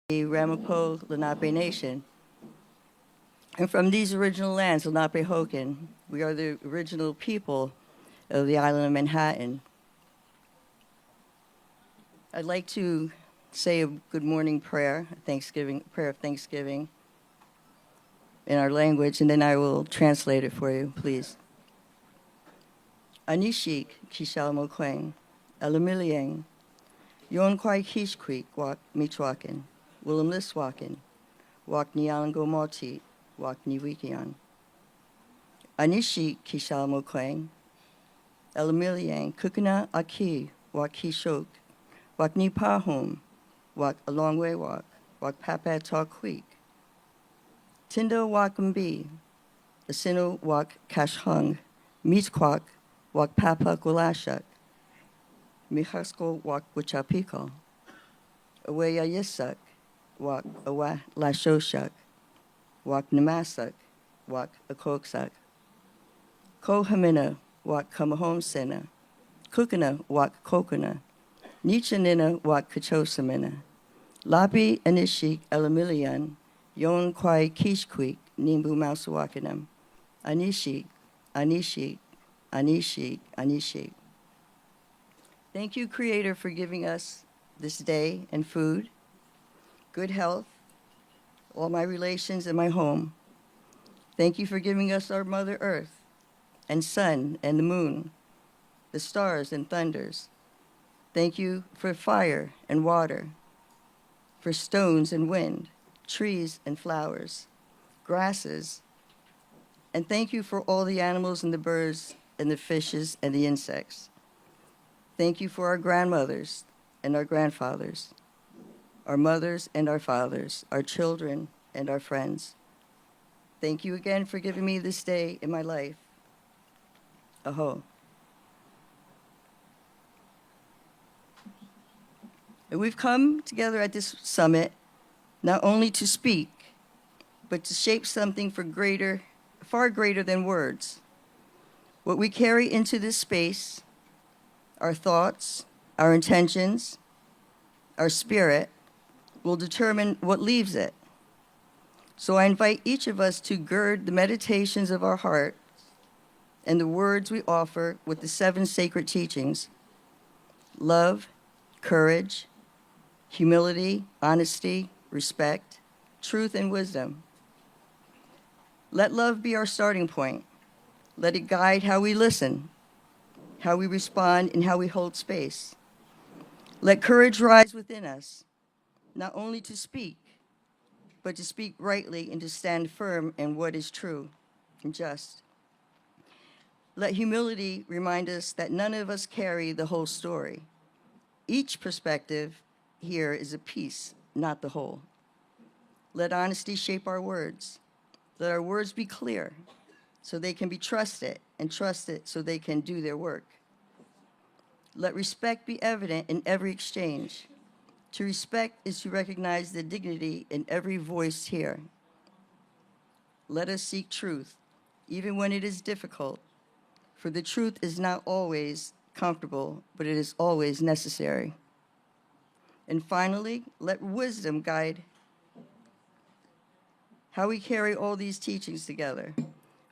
the Ramapo Lenape Nation. And from these original lands, Lenape Hokan, we are the original people of the island of Manhattan. I'd like to say a good morning prayer, prayer of Thanksgiving in our language, and then I will translate it for you, please. Anishik kishal mokweng, elamilieng, yon kwai kishkwik wak michwakin, willem liswakin, wak nialango moti, wak niwikian. Anishik kishal mokweng, elamilieng, kukuna aki, wak kishok, wak ni pahom, wak alongwe wak papat talkwik. Tindo wak mbi, asino wak kashhung, mitkwak, wak papa gulashak, mihasko wak wichapiko, aweya yisak, wak awa lashoshak, wak namasak, wak akoksak. Kohamina wak kamahom sena, kukana wak kokuna, nichanina wak kachosamina, lapi anishik elamilian, yon kwai kishkwik nimbu mausawakanam, anishik, anishik, anishik, anishik. Thank you, Creator, for giving us this day and food, good health, all my relations and my home. Thank you for giving us our Mother Earth and sun and the moon, the stars and thunders. Thank you for fire and water, for stones and wind, trees and flowers, grasses. And thank you for all the animals and the birds and the fishes and the insects. Thank you for our grandmothers and our grandfathers, our mothers and our fathers, our children and our friends. Thank you again for giving me this day in my life. Aho. And we've come together at this summit not only to speak, but to shape something far greater than words. What we carry into this space, our thoughts, our intentions, our spirit, will determine what leaves it. So I invite each of us to gird the meditations of our heart and the words we offer with the 7 sacred teachings: love, courage, humility, honesty, respect, truth, and wisdom. Let love be our starting point. Let it guide how we listen, how we respond, and how we hold space. Let courage rise within us, not only to speak, but to speak rightly and to stand firm in what is true and just. Let humility remind us that none of us carry the whole story. Each perspective here is a piece, not the whole. Let honesty shape our words. Let our words be clear so they can be trusted, and trusted so they can do their work. Let respect be evident in every exchange. To respect is to recognize the dignity in every voice here. Let us seek truth, even when it is difficult, for the truth is not always comfortable, but it is always necessary. And finally, let wisdom guide how we carry all these teachings together.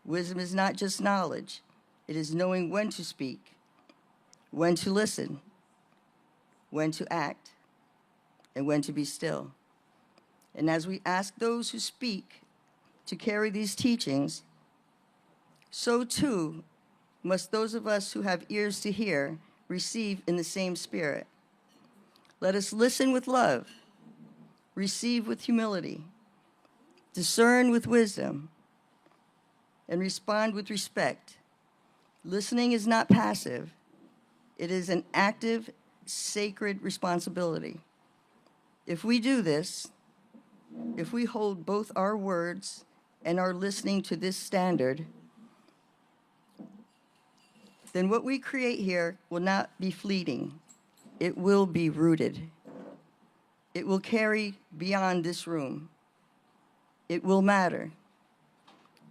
Wisdom is not just knowledge. It is knowing when to speak, when to listen, when to act, and when to be still. And as we ask those who speak to carry these teachings, so too must those of us who have ears to hear receive in the same spirit. Let us listen with love, receive with humility, discern with wisdom, and respond with respect. Listening is not passive. It is an active, sacred responsibility. If we do this, if we hold both our words and our listening to this standard, then what we create here will not be fleeting. It will be rooted. It will carry beyond this room. It will matter.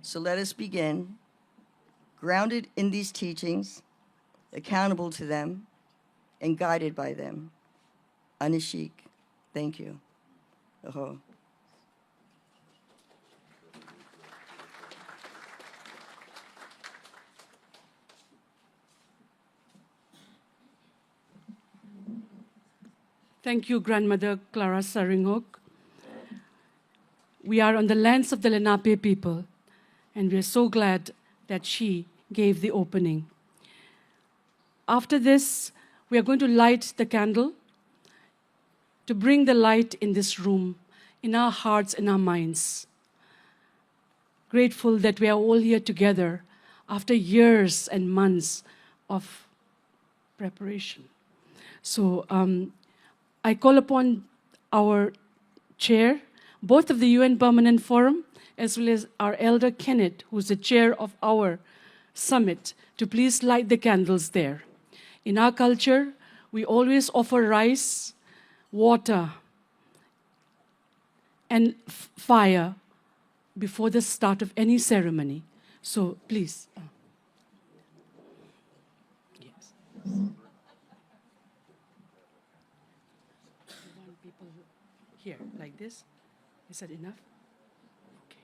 So let us begin, grounded in these teachings, accountable to them, and guided by them. Anishik, thank you. Aho. Thank you, Grandmother Clara Saringok. We are on the lands of the Lenape people, and we are so glad that she gave the opening. After this, we are going to light the candle to bring the light in this room, in our hearts and our minds. Grateful that we are all here together after years and months of preparation. So I call upon our chair, both of the UN Permanent Forum, as well as our elder Kenneth, who's the chair of our summit, to please light the candles there. In our culture, we always offer rice, water, and fire before the start of any ceremony. So please. Yes. People here, like this. Is that enough? Okay.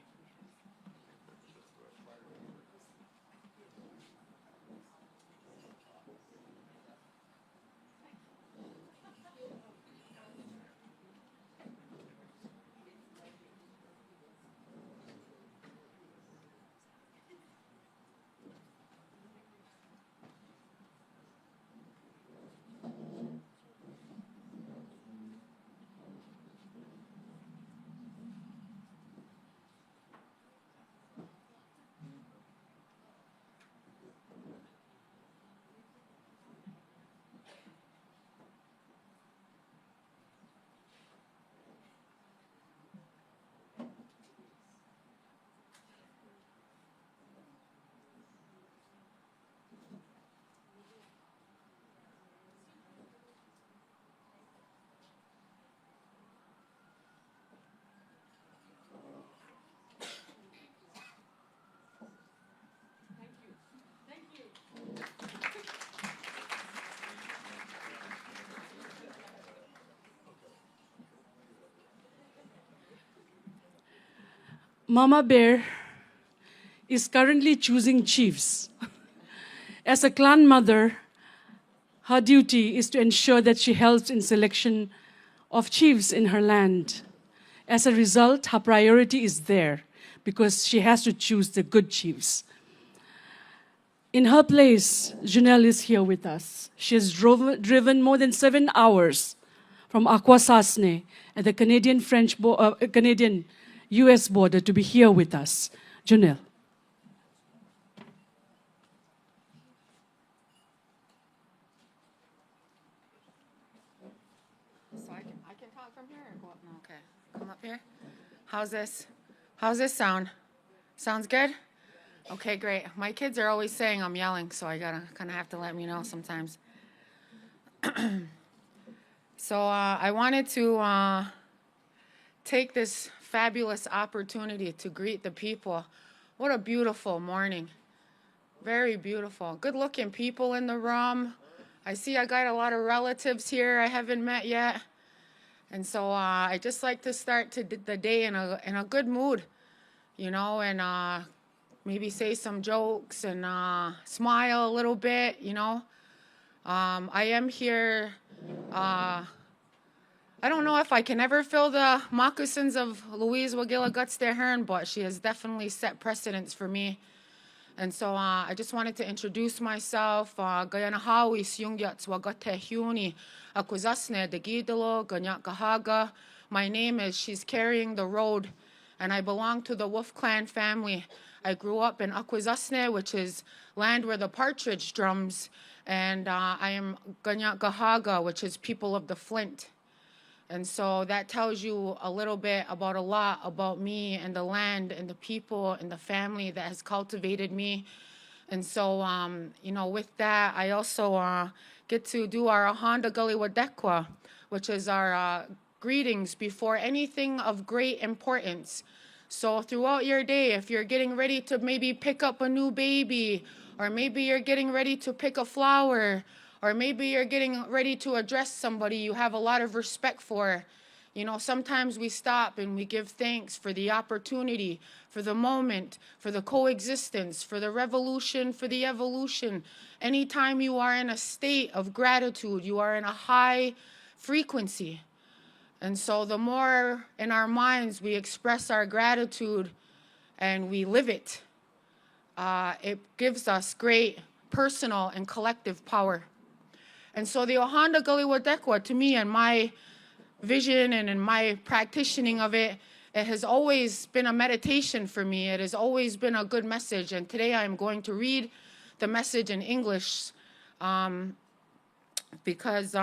Mama Bear is currently choosing chiefs. As a clan mother, her duty is to ensure that she helps in selection of chiefs in her land. As a result, her priority is there because she has to choose the good chiefs. In her place, Janelle is here with us. She has driven more than 7 hours from Akwesasne at the Canadian-US border to be here with us. Janelle. So I can talk from here or go up? No, okay. Come up here. How's this? How's this sound? Sounds good? Okay, great. My kids are always saying I'm yelling, so I gotta kind of have to let me know sometimes. So I wanted to take this fabulous opportunity to greet the people. What a beautiful morning. Very beautiful. Good-looking people in the room. I see I got a lot of relatives here I haven't met yet. And so I just like to start the day in a good mood, you know, and maybe say some jokes and smile a little bit, you know. I am here. I don't know if I can ever fill the moccasins of Louise Wagilla Guts de Hearn, but she has definitely set precedents for me. And so I just wanted to introduce myself. Gayana Hawi Syungyats Wagate Huni Akwesasne de Gidalo Ganyak Gahaga. My name is She's Carrying the Road, and I belong to the Wolf Clan family. I grew up in Akwesasne, which is land where the partridge drums, and I am Ganyak Gahaga, which is people of the Flint. And so that tells you a little bit about a lot about me and the land and the people and the family that has cultivated me. And so, you know, with that, I also get to do our Ahanda Gully Wadekwa, which is our greetings before anything of great importance. So throughout your day, if you're getting ready to maybe pick up a new baby, or maybe you're getting ready to pick a flower, or maybe you're getting ready to address somebody you have a lot of respect for, You know, sometimes we stop and we give thanks for the opportunity, for the moment, for the coexistence, for the revolution, for the evolution. Anytime you are in a state of gratitude, you are in a high frequency. And so the more in our minds we express our gratitude and we live it, it gives us great personal and collective power. And so the Ohanda Galiwadekwa, to me and my vision and in my practicing of it, it has always been a meditation for me. It has always been a good message. And today I'm going to read the message in English because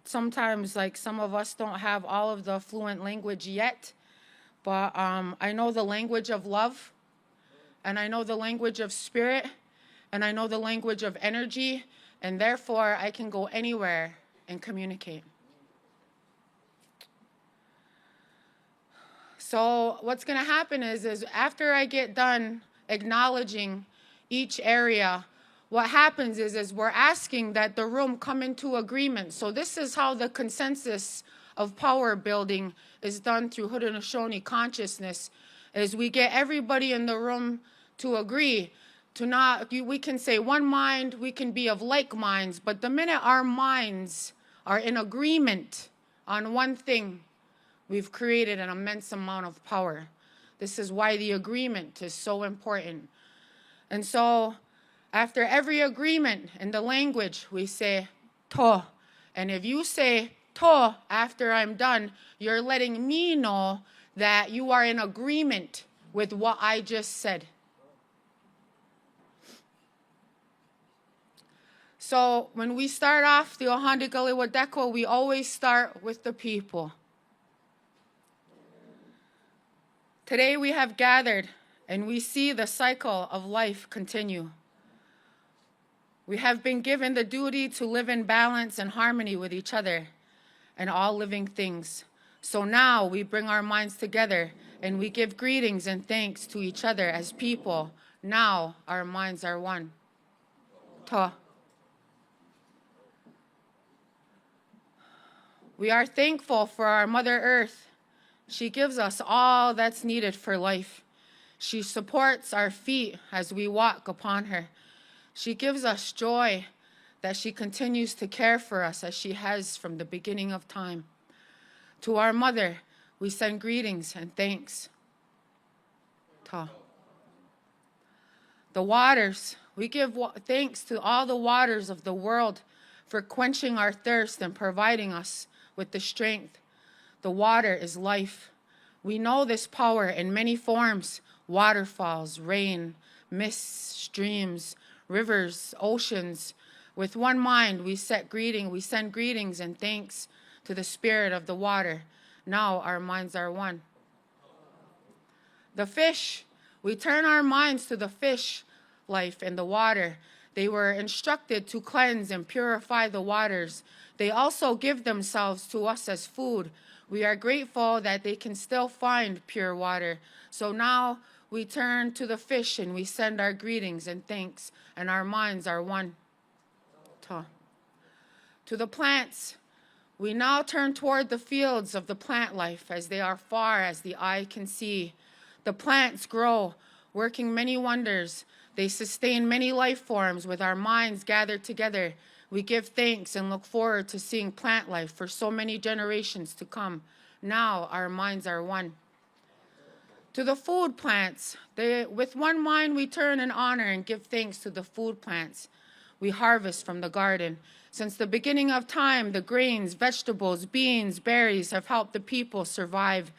sometimes, like, some of us don't have all of the fluent language yet. But I know the language of love, and I know the language of spirit, and I know the language of energy, and therefore I can go anywhere and communicate. So what's going to happen is after I get done acknowledging each area, what happens is we're asking that the room come into agreement. So this is how the consensus of power building is done through Haudenosaunee consciousness, is we get everybody in the room to agree. We can say one mind, we can be of like minds, but the minute our minds are in agreement on one thing, we've created an immense amount of power. This is why the agreement is so important. And so after every agreement in the language, we say to. And if you say to after I'm done, you're letting me know that you are in agreement with what I just said. So when we start off the Ohanda Galiwadekwa, we always start with the people. Today we have gathered and we see the cycle of life continue. We have been given the duty to live in balance and harmony with each other and all living things. So now we bring our minds together and we give greetings and thanks to each other as people. Now our minds are one. Ta. We are thankful for our Mother Earth. She gives us all that's needed for life. She supports our feet as we walk upon her. She gives us joy that she continues to care for us as she has from the beginning of time. To our Mother, we send greetings and thanks. Ta. The waters, we give thanks to all the waters of the world for quenching our thirst and providing us with the strength. The water is life. We know this power in many forms: waterfalls, rain, mists, streams, rivers, oceans. With one mind, we send greetings and thanks to the spirit of the water. Now our minds are one. The fish, we turn our minds to the fish life in the water. They were instructed to cleanse and purify the waters. They also give themselves to us as food. We are grateful that they can still find pure water. So now we turn to the fish and we send our greetings and thanks, and our minds are one. Ta. To the plants, we now turn toward the fields of the plant life as they are far as the eye can see. The plants grow, working many wonders. They sustain many life forms with our minds gathered together. We give thanks and look forward to seeing plant life for so many generations to come. Now our minds are one. To the food plants, with one mind we turn and honor and give thanks to the food plants we harvest from the garden. Since the beginning of time, the grains, vegetables, beans, berries have helped the people survive.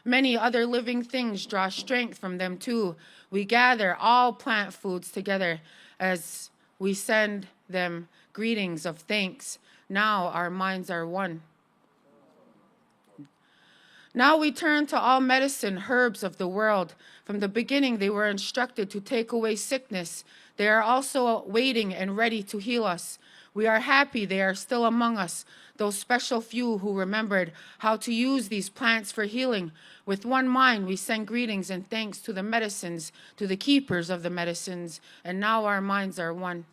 Many other living things draw strength from them too. We gather all plant foods together as we send them greetings of thanks. Now our minds are one. Now we turn to all medicine, herbs of the world. From the beginning, they were instructed to take away sickness. They are also waiting and ready to heal us. We are happy they are still among us, those special few who remembered how to use these plants for healing. With one mind, we send greetings and thanks to the medicines, to the keepers of the medicines, and now our minds are one.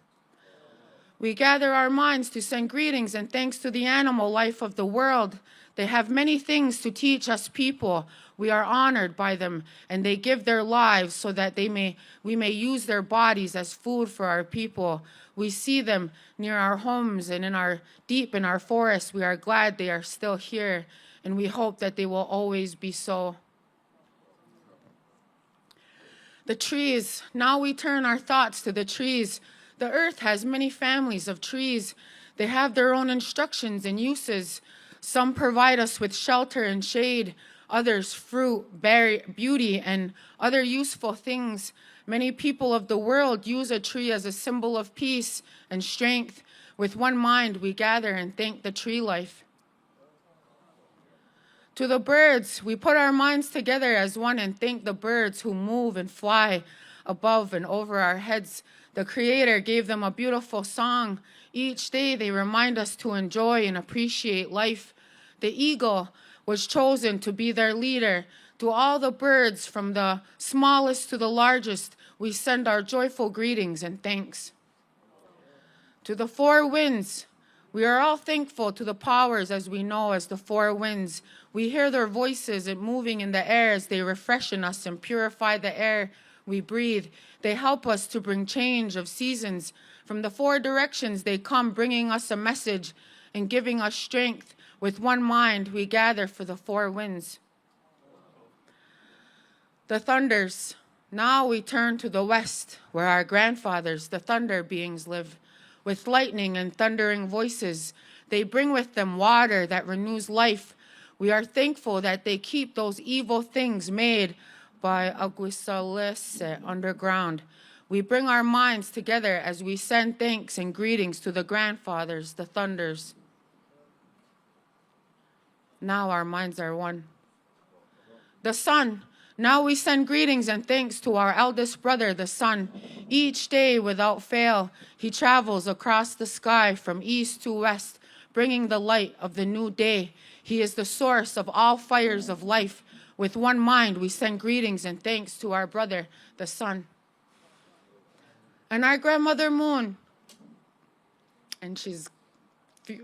We gather our minds to send greetings and thanks to the animal life of the world. They have many things to teach us people. We are honored by them, and they give their lives so that we may use their bodies as food for our people. We see them near our homes and deep in our forests. We are glad they are still here, and we hope that they will always be so. The trees. Now we turn our thoughts to the trees. The earth has many families of trees. They have their own instructions and uses. Some provide us with shelter and shade, others fruit, berry, beauty, and other useful things. Many people of the world use a tree as a symbol of peace and strength. With one mind, we gather and thank the tree life. To the birds, we put our minds together as one and thank the birds who move and fly above and over our heads. The Creator gave them a beautiful song. Each day they remind us to enjoy and appreciate life. The eagle was chosen to be their leader. To all the birds, from the smallest to the largest, we send our joyful greetings and thanks. To the four winds, we are all thankful to the powers as we know as the four winds. We hear their voices and moving in the air as they refreshen us and purify the air we breathe. They help us to bring change of seasons. From the four directions they come, bringing us a message and giving us strength. With one mind we gather for the four winds. The thunders. Now we turn to the west, where our grandfathers, the thunder beings, live. With lightning and thundering voices, they bring with them water that renews life. We are thankful that they keep those evil things made by Aguisalese underground. We bring our minds together as we send thanks and greetings to the grandfathers, the thunders. Now our minds are one. The sun. Now we send greetings and thanks to our eldest brother, the sun. Each day, without fail, he travels across the sky from east to west, bringing the light of the new day. He is the source of all fires of life. With one mind, we send greetings and thanks to our brother, the sun. And our grandmother, Moon. And she's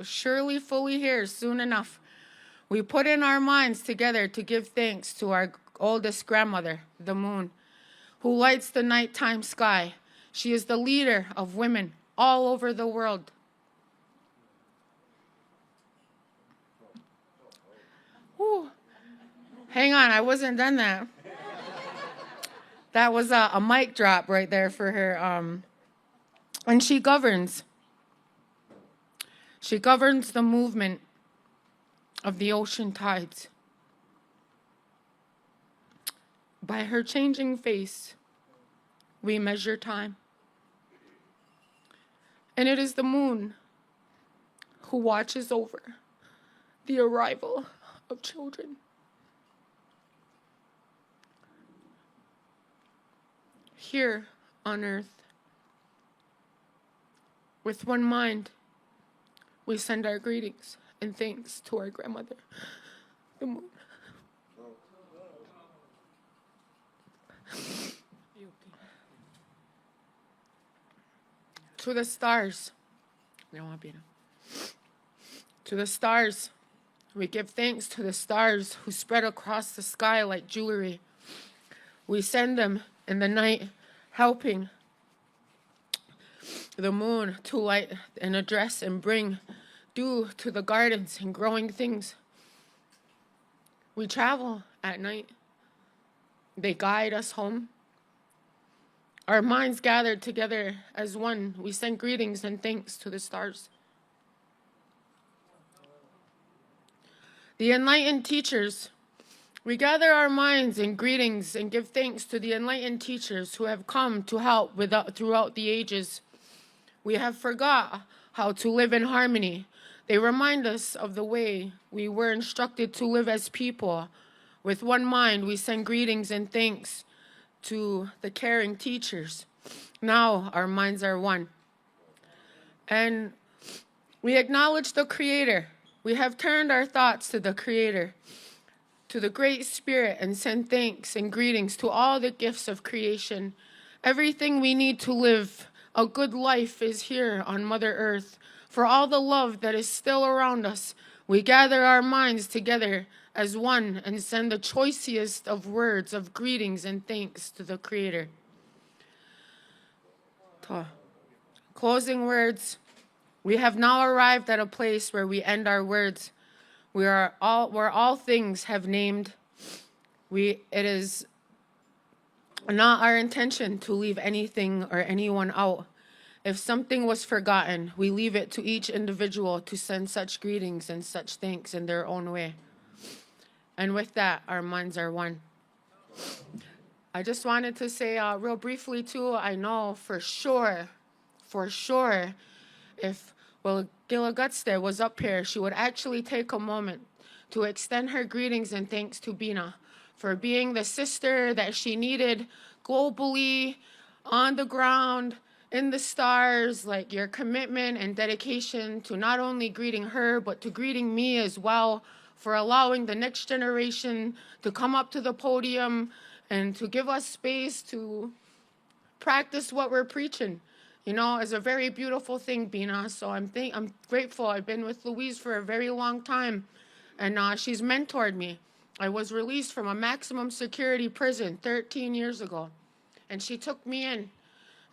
surely fully here soon enough. We put in our minds together to give thanks to our oldest grandmother, the moon, who lights the nighttime sky. She is the leader of women all over the world. Whew. Hang on, I wasn't done that. That was a mic drop right there for her. And she governs. She governs the movement of the ocean tides. By her changing face, we measure time. And it is the moon who watches over the arrival of children. Here on earth, with one mind, we send our greetings and thanks to our grandmother, the moon. To the stars. To the stars. We give thanks to the stars who spread across the sky like jewelry. We send them in the night, helping the moon to light and address and bring dew to the gardens and growing things. We travel at night. They guide us home. Our minds gathered together as one. We send greetings and thanks to the stars. The enlightened teachers. We gather our minds in greetings and give thanks to the enlightened teachers who have come to help throughout the ages. We have forgot how to live in harmony. They remind us of the way we were instructed to live as people. With one mind, we send greetings and thanks to the caring teachers. Now our minds are one. And we acknowledge the Creator. We have turned our thoughts to the Creator, to the Great Spirit, and send thanks and greetings to all the gifts of creation. Everything we need to live a good life is here on Mother Earth. For all the love that is still around us, We gather our minds together as one and send the choicest of words of greetings and thanks to the Creator. Closing words. We have now arrived at a place where we end our words. Where all things have named. It is not our intention to leave anything or anyone out. If something was forgotten, we leave it to each individual to send such greetings and such thanks in their own way. And with that, our minds are one. I just wanted to say real briefly too, I know for sure, if Gila Gutste was up here, she would actually take a moment to extend her greetings and thanks to Bina for being the sister that she needed globally, on the ground, in the stars, like your commitment and dedication to not only greeting her, but to greeting me as well, for allowing the next generation to come up to the podium and to give us space to practice what we're preaching. You know, it's a very beautiful thing, Bina. So I'm grateful. I've been with Louise for a very long time, and she's mentored me. I was released from a maximum security prison 13 years ago, and she took me in,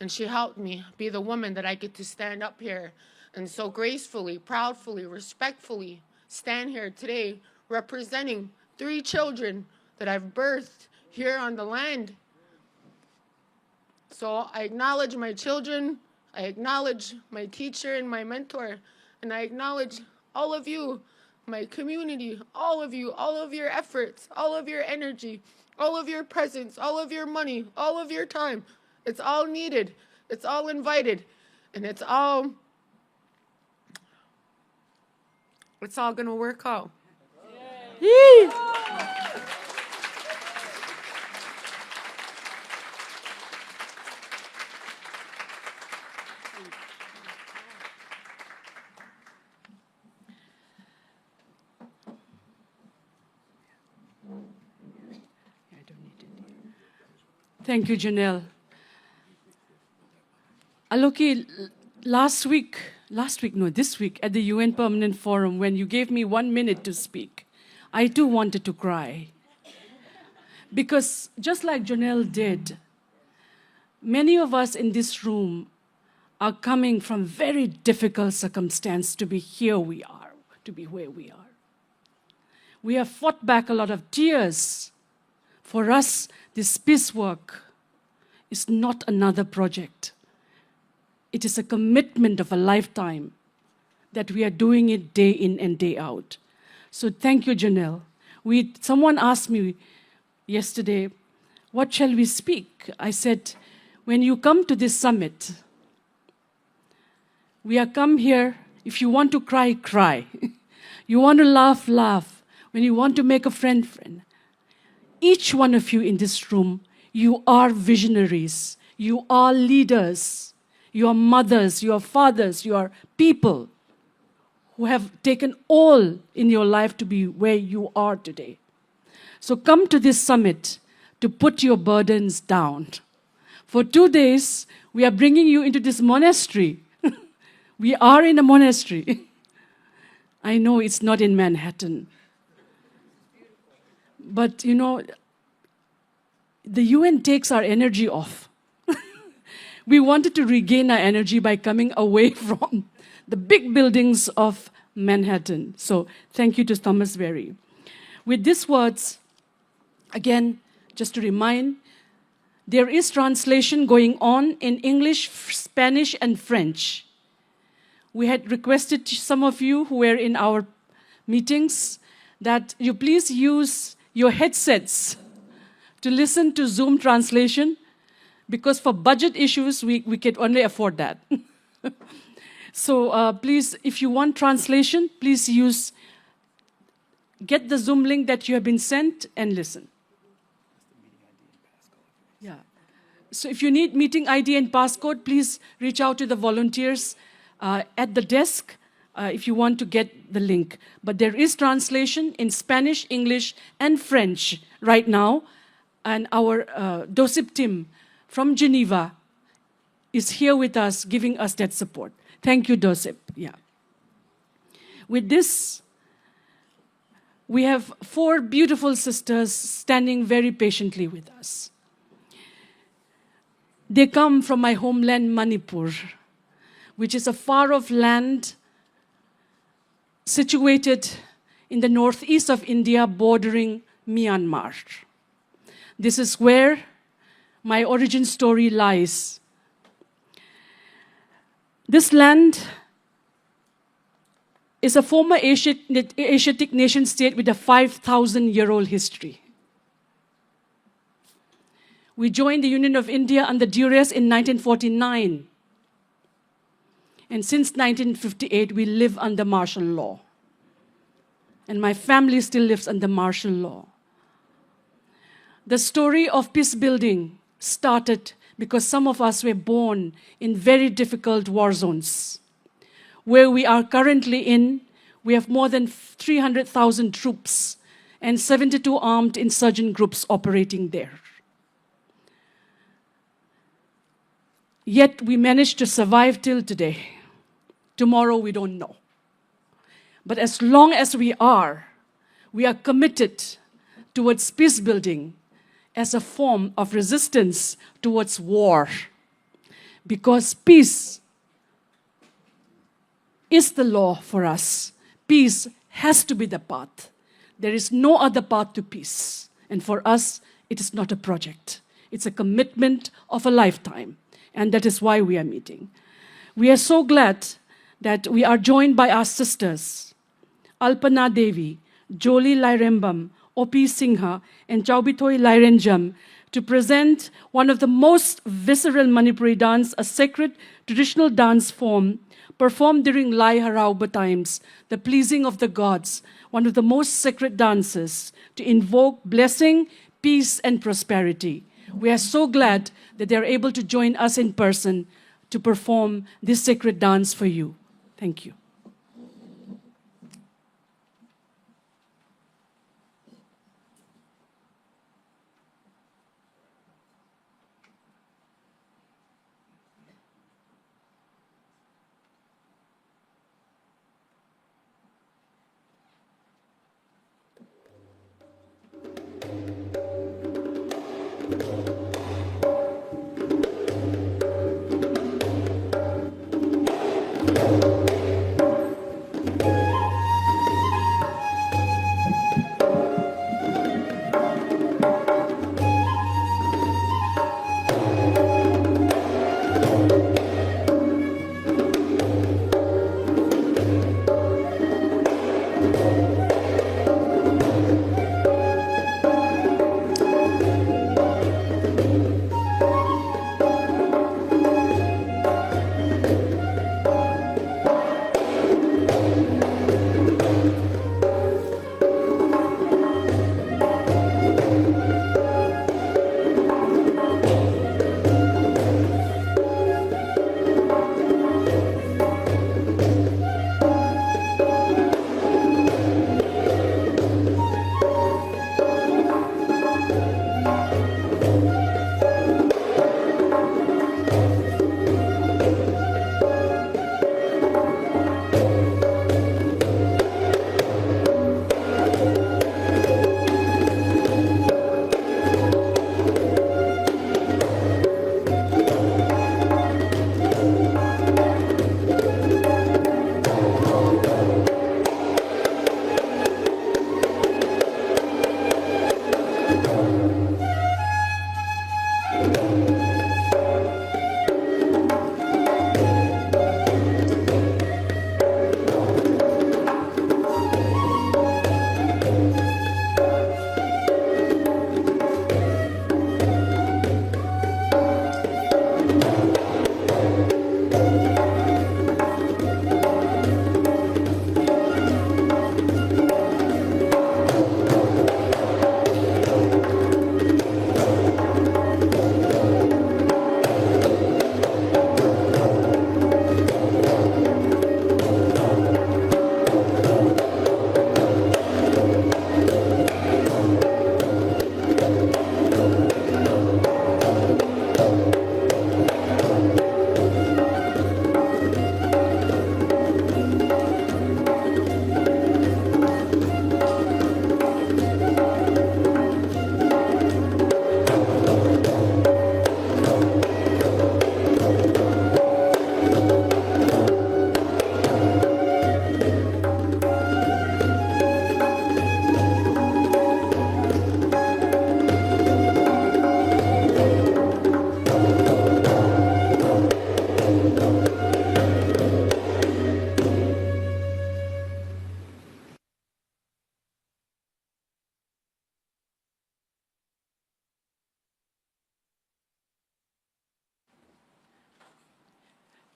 and she helped me be the woman that I get to stand up here and so gracefully, proudly, respectfully stand here today representing 3 children that I've birthed here on the land. So I acknowledge my children, I acknowledge my teacher and my mentor, and I acknowledge all of you, my community, all of you, all of your efforts, all of your energy, all of your presence, all of your money, all of your time. It's all needed, it's all invited, and it's all gonna work out. Yee! Thank you, Janelle. Aloki, this week at the UN Permanent Forum, when you gave me 1 minute to speak, I too wanted to cry. Because just like Janelle did, many of us in this room are coming from very difficult circumstance to be here we are, to be where we are. We have fought back a lot of tears. For us, this peace work is not another project. It is a commitment of a lifetime that we are doing it day in and day out. So thank you, Janelle. Someone asked me yesterday, what shall we speak? I said, when you come to this summit, we are come here, if you want to cry, cry. You want to laugh, laugh. When you want to make a friend, friend. Each one of you in this room, you are visionaries. You are leaders. You are mothers, you are fathers, you are people who have taken all in your life to be where you are today. So come to this summit to put your burdens down. For 2 days, we are bringing you into this monastery. We are in a monastery. I know it's not in Manhattan. But, you know, the UN takes our energy off. We wanted to regain our energy by coming away from the big buildings of Manhattan. So thank you to Thomas Berry. With these words, again, just to remind, there is translation going on in English, Spanish, and French. We had requested to some of you who were in our meetings that you please use your headsets to listen to Zoom translation, because for budget issues, we can only afford that. So please, if you want translation, please get the Zoom link that you have been sent and listen. Yeah. So if you need meeting ID and passcode, please reach out to the volunteers at the desk if you want to get the link. But there is translation in Spanish, English, and French right now. And our DOSIP team from Geneva is here with us, giving us that support. Thank you, DOSIP. Yeah. With this, we have 4 beautiful sisters standing very patiently with us. They come from my homeland, Manipur, which is a far-off land situated in the northeast of India, bordering Myanmar. This is where my origin story lies. This land is a former Asiatic nation state with a 5,000-year-old history. We joined the Union of India under duress in 1949. And since 1958, we live under martial law. And my family still lives under martial law. The story of peace building started because some of us were born in very difficult war zones. Where we are currently in, we have more than 300,000 troops and 72 armed insurgent groups operating there. Yet we managed to survive till today. Tomorrow we don't know. But as long as we are committed towards peace building as a form of resistance towards war. Because peace is the law for us. Peace has to be the path. There is no other path to peace. And for us, it is not a project. It's a commitment of a lifetime. And that is why we are meeting. We are so glad that we are joined by our sisters, Alpana Devi, Jolie Lairembam, Opi Singha, and Chaubitoi Lairenjam, to present one of the most visceral Manipuri dance, a sacred traditional dance form performed during Lai Harauba times, the pleasing of the gods, one of the most sacred dances to invoke blessing, peace, and prosperity. We are so glad that they are able to join us in person to perform this sacred dance for you. Thank you.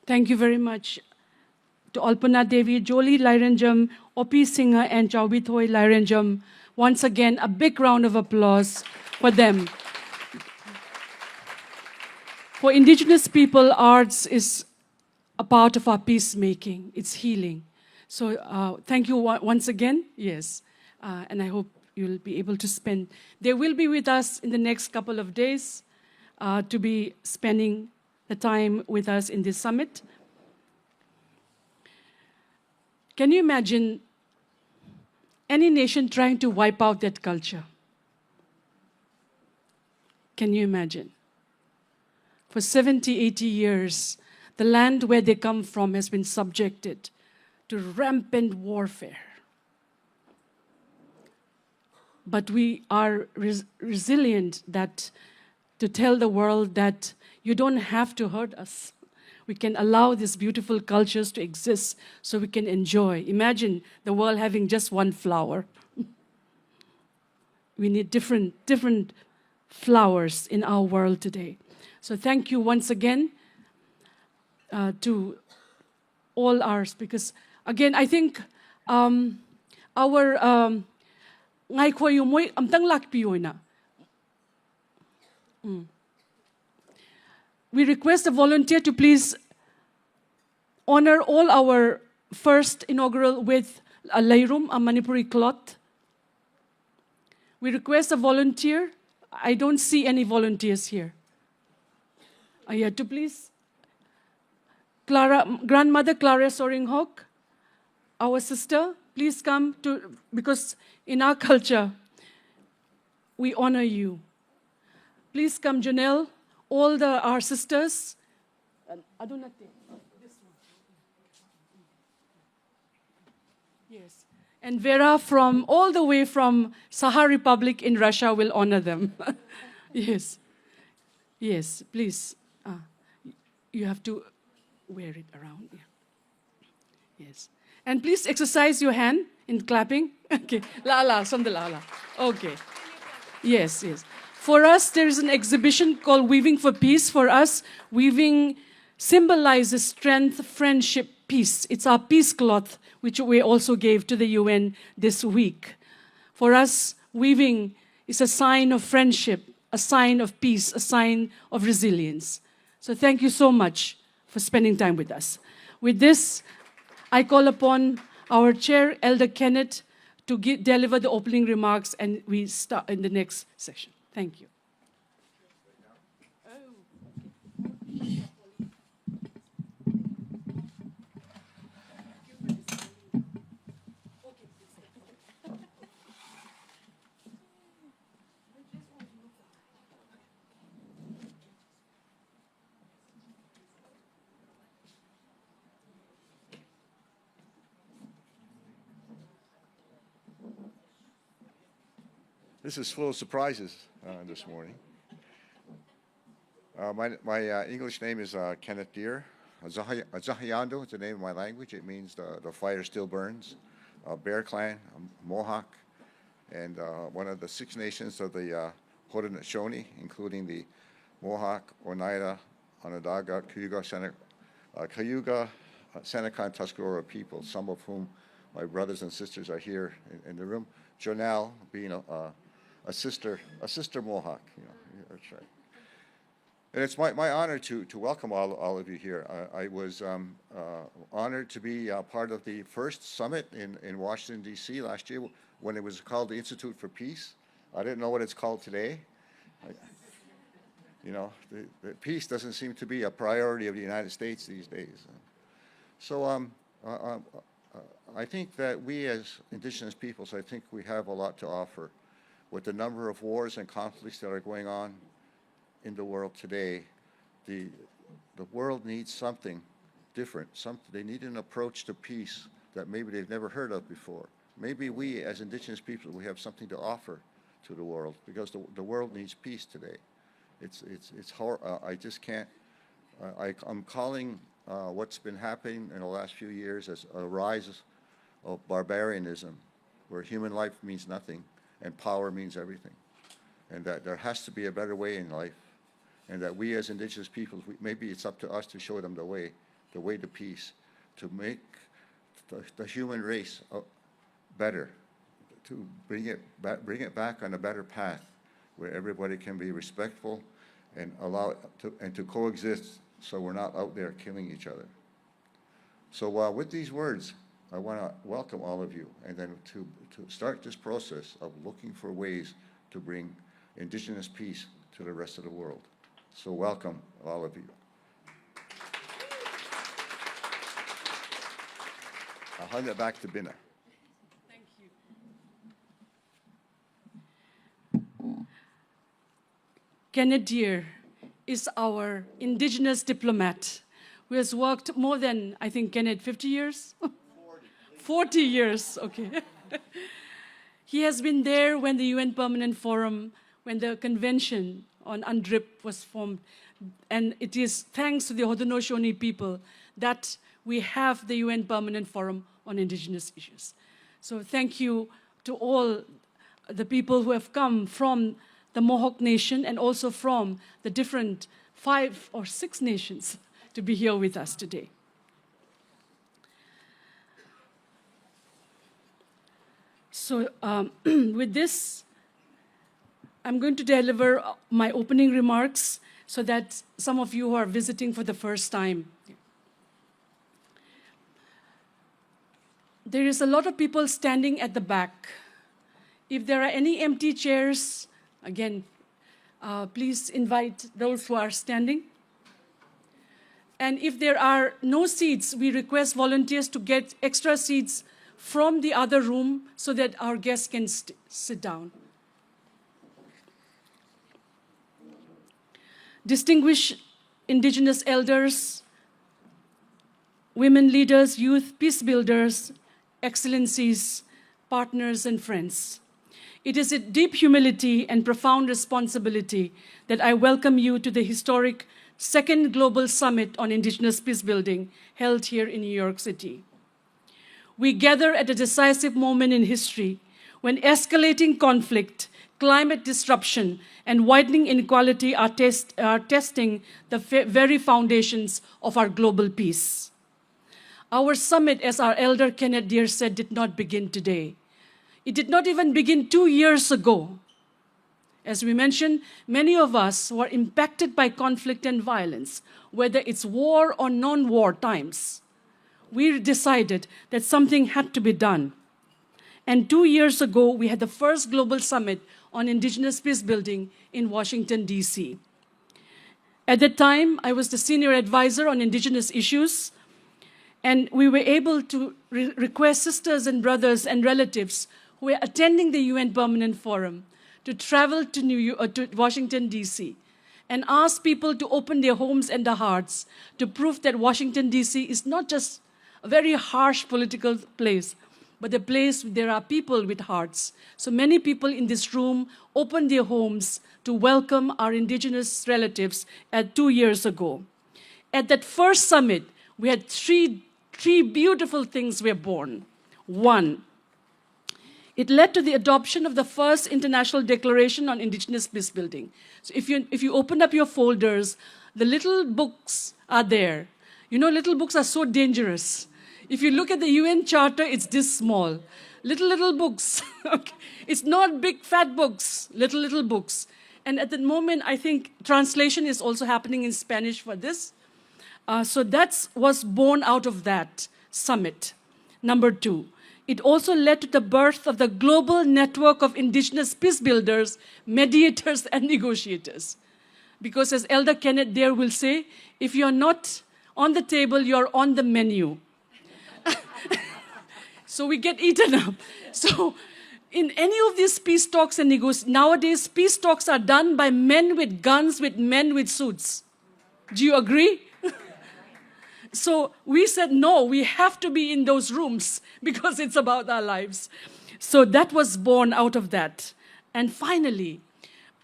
Thank you very much to Alpana Devi, Jolie Lyranjam, Opi Singer, and Chawbithoi Lyranjam. Once again, a big round of applause for them. For Indigenous people, arts is a part of our peacemaking. It's healing. So thank you once again. Yes. And I hope you'll be able to spend. They will be with us in the next couple of days to be spending the time with us in this summit. Can you imagine any nation trying to wipe out that culture? Can you imagine? For 70, 80 years, the land where they come from has been subjected to rampant warfare. But we are resilient that to tell the world that you don't have to hurt us. We can allow these beautiful cultures to exist so we can enjoy. Imagine the world having just one flower. We need different flowers in our world today. So thank you once again to all our speakers. Again, I think our ngai khoi yumoi amtang lakpioi na. We request a volunteer to please honor all our first inaugural with a Lairum, a Manipuri cloth. We request a volunteer. I don't see any volunteers here. To please. Grandmother Clara Soringhok, our sister, please come to, because in our culture, we honor you. Please come, Janelle, all our sisters. Yes. And Vera from all the way from Saha Republic in Russia will honor them. Yes. Yes, please. You have to wear it around. Yeah. Yes. And please exercise your hand in clapping. Okay. La, la. Okay. Yes. For us, there is an exhibition called Weaving for Peace. For us, weaving symbolizes strength, friendship, peace. It's our peace cloth, which we also gave to the UN this week. For us, weaving is a sign of friendship, a sign of peace, a sign of resilience. So thank you so much for spending time with us. With this, I call upon our chair, Elder Kenneth, to deliver the opening remarks, and we start in the next session. Thank you. This is full of surprises this morning. My English name is Kenneth Deere. Azahayando is the name of my language. It means the fire still burns. Bear Clan, Mohawk, and one of the 6 nations of the Haudenosaunee, including the Mohawk, Oneida, Onondaga, Cayuga, Seneca, Tuscarora people, some of whom my brothers and sisters are here in the room. Jonelle being a sister Mohawk, that's right. And it's my honor to welcome all of you here. I was honored to be part of the first summit in Washington, D.C. last year when it was called the Institute for Peace. I didn't know what it's called today. The peace doesn't seem to be a priority of the United States these days. So I think that we as Indigenous peoples, I think we have a lot to offer. With the number of wars and conflicts that are going on in the world today, the world needs something different. They need an approach to peace that maybe they've never heard of before. Maybe we as Indigenous people, we have something to offer to the world, because the world needs peace today. It's hard. I just can't. I'm calling what's been happening in the last few years as a rise of barbarianism, where human life means nothing and power means everything, and that there has to be a better way in life, and that we as Indigenous peoples, maybe it's up to us to show them the way, the way to peace, to make the human race better, to bring it back on a better path where everybody can be respectful and to coexist, so we're not out there killing each other. So with these words, I want to welcome all of you, and then to start this process of looking for ways to bring Indigenous peace to the rest of the world. So welcome, all of you. I'll hand it back to Bina. Thank you. Kenneth Deere is our Indigenous diplomat who has worked more than, I think, Kenneth, 50 years? 40 years, okay. He has been there when the UN Permanent Forum, when the Convention on UNDRIP was formed, and it is thanks to the Haudenosaunee people that we have the UN Permanent Forum on Indigenous Issues. So thank you to all the people who have come from the Mohawk Nation and also from the different 5 or 6 nations to be here with us today. So with this, I'm going to deliver my opening remarks so that some of you who are visiting for the first time. There is a lot of people standing at the back. If there are any empty chairs, again, please invite those who are standing. And if there are no seats, we request volunteers to get extra seats from the other room so that our guests can sit down. Distinguished Indigenous elders, women leaders, youth, peacebuilders, excellencies, partners, and friends. It is a deep humility and profound responsibility that I welcome you to the historic Second Global Summit on Indigenous Peacebuilding held here in New York City. We gather at a decisive moment in history when escalating conflict, climate disruption, and widening inequality are testing the very foundations of our global peace. Our summit, as our elder Kenneth Deere said, did not begin today. It did not even begin 2 years ago. As we mentioned, many of us were impacted by conflict and violence, whether it's war or non-war times. We decided that something had to be done. And 2 years ago, we had the first global summit on Indigenous peacebuilding in Washington, D.C. At that time, I was the senior advisor on Indigenous issues, and we were able to request sisters and brothers and relatives who were attending the UN Permanent Forum to travel to Washington, D.C., and ask people to open their homes and their hearts to prove that Washington, D.C. is not just a very harsh political place, but a place where there are people with hearts. So many people in this room opened their homes to welcome our Indigenous relatives 2 years ago. At that first summit, we had three beautiful things were born. One, it led to the adoption of the first International Declaration on Indigenous Peacebuilding. So if you open up your folders, the little books are there. You know, little books are so dangerous. If you look at the UN Charter, it's this small. Little books. Okay. It's not big, fat books, little books. And at the moment, I think translation is also happening in Spanish for this. So that was born out of that summit. Number 2. It also led to the birth of the global network of Indigenous Peacebuilders, Mediators and Negotiators. Because as Elder Kenneth Deere will say, if you're not on the table, you're on the menu. So we get eaten up. So in any of these peace talks and negotiations, nowadays peace talks are done by men with guns, with men with suits. Do you agree? So we said, no, we have to be in those rooms because it's about our lives. So that was born out of that. And finally,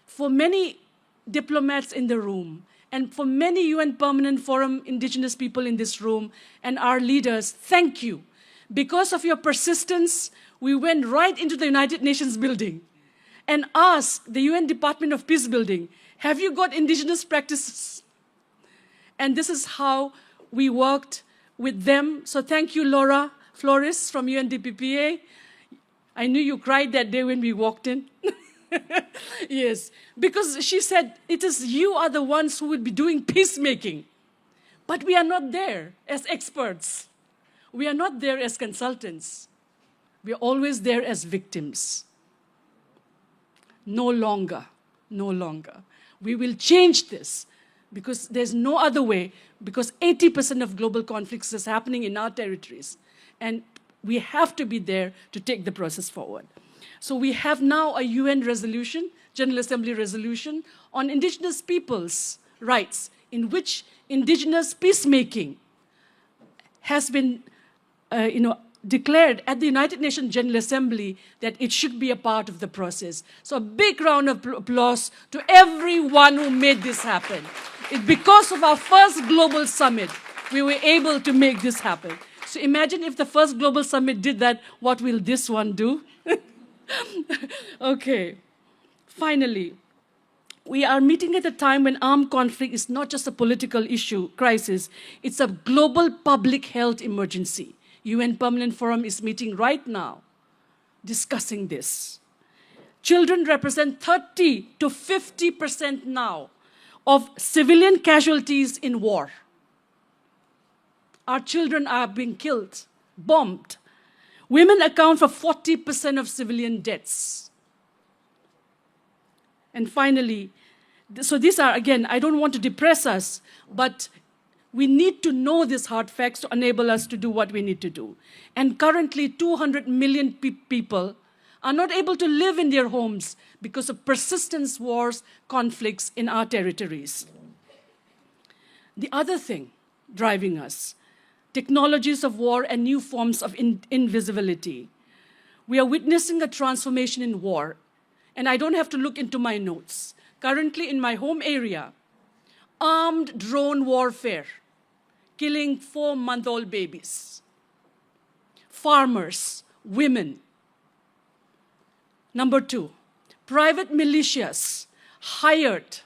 for many diplomats in the room, and for many UN Permanent Forum Indigenous people in this room, and our leaders, thank you. Because of your persistence, we went right into the United Nations building and asked the UN Department of Peacebuilding, have you got Indigenous practices? And this is how We worked with them. So thank you, Laura Flores from UNDPPA. I knew you cried that day when we walked in. Yes, because she said, it is you are the ones who will be doing peacemaking. But we are not there as experts. We are not there as consultants. We are always there as victims. No longer, no longer. We will change this because there's no other way, because 80% of global conflicts is happening in our territories. And we have to be there to take the process forward. So we have now a UN resolution, General Assembly resolution, on Indigenous peoples' rights, in which Indigenous peacemaking has been declared at the United Nations General Assembly that it should be a part of the process. So a big round of applause to everyone who made this happen. It's because of our first global summit, we were able to make this happen. So imagine if the first global summit did that, what will this one do? Okay, finally, we are meeting at a time when armed conflict is not just a political issue, crisis, it's a global public health emergency. UN Permanent Forum is meeting right now, discussing this. Children represent 30 to 50% now of civilian casualties in war. Our children are being killed, bombed. Women account for 40% of civilian deaths. And finally, so these are, again, I don't want to depress us, but we need to know these hard facts to enable us to do what we need to do. And currently, 200 million people are not able to live in their homes because of persistent wars, conflicts in our territories. The other thing driving us, technologies of war and new forms of invisibility. We are witnessing a transformation in war, and I don't have to look into my notes. Currently in my home area, armed drone warfare, killing 4-month-old babies, farmers, women. Number 2, private militias hired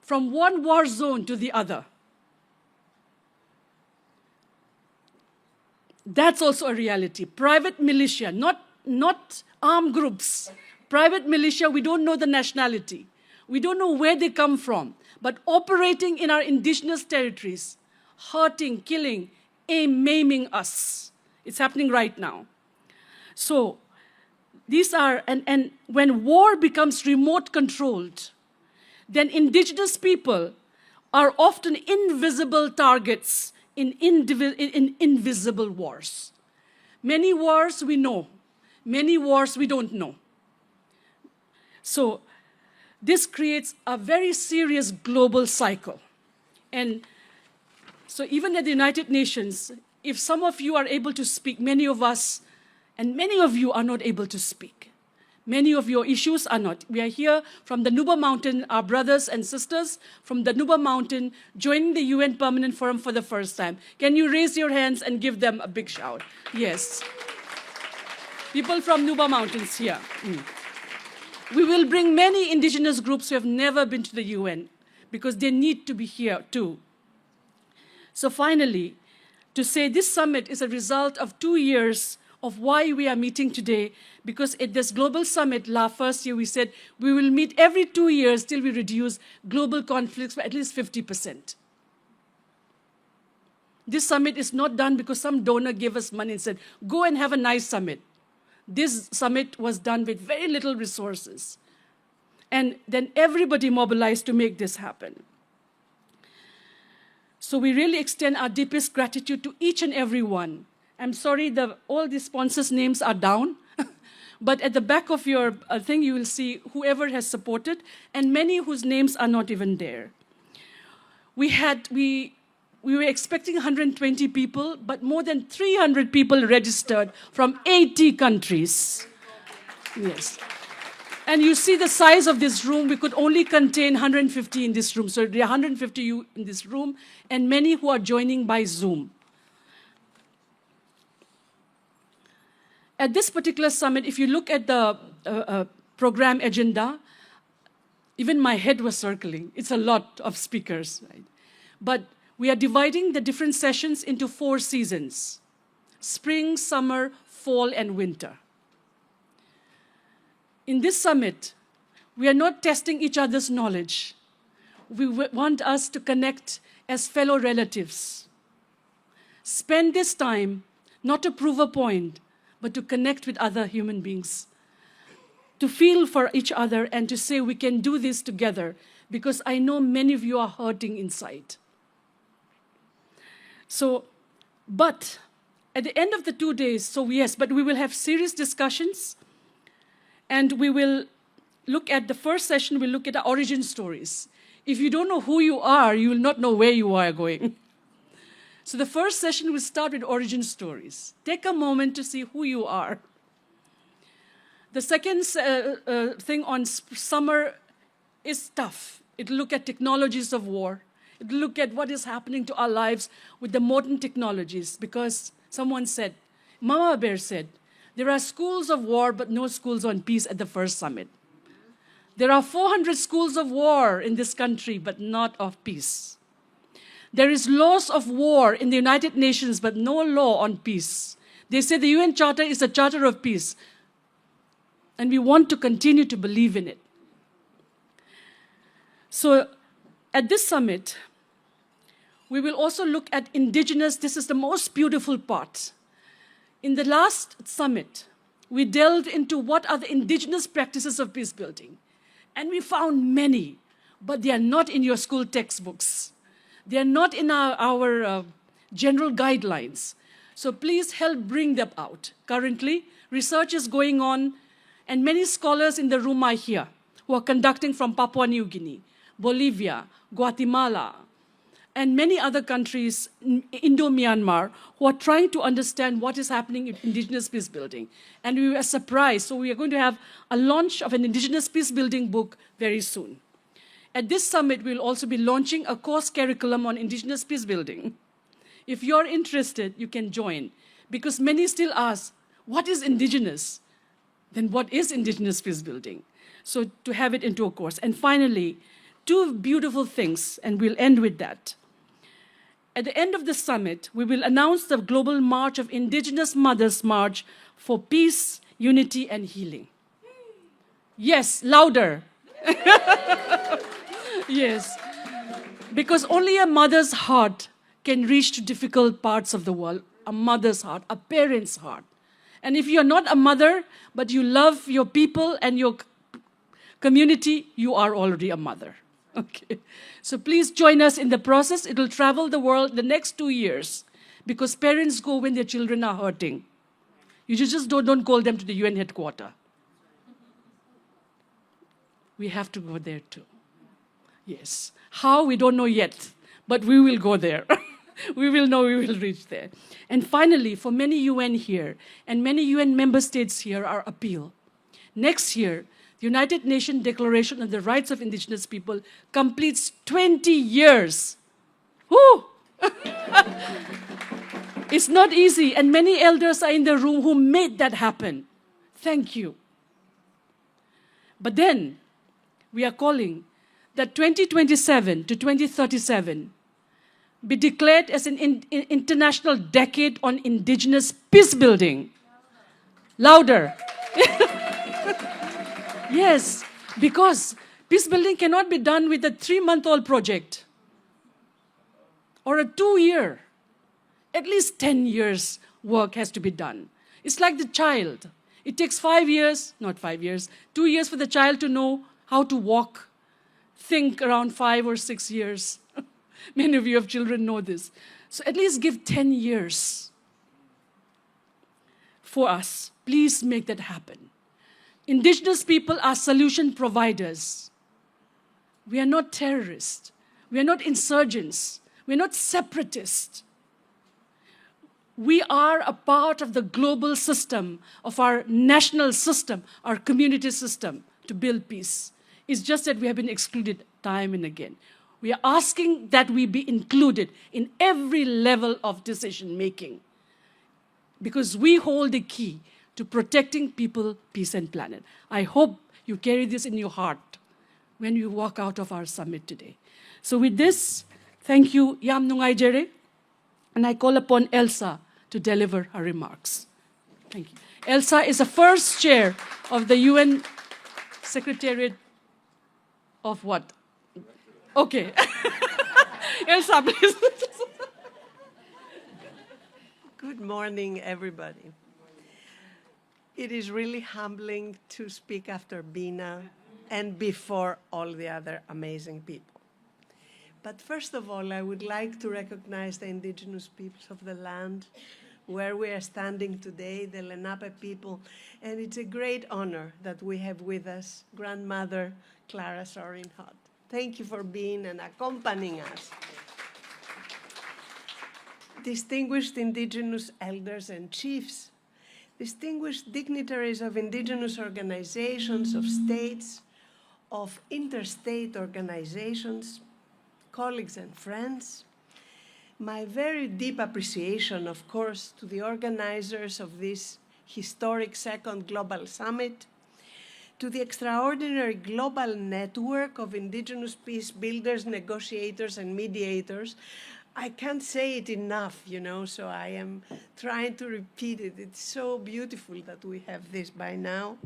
from one war zone to the other. That's also a reality. Private militia, not armed groups. Private militia, we don't know the nationality. We don't know where they come from, but operating in our indigenous territories, hurting, killing, maiming us. It's happening right now. So these are, and when war becomes remote controlled, then indigenous people are often invisible targets in invisible wars. Many wars we know, many wars we don't know. So this creates a very serious global cycle. And so even at the United Nations, if some of you are able to speak, many of us, and many of you are not able to speak. Many of your issues are not. We are here from the Nuba Mountain, our brothers and sisters from the Nuba Mountain joining the UN Permanent Forum for the first time. Can you raise your hands and give them a big shout? Yes. People from Nuba Mountains here. We will bring many indigenous groups who have never been to the UN because they need to be here too. So finally, to say this summit is a result of 2 years of why we are meeting today, because at this global summit first year we said we will meet every 2 years till we reduce global conflicts by at least 50%. This summit is not done because some donor gave us money and said, go and have a nice summit. This summit was done with very little resources. And then everybody mobilized to make this happen. So we really extend our deepest gratitude to each and every one. I'm sorry, all the sponsors' names are down. But at the back of your thing, you will see whoever has supported, and many whose names are not even there. We were expecting 120 people, but more than 300 people registered from 80 countries. Yes. And you see the size of this room. We could only contain 150 in this room. So there are 150 you in this room, and many who are joining by Zoom. At this particular summit, if you look at the program agenda, even my head was circling. It's a lot of speakers, right? But we are dividing the different sessions into 4 seasons: spring, summer, fall, and winter. In this summit, we are not testing each other's knowledge. We want us to connect as fellow relatives. Spend this time not to prove a point, but to connect with other human beings, to feel for each other and to say we can do this together, because I know many of you are hurting inside. So, but at the end of the 2 days, but we will have serious discussions, and we will look at the first session, we'll look at the origin stories. If you don't know who you will not know where you are going. So the first session will start with origin stories. Take a moment to see who you are. The second thing on summer is tough. It'll look at technologies of war. It'll look at what is happening to our lives with the modern technologies, because someone said, Mama Bear said, there are schools of war but no schools on peace at the first summit. There are 400 schools of war in this country but not of peace. There is laws of war in the United Nations but no law on peace. They say the UN Charter is a charter of peace, and we want to continue to believe in it. So at this summit, we will also look at indigenous. This is the most beautiful part. In the last summit, we delved into what are the indigenous practices of peace building. And we found many, but they are not in your school textbooks. They are not in our general guidelines. So please help bring them out. Currently, research is going on, and many scholars in the room are here who are conducting from Papua New Guinea, Bolivia, Guatemala, and many other countries, Indo-Myanmar, who are trying to understand what is happening in indigenous peace building. And we were surprised. So we are going to have a launch of an indigenous peace building book very soon. At this summit, we'll also be launching a course curriculum on indigenous peace building. If you're interested, you can join, because many still ask, what is indigenous? Then what is indigenous peace building? So to have it into a course. And finally, 2 beautiful things, and we'll end with that. At the end of the summit, we will announce the Global March of Indigenous Mothers March for Peace, Unity, and Healing. Yes, louder. Yes, because only a mother's heart can reach to difficult parts of the world. A mother's heart, a parent's heart. And if you're not a mother, but you love your people and your community, you are already a mother. Okay, so please join us in the process. It will travel the world the next 2 years, because parents go when their children are hurting. You just don't call them to the UN headquarters. We have to go there too. Yes. How, we don't know yet, but we will go there. We will know, we will reach there. And finally, for many UN here and many UN member states here, our appeal. Next year, the United Nations Declaration on the Rights of Indigenous People completes 20 years. Woo! It's not easy, and many elders are in the room who made that happen. Thank you. But then, we are calling that 2027 to 2037 be declared as an international decade on indigenous peace building. Louder. Yes, because peace building cannot be done with a 3-month-old project or a 2-year. At least 10 years work has to be done. It's like the child. It takes 5 years, not 5 years, 2 years for the child to know how to walk. Think around 5 or 6 years. Many of you have children know this. So at least give 10 years for us. Please make that happen. Indigenous people are solution providers. We are not terrorists. We are not insurgents. We are not separatists. We are a part of the global system, of our national system, our community system to build peace. It's just that we have been excluded time and again. We are asking that we be included in every level of decision making, because we hold the key to protecting people, peace, and planet. I hope you carry this in your heart when you walk out of our summit today. So with this, Thank you, Yam Nungay Jere. And I call upon Elsa to deliver her remarks. Thank you. Elsa is the first chair of the UN Secretariat of what? Okay. Elsa, please. Good morning, everybody. It is really humbling to speak after Bina and before all the other amazing people. But first of all, I would like to recognize the indigenous peoples of the land where we are standing today, the Lenape people, and it's a great honor that we have with us Grandmother Clara Sorin-Hott. Thank you for being and accompanying us. Distinguished indigenous elders and chiefs, distinguished dignitaries of indigenous organizations, of states, of interstate organizations, colleagues and friends, my very deep appreciation, of course, to the organizers of this historic second global summit, to the extraordinary global network of indigenous peace builders, negotiators, and mediators. I can't say it enough, so I am trying to repeat it. It's so beautiful that we have this by now.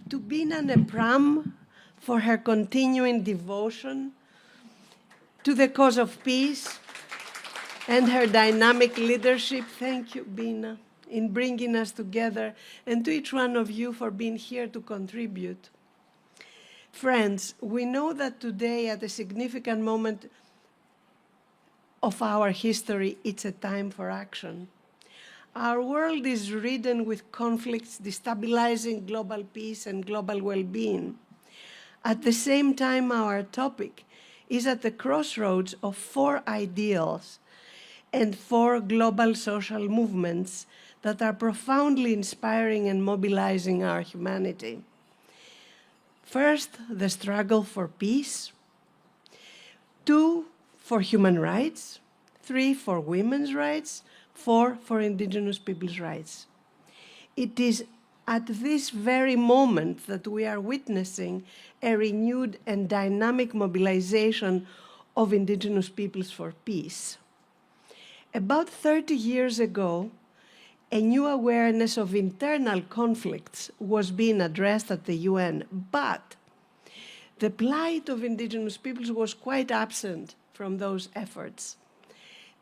To Bina Nepram for her continuing devotion to the cause of peace and her dynamic leadership. Thank you, Bina, in bringing us together, and to each one of you for being here to contribute. Friends, we know that today, at a significant moment of our history, it's a time for action. Our world is ridden with conflicts destabilizing global peace and global well-being. At the same time, our topic is at the crossroads of 4 ideals and 4 global social movements that are profoundly inspiring and mobilizing our humanity. First, the struggle for peace. 2, for human rights. 3, for women's rights. 4, for indigenous peoples' rights. It is at this very moment that we are witnessing a renewed and dynamic mobilization of indigenous peoples for peace. About 30 years ago, a new awareness of internal conflicts was being addressed at the UN, but the plight of indigenous peoples was quite absent from those efforts.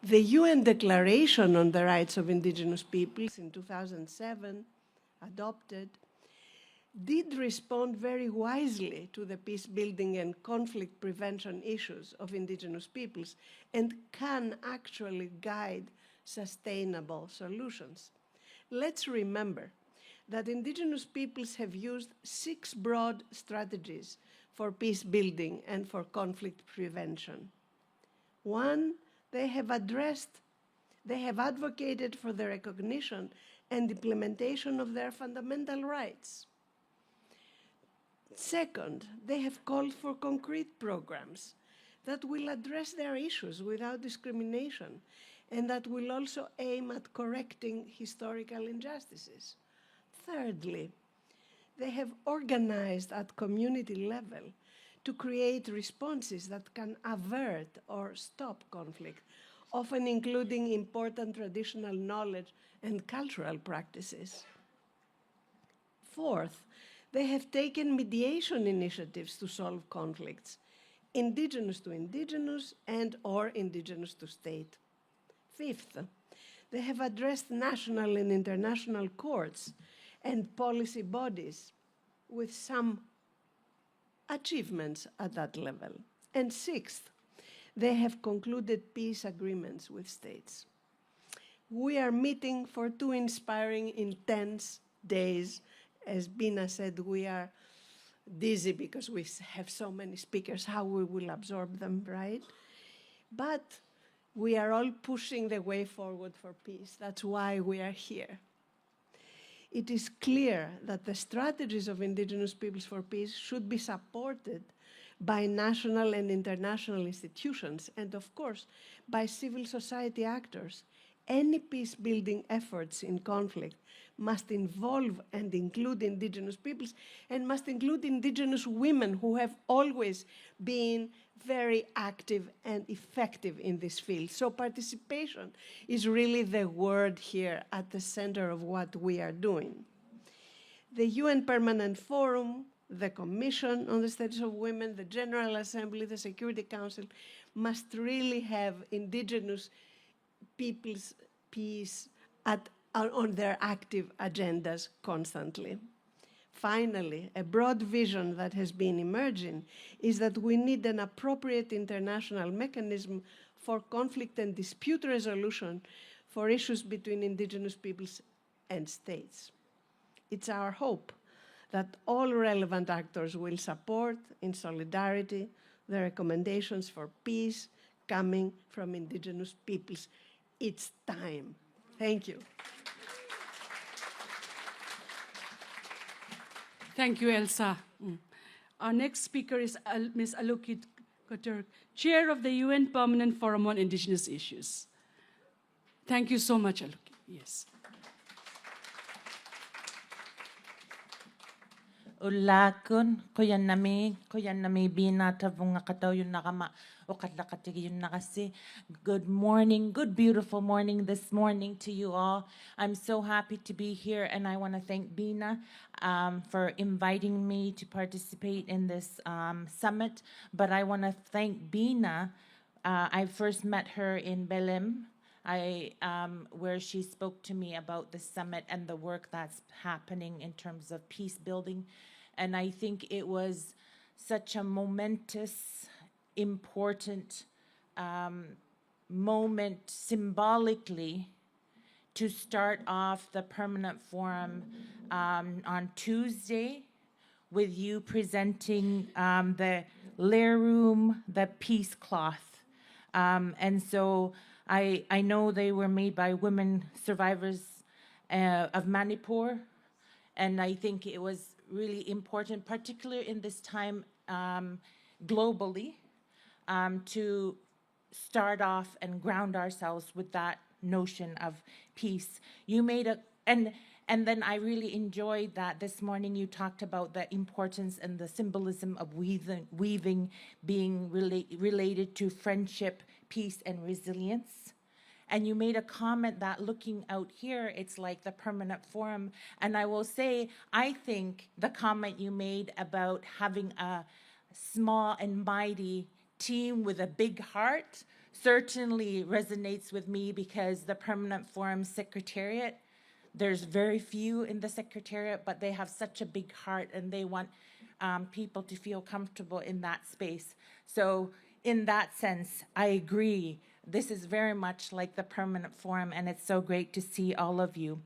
The UN Declaration on the Rights of Indigenous Peoples in 2007, adopted, did respond very wisely to the peace-building and conflict prevention issues of indigenous peoples and can actually guide sustainable solutions. Let's remember that indigenous peoples have used 6 broad strategies for peace building and for conflict prevention. 1, they have advocated for the recognition and implementation of their fundamental rights. Second, they have called for concrete programs that will address their issues without discrimination and that will also aim at correcting historical injustices. Thirdly, they have organized at community level to create responses that can avert or stop conflict, often including important traditional knowledge and cultural practices. Fourth, they have taken mediation initiatives to solve conflicts, indigenous to indigenous and or indigenous to state. Fifth, they have addressed national and international courts and policy bodies with some achievements at that level. And sixth, they have concluded peace agreements with states. We are meeting for 2 inspiring, intense days. As Bina said, we are dizzy because we have so many speakers, how we will absorb them, right? But we are all pushing the way forward for peace. That's why we are here. It is clear that the strategies of indigenous peoples for peace should be supported by national and international institutions, and of course, by civil society actors. Any peace-building efforts in conflict must involve and include Indigenous peoples and must include Indigenous women who have always been very active and effective in this field. So participation is really the word here at the center of what we are doing. The UN Permanent Forum, the Commission on the Status of Women, the General Assembly, the Security Council must really have Indigenous peoples' peace on their active agendas constantly. Finally, a broad vision that has been emerging is that we need an appropriate international mechanism for conflict and dispute resolution for issues between Indigenous peoples and states. It's our hope that all relevant actors will support in solidarity the recommendations for peace coming from Indigenous peoples. It's time. Thank you. Thank you, Elsa. Our next speaker is Ms. Alukit Kotur, Chair of the UN Permanent Forum on Indigenous Issues. Thank you so much, Alukit. Yes. Ulakun koyan nami bina tavunga kataw yun nakama o katlakatigi yun nakasi. Good morning, good beautiful morning this morning to you all. I'm so happy to be here, and I want to thank Bina for inviting me to participate in this summit. But I want to thank Bina. I first met her in Belém, where she spoke to me about the summit and the work that's happening in terms of peace building. And I think it was such a momentous, important moment symbolically to start off the permanent forum on Tuesday with you presenting the lair room, the peace cloth. And so I know they were made by women survivors of Manipur, and I think it was really important, particularly in this time globally, to start off and ground ourselves with that notion of peace. You made and then I really enjoyed that this morning you talked about the importance and the symbolism of weaving being related to friendship, peace, and resilience. And you made a comment that looking out here, it's like the permanent forum. And I will say, I think the comment you made about having a small and mighty team with a big heart certainly resonates with me, because the permanent forum secretariat, there's very few in the secretariat, but they have such a big heart, and they want people to feel comfortable in that space. So in that sense, I agree. This is very much like the permanent forum, and it's so great to see all of you.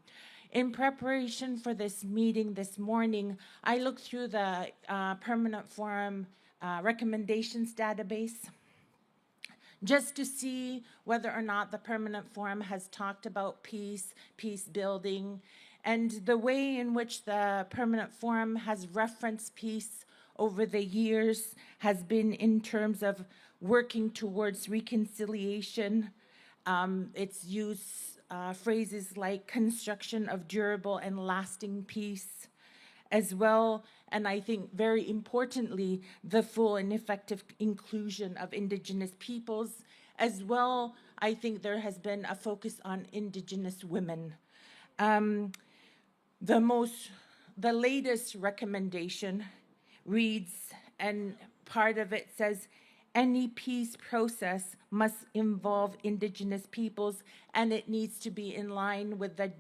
In preparation for this meeting this morning, I looked through the permanent forum recommendations database just to see whether or not the permanent forum has talked about peace, peace building, and the way in which the permanent forum has referenced peace over the years has been in terms of working towards reconciliation. It's used phrases like construction of durable and lasting peace as well. And I think very importantly, the full and effective inclusion of Indigenous peoples. As well, I think there has been a focus on Indigenous women. The latest recommendation reads, and part of it says, any peace process must involve Indigenous peoples, and it needs to be in line with the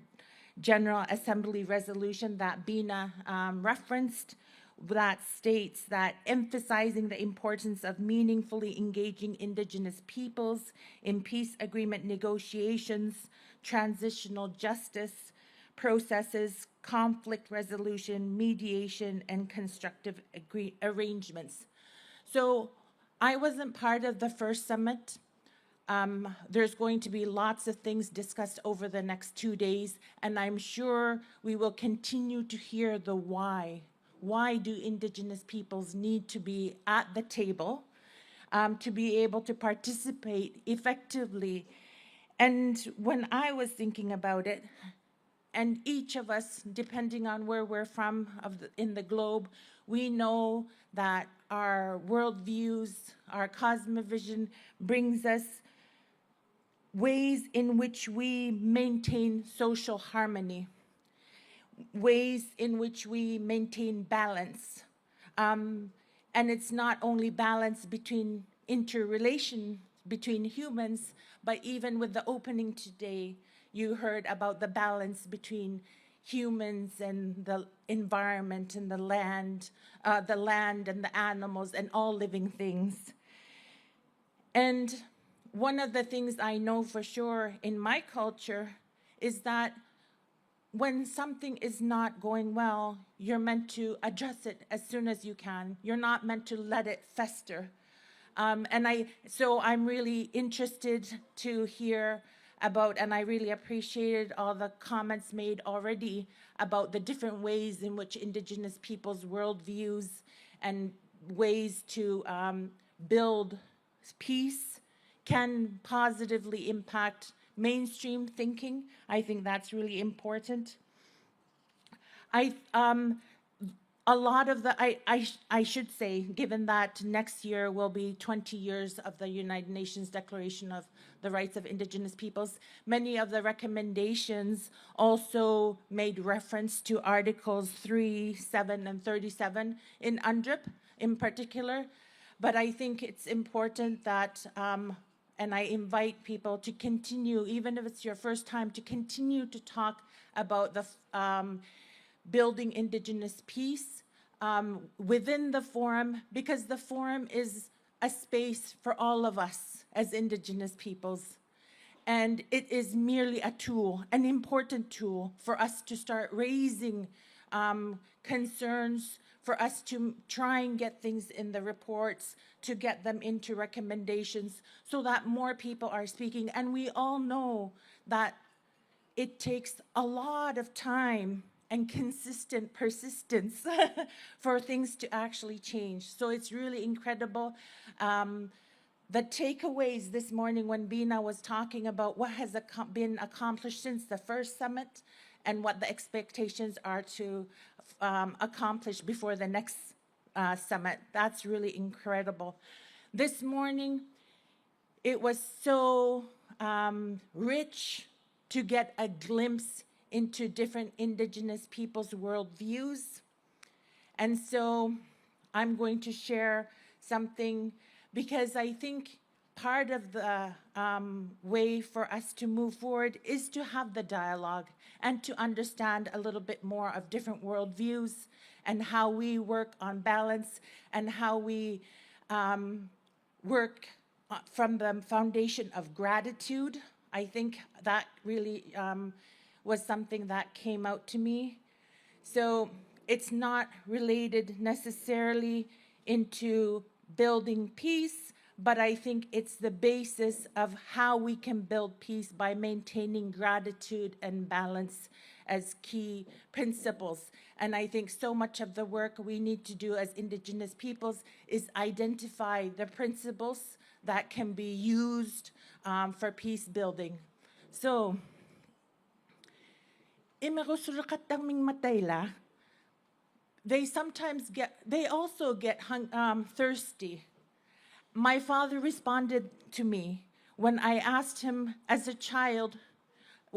General Assembly resolution that Bina referenced, that states that emphasizing the importance of meaningfully engaging Indigenous peoples in peace agreement negotiations, transitional justice processes, conflict resolution, mediation, and constructive arrangements. So I wasn't part of the first summit. There's going to be lots of things discussed over the next 2 days, and I'm sure we will continue to hear the why. Why do Indigenous peoples need to be at the table to be able to participate effectively? And when I was thinking about it, and each of us, depending on where we're from in the globe, we know that our worldviews, our cosmovision brings us ways in which we maintain social harmony, ways in which we maintain balance. And it's not only balance between interrelation between humans, but even with the opening today, you heard about the balance between humans and the environment and the land and the animals and all living things. And one of the things I know for sure in my culture is that when something is not going well, you're meant to address it as soon as you can. You're not meant to let it fester. So I'm really interested to hear about, and I really appreciated all the comments made already about the different ways in which Indigenous peoples' worldviews and ways to build peace can positively impact mainstream thinking. I think that's really important. I should say, given that next year will be 20 years of the United Nations Declaration of the Rights of Indigenous Peoples, many of the recommendations also made reference to Articles 3, 7, and 37 in UNDRIP in particular. But I think it's important that, and I invite people to continue, even if it's your first time, to continue to talk about the building Indigenous peace within the forum, because the forum is a space for all of us as Indigenous peoples. And it is merely a tool, an important tool for us to start raising concerns, for us to try and get things in the reports, to get them into recommendations so that more people are speaking. And we all know that it takes a lot of time and consistent persistence for things to actually change. So it's really incredible. The takeaways this morning when Bina was talking about what has been accomplished since the first summit and what the expectations are to accomplish before the next summit, that's really incredible. This morning, it was so rich to get a glimpse into different Indigenous peoples' worldviews. And so I'm going to share something because I think part of the way for us to move forward is to have the dialogue and to understand a little bit more of different worldviews and how we work on balance and how we work from the foundation of gratitude. I think that really was something that came out to me. So it's not related necessarily into building peace, but I think it's the basis of how we can build peace by maintaining gratitude and balance as key principles. And I think so much of the work we need to do as Indigenous peoples is identify the principles that can be used for peace building. So, they also get thirsty. My father responded to me when I asked him as a child,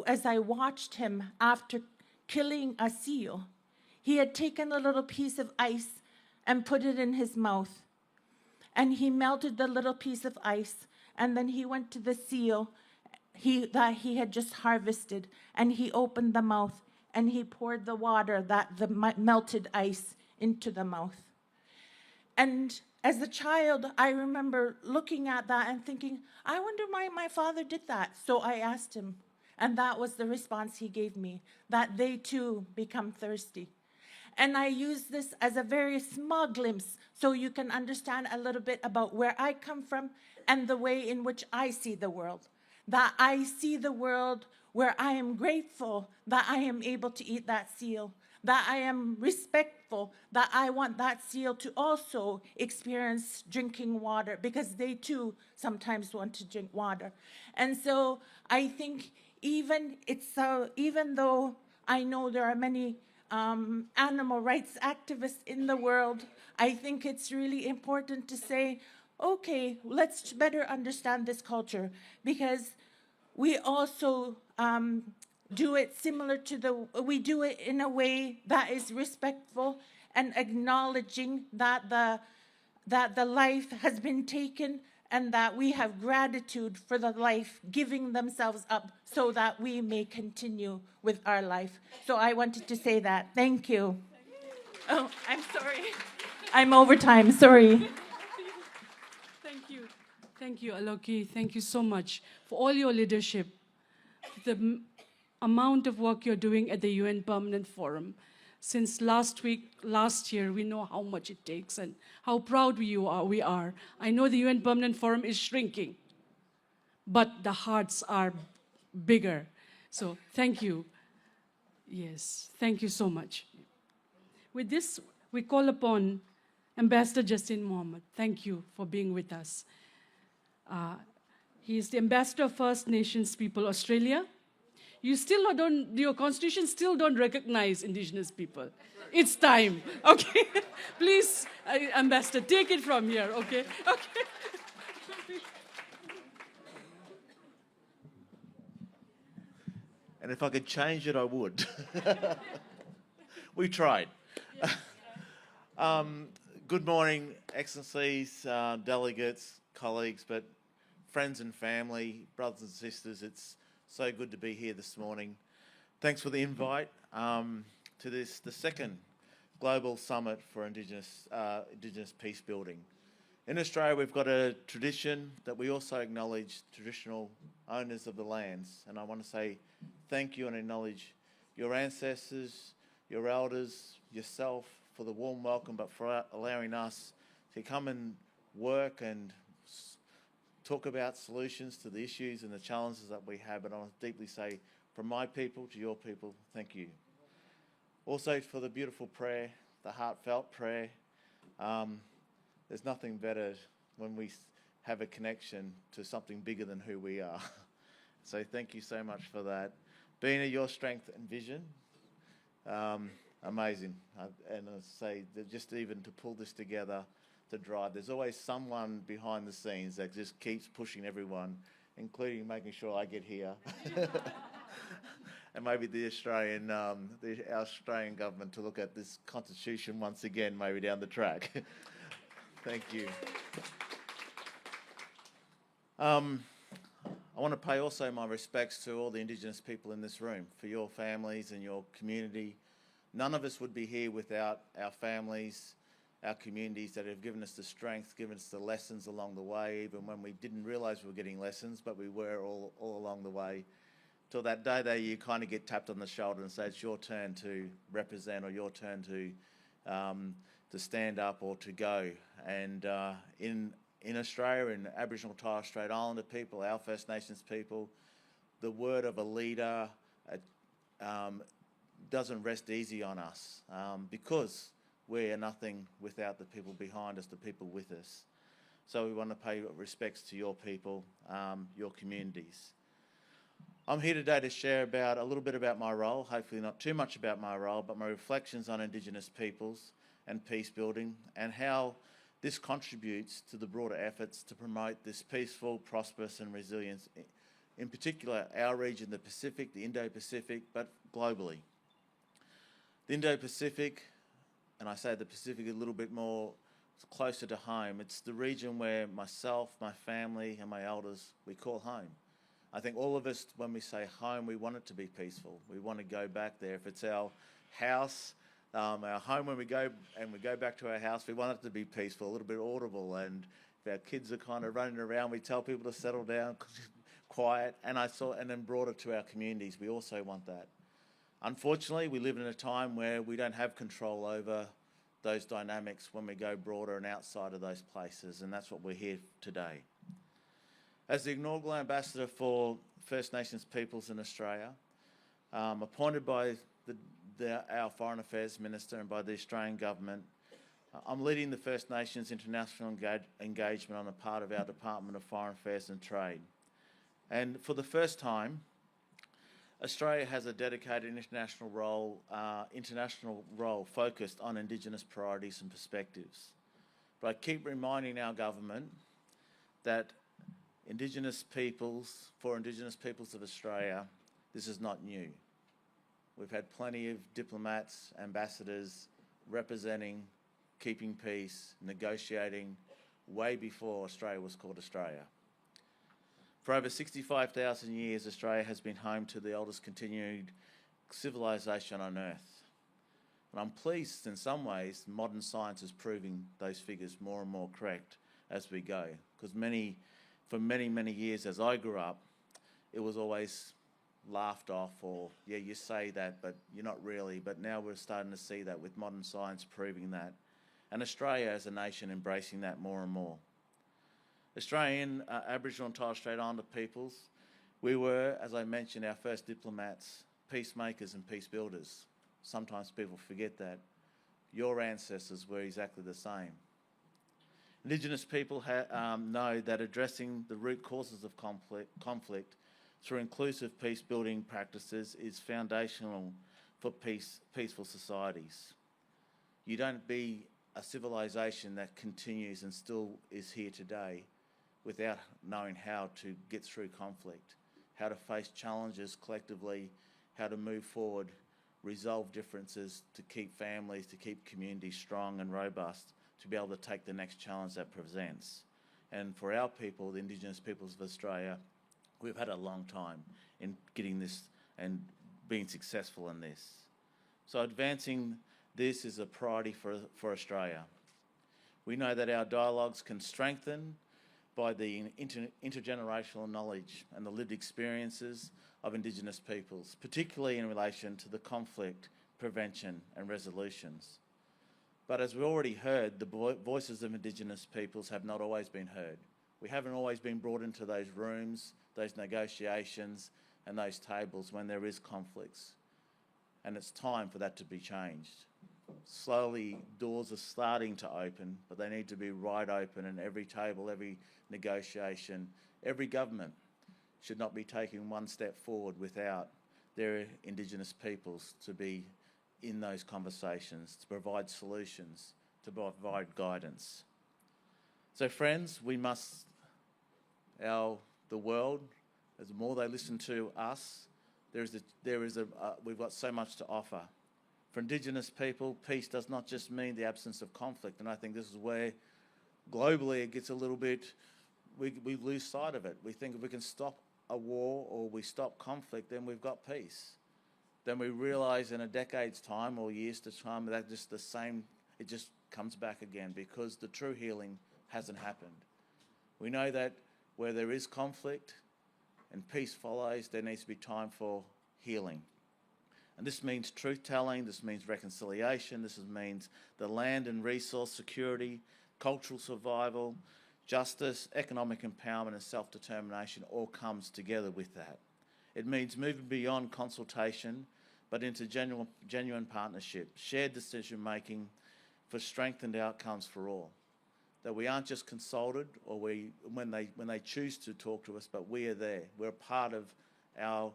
as I watched him after killing a seal, he had taken a little piece of ice and put it in his mouth. And he melted the little piece of ice, and then he went to the seal that he had just harvested, and he opened the mouth, and he poured the water, the melted ice, into the mouth. And as a child, I remember looking at that and thinking, I wonder why my father did that. So I asked him, and that was the response he gave me, that they too become thirsty. And I use this as a very small glimpse so you can understand a little bit about where I come from and the way in which I see the world. That I see the world where I am grateful that I am able to eat that seal, that I am respectful, that I want that seal to also experience drinking water because they too sometimes want to drink water. And so I think even though I know there are many animal rights activists in the world. I think it's really important to say, okay, let's better understand this culture, because we also do it similar to we do it in a way that is respectful and acknowledging that the life has been taken, and that we have gratitude for the life giving themselves up so that we may continue with our life. So I wanted to say that. Thank you. Oh, I'm sorry. I'm over time. Sorry. Thank you. Thank you, Aloki. Thank you so much for all your leadership, the amount of work you're doing at the UN Permanent Forum. Since last year, we know how much it takes and how proud we are. I know the UN Permanent Forum is shrinking, but the hearts are bigger. So thank you. Yes, thank you so much. With this, we call upon Ambassador Justin Mohammed. Thank you for being with us. He is the Ambassador of First Nations People Australia. Your constitution still don't recognize Indigenous people. It's time, okay? Please, Ambassador, take it from here, okay? Okay. And if I could change it, I would. We tried. Good morning, Excellencies, delegates, colleagues, but friends and family, brothers and sisters. It's so good to be here this morning. Thanks for the invite to the second Global Summit for Indigenous Peacebuilding. In Australia, we've got a tradition that we also acknowledge traditional owners of the lands. And I want to say thank you and acknowledge your ancestors, your elders, yourself for the warm welcome, but for allowing us to come and work and talk about solutions to the issues and the challenges that we have. And I want to deeply say, from my people to your people, thank you. Also for the beautiful prayer, the heartfelt prayer. There's nothing better when we have a connection to something bigger than who we are. So thank you so much for that. Bina, your strength and vision, amazing. And I say that just even to pull this together, to drive, there's always someone behind the scenes that just keeps pushing everyone, including making sure I get here. And maybe the Australian government to look at this constitution once again, maybe down the track. Thank you. I want to pay also my respects to all the Indigenous people in this room, for your families and your community. None of us would be here without our families, our communities that have given us the strength, given us the lessons along the way, even when we didn't realise we were getting lessons, but we were all along the way. Till that day that you kind of get tapped on the shoulder and say it's your turn to represent, or your turn to stand up or to go. And in Australia, in Aboriginal and Torres Strait Islander people, our First Nations people, the word of a leader doesn't rest easy on us because we are nothing without the people behind us, the people with us. So we want to pay respects to your people, your communities. I'm here today to share a little bit about my role, hopefully not too much about my role, but my reflections on Indigenous peoples and peace building, and how this contributes to the broader efforts to promote this peaceful, prosperous and resilience, in particular our region, the Pacific, the Indo-Pacific, but globally. The Indo-Pacific, and I say the Pacific a little bit more closer to home, it's the region where myself, my family and my elders, we call home. I think all of us, when we say home, we want it to be peaceful. We want to go back there. If it's our house, our home, when we go back to our house, we want it to be peaceful, a little bit audible. And if our kids are kind of running around, we tell people to settle down, quiet. And then broader to our communities, we also want that. Unfortunately, we live in a time where we don't have control over those dynamics when we go broader and outside of those places, and that's what we're here today. As the inaugural ambassador for First Nations peoples in Australia, appointed by our Foreign Affairs Minister and by the Australian Government, I'm leading the First Nations international engagement on the part of our Department of Foreign Affairs and Trade. And for the first time, Australia has a dedicated international role focused on Indigenous priorities and perspectives. But I keep reminding our government that for Indigenous peoples of Australia, this is not new. We've had plenty of diplomats, ambassadors representing, keeping peace, negotiating, way before Australia was called Australia. For over 65,000 years, Australia has been home to the oldest continued civilization on Earth. And I'm pleased in some ways modern science is proving those figures more and more correct as we go. Because for many years as I grew up, it was always laughed off or, yeah, you say that, but you're not really. But now we're starting to see that with modern science proving that. And Australia as a nation embracing that more and more. Australian Aboriginal and Torres Strait Islander peoples, we were, as I mentioned, our first diplomats, peacemakers and peacebuilders. Sometimes people forget that. Your ancestors were exactly the same. Indigenous people know that addressing the root causes of conflict through inclusive peace-building practices is foundational for peaceful societies. You don't be a civilization that continues and still is here today without knowing how to get through conflict, how to face challenges collectively, how to move forward, resolve differences to keep families, to keep communities strong and robust, to be able to take the next challenge that presents. And for our people, the Indigenous peoples of Australia, we've had a long time in getting this and being successful in this. So advancing this is a priority for Australia. We know that our dialogues can strengthen by the intergenerational knowledge and the lived experiences of Indigenous peoples, particularly in relation to the conflict, prevention and resolutions. But as we already heard, the voices of Indigenous peoples have not always been heard. We haven't always been brought into those rooms, those negotiations and those tables when there is conflicts. And it's time for that to be changed. Slowly, doors are starting to open, but they need to be wide open, and every table, every negotiation, every government should not be taking one step forward without their Indigenous peoples to be in those conversations, to provide solutions, to provide guidance. So friends, we must, the world, as the more they listen to us, we've got so much to offer. For Indigenous people, peace does not just mean the absence of conflict, and I think this is where globally it gets a little bit, we lose sight of it. We think if we can stop a war or we stop conflict, then we've got peace. Then we realise in a decade's time or years to time that just the same, it just comes back again because the true healing hasn't happened. We know that where there is conflict and peace follows, there needs to be time for healing. And this means truth-telling, this means reconciliation, this means the land and resource security, cultural survival, justice, economic empowerment and self-determination all comes together with that. It means moving beyond consultation, but into genuine partnership, shared decision-making for strengthened outcomes for all. That we aren't just consulted or when they choose to talk to us, but we are there. We're part of our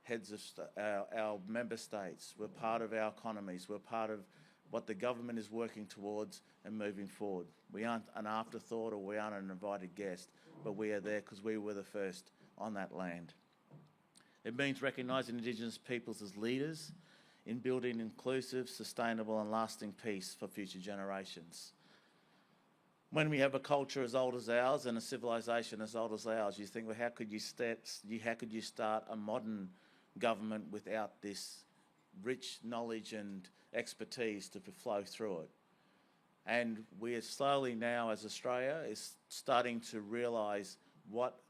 heads of our member states. We're part of our economies. We're part of what the government is working towards and moving forward. We aren't an afterthought or we aren't an invited guest, but we are there because we were the first on that land. It means recognising Indigenous peoples as leaders in building inclusive, sustainable and lasting peace for future generations. When we have a culture as old as ours and a civilization as old as ours, you think, well, how could you start a modern government without this rich knowledge and expertise to flow through it? And we are slowly now, as Australia, is starting to realise what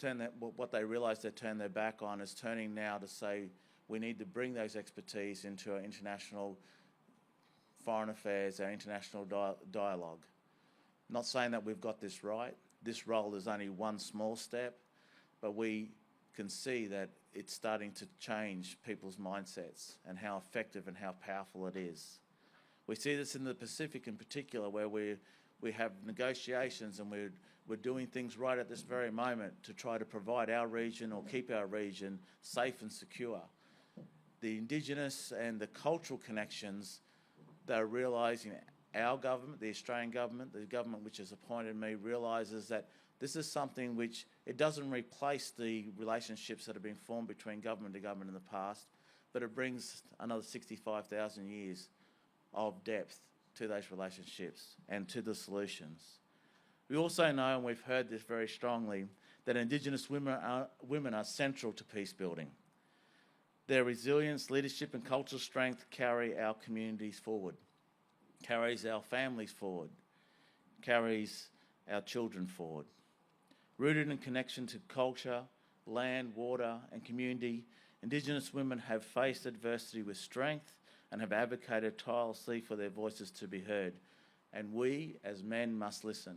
they realise they turned their back on is turning now to say we need to bring those expertise into our international foreign affairs, our international dialogue. Not saying that we've got this right. This role is only one small step, but we can see that it's starting to change people's mindsets and how effective and how powerful it is. We see this in the Pacific in particular, where We have negotiations, and we're doing things right at this very moment to try to provide our region or keep our region safe and secure. The Indigenous and the cultural connections, they're realising our government, the Australian government, the government which has appointed me, realises that this is something which, it doesn't replace the relationships that have been formed between government to government in the past, but it brings another 65,000 years of depth to those relationships and to the solutions. We also know, and we've heard this very strongly, that Indigenous women are central to peace building. Their resilience, leadership and cultural strength carry our communities forward, carries our families forward, carries our children forward. Rooted in connection to culture, land, water and community, Indigenous women have faced adversity with strength and have advocated tirelessly for their voices to be heard. And we, as men, must listen.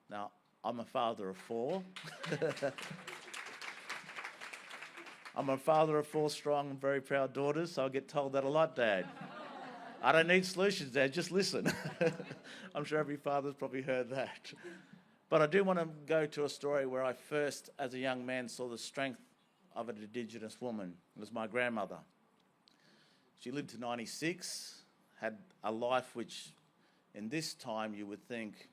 Now, I'm a father of 4. I'm a father of 4 strong and very proud daughters, so I get told that a lot, Dad. I don't need solutions, Dad, just listen. I'm sure every father's probably heard that. But I do want to go to a story where I first, as a young man, saw the strength of an Indigenous woman. It was my grandmother. She lived to 96, had a life which, in this time, you would think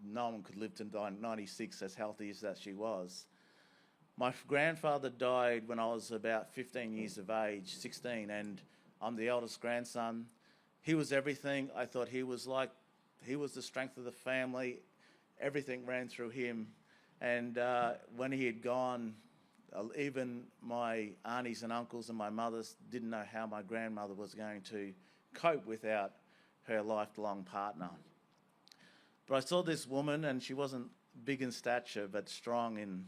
no one could live to 96 as healthy as that she was. My grandfather died when I was about 15 years of age, 16, and I'm the eldest grandson. He was everything. I thought he was the strength of the family. Everything ran through him. And when he had gone, even my aunties and uncles and my mothers didn't know how my grandmother was going to cope without her lifelong partner. But I saw this woman, and she wasn't big in stature, but strong in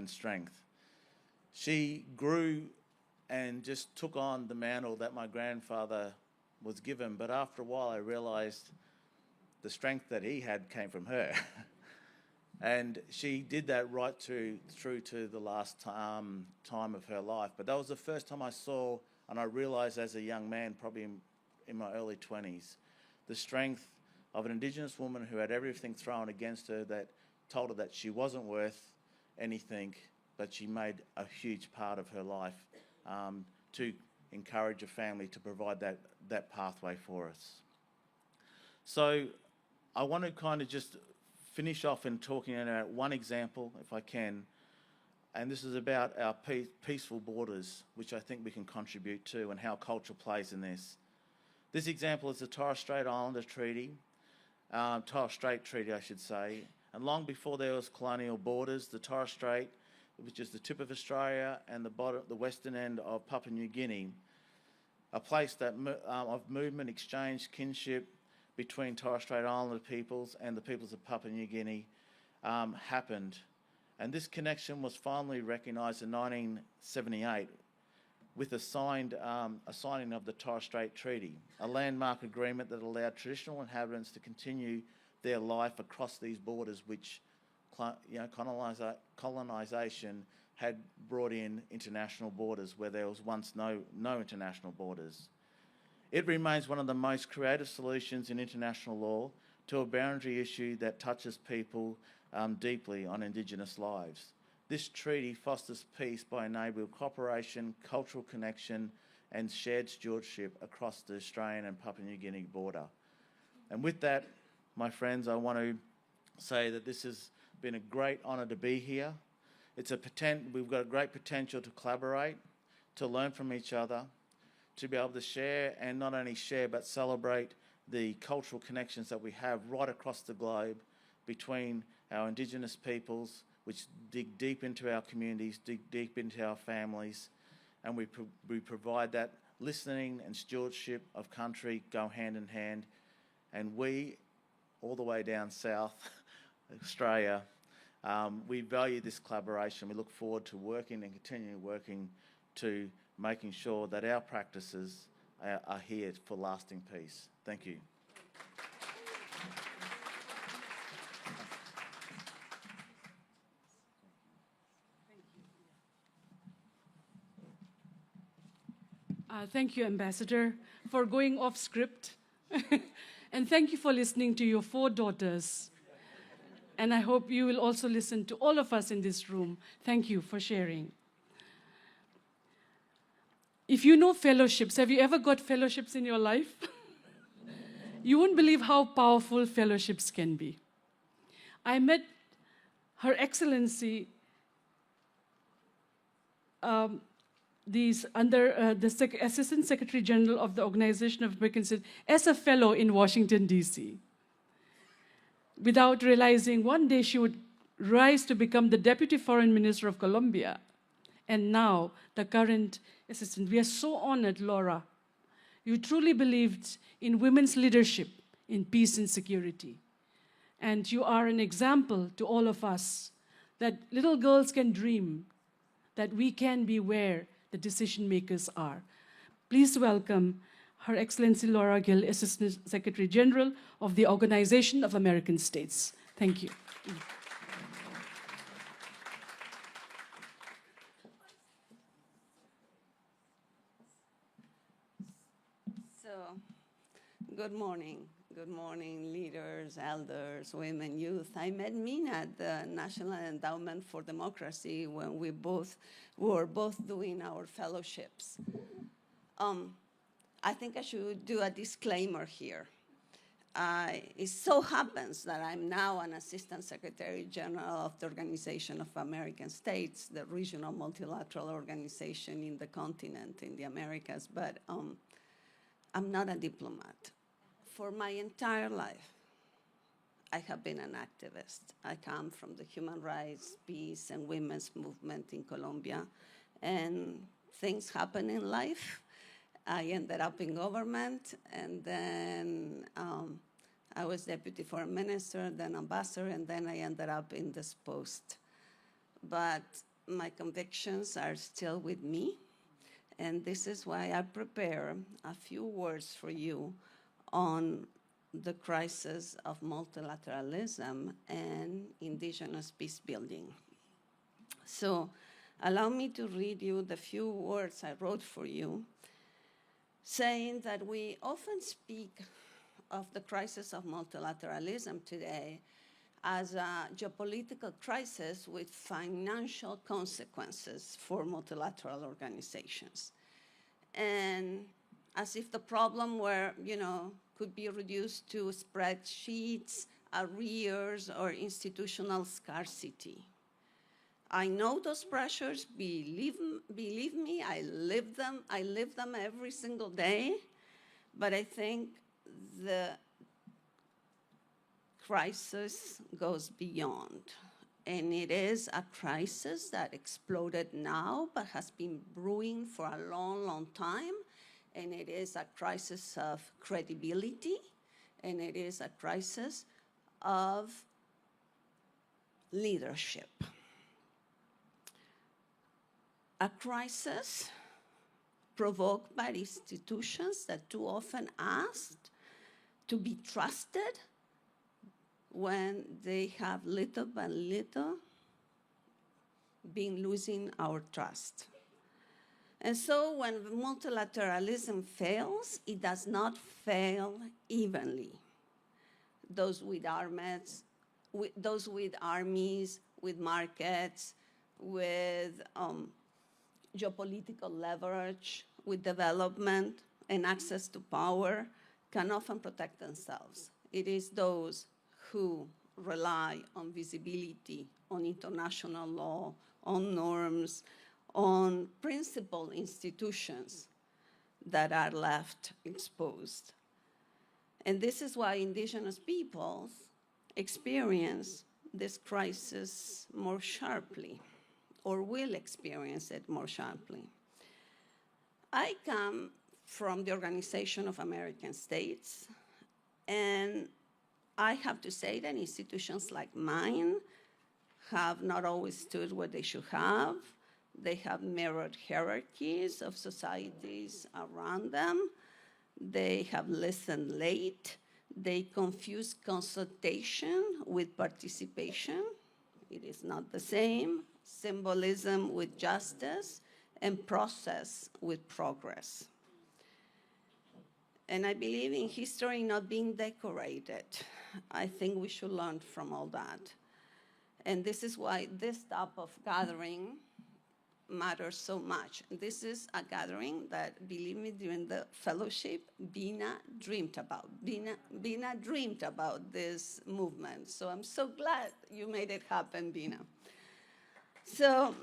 strength. She grew and just took on the mantle that my grandfather was given. But after a while, I realised the strength that he had came from her. And she did that right through to the last time of her life. But that was the first time I saw, and I realised as a young man, probably in my early 20s, the strength of an Indigenous woman who had everything thrown against her, that told her that she wasn't worth anything, but she made a huge part of her life to encourage a family to provide that pathway for us. So I want to kind of just finish off in talking about one example, if I can, and this is about our peaceful borders, which I think we can contribute to, and how culture plays in this. This example is the Torres Strait Islander Treaty, Torres Strait Treaty, I should say, and long before there was colonial borders, the Torres Strait, which is the tip of Australia and the western end of Papua New Guinea, a place that of movement, exchange, kinship between Torres Strait Islander peoples and the peoples of Papua New Guinea happened. And this connection was finally recognised in 1978 with a signing of the Torres Strait Treaty, a landmark agreement that allowed traditional inhabitants to continue their life across these borders, which colonisation had brought in international borders where there was once no international borders. It remains one of the most creative solutions in international law to a boundary issue that touches people deeply on Indigenous lives. This treaty fosters peace by enabling cooperation, cultural connection and shared stewardship across the Australian and Papua New Guinea border. And with that, my friends, I want to say that this has been a great honour to be here. We've got a great potential to collaborate, to learn from each other, to be able to share, and not only share but celebrate the cultural connections that we have right across the globe between our Indigenous peoples, which dig deep into our communities, dig deep into our families, and we provide that listening and stewardship of country go hand in hand. And we, all the way down south, Australia, we value this collaboration. We look forward to working and continuing working to making sure that our practices are here for lasting peace. Thank you. Thank you, Ambassador, for going off script And thank you for listening to your 4 daughters. And I hope you will also listen to all of us in this room. Thank you for sharing. If you know fellowships, have you ever got fellowships in your life? You won't believe how powerful fellowships can be. I met Her Excellency the Assistant Secretary General of the Organization of American States as a fellow in Washington, D.C. Without realizing one day she would rise to become the Deputy Foreign Minister of Colombia, and now the current assistant. We are so honored, Laura. You truly believed in women's leadership in peace and security. And you are an example to all of us that little girls can dream, that we can be where the decision makers are. Please welcome Her Excellency Laura Gill, Assistant Secretary General of the Organization of American States. Thank you. So, good morning. Good morning, leaders, elders, women, youth. I met Mina at the National Endowment for Democracy when we were both doing our fellowships. I think I should do a disclaimer here. It so happens that I'm now an Assistant Secretary General of the Organization of American States, the regional multilateral organization in the continent, in the Americas, but I'm not a diplomat. For my entire life, I have been an activist. I come from the human rights, peace, and women's movement in Colombia, and things happen in life. I ended up in government, and then I was Deputy Foreign Minister, then Ambassador, and then I ended up in this post. But my convictions are still with me, and this is why I prepare a few words for you on the crisis of multilateralism and indigenous peace building. So allow me to read you the few words I wrote for you, saying that we often speak of the crisis of multilateralism today as a geopolitical crisis with financial consequences for multilateral organizations. And as if the problem were, could be reduced to spreadsheets, arrears, or institutional scarcity. I know those pressures, believe me, I live them every single day, but I think the crisis goes beyond. And it is a crisis that exploded now, but has been brewing for a long, long time. And it is a crisis of credibility, and it is a crisis of leadership. A crisis provoked by institutions that too often asked to be trusted when they have little by little been losing our trust. And so when multilateralism fails, it does not fail evenly. Those with armies, with markets, with geopolitical leverage, with development and access to power can often protect themselves. It is those who rely on visibility, on international law, on norms, on principal institutions that are left exposed. And this is why indigenous peoples experience this crisis more sharply, or will experience it more sharply. I come from the Organization of American States, and I have to say that institutions like mine have not always stood where they should have. They have mirrored hierarchies of societies around them. They have listened late. They confuse consultation with participation. It is not the same. Symbolism with justice, and process with progress. And I believe in history not being decorated. I think we should learn from all that. And this is why this type of gathering matters so much. This is a gathering that, believe me, during the fellowship, Bina dreamed about. Bina dreamed about this movement. So I'm so glad you made it happen, Bina. So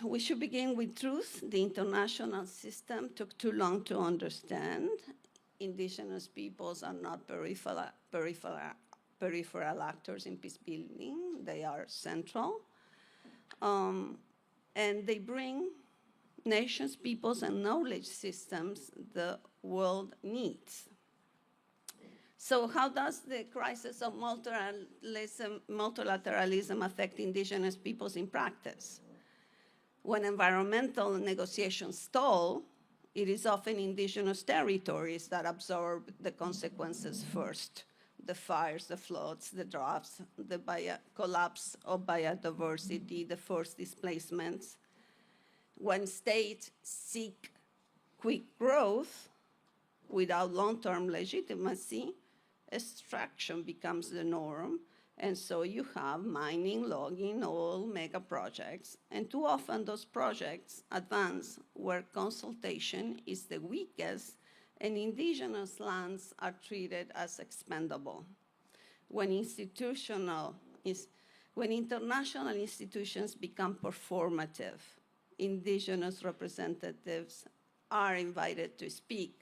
we should begin with truth. The international system took too long to understand. Indigenous peoples are not peripheral actors in peacebuilding. They are central. And they bring nations, peoples, and knowledge systems the world needs. So how does the crisis of multilateralism affect indigenous peoples in practice? When environmental negotiations stall, it is often indigenous territories that absorb the consequences first. The fires, the floods, the droughts, the collapse of biodiversity, the forced displacements. When states seek quick growth without long-term legitimacy, extraction becomes the norm. And so you have mining, logging, oil, mega projects. And too often those projects advance where consultation is the weakest and indigenous lands are treated as expendable. When international institutions become performative, indigenous representatives are invited to speak,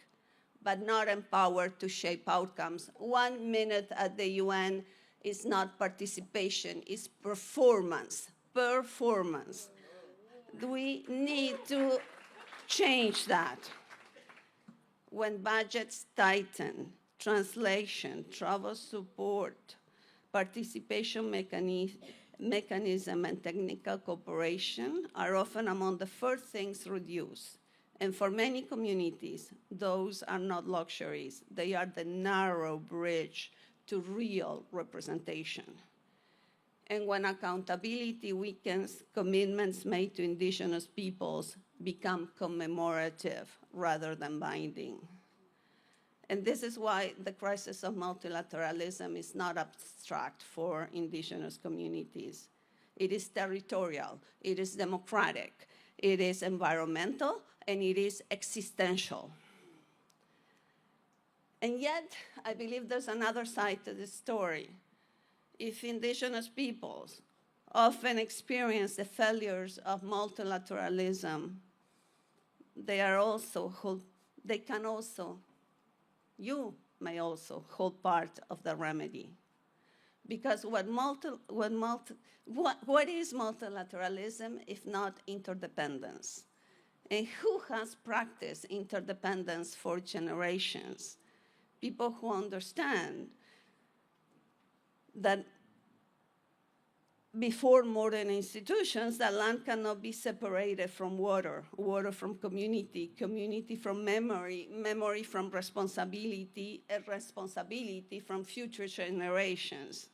but not empowered to shape outcomes. 1 minute at the UN is not participation, it's performance. Performance. We need to change that. When budgets tighten, translation, travel support, participation mechanism, and technical cooperation are often among the first things reduced. And for many communities, those are not luxuries. They are the narrow bridge to real representation. And when accountability weakens, commitments made to indigenous peoples become commemorative rather than binding. And this is why the crisis of multilateralism is not abstract for indigenous communities. It is territorial, it is democratic, it is environmental, and it is existential. And yet, I believe there's another side to this story. If indigenous peoples often experience the failures of multilateralism, you may also hold part of the remedy. Because what is multilateralism if not interdependence? And who has practiced interdependence for generations? People who understand that before modern institutions, that land cannot be separated from water, water from community, community from memory, memory from responsibility, and responsibility from future generations.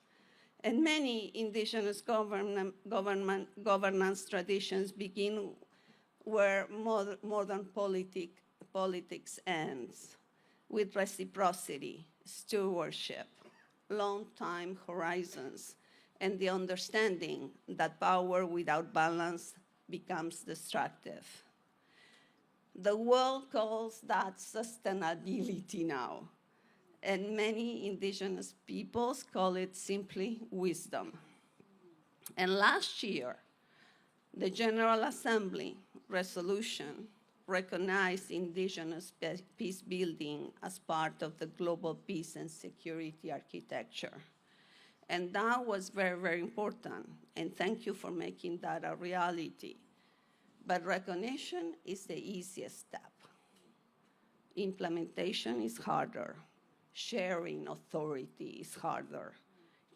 And many indigenous governance traditions begin where modern politics ends, with reciprocity, stewardship, long-time horizons, and the understanding that power without balance becomes destructive. The world calls that sustainability now, and many indigenous peoples call it simply wisdom. And last year, the General Assembly resolution recognized indigenous peace building as part of the global peace and security architecture. And that was very, very important. And thank you for making that a reality. But recognition is the easiest step. Implementation is harder. Sharing authority is harder.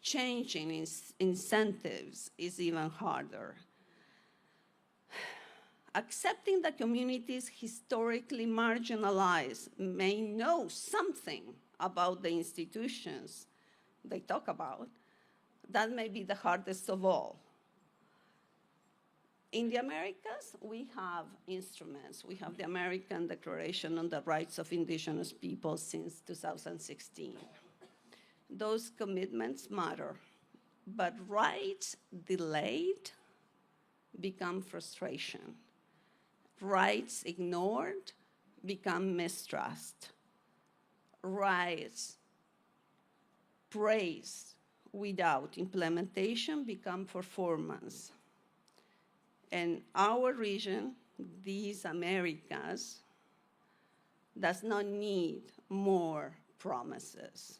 Changing incentives is even harder. Accepting that communities historically marginalized may know something about the institutions they talk about, that may be the hardest of all. In the Americas, we have instruments. We have the American Declaration on the Rights of Indigenous Peoples since 2016. Those commitments matter, but rights delayed become frustration. Rights ignored become mistrust. Rights praised without implementation become performance. And our region, these Americas, does not need more promises.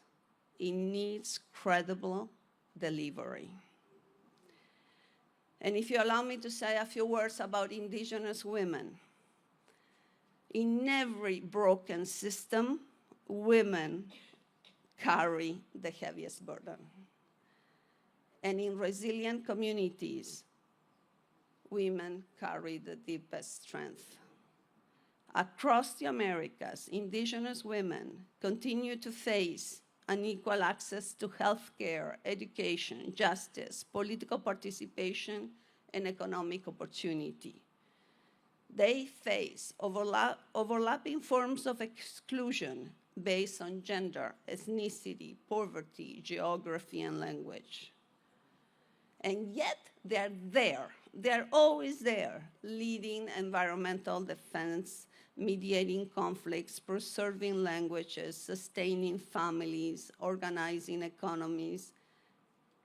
It needs credible delivery. And if you allow me to say a few words about Indigenous women, in every broken system, women carry the heaviest burden. And in resilient communities, women carry the deepest strength. Across the Americas, Indigenous women continue to face unequal access to healthcare, education, justice, political participation, and economic opportunity. They face overlapping forms of exclusion based on gender, ethnicity, poverty, geography, and language. And yet they're there. They're always there, leading environmental defense, mediating conflicts, preserving languages, sustaining families, organizing economies,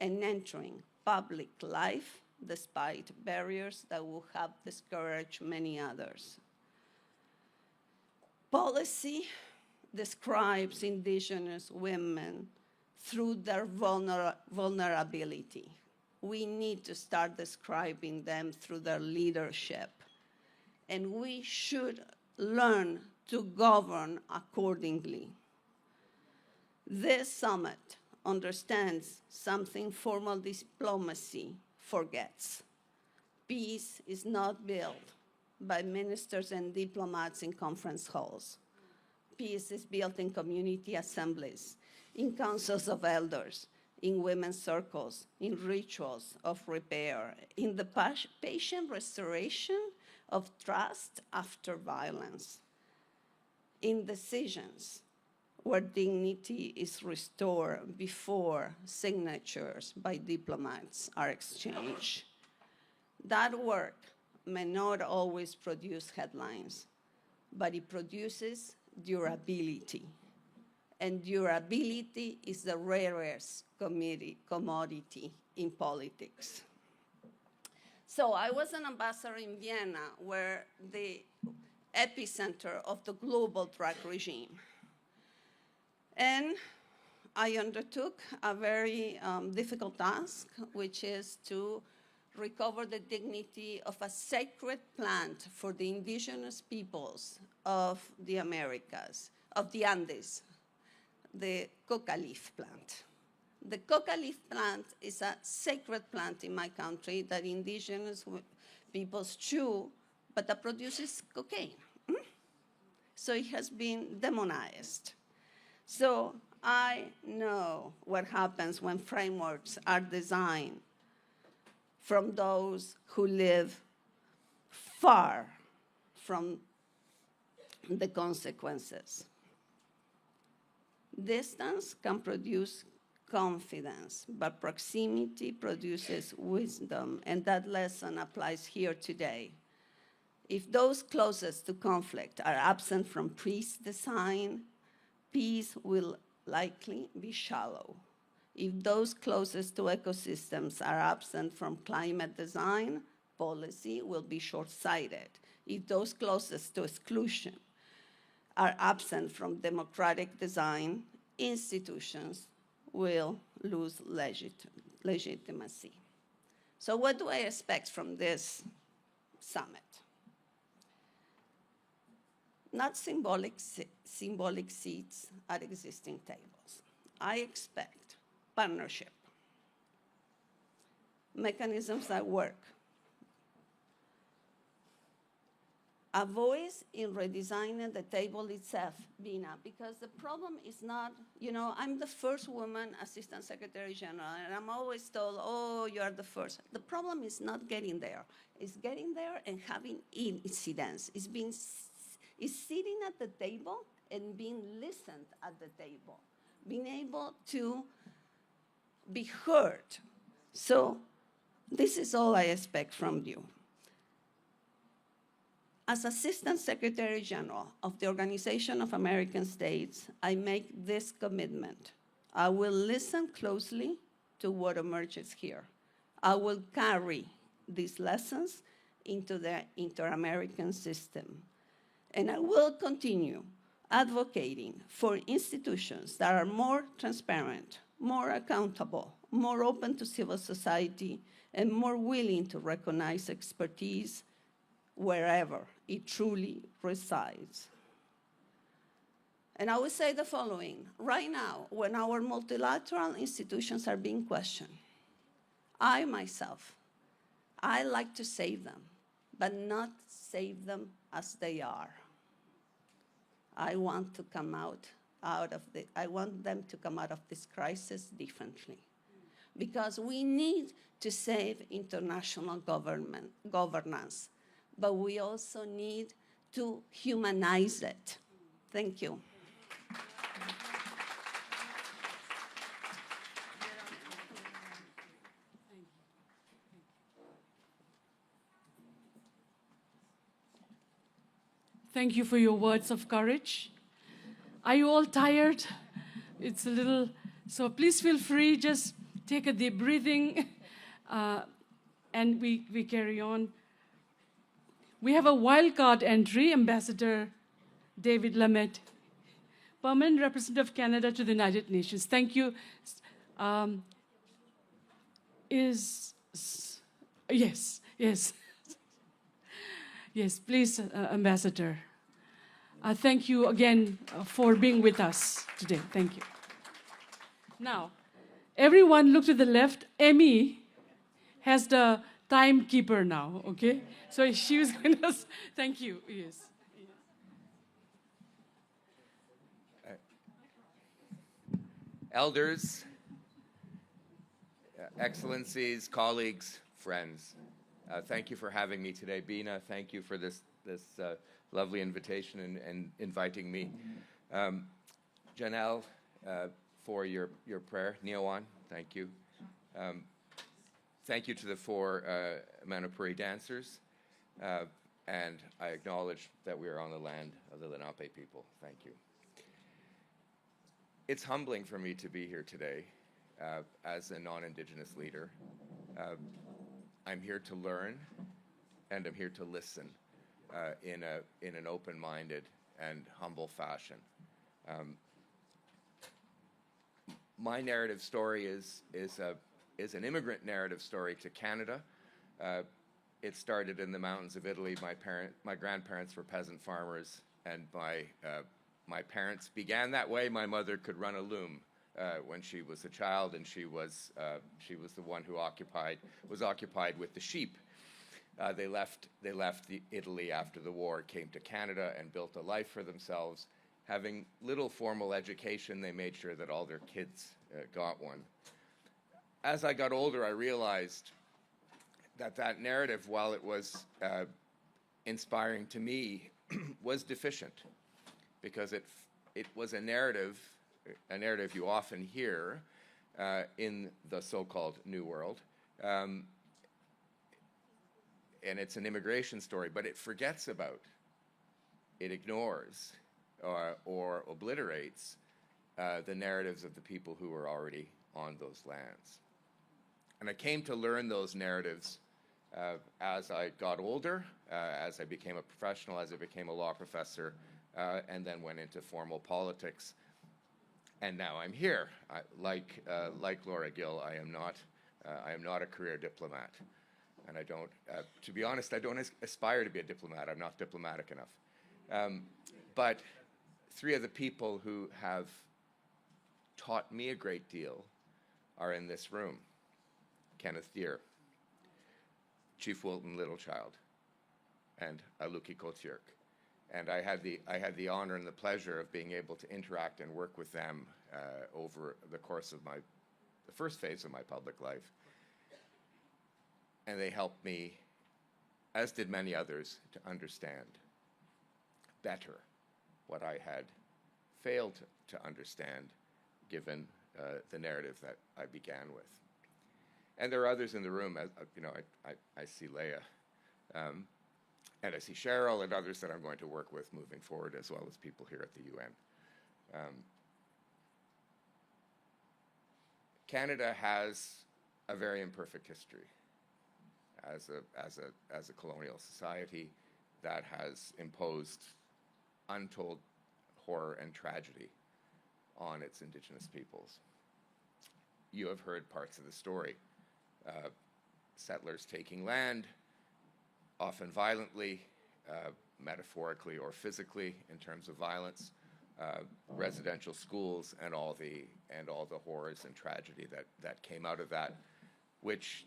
and entering public life despite barriers that will have discouraged many others. Policy describes Indigenous women through their vulnerability. We need to start describing them through their leadership. And we should learn to govern accordingly. This summit understands something formal diplomacy forgets. Peace is not built by ministers and diplomats in conference halls. Peace is built in community assemblies, in councils of elders, in women's circles, in rituals of repair, in the patient restoration of trust after violence, in decisions where dignity is restored before signatures by diplomats are exchanged. That work may not always produce headlines, but it produces durability. And durability is the rarest commodity in politics. So I was an ambassador in Vienna, where the epicenter of the global drug regime. And I undertook a very difficult task, which is to recover the dignity of a sacred plant for the indigenous peoples of the Americas, of the Andes, the coca leaf plant. The coca leaf plant is a sacred plant in my country that indigenous peoples chew, but that produces cocaine. So it has been demonized. So I know what happens when frameworks are designed from those who live far from the consequences. Distance can produce confidence, but proximity produces wisdom, and that lesson applies here today. If those closest to conflict are absent from peace design, peace will likely be shallow. If those closest to ecosystems are absent from climate design, policy will be short-sighted. If those closest to exclusion are absent from democratic design, institutions will lose legitimacy. So what do I expect from this summit? Not symbolic seats at existing tables. I expect partnership, mechanisms that work, a voice in redesigning the table itself, Bina, because the problem is not, I'm the first woman Assistant Secretary General, and I'm always told, oh, you are the first. The problem is not getting there. It's getting there and having incidents. It's sitting at the table and being listened at the table, being able to be heard. So this is all I expect from you. As Assistant Secretary General of the Organization of American States, I make this commitment. I will listen closely to what emerges here. I will carry these lessons into the inter-American system. And I will continue advocating for institutions that are more transparent, more accountable, more open to civil society, and more willing to recognize expertise wherever it truly resides. And I would say the following. Right now, when our multilateral institutions are being questioned, I myself, I like to save them, but not save them as they are. I want them to come out of this crisis differently. Because we need to save international governance, but we also need to humanize it. Thank you. Thank you for your words of courage. Are you all tired? It's a little, so please feel free, just take a deep breathing, and we carry on. We have a wildcard entry, Ambassador David Lamet, Permanent Representative of Canada to the United Nations. Thank you. Yes. Yes, please, Ambassador. Thank you again for being with us today. Thank you. Now, everyone look to the left. Emmy has the timekeeper now, okay? So she was going to, thank you, yes. Elders, excellencies, colleagues, friends, thank you for having me today. Bina, thank you for this lovely invitation and inviting me. Janelle, for your prayer. Neowan, thank you. Thank you to the 4 Manipuri dancers. And I acknowledge that we are on the land of the Lenape people. Thank you. It's humbling for me to be here today as a non-Indigenous leader. I'm here to learn, and I'm here to listen in an open-minded and humble fashion. My narrative story is an immigrant narrative story to Canada. It started in the mountains of Italy. My grandparents were peasant farmers, and my parents began that way. My mother could run a loom when she was a child, and she was the one who was occupied with the sheep. They left Italy after the war, came to Canada, and built a life for themselves. Having little formal education, they made sure that all their kids got one. As I got older, I realized that narrative, while it was inspiring to me, was deficient, because it was a narrative you often hear in the so-called New World. And it's an immigration story, but it forgets about, it ignores, or obliterates the narratives of the people who were already on those lands. And I came to learn those narratives as I got older, as I became a professional, as I became a law professor, and then went into formal politics. And now I'm here. Like Laura Gill, I am not a career diplomat. And I don't, to be honest, I don't aspire to be a diplomat. I'm not diplomatic enough. But 3 of the people who have taught me a great deal are in this room. Kenneth Deere, Chief Wilton Littlechild, and Alukikotiurk. And I had the honor and the pleasure of being able to interact and work with them over the course of the first phase of my public life. And they helped me, as did many others, to understand better what I had failed to understand, given the narrative that I began with. And there are others in the room. I see Leah, and I see Cheryl and others that I'm going to work with moving forward, as well as people here at the UN. Canada has a very imperfect history as a colonial society that has imposed untold horror and tragedy on its Indigenous peoples. You have heard parts of the story. Settlers taking land, often violently, metaphorically or physically in terms of violence, residential schools, and all the horrors and tragedy that came out of that, which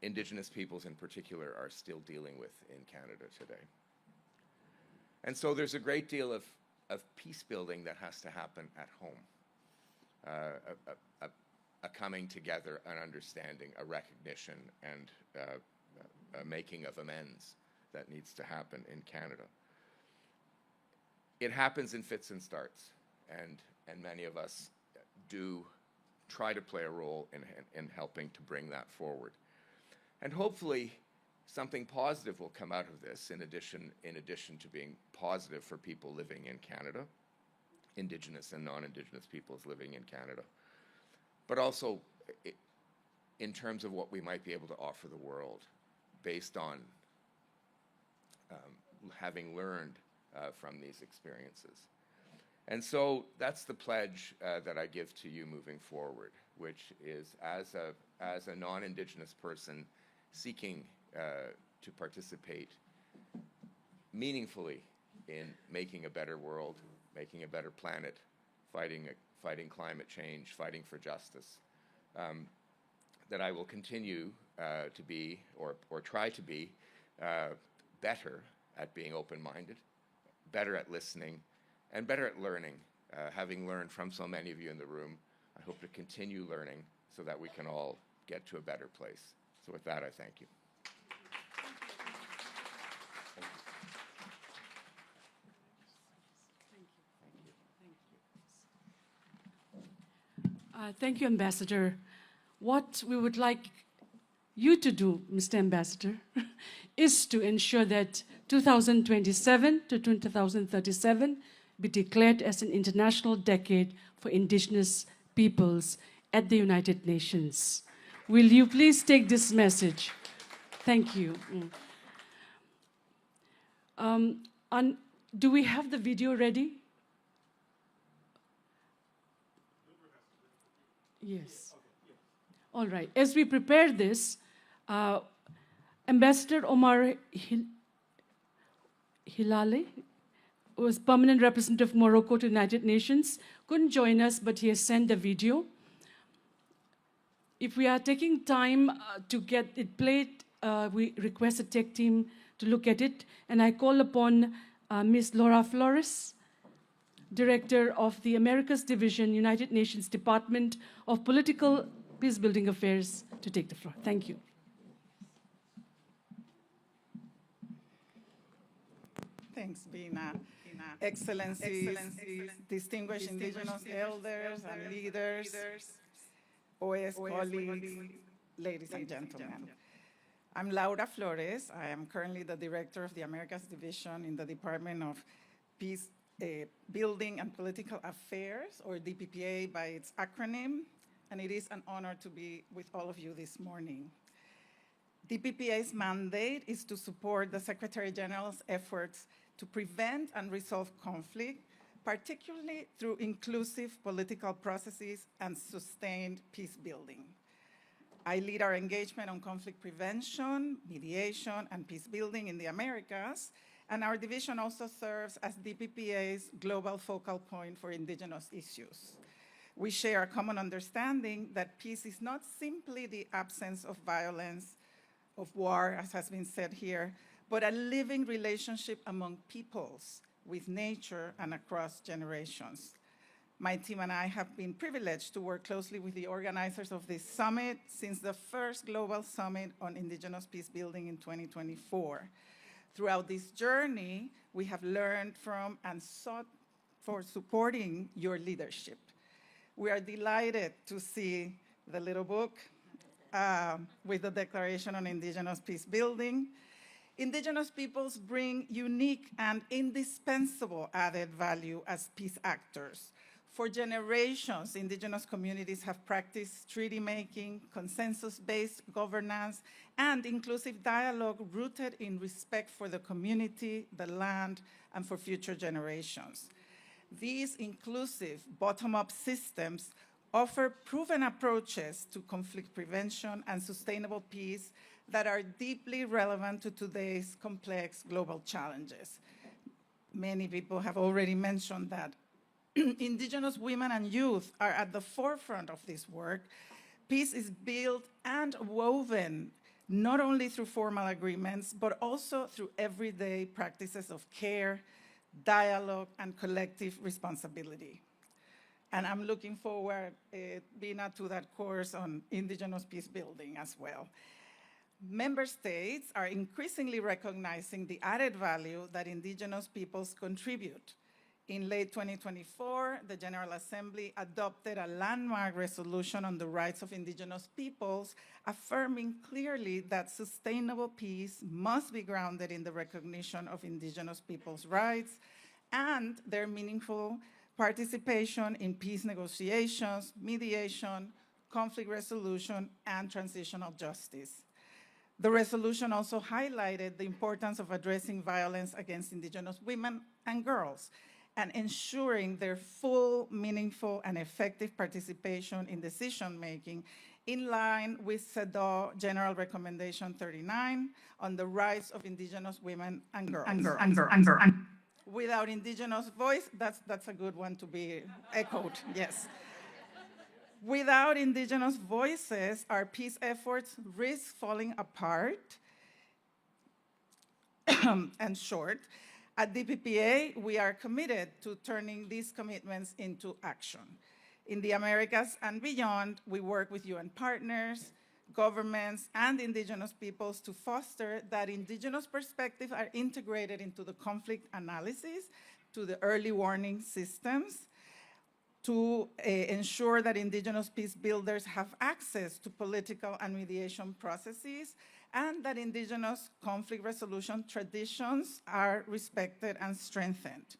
Indigenous peoples in particular are still dealing with in Canada today. And so there's a great deal of peace building that has to happen at home. A coming together, an understanding, a recognition, and a making of amends that needs to happen in Canada. It happens in fits and starts, and many of us do try to play a role in helping to bring that forward. And hopefully something positive will come out of this, in addition to being positive for people living in Canada, Indigenous and non-Indigenous peoples living in Canada, but also in terms of what we might be able to offer the world based on having learned from these experiences. And so that's the pledge that I give to you moving forward, which is as a non-Indigenous person seeking to participate meaningfully in making a better world, making a better planet, fighting climate change, fighting for justice, that I will continue to be, or try to be, better at being open-minded, better at listening, and better at learning. Having learned from so many of you in the room, I hope to continue learning so that we can all get to a better place. So with that, I thank you. Thank you, Ambassador. What we would like you to do, Mr. Ambassador, is to ensure that 2027 to 2037 be declared as an international decade for Indigenous peoples at the United Nations. Will you please take this message? Thank you. Do we have the video ready? Yes. All right. As we prepare this, Ambassador Omar Hilale, who was permanent representative of Morocco to the United Nations, couldn't join us, but he has sent the video. If we are taking time to get it played, we request a tech team to look at it. And I call upon Ms. Laura Flores, Director of the Americas Division, United Nations Department of Political Peacebuilding Affairs, to take the floor. Thank you. Thanks, Bina. Excellencies, distinguished Indigenous elders and leaders, OS colleagues, ladies and gentlemen. I'm Laura Flores. I am currently the Director of the Americas Division in the Department of Peacebuilding and Political Affairs, or DPPA by its acronym, and it is an honor to be with all of you this morning. DPPA's mandate is to support the Secretary General's efforts to prevent and resolve conflict, particularly through inclusive political processes and sustained peace building. I lead our engagement on conflict prevention, mediation, and peace building in the Americas, and our division also serves as DPPA's global focal point for Indigenous issues. We share a common understanding that peace is not simply the absence of violence of war, as has been said here, but a living relationship among peoples, with nature, and across generations. My team and I have been privileged to work closely with the organizers of this summit since the first Global Summit on Indigenous Peacebuilding in 2024. Throughout this journey, we have learned from and sought for supporting your leadership. We are delighted to see the little book with the Declaration on Indigenous Peacebuilding. Indigenous peoples bring unique and indispensable added value as peace actors. For generations, Indigenous communities have practiced treaty making, consensus-based governance, and inclusive dialogue rooted in respect for the community, the land, and for future generations. These inclusive bottom-up systems offer proven approaches to conflict prevention and sustainable peace that are deeply relevant to today's complex global challenges. Many people have already mentioned that. Indigenous women and youth are at the forefront of this work. Peace is built and woven not only through formal agreements, but also through everyday practices of care, dialogue, and collective responsibility. And I'm looking forward, Bina, to that course on Indigenous peacebuilding as well. Member states are increasingly recognizing the added value that Indigenous peoples contribute. In late 2024, the General Assembly adopted a landmark resolution on the rights of Indigenous peoples, affirming clearly that sustainable peace must be grounded in the recognition of Indigenous peoples' rights and their meaningful participation in peace negotiations, mediation, conflict resolution, and transitional justice. The resolution also highlighted the importance of addressing violence against Indigenous women and girls, and ensuring their full, meaningful, and effective participation in decision-making in line with CEDAW General Recommendation 39 on the rights of Indigenous women and girls. Without Indigenous voice, that's a good one to be echoed, yes. Without Indigenous voices, our peace efforts risk falling apart and short. At DPPA, we are committed to turning these commitments into action. In the Americas and beyond, we work with UN partners, governments, and Indigenous peoples to foster that Indigenous perspectives are integrated into the conflict analysis, to the early warning systems, to ensure that Indigenous peace builders have access to political and mediation processes, and that Indigenous conflict resolution traditions are respected and strengthened.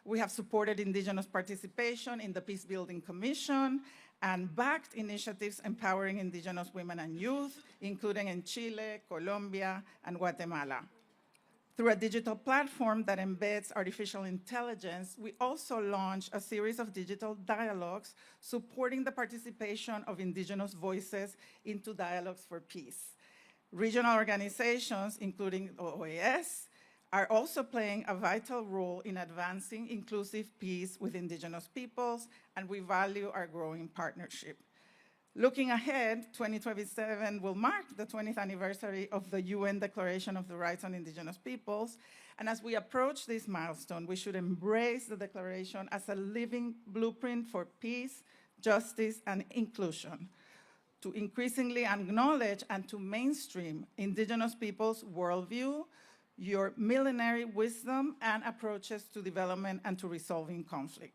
We have supported Indigenous participation in the Peacebuilding Commission and backed initiatives empowering Indigenous women and youth, including in Chile, Colombia, and Guatemala. Through a digital platform that embeds artificial intelligence, we also launched a series of digital dialogues supporting the participation of Indigenous voices into dialogues for peace. Regional organizations, including OAS, are also playing a vital role in advancing inclusive peace with Indigenous peoples, and we value our growing partnership. Looking ahead, 2027 will mark the 20th anniversary of the UN Declaration of the Rights on Indigenous Peoples, and as we approach this milestone, we should embrace the Declaration as a living blueprint for peace, justice, and inclusion, to increasingly acknowledge and to mainstream Indigenous peoples' worldview, your millenary wisdom, and approaches to development and to resolving conflict.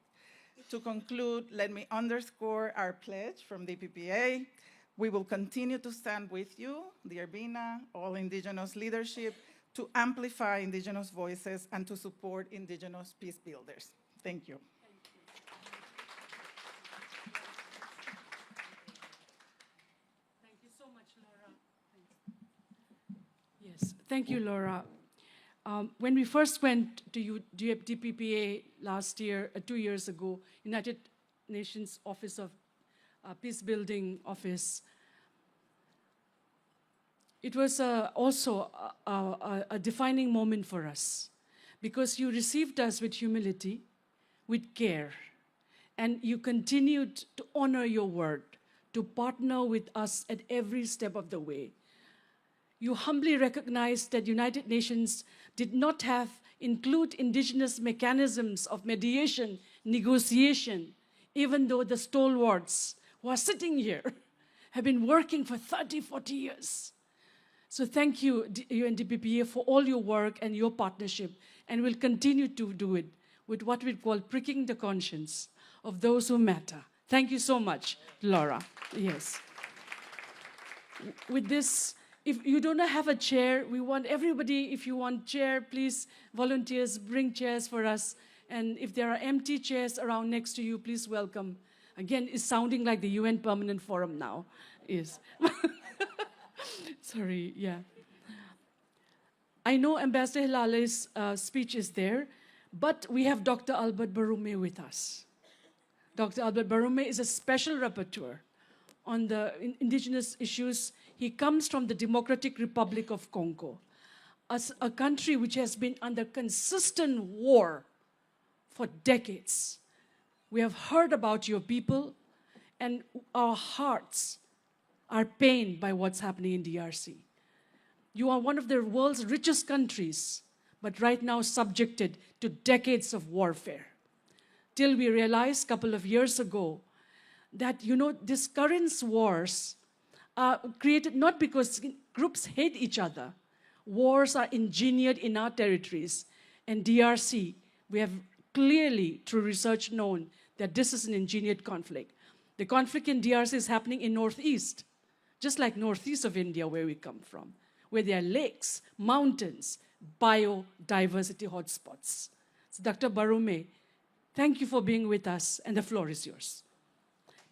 To conclude, let me underscore our pledge from DPPA. We will continue to stand with you, dear Bina, all Indigenous leadership, to amplify Indigenous voices and to support Indigenous peace builders. Thank you. Yes, thank you, Laura. When we first went to DPPA last year, 2 years ago, United Nations Office of Peacebuilding Office, it was also a defining moment for us, because you received us with humility, with care, and you continued to honor your word, to partner with us at every step of the way. you humbly recognize that United Nations did not include indigenous mechanisms of mediation, negotiation, even though the stalwarts who are sitting here have been working for 30, 40 years. So thank you, UNDPPA, for all your work and your partnership, and we'll continue to do it with what we call pricking the conscience of those who matter. Thank you so much, Laura. Yes. With this, if you do not have a chair, we want everybody, if you want chair, please, volunteers, bring chairs for us. And if there are empty chairs around next to you, please welcome. Again, it's sounding like the UN Permanent Forum now. Yes. Sorry, yeah. I know Ambassador Hilale's speech is there, but we have Dr. Albert Barume with us. Dr. Albert Barume is a special rapporteur on the indigenous issues. He comes from the Democratic Republic of Congo, a country which has been under consistent war for decades. We have heard about your people, and our hearts are pained by what's happening in DRC. You are one of the world's richest countries, but right now subjected to decades of warfare. Till we realized a couple of years ago that, these current wars are created not because groups hate each other. Wars are engineered in our territories. And DRC, we have clearly, through research, known that this is an engineered conflict. The conflict in DRC is happening in northeast, just like northeast of India, where we come from, where there are lakes, mountains, biodiversity hotspots. So Dr. Barume, thank you for being with us, and the floor is yours.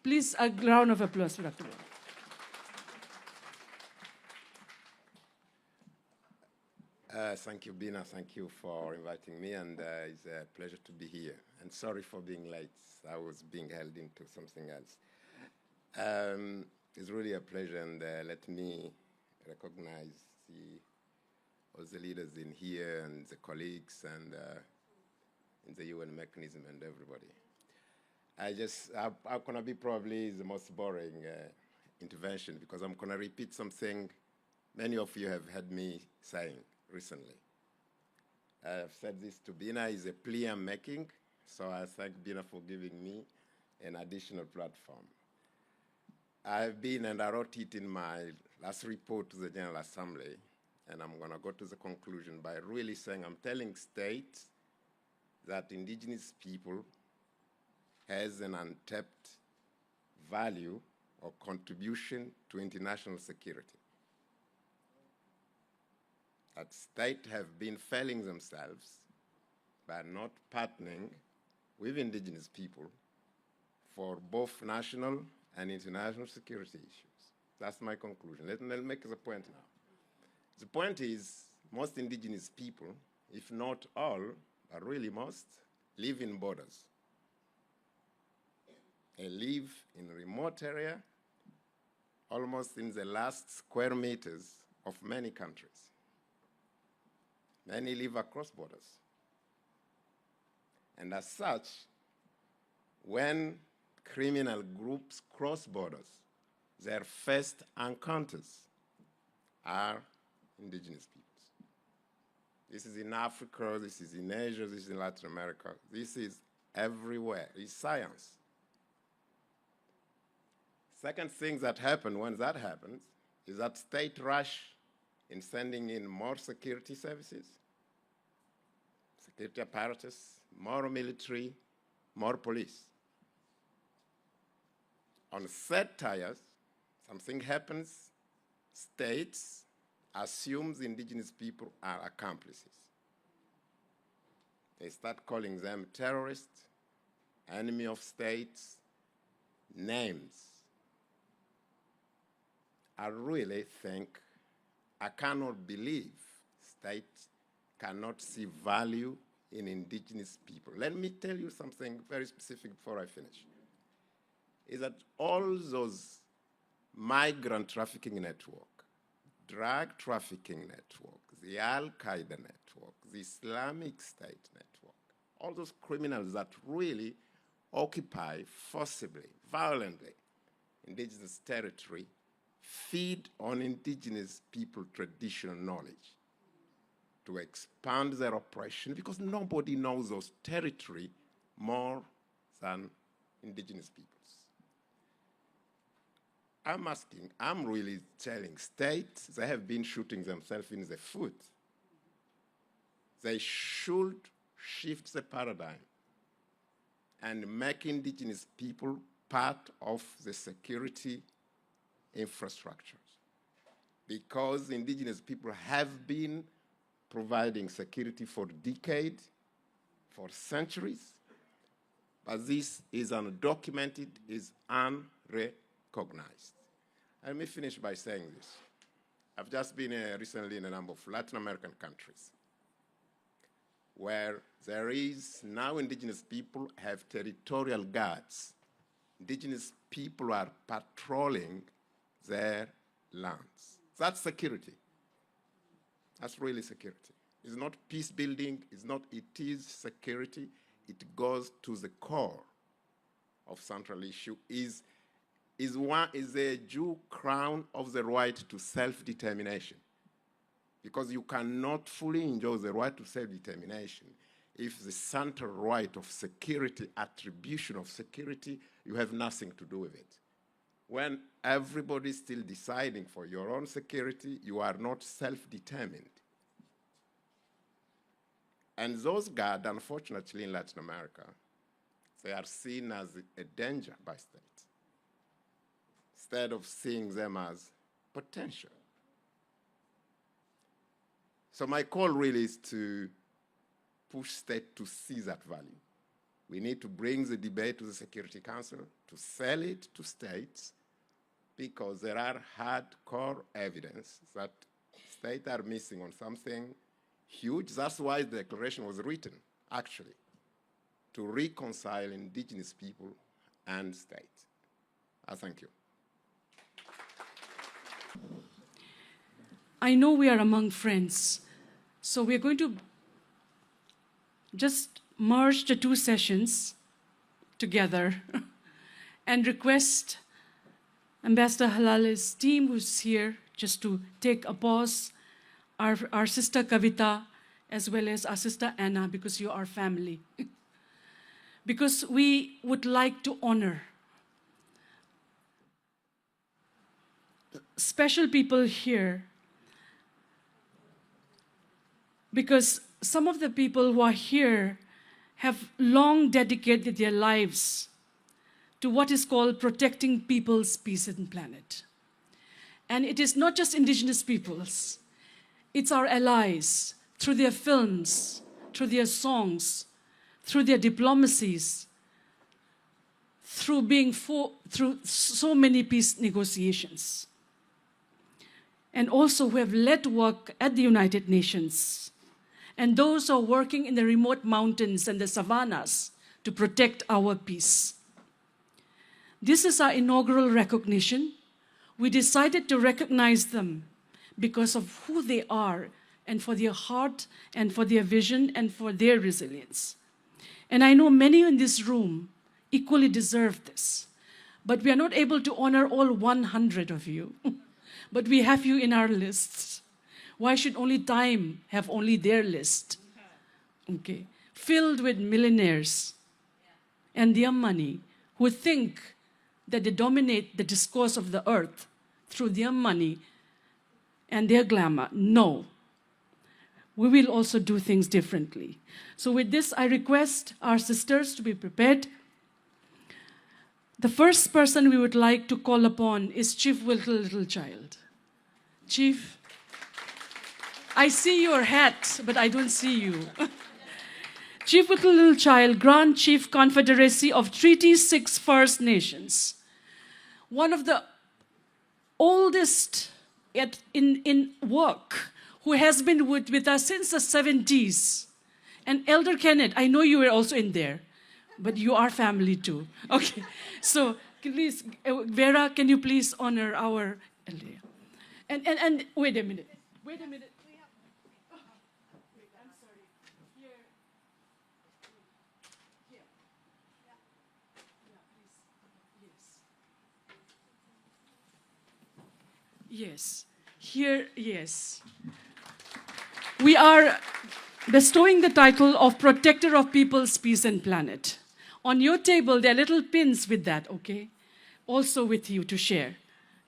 Please, a round of applause for Dr. Barume. Thank you, Bina. Thank you for inviting me, and it's a pleasure to be here. And sorry for being late. I was being held into something else. It's really a pleasure, and let me recognize all the leaders in here and the colleagues and in the UN mechanism and everybody. I'm going to be probably the most boring intervention because I'm going to repeat something many of you have heard me saying recently. I've said this to Bina, is a plea I'm making, so I thank Bina for giving me an additional platform. I've been, and I wrote it in my last report to the General Assembly, and I'm going to go to the conclusion by really saying I'm telling states that indigenous people has an untapped value or contribution to international security. That states have been failing themselves by not partnering with indigenous people for both national and international security issues. That's my conclusion. Let me make the point now. The point is, most indigenous people, if not all, but really most, live in borders. They live in a remote area, almost in the last square meters of many countries. Many live across borders. And as such, when criminal groups cross borders, their first encounters are indigenous peoples. This is in Africa, this is in Asia, this is in Latin America. This is everywhere. It's science. Second thing that happens when that happens is that state rush in sending in more security services, security apparatus, more military, more police. On third tires, something happens, states assume the indigenous people are accomplices. They start calling them terrorists, enemy of states, names. I really think, I cannot believe states cannot see value in indigenous people. Let me tell you something very specific before I finish. Is that all those migrant trafficking network, drug trafficking network, the Al-Qaeda network, the Islamic State network, all those criminals that really occupy forcibly, violently, indigenous territory feed on indigenous people traditional knowledge, to expand their oppression, because nobody knows those territory more than indigenous peoples. I'm really telling states, they have been shooting themselves in the foot. They should shift the paradigm and make indigenous people part of the security infrastructures, because indigenous people have been providing security for decades, for centuries, but this is undocumented, is unrecognized. Let me finish by saying this. I've just been recently in a number of Latin American countries where there is now indigenous people have territorial guards. Indigenous people are patrolling their lands. That's security. That's really security. It's not peace building, it is security. It goes to the core of central issue, is the due crown of the right to self-determination. Because you cannot fully enjoy the right to self-determination if the central right of security, attribution of security, you have nothing to do with it. When everybody's still deciding for your own security, you are not self-determined. And those guards, unfortunately, in Latin America, they are seen as a danger by states, instead of seeing them as potential. So my call really is to push states to see that value. We need to bring the debate to the Security Council, to sell it to states, because there are hardcore evidence that states are missing on something huge. That's why the declaration was written, actually, to reconcile indigenous people and states. I thank you. I know we are among friends, so we're going to just merge the two sessions together and request Ambassador Halale's team who's here just to take a pause, our sister Kavita, as well as our sister Anna, because you are family. Because we would like to honor special people here, because some of the people who are here have long dedicated their lives to what is called protecting people's peace and planet. And it is not just indigenous peoples, it's our allies, through their films, through their songs, through their diplomacies, through so many peace negotiations. And also who have led work at the United Nations, and those who are working in the remote mountains and the savannas to protect our peace. This is our inaugural recognition. We decided to recognize them because of who they are, and for their heart, and for their vision, and for their resilience. And I know many in this room equally deserve this, but we are not able to honor all 100 of you. But we have you in our lists. Why should only time have only their list? Okay, filled with millionaires and their money who think that they dominate the discourse of the earth through their money and their glamour. No, we will also do things differently. So with this, I request our sisters to be prepared. The first person we would like to call upon is Chief Wilton Littlechild. Chief, I see your hat, but I don't see you. Chief Wilton Littlechild, Grand Chief Confederacy of Treaty 6 First Nations. One of the oldest in work, who has been with us since the 70s. And Elder Kenneth, I know you were also in there, but you are family too. Okay, so please, Vera, can you please honor our elder? And wait a minute. Wait a minute. I'm sorry. Here. Here. Yeah, please. Yes. Yes. Here, yes. We are bestowing the title of Protector of Peoples, Peace and Planet. On your table, there are little pins with that, okay? Also with you to share.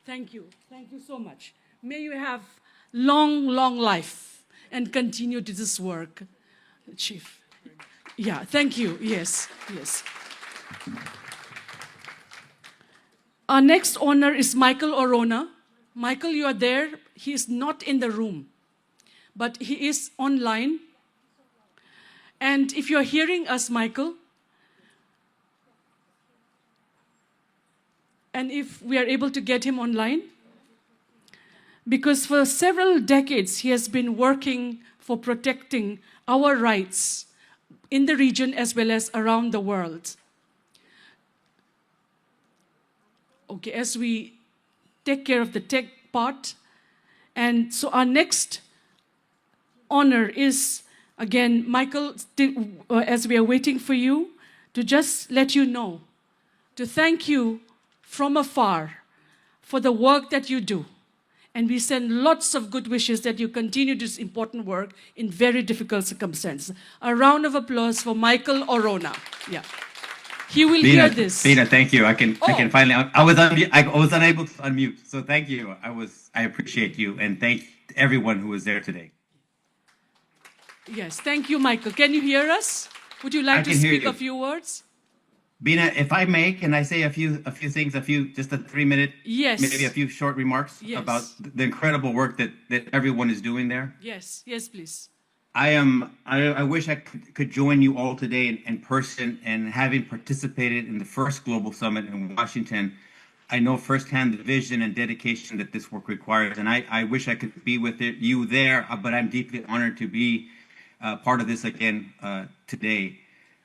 Thank you. Thank you so much. May you have long, long life and continue to this work, Chief. Yeah, thank you. Yes, yes. Our next honor is Michael Orona. Michael, you are there. He is not in the room, but he is online. And if you're hearing us, Michael, and if we are able to get him online, because for several decades he has been working for protecting our rights in the region as well as around the world. Okay, as we take care of the tech part, and so our next honor is, again, Michael, as we are waiting for you, to just let you know, to thank you from afar for the work that you do. And we send lots of good wishes that you continue this important work in very difficult circumstances. A round of applause for Michael Orona. Yeah. He will hear this. Bina, thank you. I can finally. I was unable to unmute, so thank you. I appreciate you, and thank everyone who was there today. Yes, thank you, Michael. Can you hear us? Would you like to speak a few words? Bina, if I may, can I say a few things, just a 3-minute, yes, maybe a few short remarks about the incredible work that everyone is doing there? Yes, yes, please. I wish I could join you all today in person, and having participated in the first Global Summit in Washington, I know firsthand the vision and dedication that this work requires, and I wish I could be with you there, but I'm deeply honored to be part of this again today.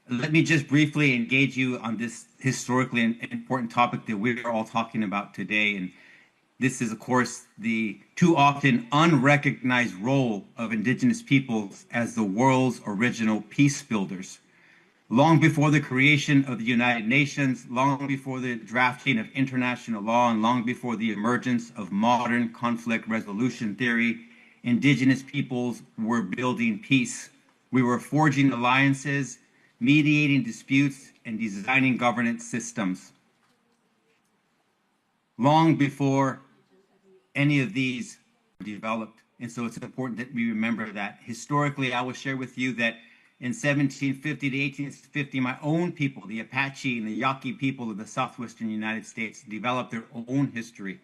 Let me just briefly engage you on this historically important topic that we're all talking about today. And this is, of course, the too often unrecognized role of Indigenous peoples as the world's original peace builders. Long before the creation of the United Nations, long before the drafting of international law, and long before the emergence of modern conflict resolution theory, Indigenous peoples were building peace. We were forging alliances, mediating disputes, and designing governance systems. Long before any of these were developed. And so it's important that we remember that. Historically, I will share with you that in 1750 to 1850, my own people, the Apache and the Yaqui people of the southwestern United States, developed their own history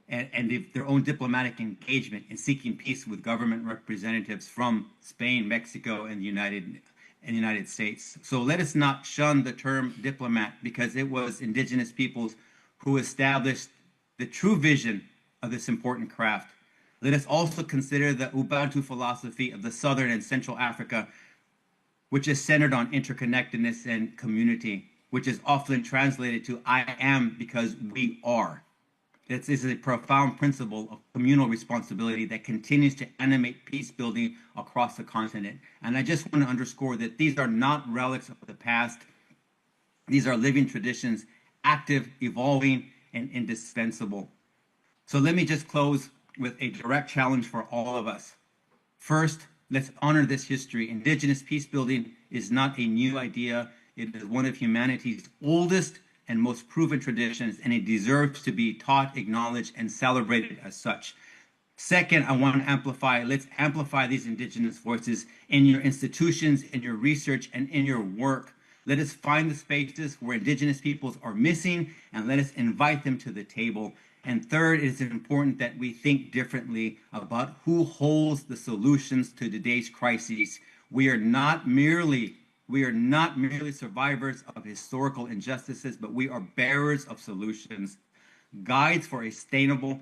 and their own diplomatic engagement in seeking peace with government representatives from Spain, Mexico, and the United States. So let us not shun the term diplomat, because it was Indigenous peoples who established the true vision of this important craft. Let us also consider the Ubuntu philosophy of the Southern and Central Africa, which is centered on interconnectedness and community, which is often translated to I am because we are. This is a profound principle of communal responsibility that continues to animate peace building across the continent. And I just want to underscore that these are not relics of the past. These are living traditions, active, evolving, and indispensable. So let me just close with a direct challenge for all of us. First, let's honor this history. Indigenous peace building is not a new idea. It is one of humanity's oldest and most proven traditions, and it deserves to be taught, acknowledged, and celebrated as such. Second, I want to let's amplify these Indigenous voices in your institutions, in your research, and in your work. Let us find the spaces where Indigenous peoples are missing, and let us invite them to the table. And third, it is important that we think differently about who holds the solutions to today's crises. We are not merely survivors of historical injustices, but we are bearers of solutions, guides for a sustainable,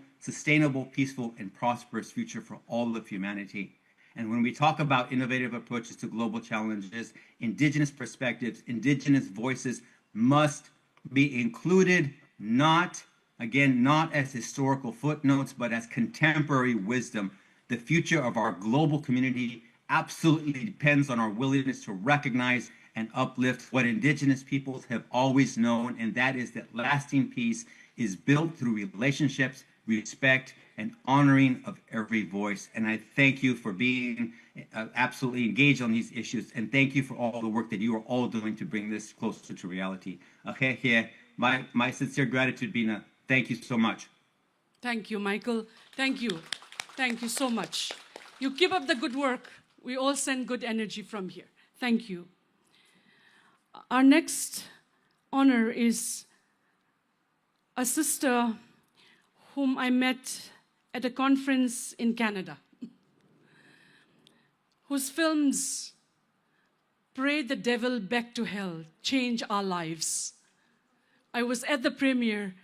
peaceful, and prosperous future for all of humanity. And when we talk about innovative approaches to global challenges, Indigenous perspectives, Indigenous voices must be included, not as historical footnotes, but as contemporary wisdom. The future of our global community absolutely depends on our willingness to recognize and uplift what Indigenous peoples have always known, and that is that lasting peace is built through relationships, respect, and honoring of every voice. And I thank you for being absolutely engaged on these issues. And thank you for all the work that you are all doing to bring this closer to reality. Okay, my sincere gratitude, Bina. Thank you so much. Thank you, Michael. Thank you. Thank you so much. You keep up the good work. We all send good energy from here. Thank you. Our next honor is a sister whom I met at a conference in Canada, whose films Pray the Devil Back to Hell change our lives. I was at the premiere,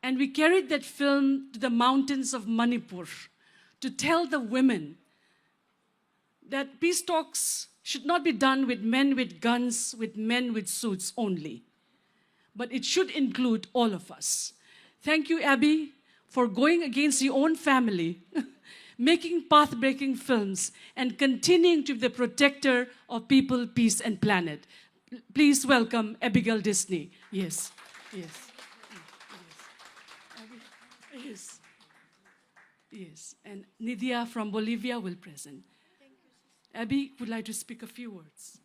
and we carried that film to the mountains of Manipur to tell the women that peace talks should not be done with men with guns, with men with suits only, but it should include all of us. Thank you, Abby, for going against your own family, making path-breaking films, and continuing to be the protector of people, peace, and planet. Please welcome Abigail Disney. Yes, yes, yes, yes, yes. And Nidia from Bolivia will present. Abby would like to speak a few words.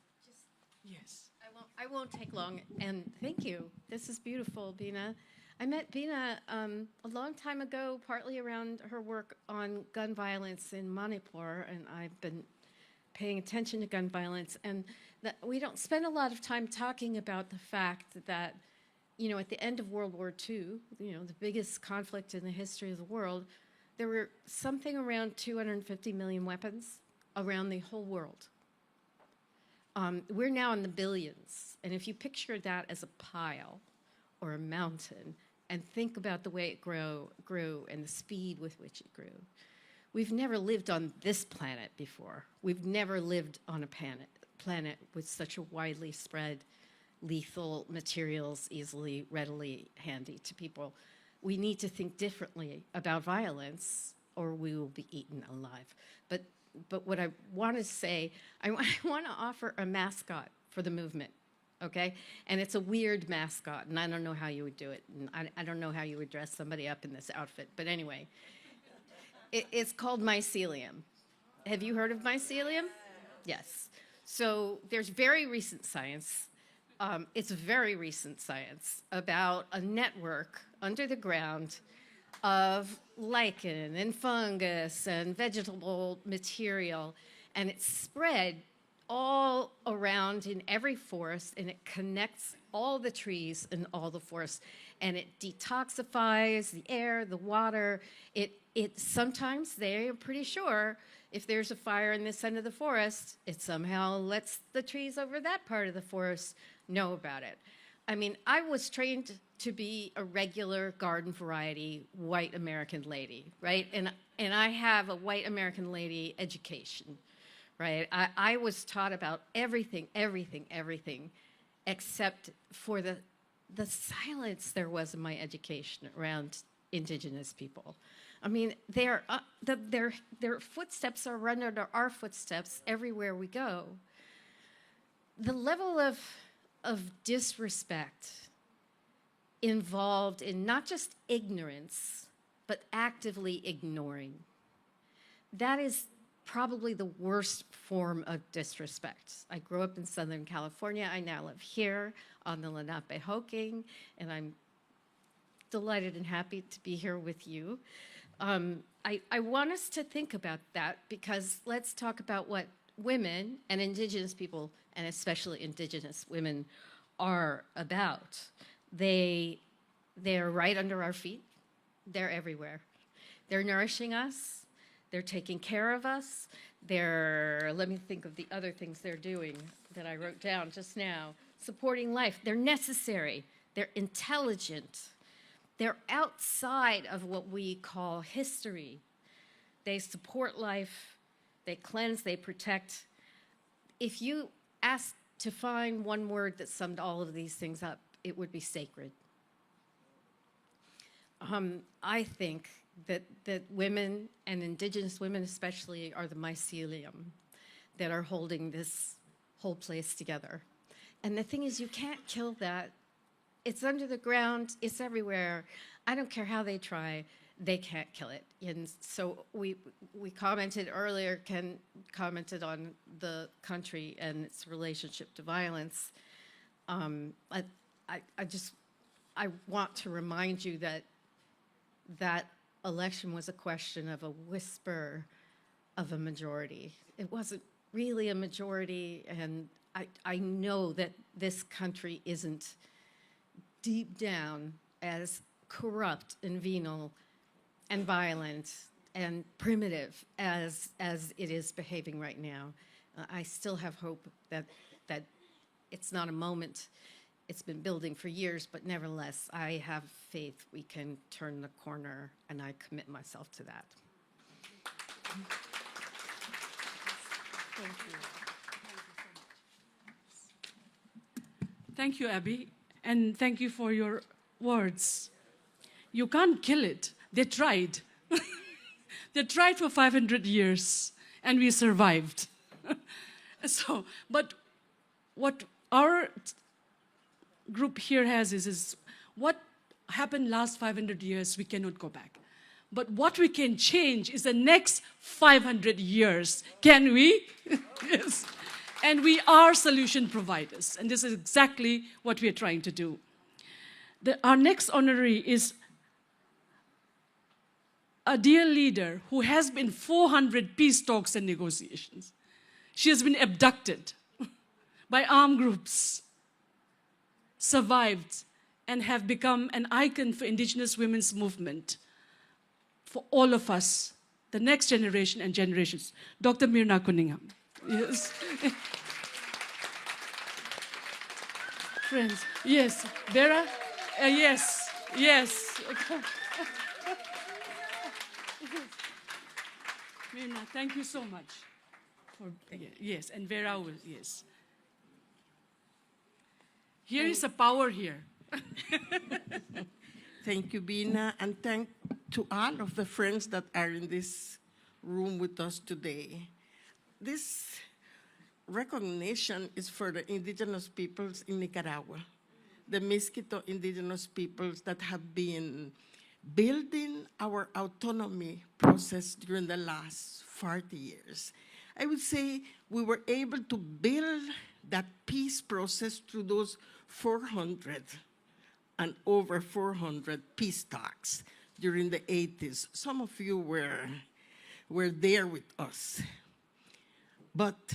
Yes. I won't take long, and thank you. This is beautiful, Bina. I met Bina a long time ago, partly around her work on gun violence in Manipur, and I've been paying attention to gun violence, and that we don't spend a lot of time talking about the fact that, you know, at the end of World War II, you know, the biggest conflict in the history of the world, there were something around 250 million weapons around the whole world. We're now in the billions, and if you picture that as a pile or a mountain and think about the way it grew and the speed with which it grew, we've never lived on this planet before. We've never lived on a planet with such a widely spread lethal materials readily handy to people. We need to think differently about violence or we will be eaten alive. But what I want to say, I want to offer a mascot for the movement, okay? And it's a weird mascot, and I don't know how you would do it. And I don't know how you would dress somebody up in this outfit. But anyway, it's called mycelium. Have you heard of mycelium? Yes. So there's very recent science. It's very recent science about a network under the ground of lichen and fungus and vegetable material, and it's spread all around in every forest, and it connects all the trees in all the forests, and it detoxifies the air, the water. It sometimes, they are pretty sure, if there's a fire in this end of the forest, it somehow lets the trees over that part of the forest know about it. I mean, I was trained to be a regular garden variety white American lady, right? And I have a white American lady education, right? I was taught about everything, except for the silence there was in my education around Indigenous people. I mean, their footsteps are run under our footsteps everywhere we go. The level of disrespect involved in not just ignorance, but actively ignoring. That is probably the worst form of disrespect. I grew up in Southern California. I now live here on the Lenape-Hoking, and I'm delighted and happy to be here with you. I want us to think about that, because let's talk about what women and Indigenous people, and especially Indigenous women, are about. They're right under our feet. They're everywhere. They're nourishing us. They're taking care of us. Let me think of the other things they're doing that I wrote down just now. Supporting life. They're necessary. They're intelligent. They're outside of what we call history. They support life. They cleanse. They protect. If you asked to find one word that summed all of these things up, it would be sacred. I think that women, and Indigenous women especially, are the mycelium that are holding this whole place together. And the thing is, you can't kill that. It's under the ground. It's everywhere. I don't care how they try. they can't kill it. And so we commented earlier, Ken commented on the country and its relationship to violence. I want to remind you that that election was a question of a whisper of a majority. It wasn't really a majority, and I know that this country isn't deep down as corrupt and venal and violent and primitive as it is behaving right now. I still have hope that it's not a moment. It's been building for years, but nevertheless, I have faith we can turn the corner, and I commit myself to that. Thank you. Thank you, Abby, and thank you for your words. You can't kill it. They tried. They tried for 500 years, and we survived. But what our group here has is what happened last 500 years, we cannot go back. But what we can change is the next 500 years. Can we? Yes. And we are solution providers, and this is exactly what we are trying to do. Our next honoree is a dear leader who has been 400 peace talks and negotiations. She has been abducted by armed groups, survived, and have become an icon for Indigenous women's movement for all of us, the next generation and generations. Dr. Myrna Cunningham. Yes. Friends, yes. Vera? Yes, yes. Myrna, thank you so much. Yes, and Vera will, yes. Here is a power here. Thank you, Bina, and thank to all of the friends that are in this room with us today. This recognition is for the indigenous peoples in Nicaragua, the Miskito indigenous peoples that have been building our autonomy process during the last 40 years. I would say we were able to build that peace process through those 400 and over 400 peace talks during the 80s. Some of you were there with us. But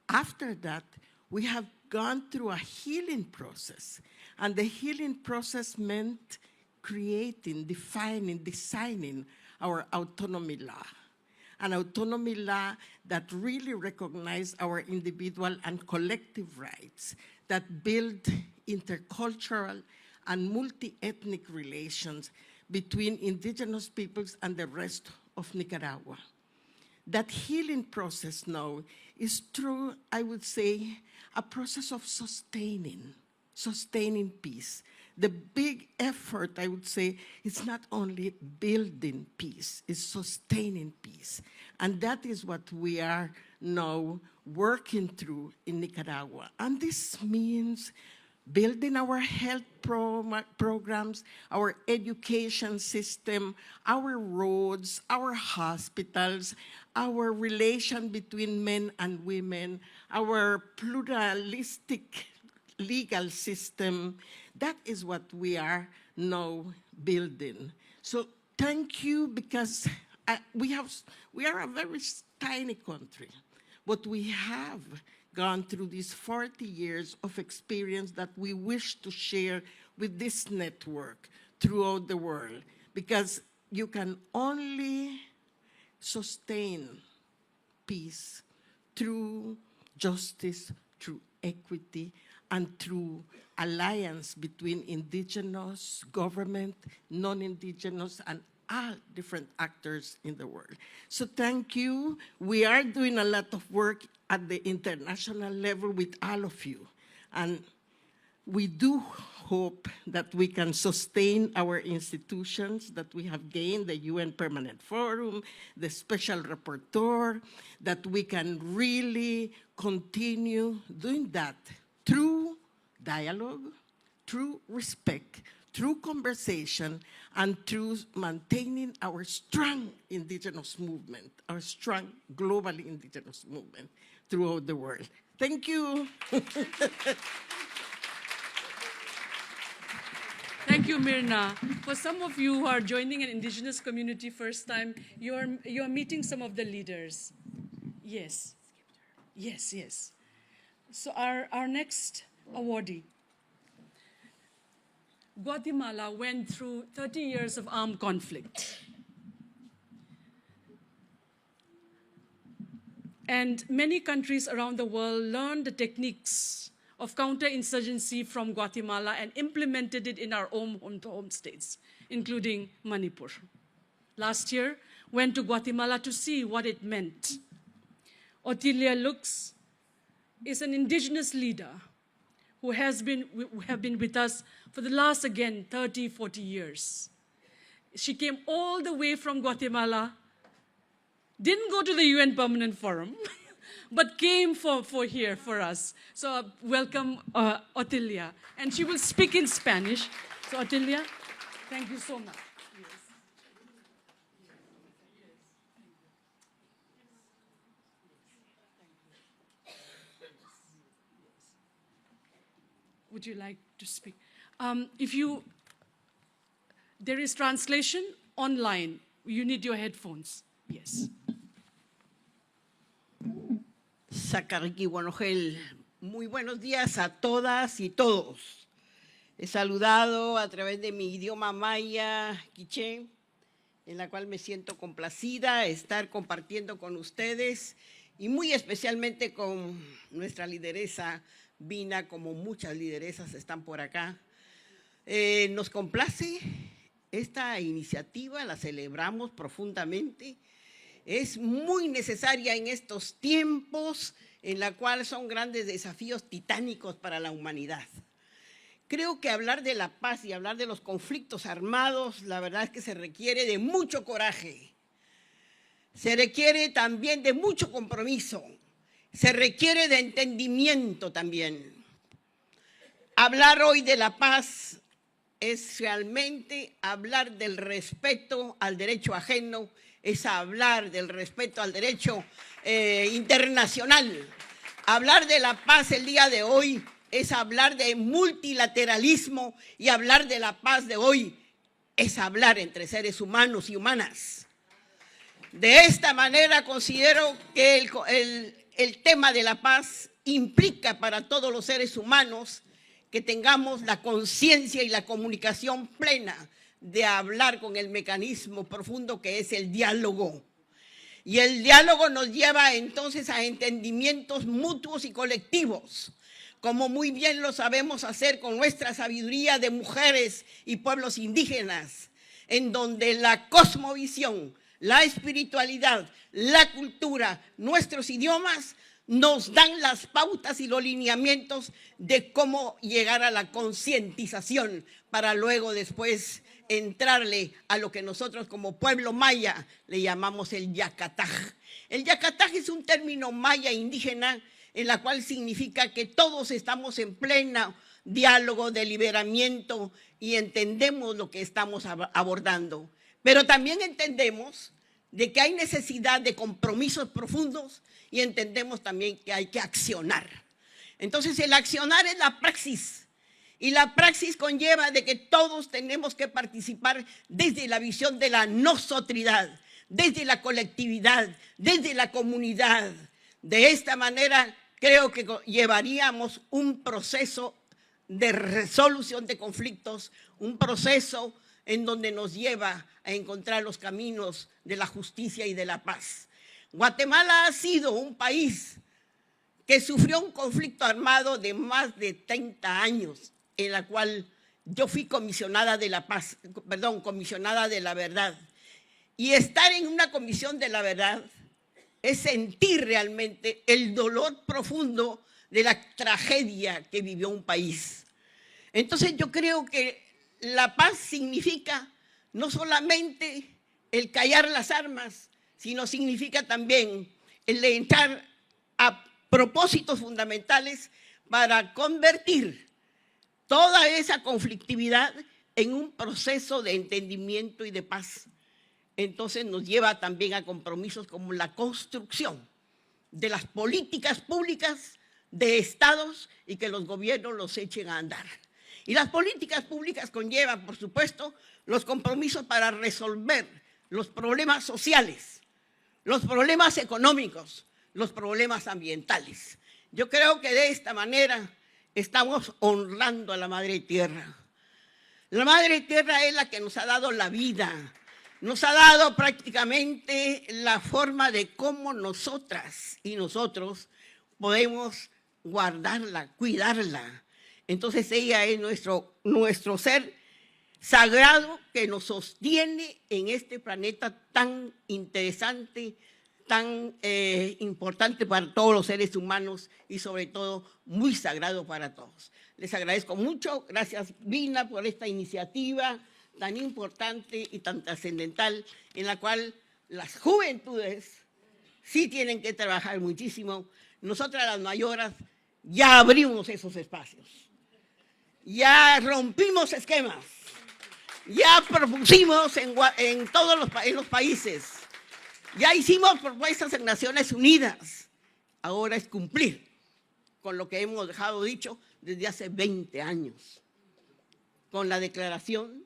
after that, we have gone through a healing process. And the healing process meant creating, defining, designing our autonomy law. An autonomy law that really recognized our individual and collective rights, that build intercultural and multi-ethnic relations between indigenous peoples and the rest of Nicaragua. That healing process now is through, I would say, a process of sustaining peace. The big effort, I would say, is not only building peace, it's sustaining peace. And that is what we are now working through in Nicaragua. And this means building our health programs, our education system, our roads, our hospitals, our relation between men and women, our pluralistic legal system. That is what we are now building. So thank you, because we are a very tiny country, but we have gone through these 40 years of experience that we wish to share with this network throughout the world, because you can only sustain peace through justice, through equity, and through alliance between indigenous government, non-indigenous, and all different actors in the world. So thank you. We are doing a lot of work at the international level with all of you. And we do hope that we can sustain our institutions that we have gained, the UN Permanent Forum, the Special Rapporteur, that we can really continue doing that through dialogue, through respect, through conversation, and through maintaining our strong indigenous movement, our strong globally indigenous movement throughout the world. Thank you. Thank you, Myrna. For some of you who are joining an indigenous community first time, you're meeting some of the leaders. Yes. Yes, yes. So our next awardee. Guatemala went through 30 years of armed conflict. And many countries around the world learned the techniques of counterinsurgency from Guatemala and implemented it in our own home states, including Manipur. Last year, went to Guatemala to see what it meant. Otilia Lux is an indigenous leader who have been with us for the last, again, 30, 40 years. She came all the way from Guatemala, didn't go to the UN Permanent Forum, but came for here for us. So welcome, Otilia. And she will speak in Spanish. So Otilia, thank you so much. Would you like to speak? There is translation online. You need your headphones. Yes. Sakariki Guanogel, muy buenos días a todas y todos. He saludado a través de mi idioma maya, quiché, en la cual me siento complacida estar compartiendo con ustedes y muy especialmente con nuestra lideresa Vina, como muchas lideresas están por acá. Nos complace esta iniciativa, la celebramos profundamente. Es muy necesaria en estos tiempos en la cual son grandes desafíos titánicos para la humanidad. Creo que hablar de la paz y hablar de los conflictos armados, la verdad es que se requiere de mucho coraje. Se requiere también de mucho compromiso. Se requiere de entendimiento también. Hablar hoy de la paz es realmente hablar del respeto al derecho ajeno, es hablar del respeto al derecho internacional. Hablar de la paz el día de hoy es hablar de multilateralismo y hablar de la paz de hoy es hablar entre seres humanos y humanas. De esta manera considero que el tema de la paz implica para todos los seres humanos que tengamos la conciencia y la comunicación plena de hablar con el mecanismo profundo que es el diálogo. Y el diálogo nos lleva entonces a entendimientos mutuos y colectivos, como muy bien lo sabemos hacer con nuestra sabiduría de mujeres y pueblos indígenas, en donde la cosmovisión, la espiritualidad, la cultura, nuestros idiomas nos dan las pautas y los lineamientos de cómo llegar a la concientización para luego después entrarle a lo que nosotros como pueblo maya le llamamos el yacataj. El yacataj es un término maya indígena en la cual significa que todos estamos en pleno diálogo, deliberamiento y entendemos lo que estamos abordando. Pero también entendemos de que hay necesidad de compromisos profundos y entendemos también que hay que accionar. Entonces el accionar es la praxis y la praxis conlleva de que todos tenemos que participar desde la visión de la nosotridad, desde la colectividad, desde la comunidad. De esta manera creo que llevaríamos un proceso de resolución de conflictos, un proceso en donde nos lleva a encontrar los caminos de la justicia y de la paz. Guatemala ha sido un país que sufrió un conflicto armado de más de 30 años, en la cual yo fui comisionada de la paz, comisionada de la verdad. Y estar en una comisión de la verdad es sentir realmente el dolor profundo de la tragedia que vivió un país. Entonces yo creo que la paz significa no solamente el callar las armas, sino significa también el entrar a propósitos fundamentales para convertir toda esa conflictividad en un proceso de entendimiento y de paz. Entonces nos lleva también a compromisos como la construcción de las políticas públicas de estados y que los gobiernos los echen a andar. Y las políticas públicas conllevan, por supuesto, los compromisos para resolver los problemas sociales, los problemas económicos, los problemas ambientales. Yo creo que de esta manera estamos honrando a la Madre Tierra. La Madre Tierra es la que nos ha dado la vida, nos ha dado prácticamente la forma de cómo nosotras y nosotros podemos guardarla, cuidarla. Entonces ella es nuestro ser sagrado que nos sostiene en este planeta tan interesante, tan importante para todos los seres humanos y sobre todo muy sagrado para todos. Les agradezco mucho, gracias Vina por esta iniciativa tan importante y tan trascendental en la cual las juventudes sí tienen que trabajar muchísimo. Nosotras las mayoras ya abrimos esos espacios, ya rompimos esquemas, ya propusimos en todos los países, ya hicimos propuestas en Naciones Unidas. Ahora es cumplir con lo que hemos dejado dicho desde hace 20 años, con la declaración,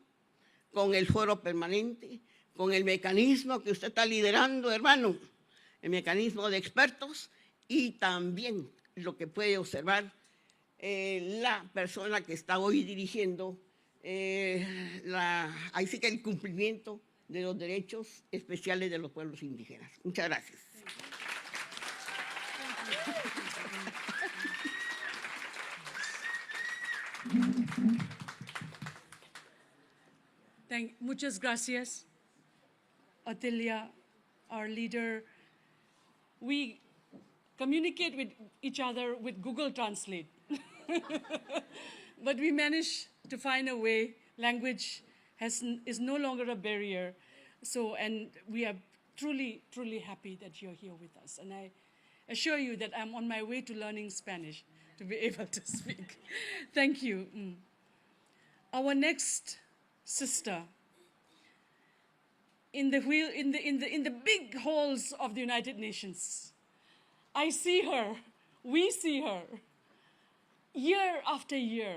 con el foro permanente, con el mecanismo que usted está liderando, hermano, el mecanismo de expertos y también lo que puede observar la persona que está hoy dirigiendo ahí sí que el cumplimiento de los derechos especiales de los pueblos indígenas. Muchas gracias. Muchas gracias, Atilia, our leader. We communicate with each other with Google Translate. But we managed to find a way. Language is no longer a barrier. And we are truly, truly happy that you're here with us. And I assure you that I'm on my way to learning Spanish to be able to speak. Thank you. Our next sister in the big halls of the United Nations. I see her, we see her, year after year,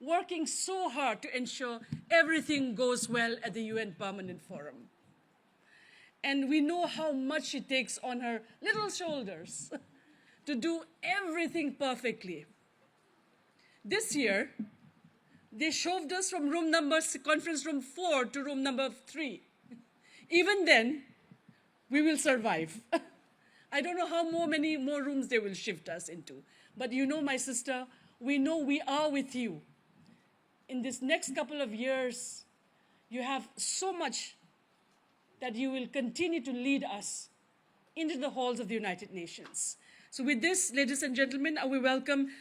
working so hard to ensure everything goes well at the UN Permanent Forum. And we know how much it takes on her little shoulders to do everything perfectly. This year, they shoved us from conference room 4 to room number 3. Even then, we will survive. I don't know how many more rooms they will shift us into. But you know, my sister, we know we are with you. In this next couple of years, you have so much that you will continue to lead us into the halls of the United Nations. So with this, ladies and gentlemen, we welcome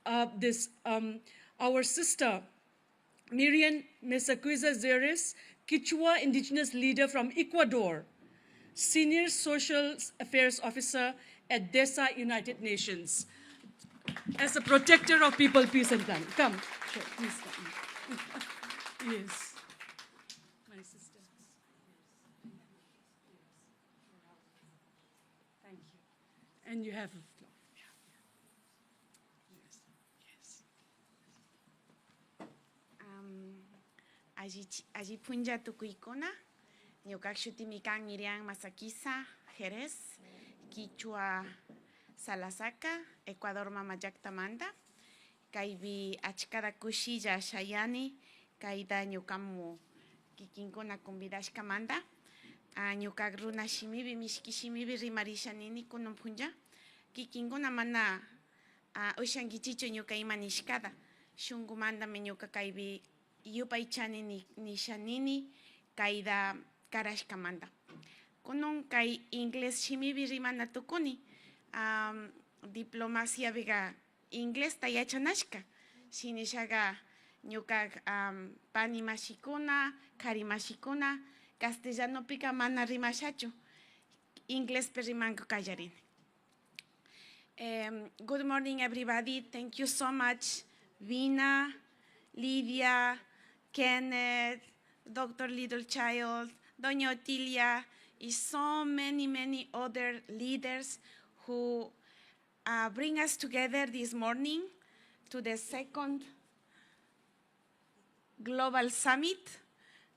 our sister, Miriam Mesaquiza Zeres, Quechua indigenous leader from Ecuador, Senior Social Affairs Officer at DESA United Nations, as a protector of people, peace, and planet. Come, sure, please come. Yes, my sister. Thank you. And you have a floor. Allí punja tukuikona, Nyokakshutimikan Miriam Masaquiza Jerez, Quichua Salasaca, Ecuador Mamayactamanda, Kaibi Achkada Kushilla Shayani, Kaida Nyukamu Kikinkona Kumbidashkamanda, Nyukagruna Shimibi Mishkishimibi Rimarishanini Kunumpunja, Kikinkona Mana Ushangichicho Nyukaimanishkada, Shungumanda Menyuka Kaibi Yupaichani Nishanini, Kaida Karashkamanda. Konon kai inglés shimibi rimana tukuni, diplomacia vega inglés tayachanashka, sinishaga nyukak pani mashikuna, kari mashikuna, castellano pika mana rimashacho, inglés perimanko kayarin. Good morning, everybody. Thank you so much, Vina, Lydia, Kenneth, Dr. Littlechild, Doña Otilia, and so many other leaders who bring us together this morning to the second Global Summit.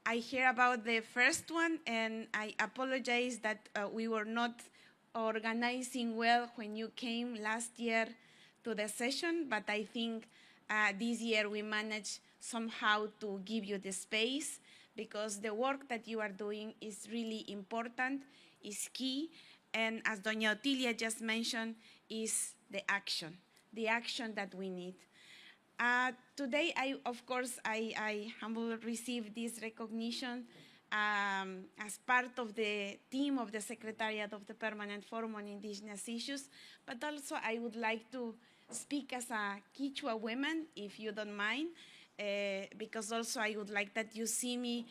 I hear about the first one, and I apologize that we were not organizing well when you came last year to the session, but I think this year we managed somehow to give you the space, because the work that you are doing is really important, is key, and as Doña Otilia just mentioned, is the action that we need. Today, of course, I humbly receive this recognition as part of the team of the Secretariat of the Permanent Forum on Indigenous Issues, but also I would like to speak as a Quechua woman, if you don't mind, because also I would like that you see me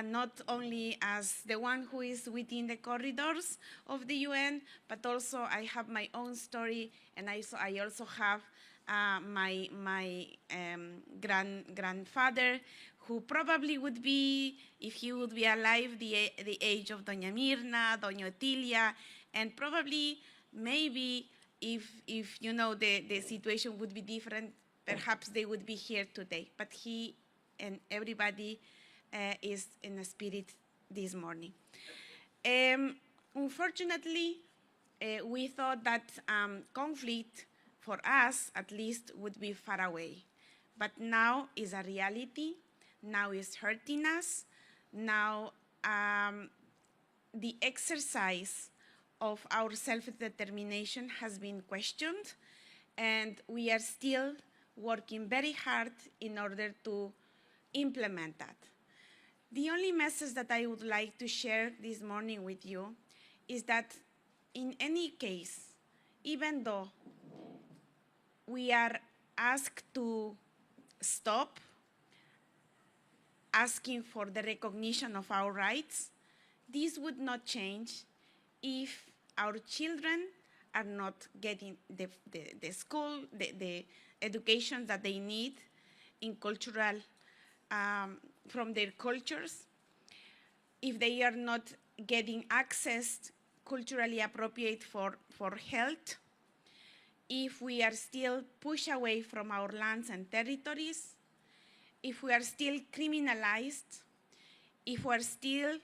not only as the one who is within the corridors of the UN, but also I have my own story, and I also have my grandfather, who probably would be, if he would be alive, the age of Doña Mirna, Doña Otilia, and probably, maybe, if you know the situation would be different, perhaps they would be here today. But he and everybody is in the spirit this morning. Unfortunately, we thought that conflict, for us at least, would be far away. But now is a reality. Now it's hurting us. Now the exercise of our self-determination has been questioned, and we are still working very hard in order to implement that. The only message that I would like to share this morning with you is that in any case, even though we are asked to stop asking for the recognition of our rights, this would not change if our children are not getting the school, the education that they need in cultural, from their cultures, if they are not getting access culturally appropriate for health, if we are still pushed away from our lands and territories, if we are still criminalized, if we are still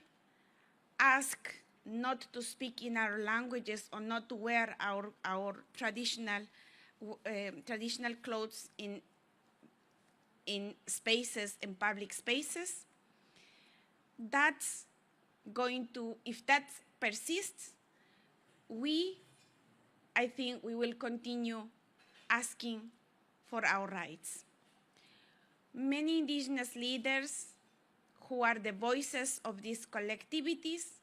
asked not to speak in our languages or not to wear our traditional clothes in spaces, in public spaces, that's going to, if that persists, I think we will continue asking for our rights. Many indigenous leaders who are the voices of these collectivities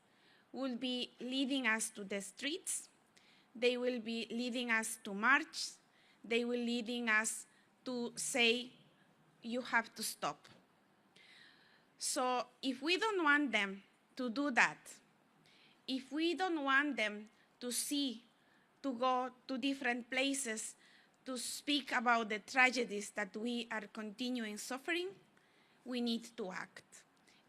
will be leading us to the streets. They will be leading us to march. They will leading us to say, you have to stop. So if we don't want them to do that, if we don't want them to go to different places to speak about the tragedies that we are continuing suffering, we need to act.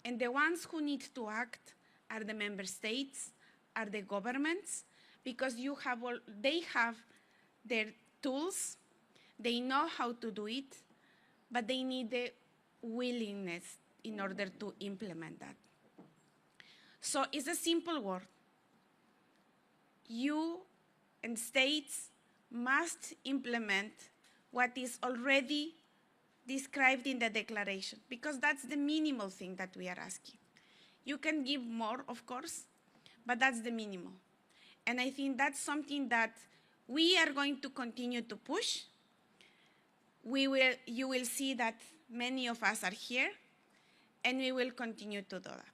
And the ones who need to act are the member states, are the governments, because they have their tools, they know how to do it, but they need the willingness in order to implement that. So it's a simple word. You and states must implement what is already described in the declaration, because that's the minimal thing that we are asking. You can give more, of course, but that's the minimum. And I think that's something that we are going to continue to push. You will see that many of us are here, and we will continue to do that.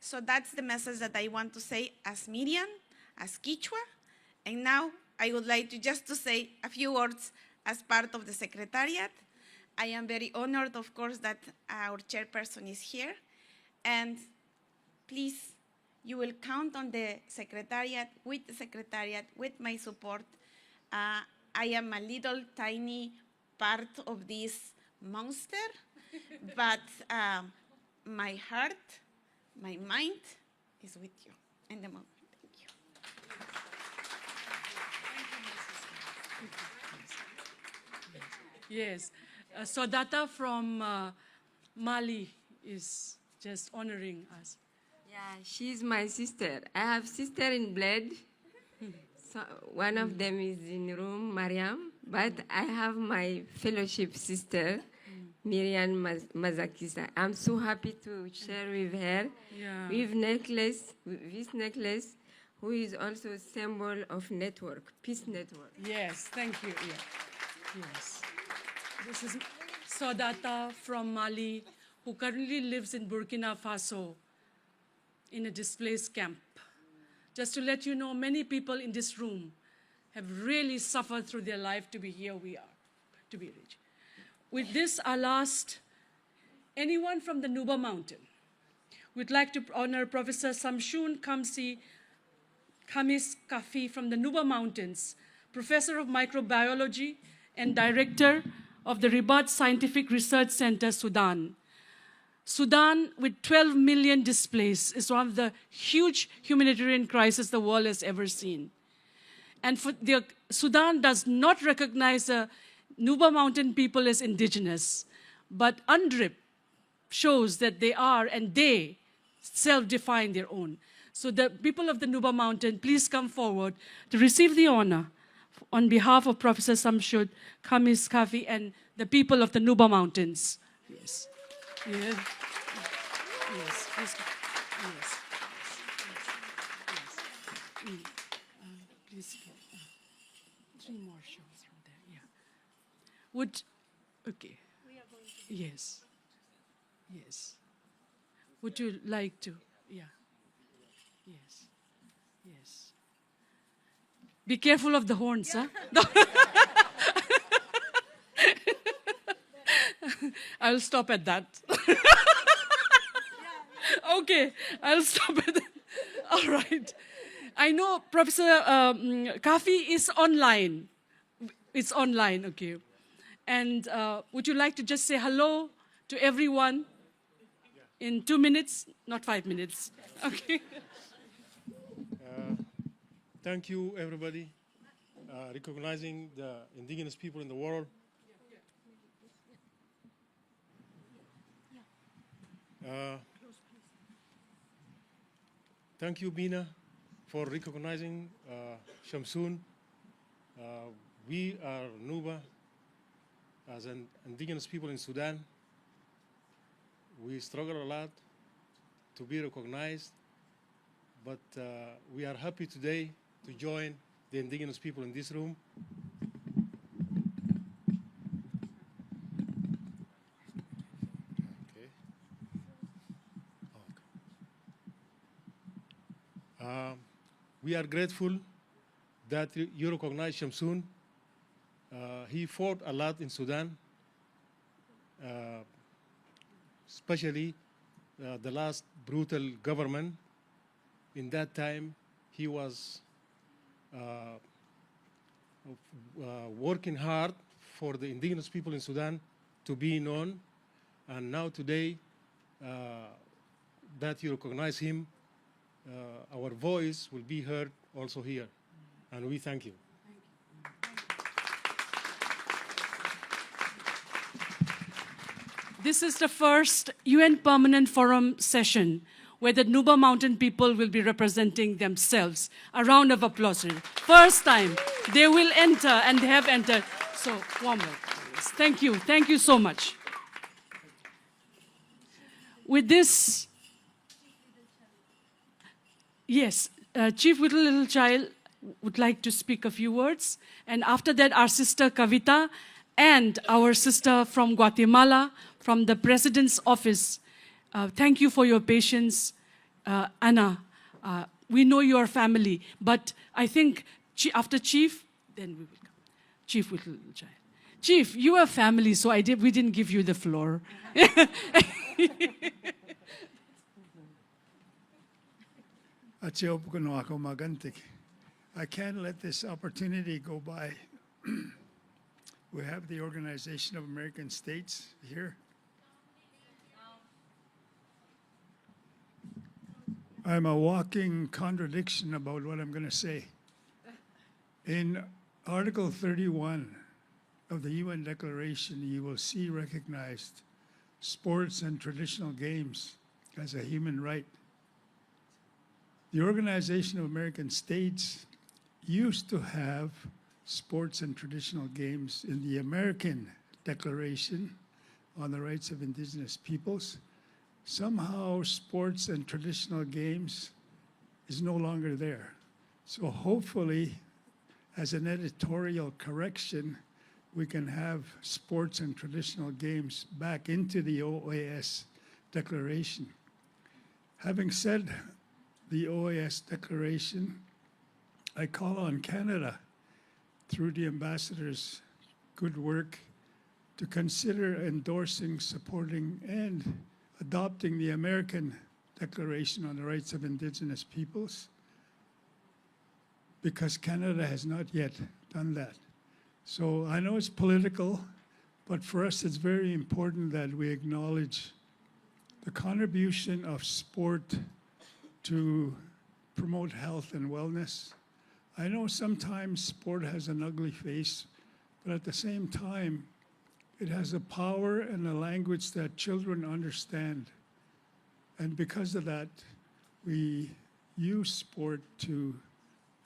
So that's the message that I want to say as Miriam, as Quechua, and now I would like to say a few words as part of the Secretariat. I am very honored, of course, that our chairperson is here, and please, you will count on the Secretariat, with my support. I am a little tiny part of this monster, but my heart, my mind is with you in the moment. Thank you. Yes. Sodata from Mali is just honoring us. Yeah, she's my sister. I have sister in blood. So one of them is in room, Mariam, but I have my fellowship sister, Miriam Mazakisa. I'm so happy to share with her. Yeah. With this necklace, who is also a symbol of network, peace network. Yes, thank you. Yeah. Yes. This is Sodata from Mali, who currently lives in Burkina Faso in a displaced camp. Just to let you know, many people in this room have really suffered through their life to be here we are, to be rich. With this, our last, anyone from the Nuba Mountain? We'd like to honor Professor Samshun Kamsi Khamis Kafi from the Nuba Mountains, Professor of Microbiology and Director of the Ribat Scientific Research Center, Sudan. Sudan, with 12 million displaced, is one of the huge humanitarian crises the world has ever seen. And Sudan does not recognize the Nuba Mountain people as indigenous, but UNDRIP shows that they are, and they self-define their own. So the people of the Nuba Mountain, please come forward to receive the honor on behalf of Professor Samshud Khamis Kafi and the people of the Nuba Mountains. Yes. Yeah. Yes. Please. Yes. Yes. Please. 3 more shows from there. Yeah. Okay. Yes. Yes. Would you like to? Yeah. Yes. Yes. Be careful of the horns, huh? I'll stop at that. Okay, I'll stop at that. All right. I know Professor Kafi is online. It's online, okay. And would you like to just say hello to everyone in 2 minutes? Not 5 minutes. Okay. Thank you, everybody, recognizing the indigenous people in the world. Thank you, Bina, for recognizing Shamsun. We are Nuba, as an indigenous people in Sudan. We struggle a lot to be recognized, but we are happy today to join the indigenous people in this room. We are grateful that you recognize Shamsun. He fought a lot in Sudan, especially the last brutal government. In that time, he was working hard for the indigenous people in Sudan to be known. And now today, that you recognize him, our voice will be heard also here. And we thank you. This is the first UN Permanent Forum session where the Nuba Mountain people will be representing themselves. A round of applause. First time they will enter, and they have entered. So, warm welcome. Thank you. Thank you so much. With this, yes, Chief Little Child would like to speak a few words. And after that, our sister Kavita and our sister from Guatemala, from the President's Office. Thank you for your patience, Anna. We know you are family, but I think after Chief, then we will come. Chief Little Child. Chief, you are family, so we didn't give you the floor. I can't let this opportunity go by We have the Organization of American States here. I'm a walking contradiction about what I'm going to say. In Article 31 of the UN Declaration, you will see recognized sports and traditional games as a human right. The Organization of American States used to have sports and traditional games in the American Declaration on the Rights of Indigenous Peoples. Somehow sports and traditional games is no longer there. So hopefully, as an editorial correction, we can have sports and traditional games back into the OAS Declaration. Having said the OAS Declaration, I call on Canada, through the ambassador's good work, to consider endorsing, supporting, and adopting the American Declaration on the Rights of Indigenous Peoples, because Canada has not yet done that. So I know it's political, but for us it's very important that we acknowledge the contribution of sport to promote health and wellness. I know sometimes sport has an ugly face, but at the same time, it has a power and a language that children understand. And because of that, we use sport to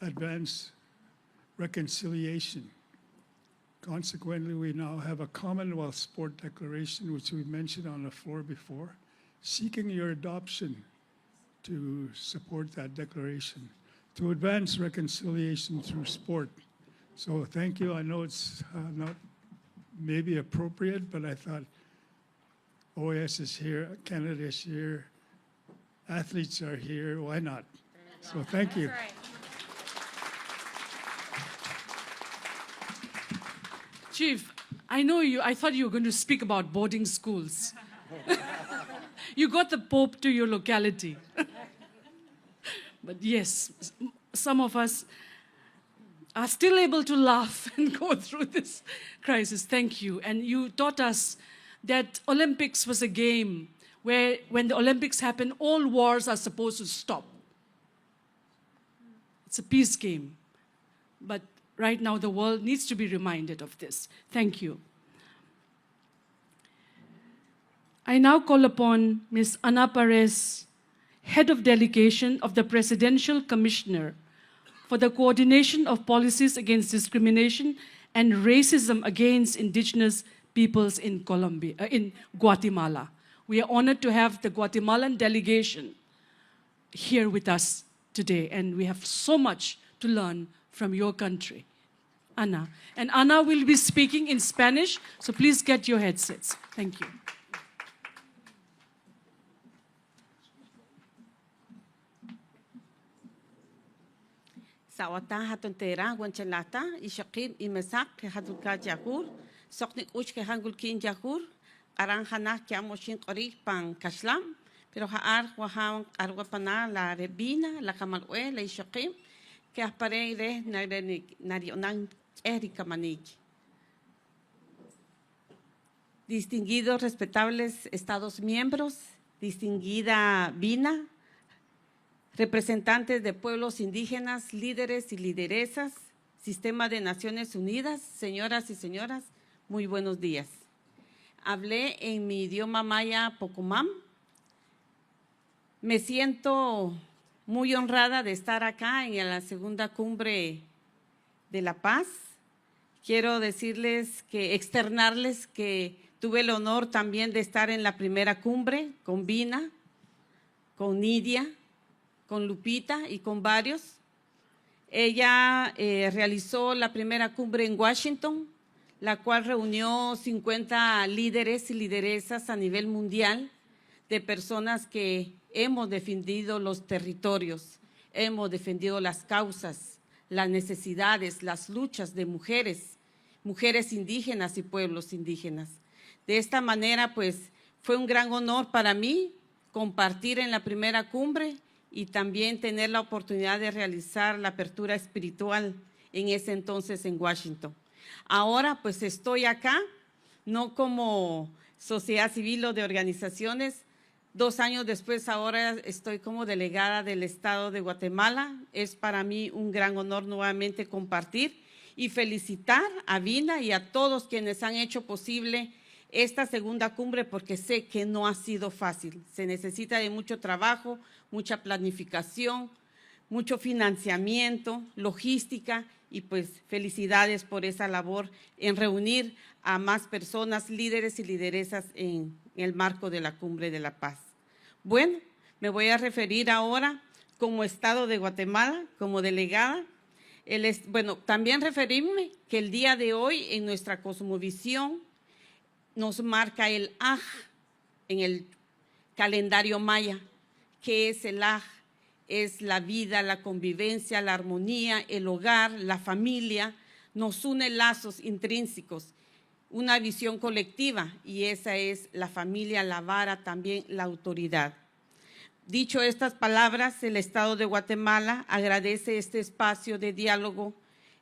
advance reconciliation. Consequently, we now have a Commonwealth Sport Declaration, which we mentioned on the floor before, seeking your adoption to support that declaration, to advance reconciliation through sport. So thank you. I know it's not maybe appropriate, but I thought OAS is here, Canada is here, athletes are here, why not? So thank you. That's right. Chief, I know you, I thought you were going to speak about boarding schools. You got the Pope to your locality. But yes, some of us are still able to laugh and go through this crisis. Thank you. And you taught us that Olympics was a game where when the Olympics happen, all wars are supposed to stop. It's a peace game. But right now, the world needs to be reminded of this. Thank you. I now call upon Ms. Ana Perez, Head of Delegation of the Presidential Commissioner for the Coordination of Policies Against Discrimination and Racism Against Indigenous Peoples in Guatemala. We are honored to have the Guatemalan delegation here with us today, and we have so much to learn from your country. Ana. And Ana will be speaking in Spanish, so please get your headsets. Thank you. Sawata hatun tera guanchelata ishaqib imesak ke hatulka jahur sokni uch ke hangul kin jahur aranjana que amoshin qori pan kashlam pero haar wahan arwapana la rebina la kamalwe la ishaqib que apare de narionan erika manik. Distinguidos respetables estados miembros, distinguida Vina, representantes de pueblos indígenas, líderes y lideresas, Sistema de Naciones Unidas, señoras y señoras, muy buenos días. Hablé en mi idioma maya Pocumam. Me siento muy honrada de estar acá en la segunda cumbre de la paz. Quiero decirles externarles que tuve el honor también de estar en la primera cumbre con Vina, con Nidia, con Lupita y con varios. Ella realizó la primera cumbre en Washington, la cual reunió 50 líderes y lideresas a nivel mundial de personas que hemos defendido los territorios, hemos defendido las causas, las necesidades, las luchas de mujeres, mujeres indígenas y pueblos indígenas. De esta manera, pues, fue un gran honor para mí compartir en la primera cumbre y también tener la oportunidad de realizar la apertura espiritual en ese entonces en Washington. Ahora pues estoy acá, no como sociedad civil o de organizaciones. 2 años después, ahora estoy como delegada del Estado de Guatemala. Es para mí un gran honor nuevamente compartir y felicitar a Bina y a todos quienes han hecho posible esta segunda cumbre, porque sé que no ha sido fácil. Se necesita de mucho trabajo, mucha planificación, mucho financiamiento, logística, y pues felicidades por esa labor en reunir a más personas, líderes y lideresas en el marco de la Cumbre de la Paz. Bueno, me voy a referir ahora como Estado de Guatemala, como delegada. Bueno, también referirme que el día de hoy en nuestra cosmovisión nos marca el Aj en el calendario maya. ¿Qué es el Aj? Es la vida, la convivencia, la armonía, el hogar, la familia. Nos une lazos intrínsecos, una visión colectiva, y esa es la familia, la vara, también la autoridad. Dicho estas palabras, el Estado de Guatemala agradece este espacio de diálogo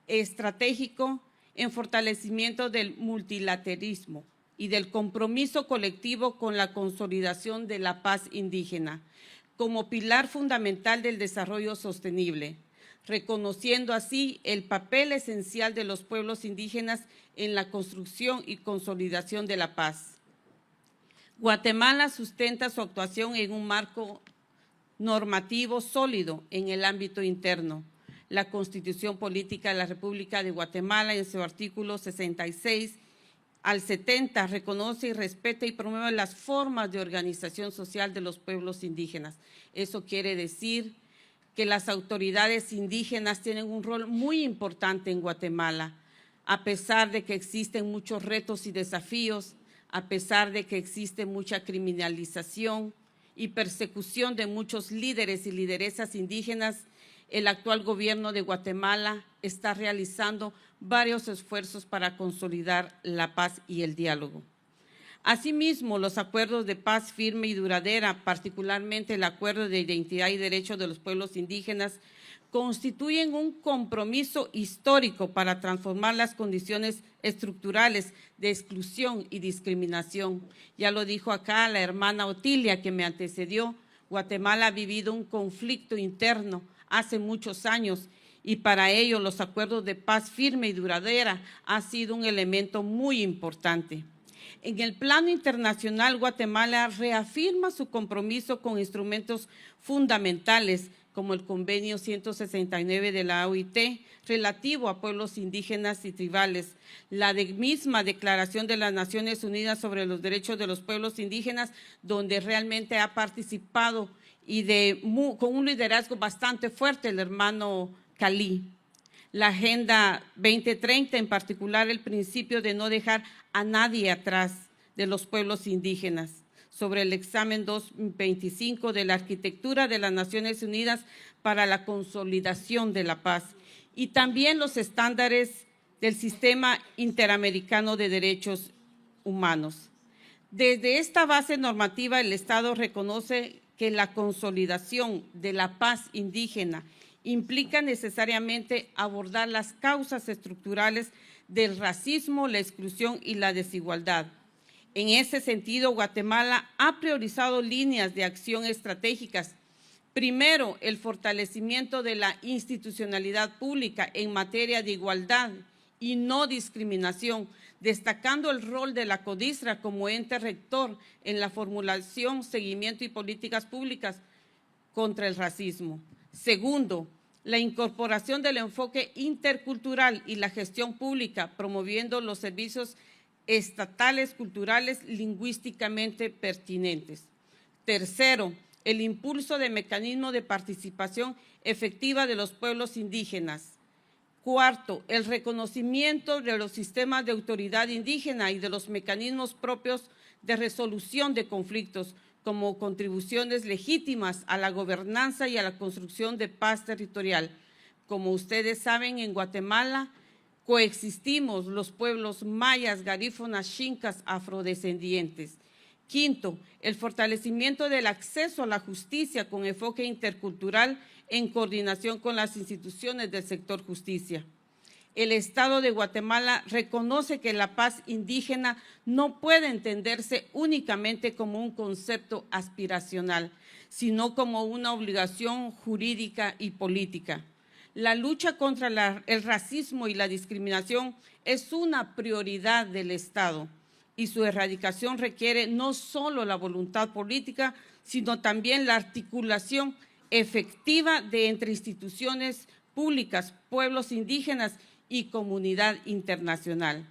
estratégico en fortalecimiento del multilateralismo y del compromiso colectivo con la consolidación de la paz indígena como pilar fundamental del desarrollo sostenible, reconociendo así el papel esencial de los pueblos indígenas en la construcción y consolidación de la paz. Guatemala sustenta su actuación en un marco normativo sólido en el ámbito interno. La Constitución Política de la República de Guatemala, en su artículo 66 al 70, reconoce y respeta y promueve las formas de organización social de los pueblos indígenas. Eso quiere decir que las autoridades indígenas tienen un rol muy importante en Guatemala, a pesar de que existen muchos retos y desafíos, a pesar de que existe mucha criminalización y persecución de muchos líderes y lideresas indígenas. El actual gobierno de Guatemala está realizando varios esfuerzos para consolidar la paz y el diálogo. Asimismo, los acuerdos de paz firme y duradera, particularmente el Acuerdo de Identidad y Derechos de los Pueblos Indígenas, constituyen un compromiso histórico para transformar las condiciones estructurales de exclusión y discriminación. Ya lo dijo acá la hermana Otilia, que me antecedió. Guatemala ha vivido un conflicto interno hace muchos años, y para ello los acuerdos de paz firme y duradera ha sido un elemento muy importante. En el plano internacional, Guatemala reafirma su compromiso con instrumentos fundamentales como el Convenio 169 de la OIT relativo a pueblos indígenas y tribales, la misma Declaración de las Naciones Unidas sobre los Derechos de los Pueblos Indígenas, donde realmente ha participado y con un liderazgo bastante fuerte el hermano Cali. La Agenda 2030, en particular el principio de no dejar a nadie atrás de los pueblos indígenas, sobre el examen 225 de la Arquitectura de las Naciones Unidas para la consolidación de la paz, y también los estándares del Sistema Interamericano de Derechos Humanos. Desde esta base normativa, el Estado reconoce que la consolidación de la paz indígena implica necesariamente abordar las causas estructurales del racismo, la exclusión y la desigualdad. En ese sentido, Guatemala ha priorizado líneas de acción estratégicas. Primero, el fortalecimiento de la institucionalidad pública en materia de igualdad y no discriminación, destacando el rol de la CODISRA como ente rector en la formulación, seguimiento y políticas públicas contra el racismo. Segundo, la incorporación del enfoque intercultural y la gestión pública, promoviendo los servicios estatales, culturales, lingüísticamente pertinentes. Tercero, el impulso de mecanismos de participación efectiva de los pueblos indígenas. Cuarto, el reconocimiento de los sistemas de autoridad indígena y de los mecanismos propios de resolución de conflictos como contribuciones legítimas a la gobernanza y a la construcción de paz territorial. Como ustedes saben, en Guatemala coexistimos los pueblos mayas, garífonas, xincas, afrodescendientes. Quinto, el fortalecimiento del acceso a la justicia con enfoque intercultural en coordinación con las instituciones del sector justicia. el Estado de Guatemala reconoce que la paz indígena no puede entenderse únicamente como un concepto aspiracional, sino como una obligación jurídica y política. La lucha contra el racismo y la discriminación es una prioridad del Estado y su erradicación requiere no solo la voluntad política, sino también la articulación efectiva entre instituciones públicas, pueblos indígenas y comunidad internacional.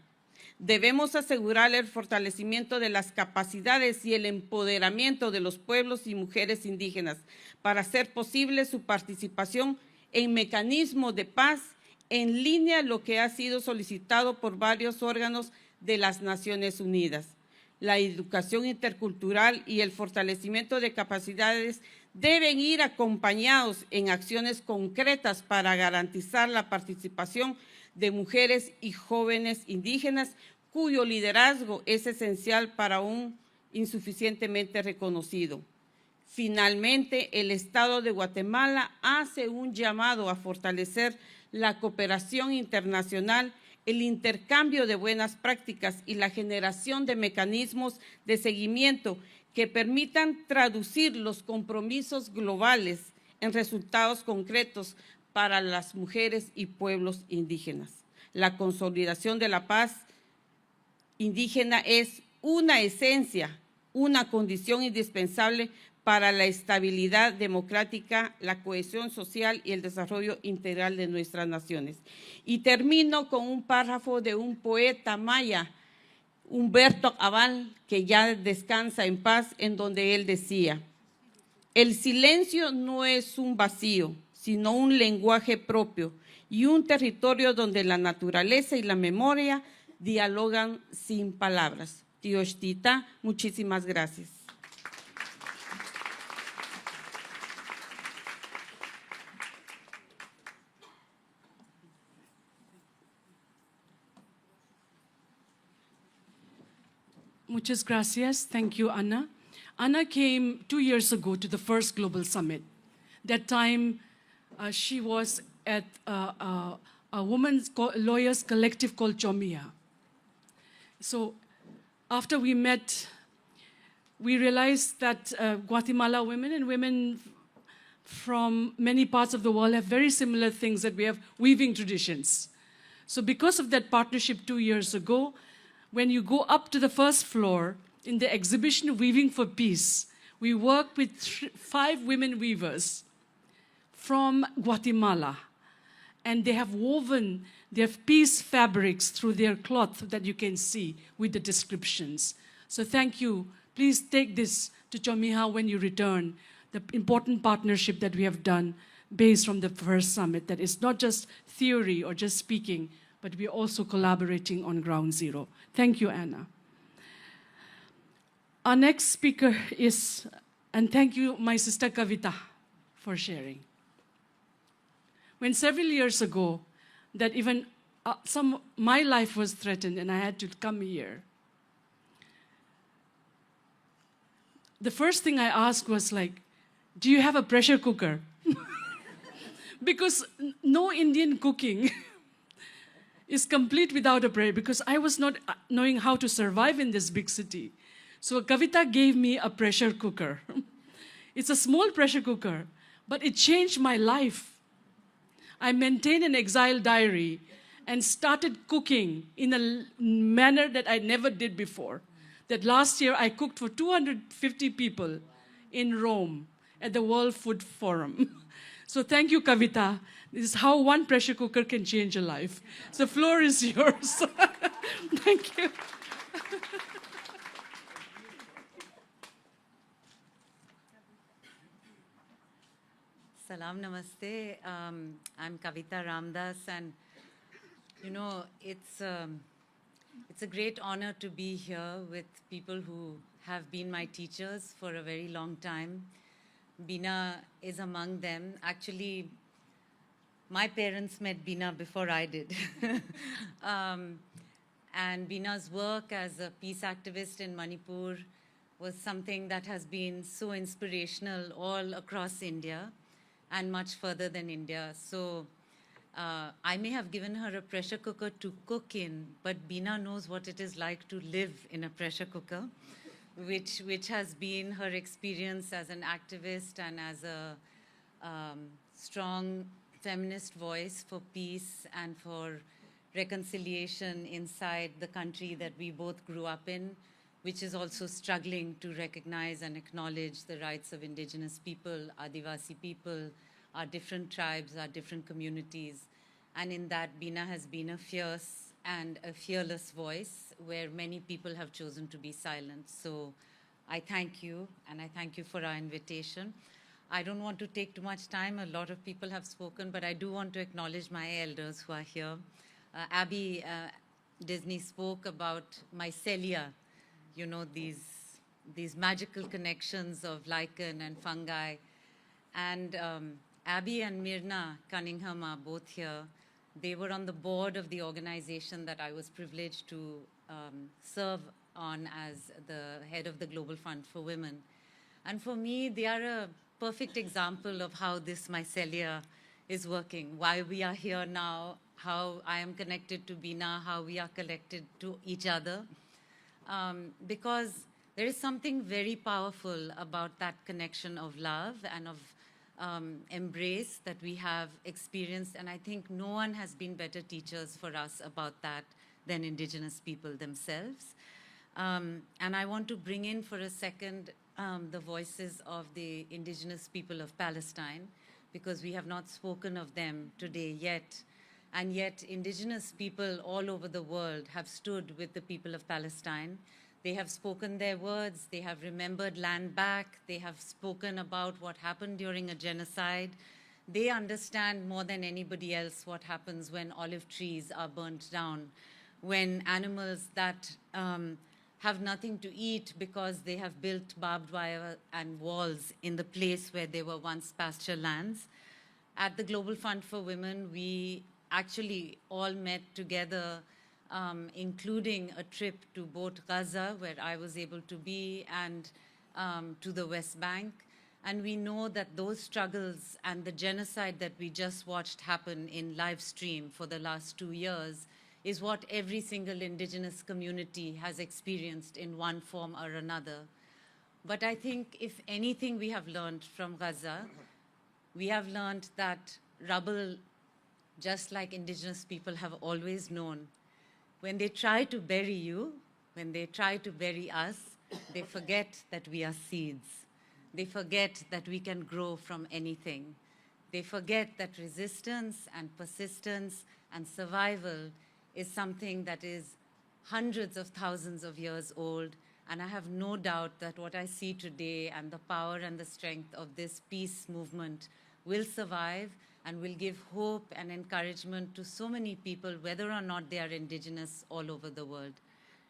Debemos asegurar el fortalecimiento de las capacidades y el empoderamiento de los pueblos y mujeres indígenas para hacer posible su participación en mecanismos de paz en línea a lo que ha sido solicitado por varios órganos de las Naciones Unidas. La educación intercultural y el fortalecimiento de capacidades deben ir acompañados en acciones concretas para garantizar la participación de mujeres y jóvenes indígenas, cuyo liderazgo es esencial para un insuficientemente reconocido. Finalmente, el Estado de Guatemala hace un llamado a fortalecer la cooperación internacional, el intercambio de buenas prácticas y la generación de mecanismos de seguimiento que permitan traducir los compromisos globales en resultados concretos para las mujeres y pueblos indígenas. La consolidación de la paz indígena es una esencia, una condición indispensable para la estabilidad democrática, la cohesión social y el desarrollo integral de nuestras naciones. Y termino con un párrafo de un poeta maya, Humberto Abal, que ya descansa en paz, en donde él decía: el silencio no es un vacío, sino un lenguaje propio y un territorio donde la naturaleza y la memoria dialogan sin palabras. Tiochtita, muchísimas gracias. Muchas gracias. Thank you, Anna. Anna came 2 years ago to the first Global Summit. That time, she was at a women's lawyers collective called Chomia. So after we met, we realized that Guatemala women and women from many parts of the world have very similar things, that we have weaving traditions. So because of that partnership 2 years ago, when you go up to the first floor in the exhibition Weaving for Peace, we work with 5 women weavers from Guatemala. And they have woven their peace fabrics through their cloth that you can see with the descriptions. So thank you. Please take this to Chomiha when you return, the important partnership that we have done based from the first summit, that is not just theory or just speaking, but we're also collaborating on ground zero. Thank you, Anna. Our next speaker is, and thank you, my sister Kavita, for sharing. When several years ago, that even my life was threatened and I had to come here, the first thing I asked was like, do you have a pressure cooker? Because no Indian cooking is complete without a prayer, because I was not knowing how to survive in this big city. So Kavita gave me a pressure cooker. It's a small pressure cooker, but it changed my life. I maintained an exile diary and started cooking in a manner that I never did before. That last year I cooked for 250 people in Rome at the World Food Forum. So thank you, Kavita. This is how one pressure cooker can change a life. So the floor is yours. Thank you. Salam Namaste. I'm Kavita Ramdas, and you know, it's a great honor to be here with people who have been my teachers for a very long time. Bina is among them. Actually, my parents met Bina before I did. And Bina's work as a peace activist in Manipur was something that has been so inspirational all across India and much further than India. So I may have given her a pressure cooker to cook in, but Bina knows what it is like to live in a pressure cooker, which has been her experience as an activist and as a strong feminist voice for peace and for reconciliation inside the country that we both grew up in, which is also struggling to recognize and acknowledge the rights of Indigenous people, Adivasi people, our different tribes, our different communities. And in that, Bina has been a fierce and a fearless voice where many people have chosen to be silent. So I thank you, and I thank you for our invitation. I don't want to take too much time. A lot of people have spoken, but I do want to acknowledge my elders who are here. Abby Disney spoke about mycelia, you know, these magical connections of lichen and fungi. And Abby and Myrna Cunningham are both here. They were on the board of the organization that I was privileged to serve on as the head of the Global Fund for Women. And for me, they are a perfect example of how this mycelia is working, why we are here now, how I am connected to Bina, how we are connected to each other. Because there is something very powerful about that connection of love and of embrace that we have experienced, and I think no one has been better teachers for us about that than Indigenous people themselves. And I want to bring in for a second the voices of the Indigenous people of Palestine, because we have not spoken of them today yet. And yet Indigenous people all over the world have stood with the people of Palestine. They have spoken their words, they have remembered land back, they have spoken about what happened during a genocide. They understand more than anybody else what happens when olive trees are burnt down, when animals that have nothing to eat because they have built barbed wire and walls in the place where they were once pasture lands. At the Global Fund for Women, we actually all met together, including a trip to both Gaza, where I was able to be, and to the West Bank. And we know that those struggles and the genocide that we just watched happen in live stream for the last 2 years is what every single Indigenous community has experienced in one form or another. But I think if anything we have learned from Gaza, we have learned that rubble, just like Indigenous people have always known, when they try to bury you, when they try to bury us, they forget that we are seeds. They forget that we can grow from anything. They forget that resistance and persistence and survival is something that is hundreds of thousands of years old. And I have no doubt that what I see today and the power and the strength of this peace movement will survive and will give hope and encouragement to so many people, whether or not they are Indigenous, all over the world.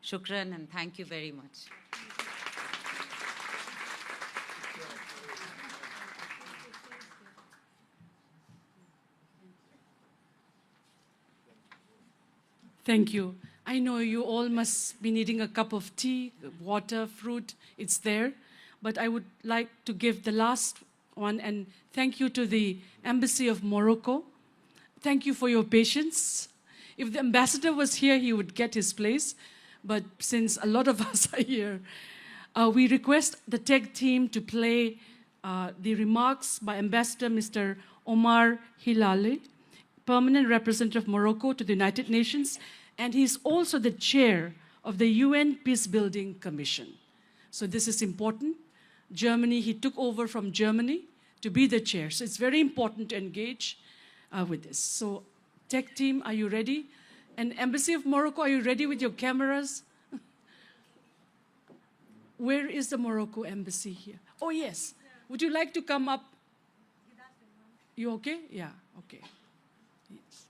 Shukran, and thank you very much. Thank you. I know you all must be needing a cup of tea, water, fruit, it's there. But I would like to give the last one, and thank you to the Embassy of Morocco. Thank you for your patience. If the ambassador was here, he would get his place. But since a lot of us are here, we request the tech team to play the remarks by Ambassador Mr. Omar Hilali, Permanent Representative of Morocco to the United Nations, and he's also the chair of the UN Peacebuilding Commission. So this is important. Germany, he took over from Germany to be the chair. So it's very important to engage with this. So tech team, are you ready? And Embassy of Morocco, are you ready with your cameras? Where is the Morocco embassy here? Oh, yes. Would you like to come up? You okay? Yeah, okay. Yes.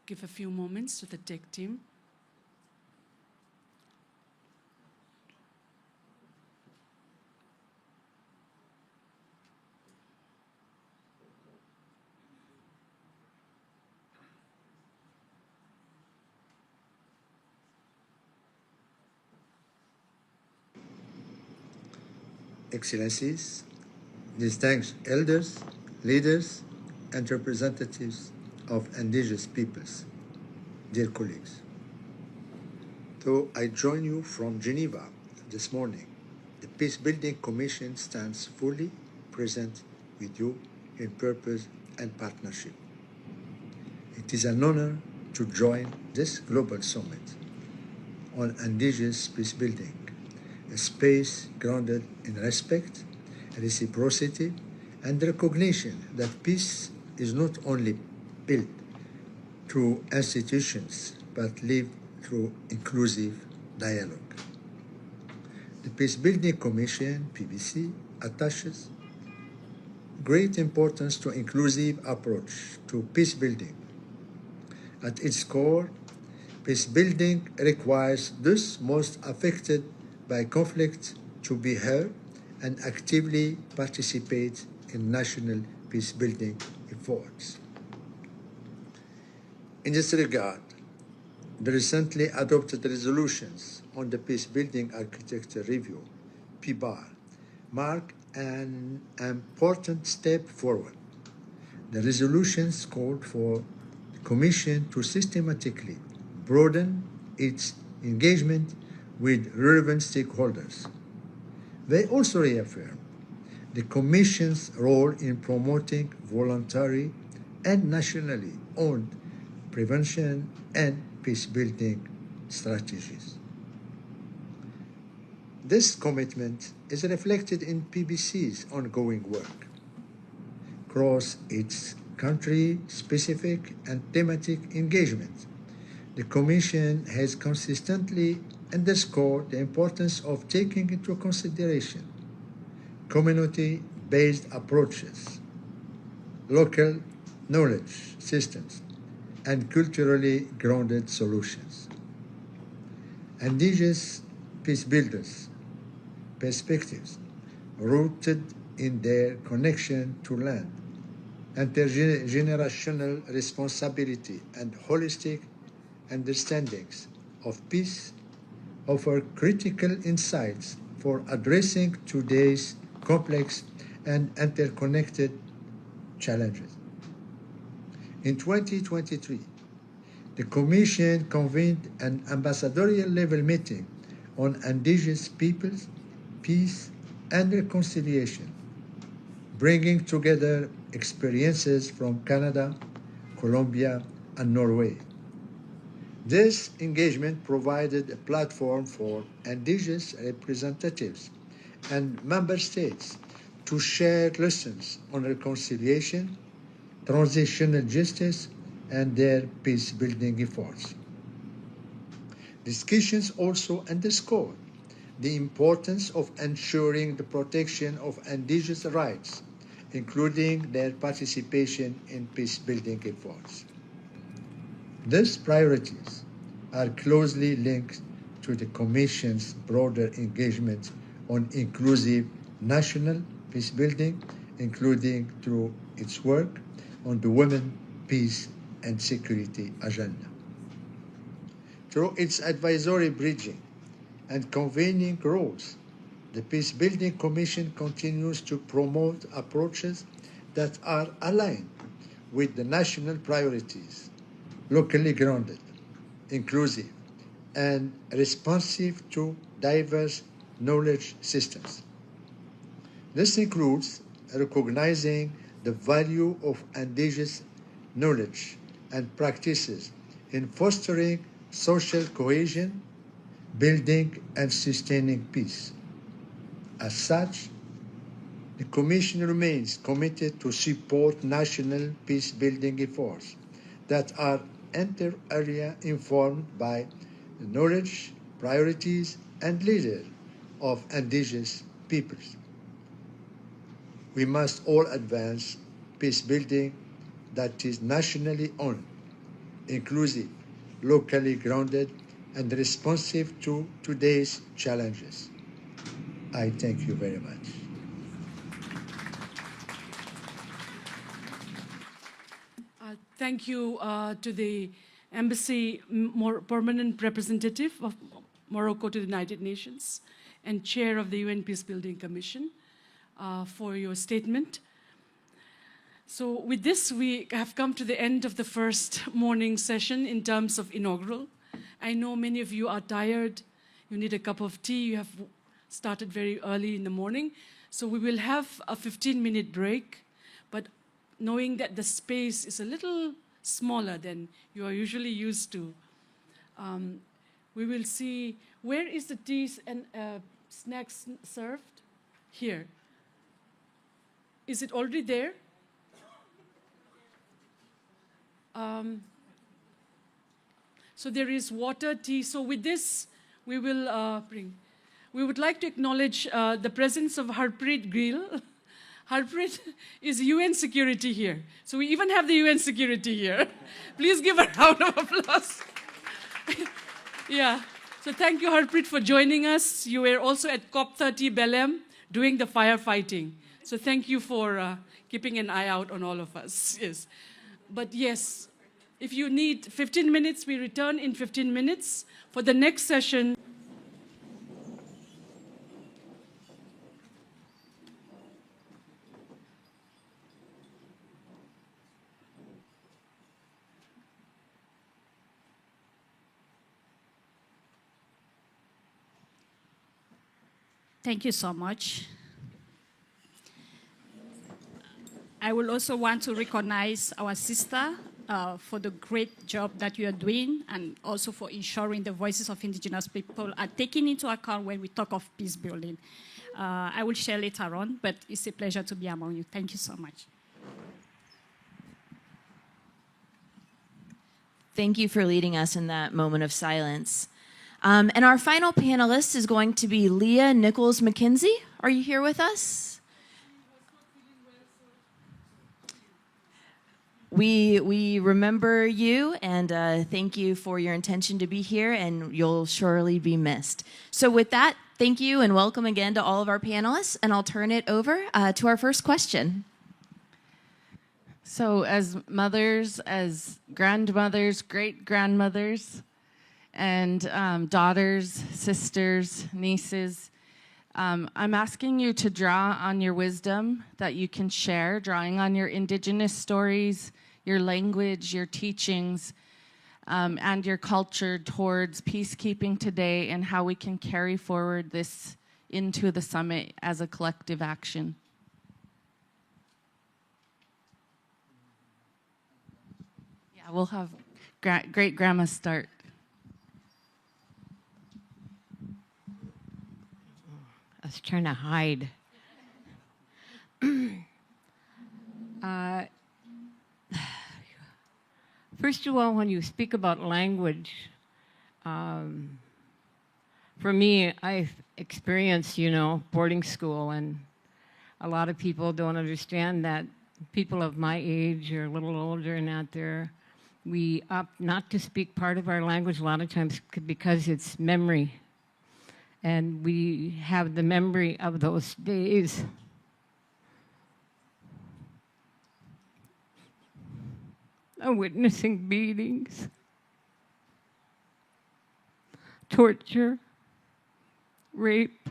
Give a few moments to the tech team. Excellencies, distinguished elders, leaders, and representatives of indigenous peoples, dear colleagues. Though I join you from Geneva this morning, the Peacebuilding Commission stands fully present with you in purpose and partnership. It is an honor to join this global summit on indigenous peacebuilding, a space grounded in respect, reciprocity, and recognition that peace is not only built through institutions, but lived through inclusive dialogue. The Peacebuilding Commission, PBC, attaches great importance to inclusive approach to peacebuilding. At its core, peacebuilding requires those most affected by conflict to be heard and actively participate in national peacebuilding efforts. In this regard, the recently adopted resolutions on the Peacebuilding Architecture Review, PBAR, mark an important step forward. The resolutions called for the Commission to systematically broaden its engagement with relevant stakeholders. They also reaffirm the Commission's role in promoting voluntary and nationally owned prevention and peacebuilding strategies. This commitment is reflected in PBC's ongoing work across its country-specific and thematic engagement. The Commission has consistently underscored the importance of taking into consideration community-based approaches, local knowledge systems, and culturally grounded solutions. Indigenous peacebuilders' perspectives, rooted in their connection to land, intergenerational responsibility, and holistic understandings of peace, offer critical insights for addressing today's complex and interconnected challenges. In 2023, the Commission convened an ambassadorial level meeting on indigenous peoples, peace, and reconciliation, bringing together experiences from Canada, Colombia, and Norway. This engagement provided a platform for indigenous representatives and member states to share lessons on reconciliation, transitional justice, and their peace-building efforts. Discussions also underscored the importance of ensuring the protection of indigenous rights, including their participation in peace-building efforts. These priorities are closely linked to the Commission's broader engagement on inclusive national peacebuilding, including through its work on the Women, Peace, and Security Agenda. Through its advisory bridging and convening roles, the Peacebuilding Commission continues to promote approaches that are aligned with the national priorities, locally grounded, inclusive, and responsive to diverse knowledge systems. This includes recognizing the value of indigenous knowledge and practices in fostering social cohesion, building and sustaining peace. As such, the Commission remains committed to support national peace-building efforts that are inter-area informed by the knowledge, priorities, and leaders of indigenous peoples. We must all advance peace-building that is nationally owned, inclusive, locally grounded, and responsive to today's challenges. I thank you very much. Thank you to the Embassy Permanent Representative of Morocco to the United Nations and Chair of the UN Peacebuilding Commission. for your statement. So with this, we have come to the end of the first morning session in terms of inaugural. I know many of you are tired. You need a cup of tea. You have started very early in the morning. So we will have a 15-minute break. But knowing that the space is a little smaller than you are usually used to, we will see, where is the tea and snacks served? Here. Is it already there? So there is water, tea. So with this, we will bring. We would like to acknowledge the presence of Harpreet Gill. Harpreet is UN security here. So we even have the UN security here. Please give a round of applause. Yeah. So thank you, Harpreet, for joining us. You were also at COP30 Belém doing the firefighting. So thank you for keeping an eye out on all of us. Yes. But yes, if you need 15 minutes, we return in 15 minutes for the next session. Thank you so much. I will also want to recognize our sister for the great job that you are doing, and also for ensuring the voices of Indigenous people are taken into account when we talk of peace building. I will share later on, but it's a pleasure to be among you. Thank you so much. Thank you for leading us in that moment of silence. And our final panelist is going to be Leah Nichols-McKenzie. Are you here with us? We remember you, and thank you for your intention to be here, and you'll surely be missed. So with that, thank you and welcome again to all of our panelists, and I'll turn it over to our first question. So as mothers, as grandmothers, great-grandmothers, and daughters, sisters, nieces, I'm asking you to draw on your wisdom that you can share, drawing on your Indigenous stories, your language, your teachings, and your culture towards peacekeeping today, and how we can carry forward this into the summit as a collective action. Yeah, we'll have great-grandma start. I was trying to hide. First of all, when you speak about language, for me, I've experienced, boarding school, and a lot of people don't understand that people of my age or a little older and out there, we opt not to speak part of our language a lot of times because it's memory. And we have the memory of those days. Of witnessing beatings, torture, rape,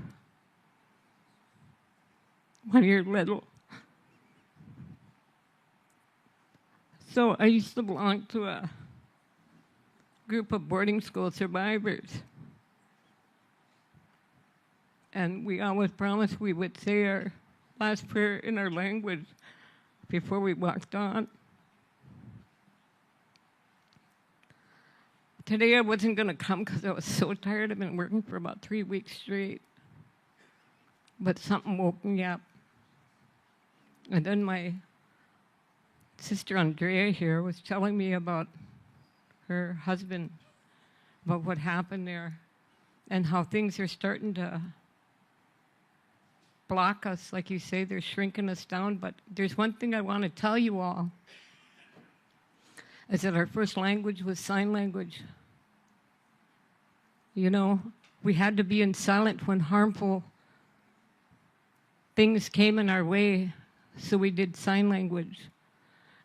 when you're little. So I used to belong to a group of boarding school survivors. And we always promised we would say our last prayer in our language before we walked on. Today I wasn't going to come because I was so tired. I've been working for about 3 weeks straight. But something woke me up. And then my sister Andrea here was telling me about her husband, about what happened there, and how things are starting to block us. Like you say, they're shrinking us down. But there's one thing I want to tell you all, is that our first language was sign language. We had to be in silent when harmful things came in our way, so we did sign language.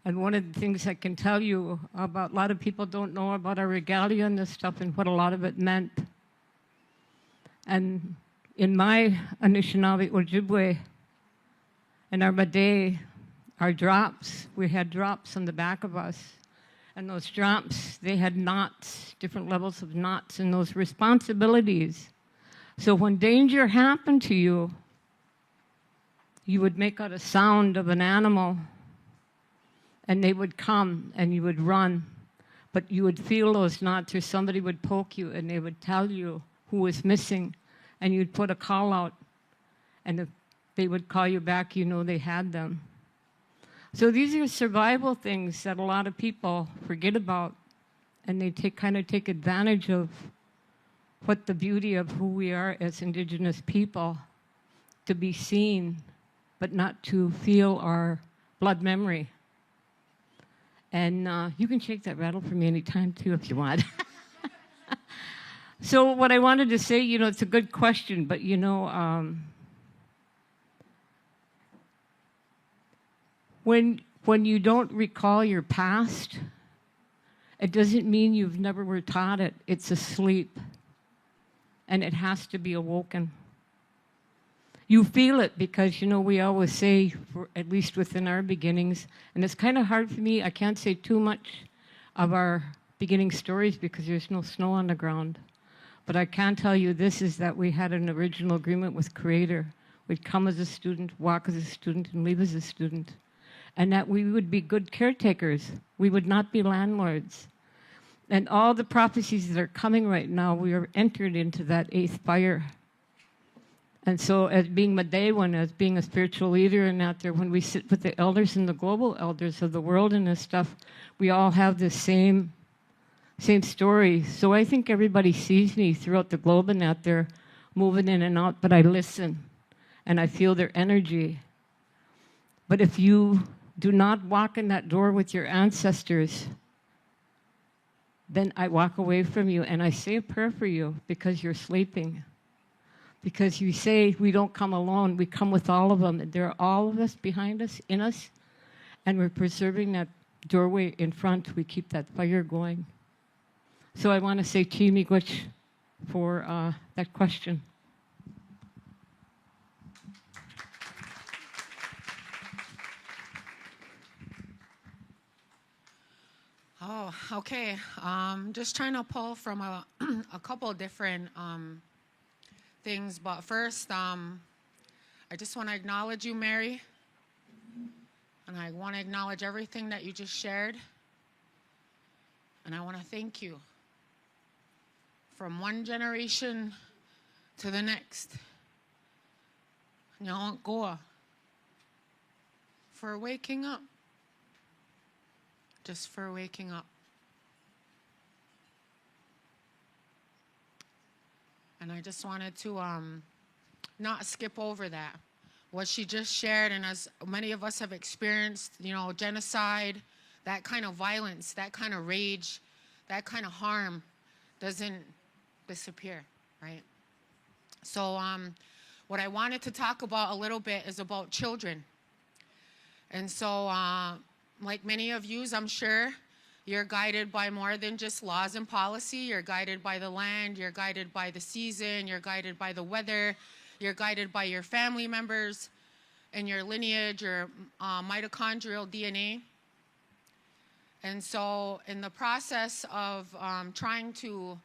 And one of the things I can tell you about, a lot of people don't know about our regalia and this stuff and what a lot of it meant. And in my Anishinaabe Ojibwe And our bidet, our drops, we had drops on the back of us. And those drops, they had knots, different levels of knots, and those responsibilities. So when danger happened to you, you would make out a sound of an animal, and they would come, and you would run. But you would feel those knots, or somebody would poke you, and they would tell you who was missing, and you'd put a call out, and if they would call you back, you know they had them. So these are survival things that a lot of people forget about, and they kind of take advantage of what the beauty of who we are as Indigenous people, to be seen, but not to feel our blood memory. And you can shake that rattle for me anytime, too, if you want. So what I wanted to say, you know, it's a good question, but, you know, when you don't recall your past, it doesn't mean you've never were taught it. It's asleep, and it has to be awoken. You feel it because, you know, we always say, at least within our beginnings, and it's kind of hard for me, I can't say too much of our beginning stories because there's no snow on the ground. But I can tell you this is that we had an original agreement with Creator. We'd come as a student, walk as a student, and leave as a student. And that we would be good caretakers. We would not be landlords. And all the prophecies that are coming right now, we are entered into that 8th fire. And so as being Madewan, as being a spiritual leader and out there, when we sit with the elders and the global elders of the world and this stuff, we all have the same story. So I think everybody sees me throughout the globe and out there moving in and out, but I listen and I feel their energy. But if you do not walk in that door with your ancestors, then I walk away from you and I say a prayer for you because you're sleeping. Because you say we don't come alone, we come with all of them. There are all of us behind us, in us, and we're preserving that doorway in front. We keep that fire going. So I want to say Chimigwich for that question. Oh, okay. Just trying to pull from a couple different things, but first, I just want to acknowledge you, Mary, and I want to acknowledge everything that you just shared, and I want to thank you from one generation to the next. Goa, for waking up. Just for waking up. And I just wanted to not skip over that. What she just shared, and as many of us have experienced, you know, genocide, that kind of violence, that kind of rage, that kind of harm doesn't disappear, right? So what I wanted to talk about a little bit is about children. And so like many of you, I'm sure, you're guided by more than just laws and policy. You're guided by the land, you're guided by the season, you're guided by the weather, you're guided by your family members and your lineage, your mitochondrial DNA. And so in the process of trying to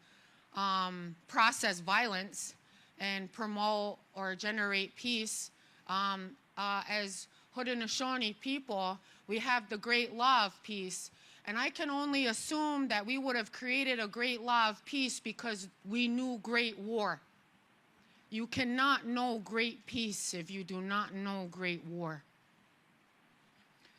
process violence and promote or generate peace, as Haudenosaunee people, we have the great law of peace. And I can only assume that we would have created a great law of peace because we knew great war. You cannot know great peace if you do not know great war.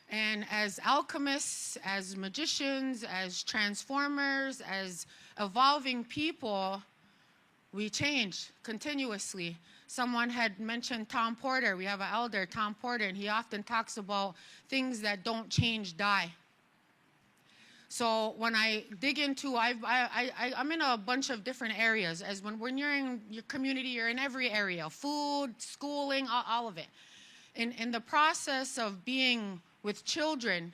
And as alchemists, as magicians, as transformers, as evolving people, we change continuously. Someone had mentioned Tom Porter. We have an elder, Tom Porter, and he often talks about things that don't change, die. So when I dig into, I'm in a bunch of different areas. As when you're in your community, you're in every area, food, schooling, all of it. In the process of being with children,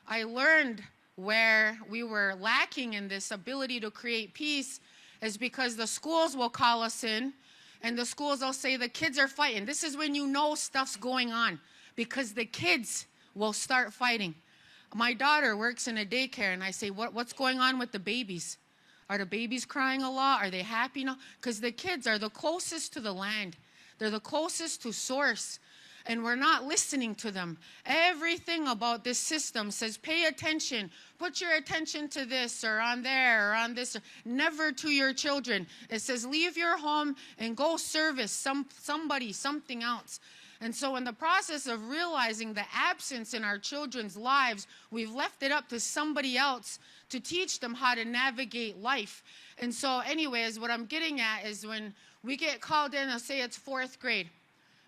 I learned where we were lacking in this ability to create peace is because the schools will call us in And the schools will say the kids are fighting. This is when you know stuff's going on, because the kids will start fighting. My daughter works in a daycare, and I say, what's going on with the babies? Are the babies crying a lot? Are they happy now? Because the kids are the closest to the land. They're the closest to source, and we're not listening to them. Everything about this system says, pay attention, put your attention to this or on there or on this. Never to your children. It says, leave your home and go service somebody, something else. And so in the process of realizing the absence in our children's lives, we've left it up to somebody else to teach them how to navigate life. And so anyways, what I'm getting at is when we get called in, I'll say it's fourth grade.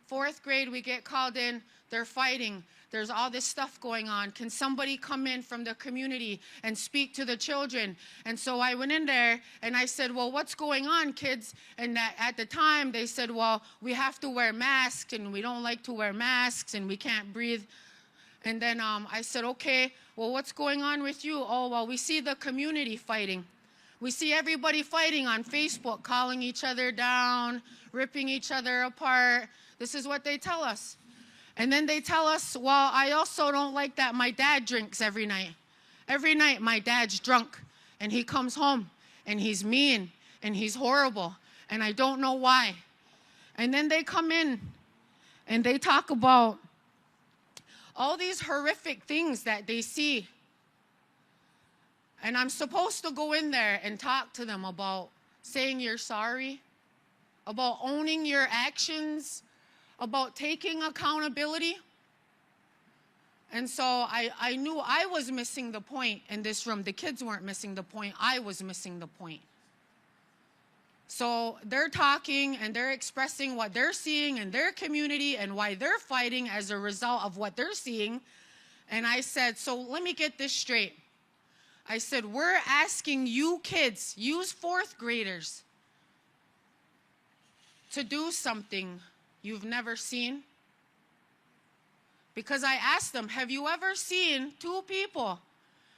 Fourth grade, we get called in, they're fighting. There's all this stuff going on. Can somebody come in from the community and speak to the children? And so I went in there and I said, well, what's going on, kids? And at the time they said, well, we have to wear masks and we don't like to wear masks and we can't breathe. And then I said, okay, well, what's going on with you? Oh, well, we see the community fighting. We see everybody fighting on Facebook, calling each other down, ripping each other apart. This is what they tell us. And then they tell us, well, I also don't like that my dad drinks every night. Every night my dad's drunk and he comes home and he's mean and he's horrible and I don't know why. And then they come in and they talk about all these horrific things that they see. And I'm supposed to go in there and talk to them about saying you're sorry, about owning your actions, about taking accountability. And so I knew I was missing the point in this room. The kids weren't missing the point. I was missing the point. So they're talking and they're expressing what they're seeing in their community and why they're fighting as a result of what they're seeing. And I said, so let me get this straight. I said, we're asking you kids, you fourth graders, to do something you've never seen. Because I asked them, have you ever seen two people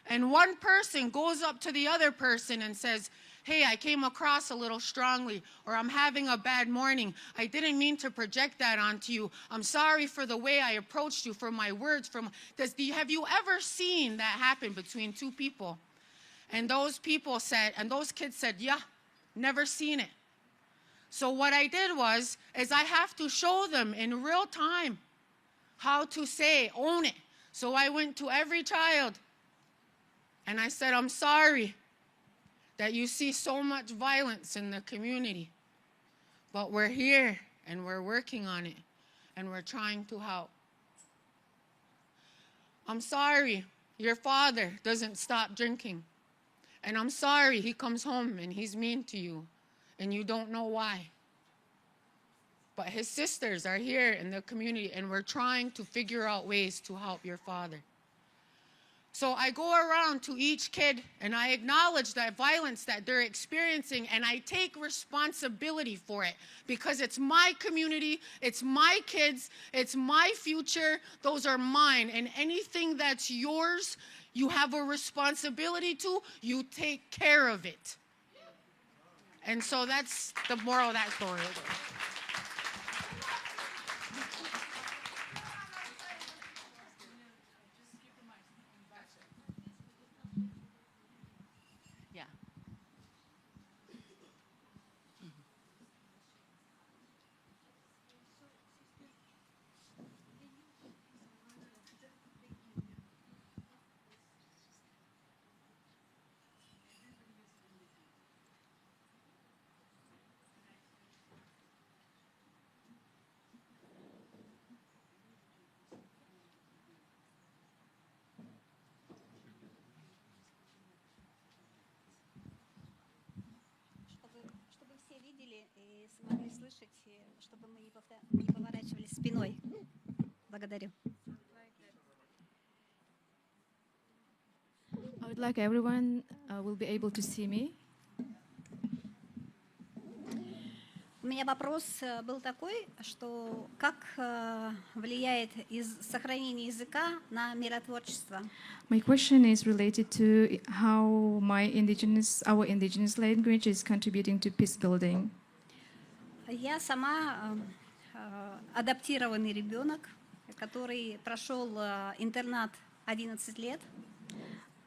and one person goes up to the other person and says, hey, I came across a little strongly, or I'm having a bad morning. I didn't mean to project that onto you. I'm sorry for the way I approached you, for my words. Have you ever seen that happen between two people? And those people said, and those kids said, yeah, never seen it. So what I did is I have to show them in real time how to say, own it. So I went to every child and I said, I'm sorry that you see so much violence in the community, but we're here and we're working on it and we're trying to help. I'm sorry your father doesn't stop drinking. And I'm sorry he comes home and he's mean to you and you don't know why. But his sisters are here in the community and we're trying to figure out ways to help your father. So I go around to each kid and I acknowledge that violence that they're experiencing and I take responsibility for it because it's my community, it's my kids, it's my future, those are mine. And anything that's yours, you have a responsibility to, you take care of it. And so that's the moral of that story. Смогли слышать, чтобы мы не поворачивались спиной. Благодарю. I would like everyone will be able to see me. У меня вопрос был такой, что как влияет сохранение языка на миротворчество? My question is related to how our indigenous language is contributing to peace building. Я сама адаптированный ребенок, который прошел интернат 11 лет.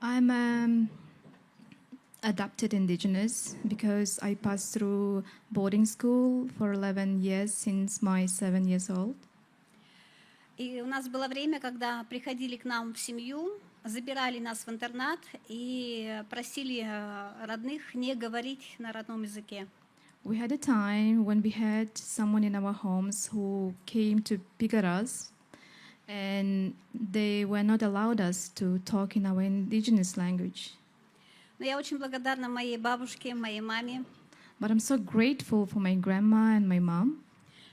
I'm adopted indigenous because I passed through boarding school for 11 years since my 7 years old. И у нас было время, когда приходили к нам в семью, забирали нас в интернат и просили родных не говорить на родном языке. We had a time when we had someone in our homes who came to pick at us, and they were not allowed us to talk in our indigenous language. Но я очень благодарна моей бабушке, моей маме, But I'm so grateful for my grandma and my mom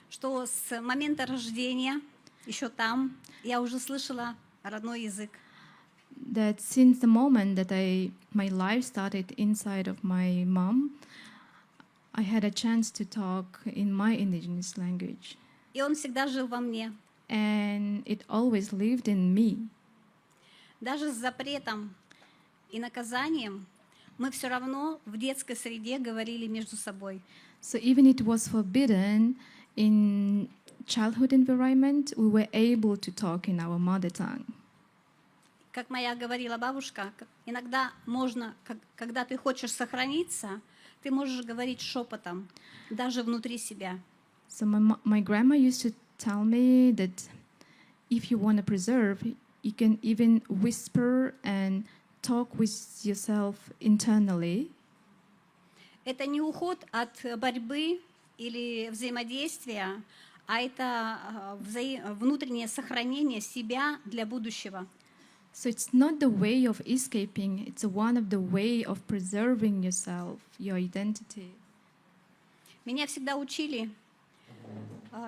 что с момента рождения, еще там, я уже слышала родной язык. that since the moment that my life started inside of my mom, I had a chance to talk in my indigenous language. И он всегда жил во мне. And it always lived in me. Даже с запретом и наказанием мы все равно в детской среде говорили между собой. So even it was forbidden in childhood environment, we were able to talk in our mother tongue. Как моя говорила бабушка, иногда можно, когда ты хочешь сохраниться, ты можешь говорить шепотом, даже внутри себя. So my grandma used to tell me that if you want to preserve, you can even whisper and talk with yourself internally. Это не уход от борьбы или взаимодействия, а это внутреннее сохранение себя для будущего. So it's not the way of escaping, it's one of the way of preserving yourself, your identity. Меня всегда учили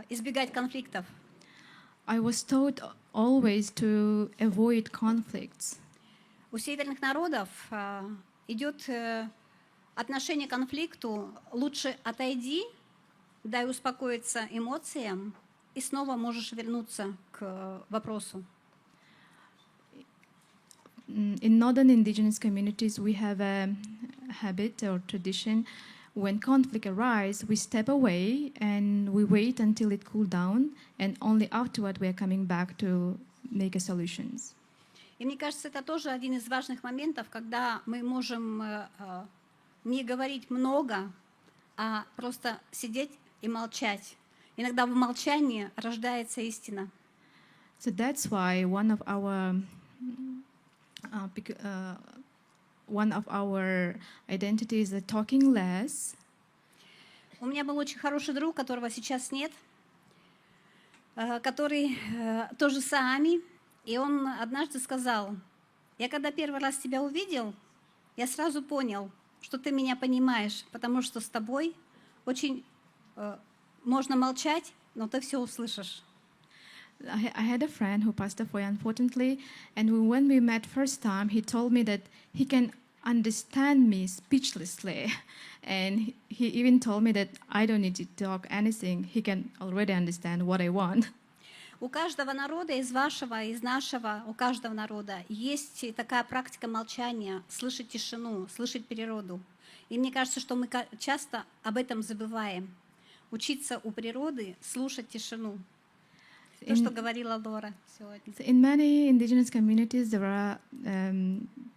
избегать конфликтов. I was taught always to avoid conflicts. У северных народов идет отношение к конфликту «лучше отойди, дай успокоиться эмоциям, и снова можешь вернуться к вопросу». In northern indigenous communities, we have a habit or tradition. When conflict arises, we step away and we wait until it cools down, and only afterward we are coming back to make a solutions. И мне кажется, это тоже один из важных моментов, когда мы можем не говорить много, а просто сидеть и молчать. Иногда в молчании рождается истина. So that's why one of our identities is talking less. У меня был очень хороший друг, которого сейчас нет, который тоже саами, и он однажды сказал: «Я когда первый раз тебя увидел, я сразу понял, что ты меня понимаешь, потому что с тобой очень можно молчать, но ты все услышишь». I had a friend who passed away, unfortunately, and when we met first time, he told me that he can understand me speechlessly, and he even told me that I don't need to talk anything. He can already understand what I want. У каждого народа, из вашего, из нашего, у каждого народа есть такая практика молчания, слышать тишину, слышать природу. И мне кажется, что мы часто об этом забываем. Учиться у природы, слушать тишину. То, что говорила Лора сегодня. In many indigenous communities, there are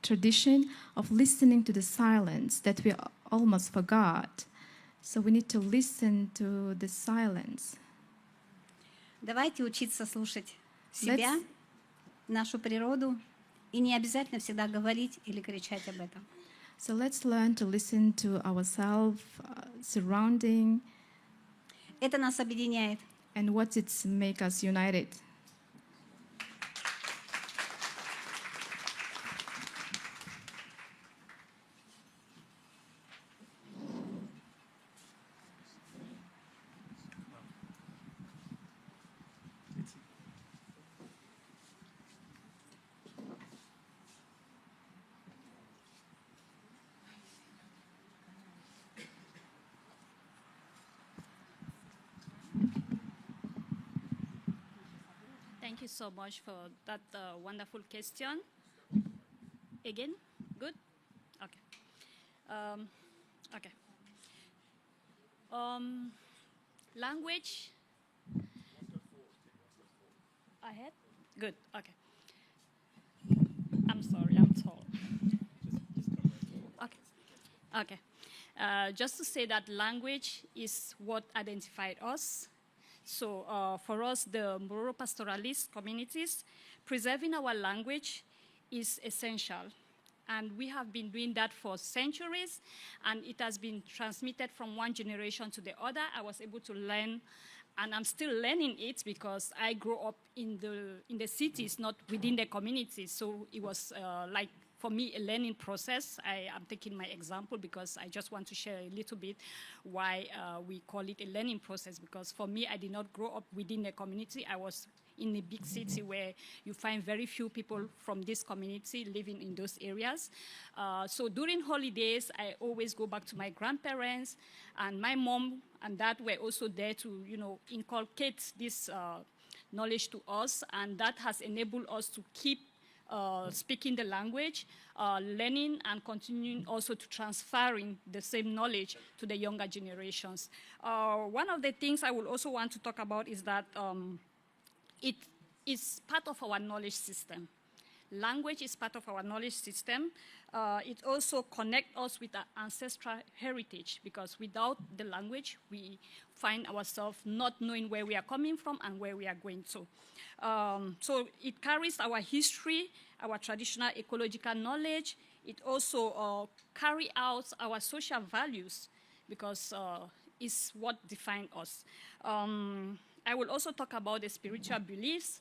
tradition of listening to the silence that we almost forgot. So we need to listen to the silence. Давайте учиться слушать себя, нашу природу, и не обязательно всегда говорить или кричать об этом. So let's learn to listen to ourselves, surrounding. Это нас объединяет. And what it make us united. Thank you so much for that wonderful question. Again? Good? Okay. Okay. Language. Ahead? Good, okay. I'm sorry, I'm tall. Okay. Okay. Just to say that language is what identified us. So for us, the Mbororo pastoralist communities, preserving our language is essential. And we have been doing that for centuries, and it has been transmitted from one generation to the other. I was able to learn, and I'm still learning it because I grew up in the cities, not within the community. So it was like, for me, a learning process. I am taking my example because I just want to share a little bit why we call it a learning process. Because for me, I did not grow up within a community. I was in a big city where you find very few people from this community living in those areas. So during holidays, I always go back to my grandparents, and my mom and dad were also there to, inculcate this knowledge to us, and that has enabled us to keep speaking the language, learning, and continuing also to transferring the same knowledge to the younger generations. One of the things I would also want to talk about is that it is part of our knowledge system. Language is part of our knowledge system. It also connects us with our ancestral heritage, because without the language, we find ourselves not knowing where we are coming from and where we are going to. So it carries our history, our traditional ecological knowledge. It also carries out our social values, because it's what defines us. I will also talk about the spiritual beliefs,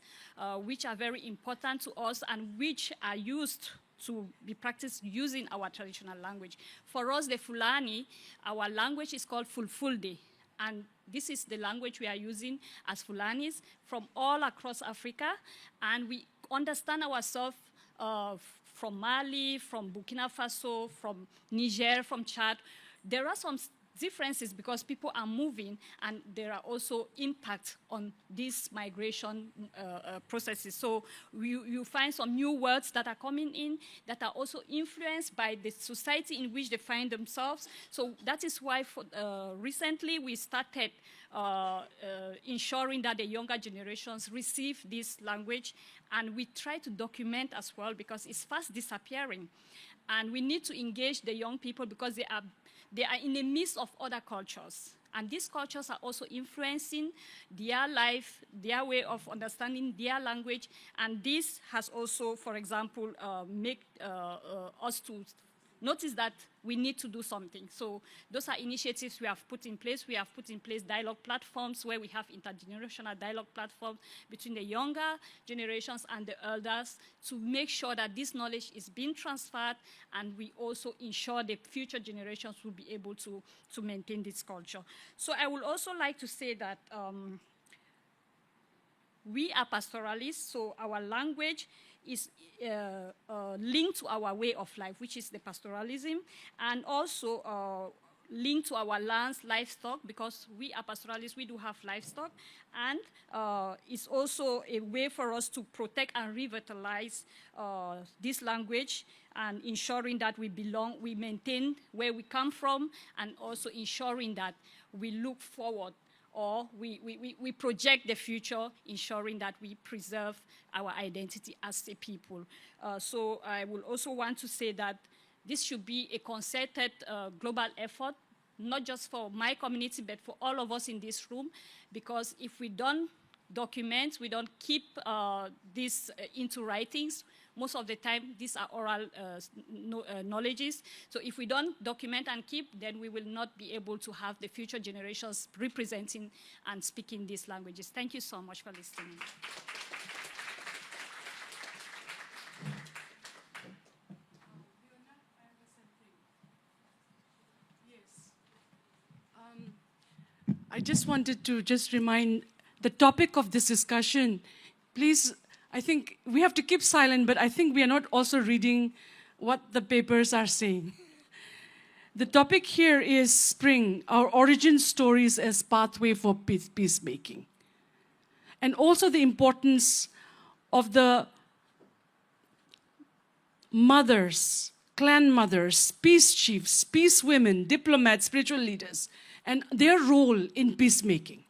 which are very important to us and which are used to be practiced using our traditional language. For us, the Fulani, our language is called Fulfulde, and this is the language we are using as Fulanis from all across Africa, and we understand ourselves from Mali, from Burkina Faso, from Niger, from Chad. There are some differences because people are moving, and there are also impacts on these migration processes. So you find some new words that are coming in that are also influenced by the society in which they find themselves. So that is why recently we started ensuring that the younger generations receive this language, and we try to document as well because it's fast disappearing. And we need to engage the young people because they are in the midst of other cultures. And these cultures are also influencing their life, their way of understanding their language. And this has also, for example, make us to notice that we need to do something. So those are initiatives we have put in place. We have put in place dialogue platforms where we have intergenerational dialogue platforms between the younger generations and the elders to make sure that this knowledge is being transferred, and we also ensure the future generations will be able to maintain this culture. So I would also like to say that we are pastoralists, so our language is linked to our way of life, which is the pastoralism, and also linked to our lands, livestock, because we are pastoralists, we do have livestock, and it's also a way for us to protect and revitalize this language, and ensuring that we belong, we maintain where we come from, and also ensuring that we look forward, or we project the future, ensuring that we preserve our identity as a people. So I will also want to say that this should be a concerted global effort, not just for my community, but for all of us in this room, because if we don't document, we don't keep this into writings, most of the time these are oral knowledges. So if we don't document and keep, then we will not be able to have the future generations representing and speaking these languages. Thank you so much for listening. I just wanted to remind the topic of this discussion. Please, I think we have to keep silent, but I think we are not also reading what the papers are saying. The topic here is Spring, our origin stories as pathway for peacemaking. And also the importance of the mothers, clan mothers, peace chiefs, peace women, diplomats, spiritual leaders, and their role in peacemaking?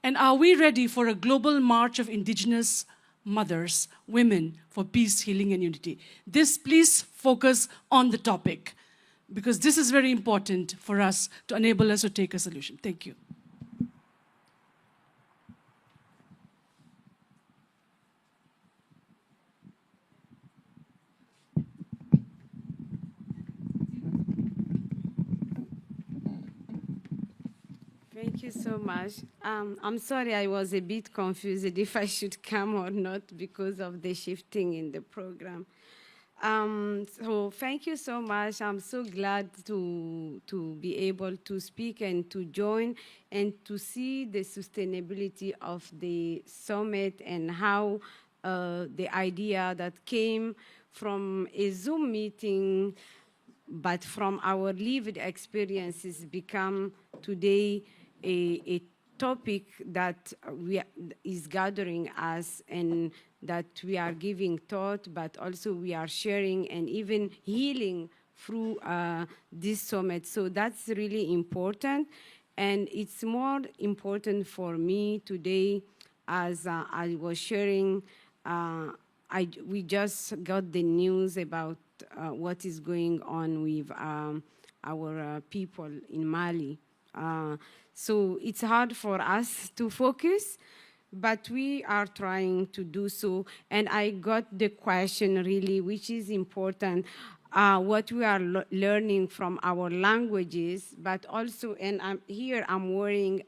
And are we ready for a global march of Indigenous mothers, women, for peace, healing, and unity? This, please focus on the topic, because this is very important for us to enable us to take a solution. Thank you. Thank you so much. I'm sorry I was a bit confused if I should come or not because of the shifting in the program. So thank you so much. I'm so glad to be able to speak and to join and to see the sustainability of the summit and how the idea that came from a Zoom meeting, but from our lived experiences, become today a topic that is gathering us and that we are giving thought, but also we are sharing and even healing through this summit. So that's really important. And it's more important for me today, as I was sharing, we just got the news about what is going on with our people in Mali. So it's hard for us to focus, but we are trying to do so. And I got the question really, which is important, what we are learning from our languages, but also, and I'm wearing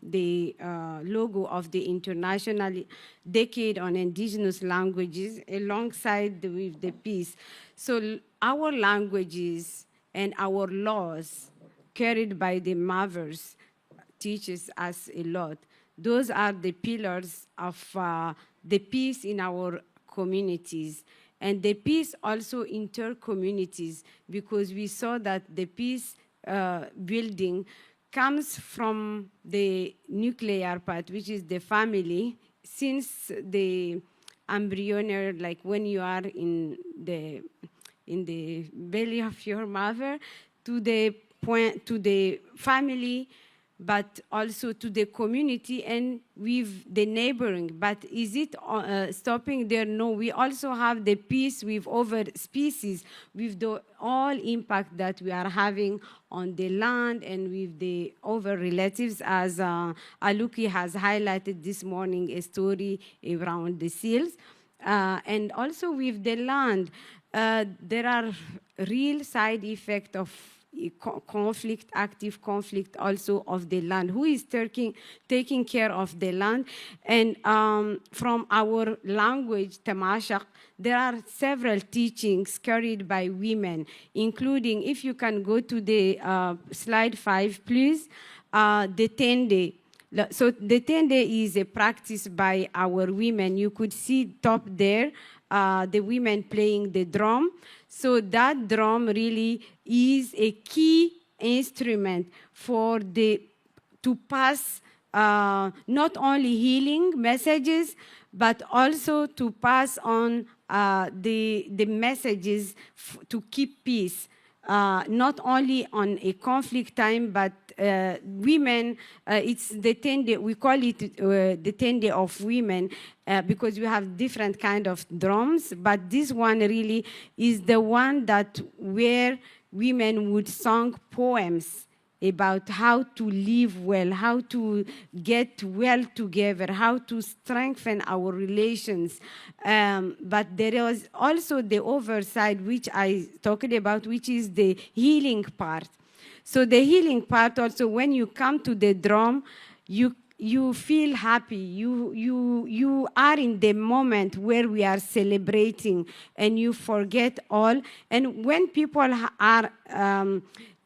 the logo of the International Decade on Indigenous Languages alongside with the peace. So our languages and our laws carried by the mothers teaches us a lot. Those are the pillars of the peace in our communities. And the peace also inter-communities, because we saw that the peace building comes from the nuclear part, which is the family, since the embryonic, like when you are in the belly of your mother, to the point, to the family, but also to the community and with the neighboring. But is it stopping there? No, we also have the peace with other species, with the all impact that we are having on the land and with the other relatives, as Aluki has highlighted this morning, a story around the seals. And also with the land, there are real side effects of conflict, active conflict also of the land. Who is taking care of the land? And from our language, Tamashak, there are several teachings carried by women, including, if you can go to the slide 5, please, the Tende. So the Tende is a practice by our women. You could see top there, the women playing the drum. So that drum really is a key instrument for to pass not only healing messages, but also to pass on the messages to keep peace. Not only on a conflict time, but women, it's the Tende, we call it the Tende of women, because we have different kind of drums, but this one really is the one that where women would sing poems about how to live well, how to get well together, how to strengthen our relations. But there is also the other side, which I talked about, which is the healing part. So the healing part also, when you come to the drum, you feel happy. You are in the moment where we are celebrating, and you forget all. And when people are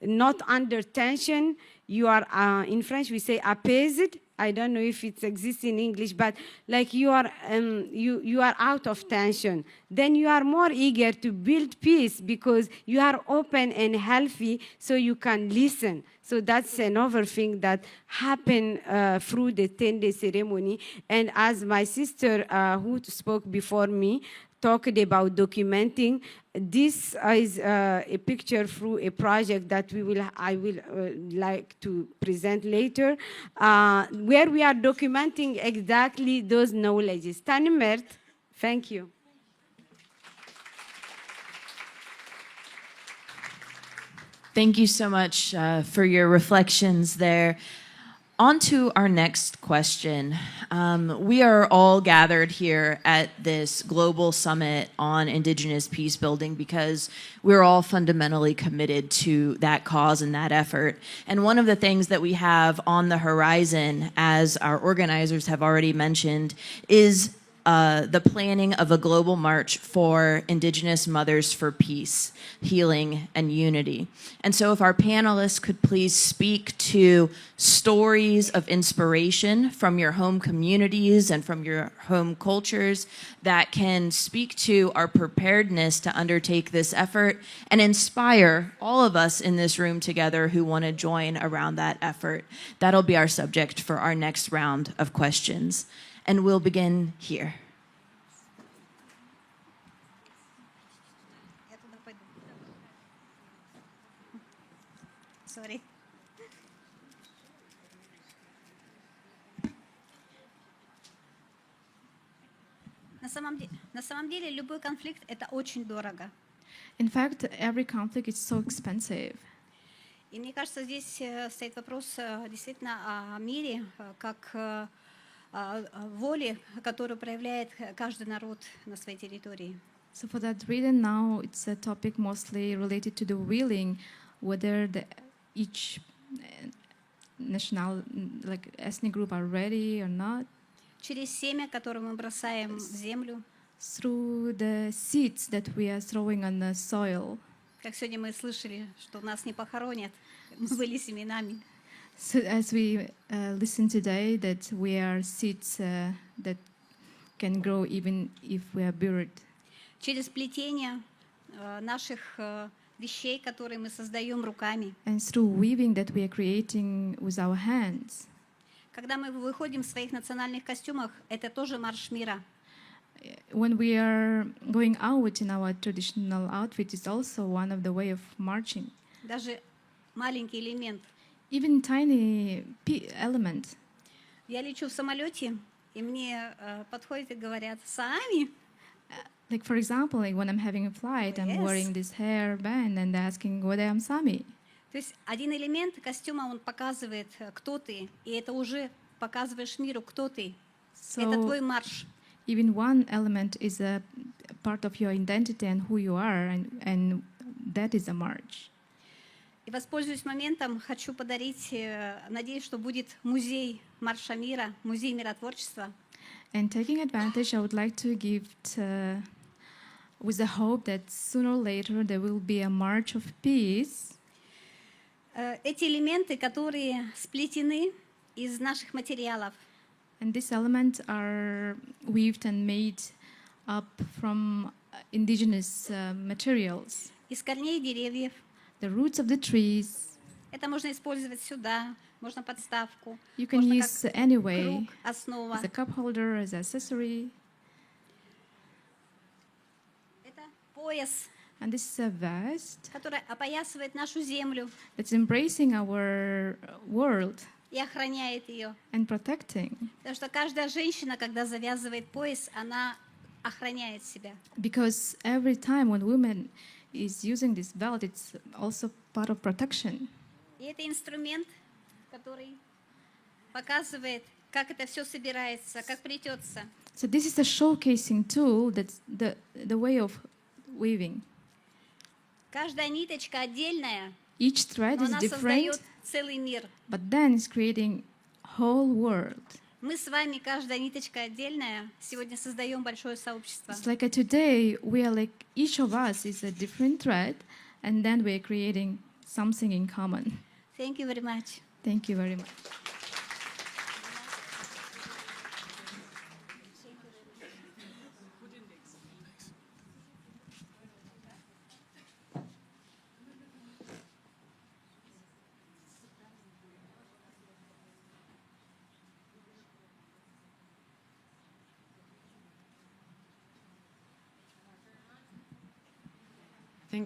not under tension, you are, in French we say apaised. I don't know if it exists in English, but like you are out of tension. Then you are more eager to build peace because you are open and healthy, so you can listen. So that's another thing that happened through the Tende ceremony. And as my sister who spoke before me talked about documenting. This is a picture through a project that I will like to present later, where we are documenting exactly those knowledges. Tani Mert, thank you. Thank you so much for your reflections there. On to our next question. We are all gathered here at this global summit on Indigenous peacebuilding because we're all fundamentally committed to that cause and that effort. And one of the things that we have on the horizon, as our organizers have already mentioned, is the planning of a global march for Indigenous mothers for peace, healing, and unity. And so if our panelists could please speak to stories of inspiration from your home communities and from your home cultures that can speak to our preparedness to undertake this effort and inspire all of us in this room together who want to join around that effort. That'll be our subject for our next round of questions. And we'll begin here. Sorry. На самом деле любой конфликт это очень дорого. In fact, every conflict is so expensive. И мне кажется, здесь стоит вопрос действительно о мире, как воли, которую проявляет каждый народ на своей территории. So for that reason, now it's a topic mostly related to the willing, whether each national, like ethnic group, are ready or not. Через семя, которое мы бросаем в землю. Through the seeds that we are throwing on the soil. Как сегодня мы слышали, что нас не похоронят, мы были семенами. So as we listen today, that we are seeds that can grow even if we are buried. Через плетение наших вещей, которые мы создаем руками. And through weaving that we are creating with our hands. Когда мы выходим в своих национальных костюмах, это тоже марш мира. When we are going out in our traditional outfit, is also one of the way of marching. Даже маленький элемент. Even tiny element. Я лечу в самолете, и мне подходят и говорят: "Сами?" Like for example, like when I'm having a flight, I'm wearing this hairband and asking whether I'm Sami. То есть один элемент костюма, он показывает, кто ты, и это уже показываешь миру, кто ты. Это твой марш. Even one element is a part of your identity and who you are, and that is a march. И воспользуюсь моментом, хочу подарить, надеюсь, что будет музей марша мира, музей миротворчества. And taking advantage, I would like to give with the hope that sooner or later there will be a march of peace. Эти элементы, которые сплетены из наших материалов. And these elements are weaved and made up from indigenous materials. Из корней деревьев. The roots of the trees. Это можно использовать сюда, можно подставку. You can use anyway, круг, основа. as a cup holder, as an accessory. Это пояс. And this is a vest, который опоясывает нашу землю. That's embracing our world. И охраняет ее. And protecting. Потому что каждая женщина, когда завязывает пояс, она охраняет себя. Because every time when woman is using this belt, it's also part of protection. И это инструмент, который показывает, как это все собирается, как плетется. So this is a showcasing tool. That's the way of weaving. Каждая ниточка отдельная. Each thread is different, целый мир. But then it's creating whole world. Мы с вами, каждая ниточка отдельная, сегодня создаем большое сообщество. It's like today we are like each of us is a different thread, and then we are creating something in common. Thank you very much. Thank you very much.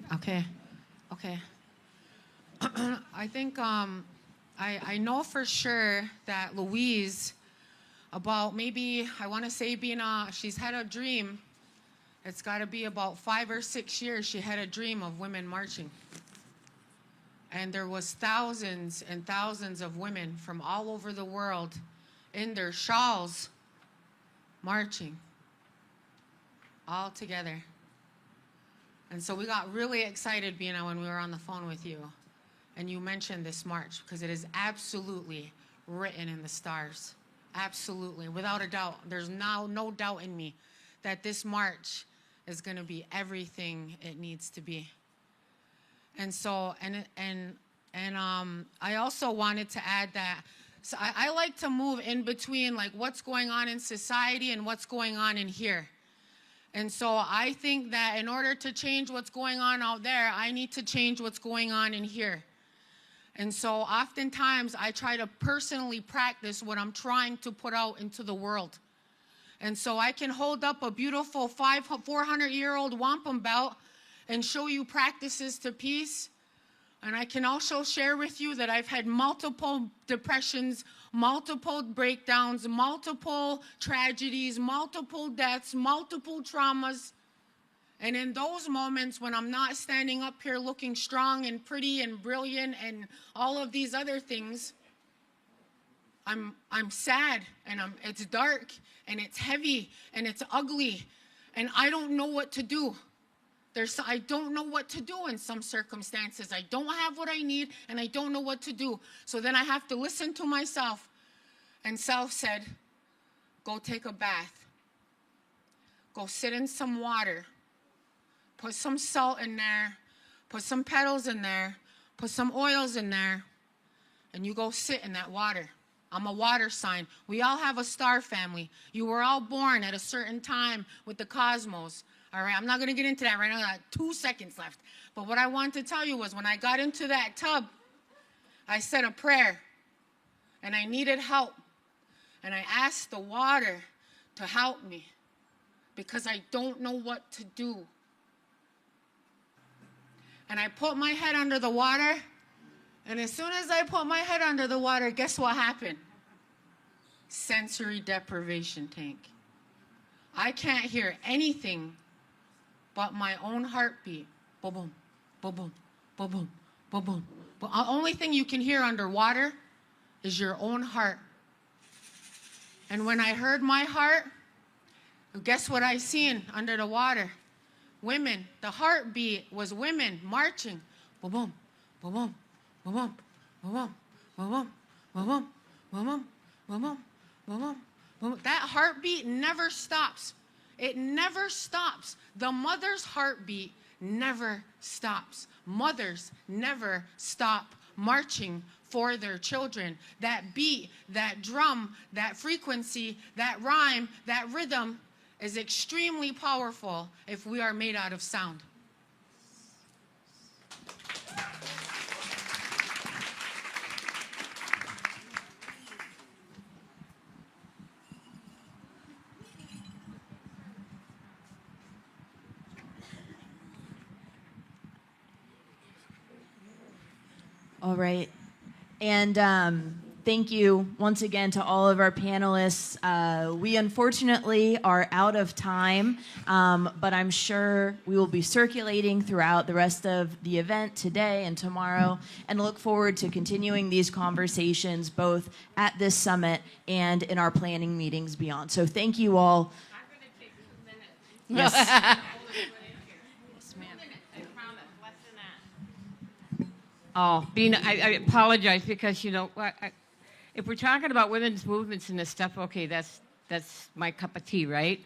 think, okay. I think I know for sure that Louise, about maybe, I want to say she's had a dream. It's got to be about 5 or 6 years she had a dream of women marching. And there was thousands and thousands of women from all over the world in their shawls marching all together. And so we got really excited, Bina, when we were on the phone with you. And you mentioned this march because it is absolutely written in the stars. Absolutely, without a doubt. There's now no doubt in me that this march is going to be everything it needs to be. And so, I also wanted to add that, so I like to move in between like what's going on in society and what's going on in here. And so I think that in order to change what's going on out there, I need to change what's going on in here. And so oftentimes I try to personally practice what I'm trying to put out into the world. And so I can hold up a beautiful 400-year-old wampum belt and show you practices to peace. And I can also share with you that I've had multiple depressions, multiple breakdowns, multiple tragedies, multiple deaths, multiple traumas. And in those moments when I'm not standing up here looking strong and pretty and brilliant and all of these other things, I'm sad and it's dark and it's heavy and it's ugly and I don't know what to do. I don't know what to do in some circumstances. I don't have what I need and I don't know what to do. So then I have to listen to myself. And self said, go take a bath. Go sit in some water. Put some salt in there. Put some petals in there. Put some oils in there. And you go sit in that water. I'm a water sign. We all have a star family. You were all born at a certain time with the cosmos. All right, I'm not going to get into that right now. I got 2 seconds left. But what I wanted to tell you was when I got into that tub, I said a prayer. And I needed help. And I asked the water to help me because I don't know what to do. And I put my head under the water. And as soon as I put my head under the water, guess what happened? Sensory deprivation tank. I can't hear anything but my own heartbeat. Boom, boom, boom, boom, boom, boom, boom, boom. But the only thing you can hear underwater is your own heart. And when I heard my heart, guess what I seen under the water? Women. The heartbeat was women marching. Boom, boom, boom, boom, boom, boom, boom, boom, boom, boom, boom, boom, boom, boom. That heartbeat never stops. It never stops. The mother's heartbeat never stops. Mothers never stop marching for their children. That beat, that drum, that frequency, that rhyme, that rhythm is extremely powerful if we are made out of sound. All right. And thank you once again to all of our panelists. We unfortunately are out of time, but I'm sure we will be circulating throughout the rest of the event today and tomorrow, and look forward to continuing these conversations both at this summit and in our planning meetings beyond. So thank you all. I'm going to take 2 minutes. Yes. Oh, Bina, I apologize because, you know, if we're talking about women's movements and this stuff, okay, that's my cup of tea, right?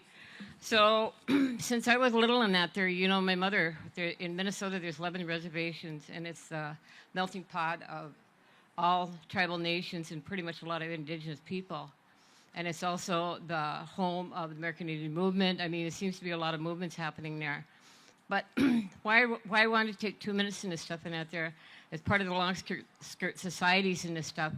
So since I was little in that, there, you know, my mother, in Minnesota, there's 11 reservations, and it's the melting pot of all tribal nations and pretty much a lot of indigenous people. And it's also the home of the American Indian movement. I mean, there seems to be a lot of movements happening there. But why I wanted to take 2 minutes in this stuff and out there, as part of the long skirt societies and this stuff,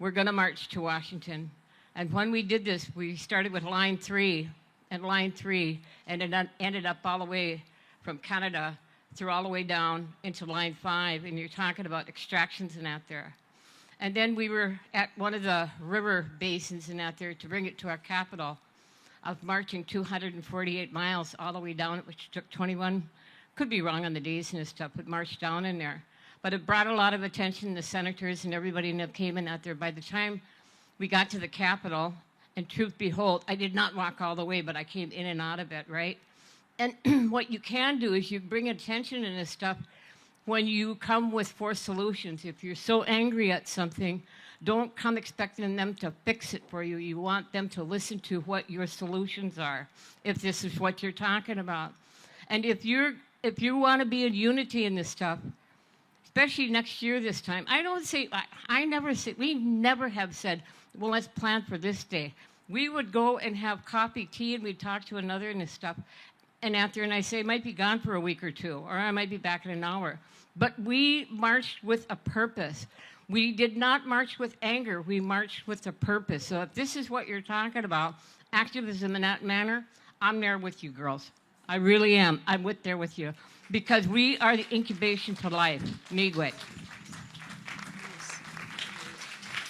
we're going to march to Washington. And when we did this, we started with line 3, and it ended up all the way from Canada through all the way down into line 5, and you're talking about extractions and out there. And then we were at one of the river basins and out there to bring it to our capital, of marching 248 miles all the way down, which took 21, could be wrong on the days and stuff, but marched down in there. But it brought a lot of attention, the senators and everybody that came in out there. By the time we got to the Capitol, and truth behold, I did not walk all the way, but I came in and out of it, right? And what you can do is you bring attention in this stuff when you come with 4 solutions. If you're so angry at something, don't come expecting them to fix it for you. You want them to listen to what your solutions are, if this is what you're talking about. And if you want to be in unity in this stuff, especially next year this time, we never have said, well, let's plan for this day. We would go and have coffee, tea, and we'd talk to another and this stuff. And after, and I say, I might be gone for a week or 2, or I might be back in an hour. But we marched with a purpose. We did not march with anger. We marched with a purpose. So if this is what you're talking about, activism in that manner, I'm there with you, girls. I really am. I'm there with you. Because we are the incubation to life. Miigwech.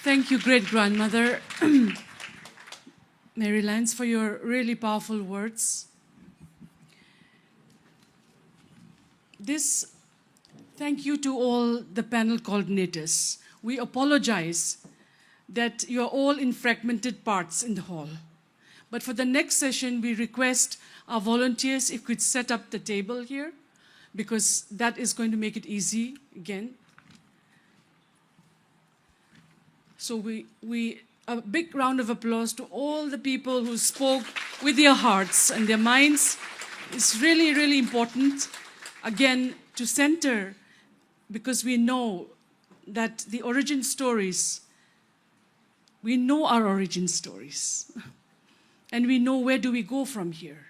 Thank you, great-grandmother Mary Lance, for your really powerful words. Thank you to all the panel coordinators. We apologize that you're all in fragmented parts in the hall. But for the next session, we request our volunteers if we could set up the table here, because that is going to make it easy again. So a big round of applause to all the people who spoke with their hearts and their minds. It's really, really important, again, to center, because we know that the origin stories, we know our origin stories. And we know where do we go from here.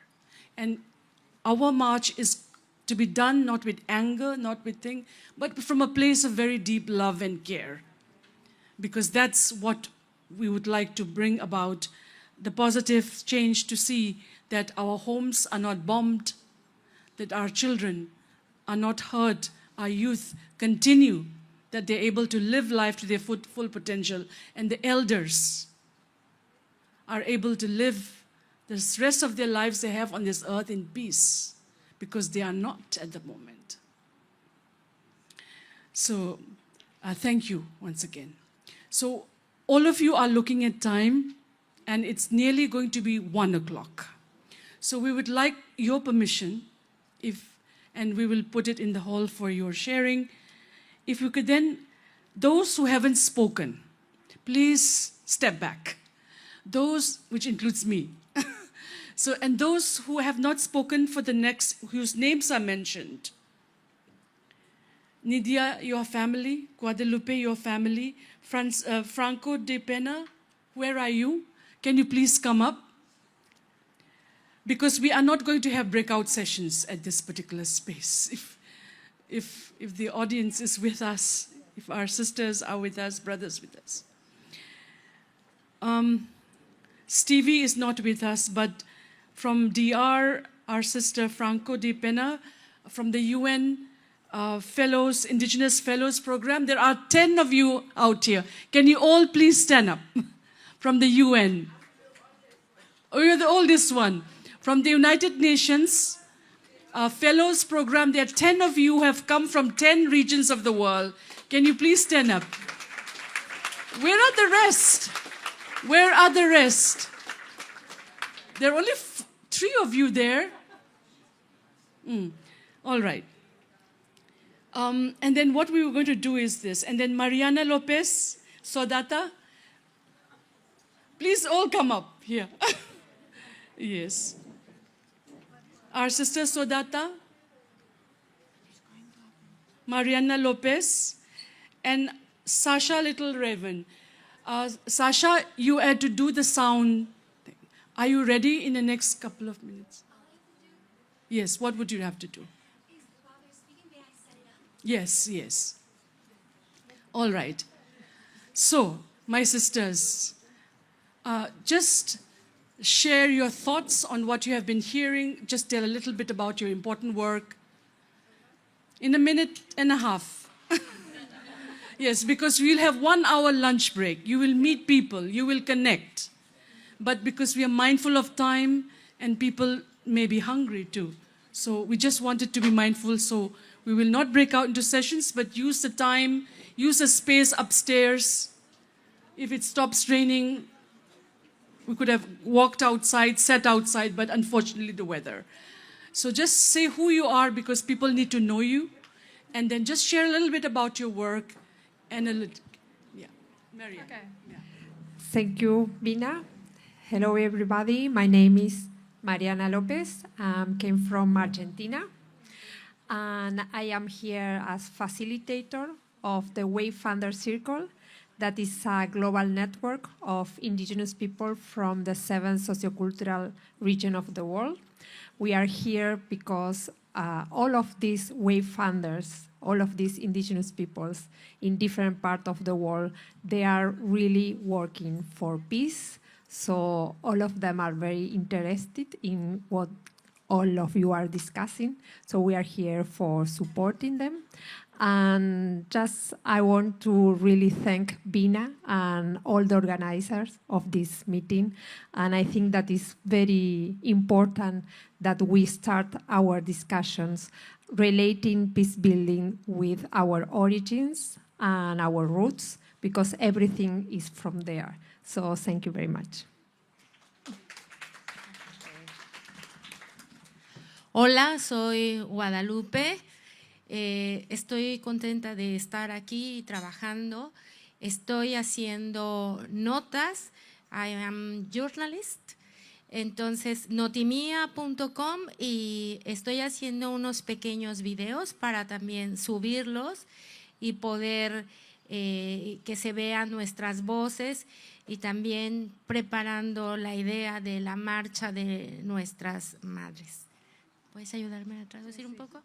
And our march is to be done not with anger, not with things, but from a place of very deep love and care. Because that's what we would like to bring about, the positive change, to see that our homes are not bombed, that our children are not hurt, our youth continue, that they're able to live life to their full potential, and the elders are able to live the rest of their lives they have on this earth in peace, because they are not at the moment. So thank you once again. So all of you are looking at time, and it's nearly going to be 1 o'clock. So we would like your permission, and we will put it in the hall for your sharing. If you could then, those who haven't spoken, please step back. Those, which includes me. So, and those who have not spoken for the next, whose names are mentioned. Nidia, your family. Guadalupe, your family. Franco de Pena, where are you? Can you please come up? Because we are not going to have breakout sessions at this particular space. If the audience is with us, if our sisters are with us, brothers with us. Stevie is not with us, but from DR, our sister Franco de Pena, from the UN Fellows, Indigenous Fellows Program, there are 10 of you out here. Can you all please stand up? From the UN. Oh, you're the oldest one. From the United Nations Fellows Program, there are 10 of you who have come from 10 regions of the world. Can you please stand up? Where are the rest? Where are the rest? There are only 3 of you there. All right. And then what we were going to do is this. And then Mariana Lopez, Sodata. Please all come up here. Yes. Our sister Sodata, Mariana Lopez, and Sasha Little Raven. Sasha, you had to do the sound thing. Are you ready in the next couple of minutes? Yes, what would you have to do? Yes, yes. All right. So, my sisters, just share your thoughts on what you have been hearing. Just tell a little bit about your important work. in a minute and a half. Yes, because we'll have 1 hour lunch break. You will meet people, you will connect. But because we are mindful of time and people may be hungry too. So we just wanted to be mindful. So we will not break out into sessions, but use the time, use the space upstairs. If it stops raining, we could have walked outside, sat outside, but unfortunately the weather. So just say who you are because people need to know you. And then just share a little bit about your work and a little, yeah. Mariam. Okay. Yeah. Thank you, Bina. Hello, everybody. My name is Mariana Lopez. Came from Argentina. And I am here as facilitator of the Wayfinder Circle. That is a global network of indigenous people from the 7 socio-cultural regions of the world. We are here because all of these wayfinders, all of these indigenous peoples in different parts of the world, they are really working for peace. So all of them are very interested in what all of you are discussing. So we are here for supporting them. And just I want to really thank Bina and all the organizers of this meeting. And I think that is very important that we start our discussions relating peace building with our origins and our roots, because everything is from there. So thank you very much. Hola, soy Guadalupe. Estoy contenta de estar aquí trabajando. Estoy haciendo notas. I am journalist. Entonces, notimia.com, y estoy haciendo unos pequeños videos para también subirlos y poder que se vean nuestras voces, y también preparando la idea de la marcha de nuestras madres. ¿Puedes ayudarme a traducir un poco?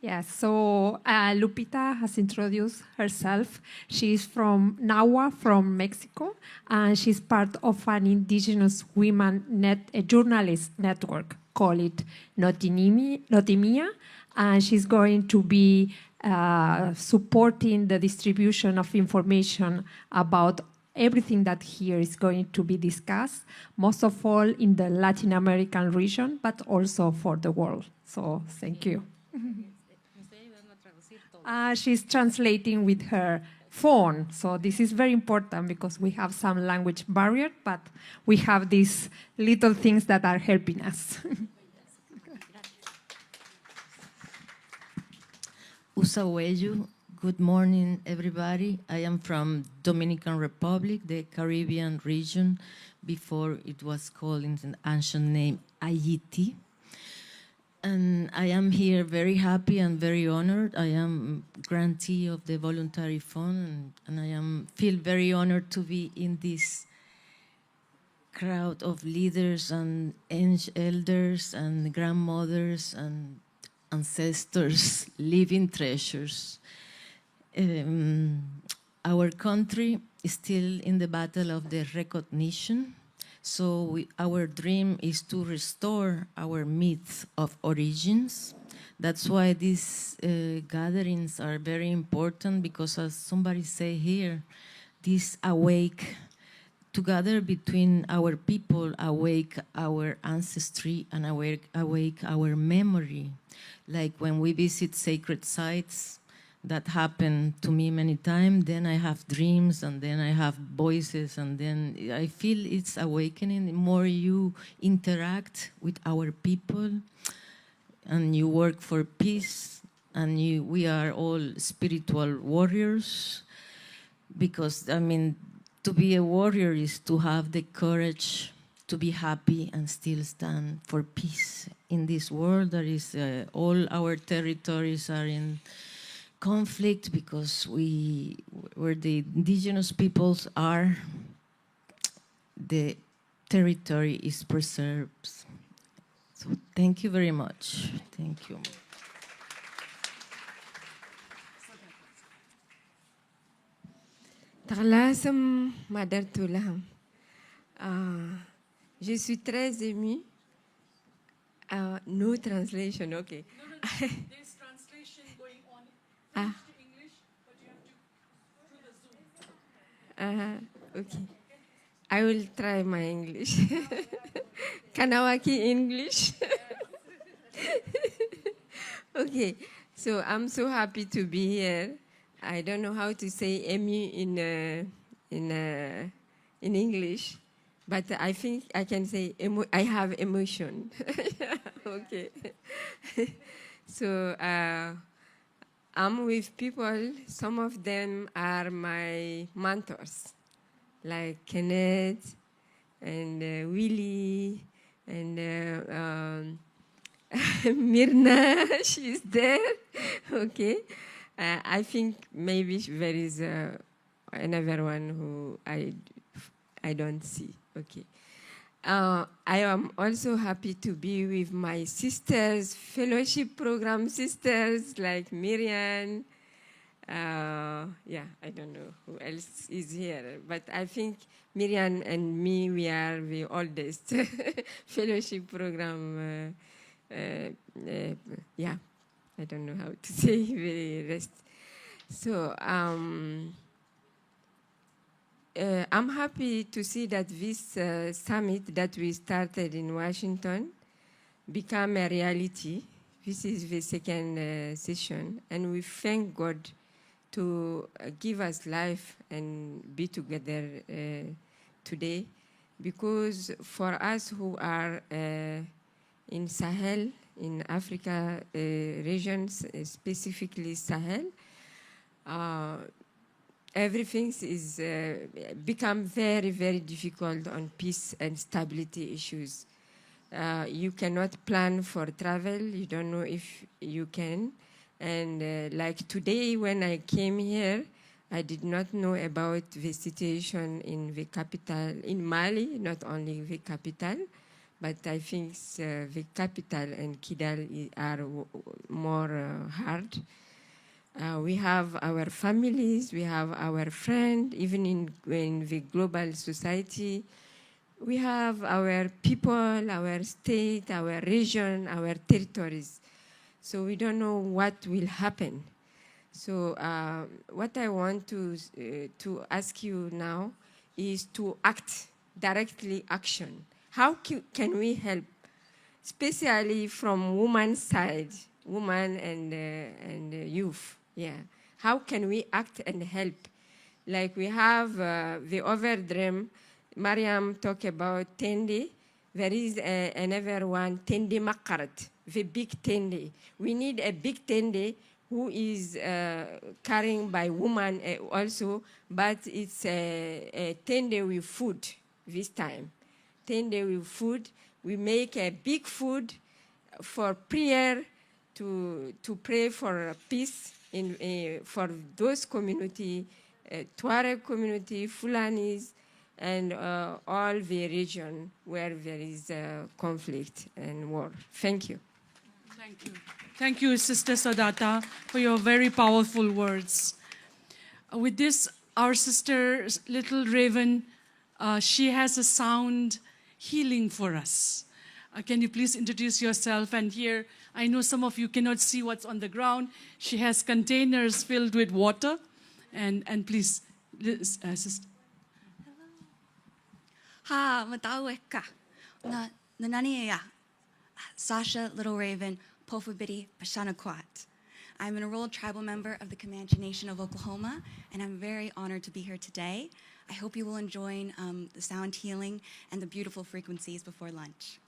Yeah, so Lupita has introduced herself. She's from Nahua, from Mexico, and she's part of an indigenous women journalist network called Notimia, and she's going to be supporting the distribution of information about everything that here is going to be discussed, most of all in the Latin American region, but also for the world. So thank you. She's translating with her phone, so this is very important because we have some language barrier, but we have these little things that are helping us. Usaweyu, good morning, everybody. I am from Dominican Republic, the Caribbean region, before it was called in an ancient name Haiti. And I am here very happy and very honored. I am grantee of the voluntary fund, and I feel very honored to be in this crowd of leaders and elders and grandmothers and ancestors, living treasures. Our country is still in the battle of the recognition. So our dream is to restore our myths of origins. That's why these gatherings are very important, because as somebody say here, this awake together between our people, awake our ancestry and awake our memory. Like when we visit sacred sites, that happened to me many times, then I have dreams, and then I have voices, and then I feel it's awakening. The more you interact with our people and you work for peace, and we are all spiritual warriors, because, I mean, to be a warrior is to have the courage to be happy and still stand for peace. In this world, there is all our territories are in conflict, because where the indigenous peoples are, the territory is preserved. So thank you very much. Thank you. Tarlasam Madar Tulam. Je suis très émue. No translation, okay. There's translation Ah. Okay. I will try my English. Kanawaki English. Okay, so I'm so happy to be here. I don't know how to say Emmy in English, but I think I can say I have emotion. Okay. So I'm with people. Some of them are my mentors, like Kenneth and Willie and Mirna. She's there. Okay. I think maybe there is another one who I don't see. Okay. I am also happy to be with my sisters, fellowship program sisters like Miriam. Yeah, I don't know who else is here, but I think Miriam and me, we are the oldest fellowship program. Yeah, I don't know how to say the rest. So I'm happy to see that this summit that we started in Washington become a reality. This is the second session, and we thank God to give us life and be together today, because for us who are in Sahel, in Africa regions, specifically Sahel, everything is become very, very difficult on peace and stability issues. You cannot plan for travel. You don't know if you can. And like today, when I came here, I did not know about the situation in the capital, in Mali, not only the capital, but I think the capital and Kidal are more hard. We have our families, we have our friends, even in the global society. We have our people, our state, our region, our territories. So we don't know what will happen. So what I want to ask you now is to act, directly action. How can we help, especially from women's side, women and youth? Yeah. How can we act and help? Like we have the other dream, Mariam talked about Tendi. There is another one, Tendi Makarat, the big Tendi. We need a big Tendi who is carrying by women also, but it's a Tendi with food this time. Tendi with food. We make a big food for prayer, to pray for peace for those community, Tuareg community, Fulanis, and all the region where there is conflict and war. Thank you. Thank you. Thank you, Sister Sadata, for your very powerful words. With this, our sister, Little Raven, she has a sound healing for us. Can you please introduce yourself? And here, I know some of you cannot see what's on the ground. She has containers filled with water. And please, sister. Ha, Mataweka. Nanania. Sasha Little Raven, Pofabidi, Pashanakwat. I'm an enrolled tribal member of the Comanche Nation of Oklahoma, and I'm very honored to be here today. I hope you will enjoy the sound healing and the beautiful frequencies before lunch.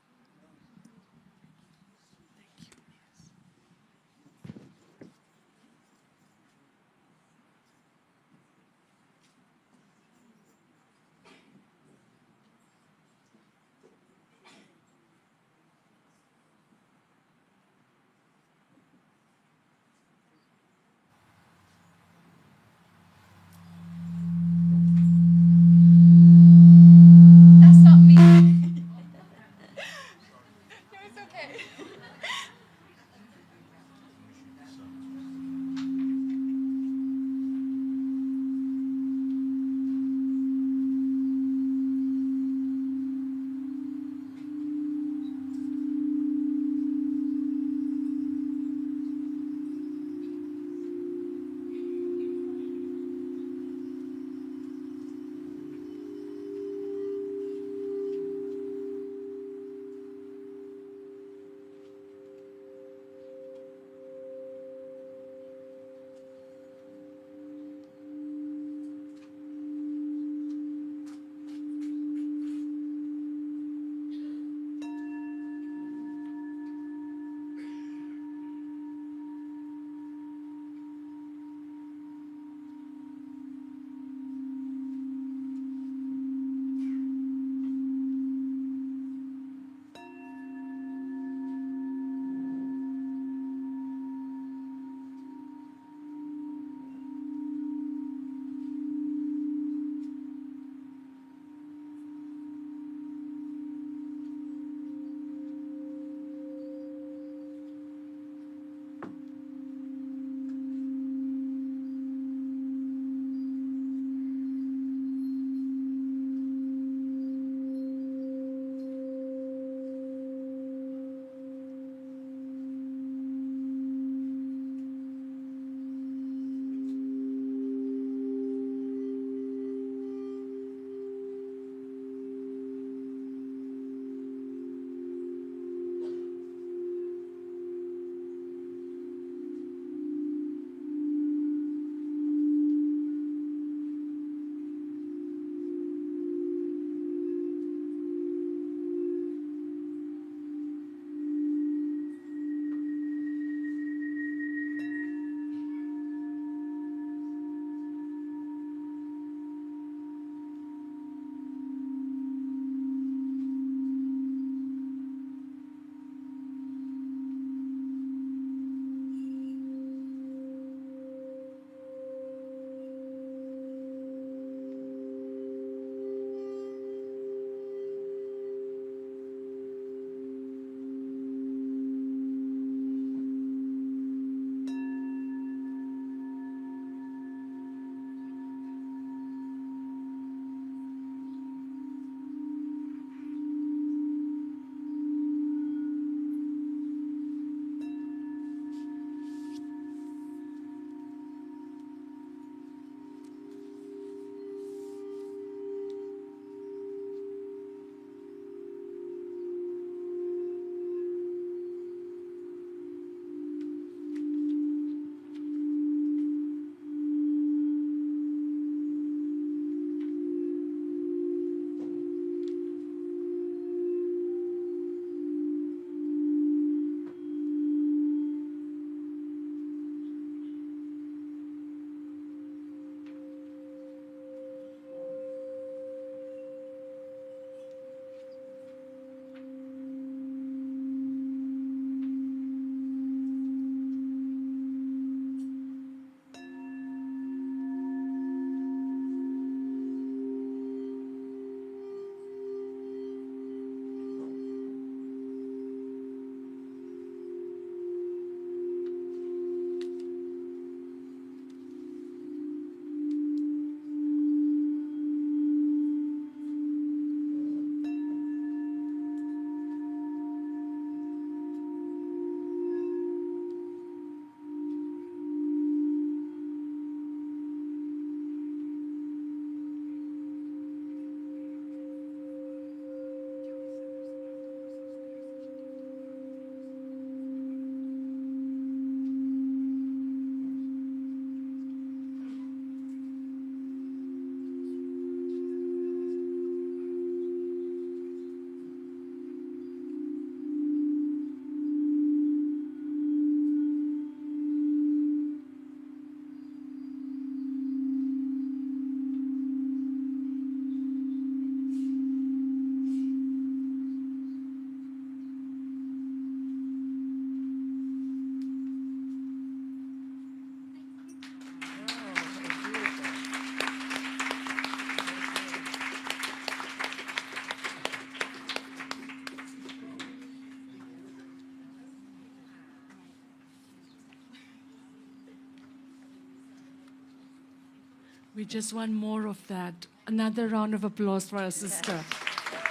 We just want more of that. Another round of applause for our sister.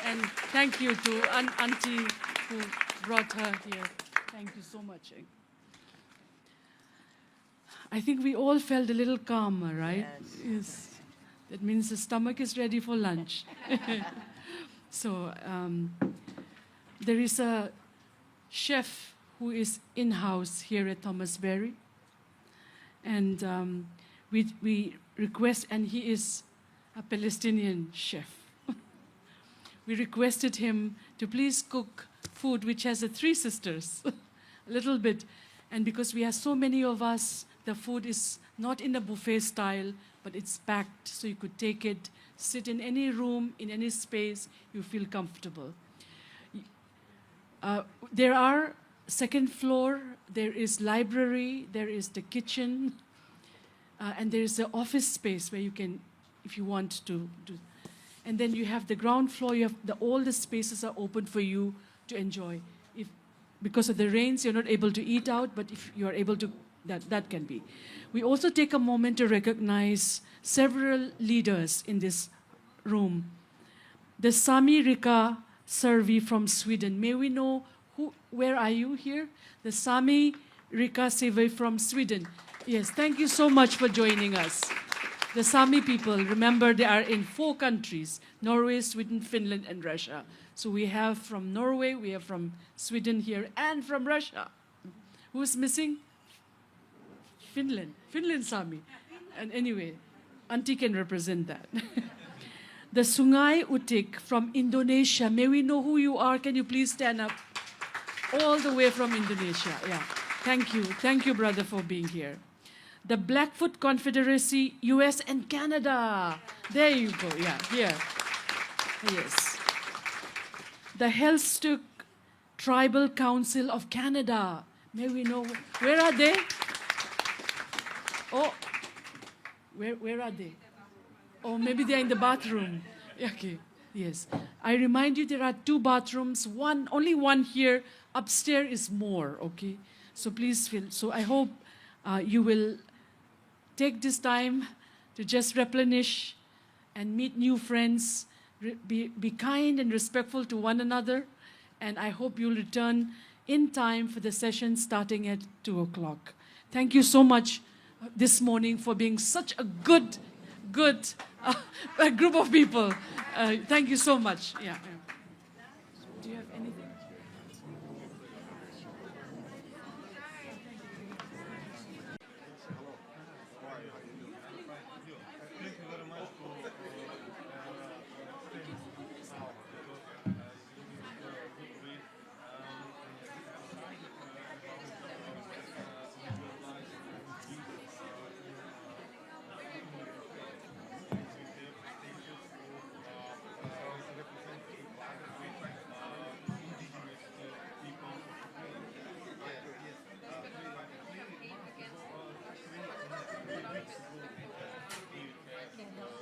And thank you to Auntie who brought her here. Thank you so much. I think we all felt a little calmer, right? Yes. That means the stomach is ready for lunch. So there is a chef who is in-house here at Thomas Berry. And we request, and he is a Palestinian chef. We requested him to please cook food which has the three sisters, a little bit. And because we have so many of us, the food is not in a buffet style, but it's packed, so you could take it, sit in any room, in any space, you feel comfortable. There are second floor, there is library, there is the kitchen, and there is the office space where you can, if you want to do. And then you have the ground floor, you have all the spaces are open for you to enjoy. Because of the rains, you're not able to eat out, but if you are able to, that can be. We also take a moment to recognize several leaders in this room. The Sami Rika Survey from Sweden. May we know where are you here? The Sami Rika Survey from Sweden. Yes, thank you so much for joining us. The Sami people, remember, they are in 4 countries, Norway, Sweden, Finland, and Russia. So we have from Norway, we have from Sweden here, and from Russia. Who's missing? Finland. Finland Sami. And anyway, Auntie can represent that. The Sungai Utik from Indonesia. May we know who you are? Can you please stand up? All the way from Indonesia. Yeah. Thank you. Thank you, brother, for being here. The Blackfoot Confederacy, US and Canada. There you go. Yeah, here. Yes. The Hellstuck Tribal Council of Canada. May we know, where are they? Oh, where are they? Oh, maybe they're in the bathroom. Okay, yes. I remind you there are 2 bathrooms, only one here. Upstairs is more, okay? So please feel, so I hope you will take this time to just replenish and meet new friends, be kind and respectful to one another, and I hope you'll return in time for the session starting at 2 o'clock. Thank you so much this morning for being such a good group of people. Thank you so much. Yeah. Do you have anything?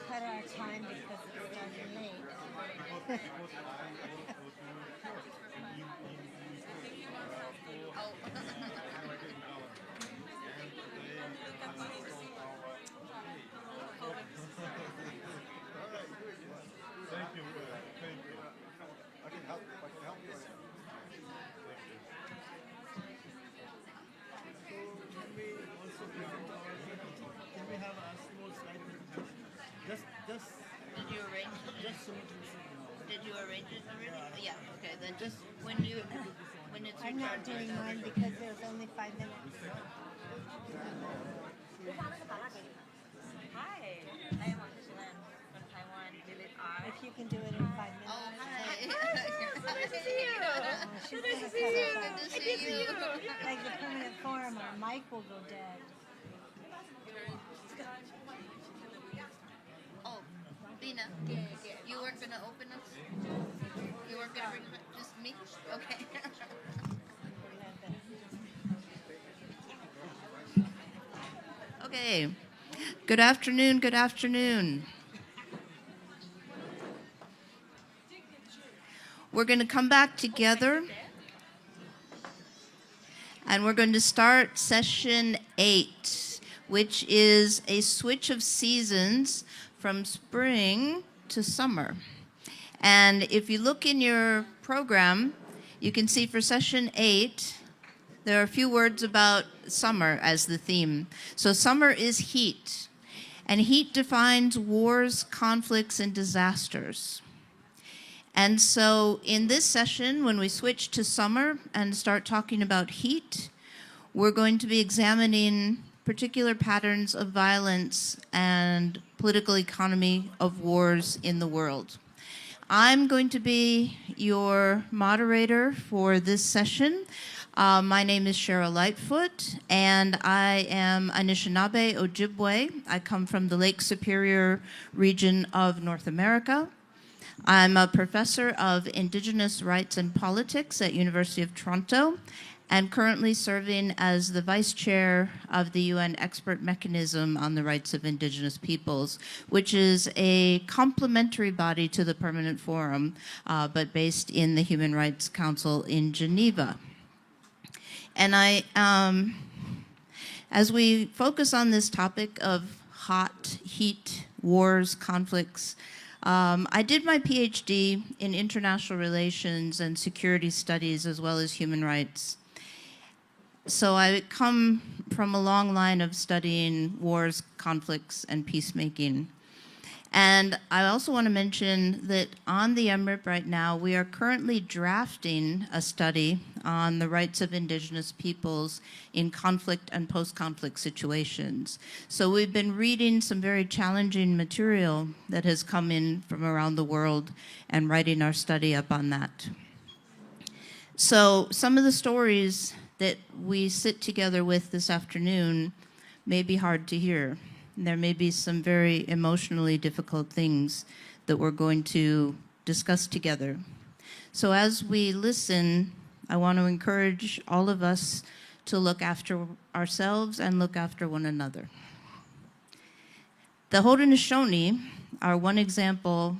Cut our time because it's starting late. Thank you. I can help you. Can we have a small slide presentation? Just. Did you arrange it? Just so we can see. Did you arrange it already? Yeah. Okay. Then just when it's I'm your not turn, doing just mine because there's only 5 minutes. Hi, I am Len from Taiwan. If you can do it in 5 minutes. Oh, hi. Nice to see you. She's Nice to gonna see you. cut Good us to off. see you. Like the permanent form, our mic will go dead. Oh, Lena, you weren't gonna open us? You weren't gonna bring it? Just me? Okay. Okay. Good afternoon. Good afternoon. We're going to come back together and we're going to start session 8, which is a switch of seasons from spring to summer. And if you look in your program, you can see for session 8, there are a few words about summer as the theme. So summer is heat, and heat defines wars, conflicts, and disasters. And so in this session, when we switch to summer and start talking about heat, we're going to be examining particular patterns of violence and political economy of wars in the world. I'm going to be your moderator for this session. My name is Cheryl Lightfoot, and I am Anishinaabe Ojibwe. I come from the Lake Superior region of North America. I'm a professor of Indigenous Rights and Politics at University of Toronto, and currently serving as the Vice Chair of the UN Expert Mechanism on the Rights of Indigenous Peoples, which is a complementary body to the Permanent Forum, but based in the Human Rights Council in Geneva. And as we focus on this topic of heat, wars, conflicts, I did my PhD in international relations and security studies as well as human rights. So I come from a long line of studying wars, conflicts, and peacemaking. And I also want to mention that on the MRIP right now, we are currently drafting a study on the rights of Indigenous peoples in conflict and post-conflict situations. So we've been reading some very challenging material that has come in from around the world and writing our study up on that. So some of the stories that we sit together with this afternoon may be hard to hear. There may be some very emotionally difficult things that we're going to discuss together. So as we listen, I want to encourage all of us to look after ourselves and look after one another. The Haudenosaunee are one example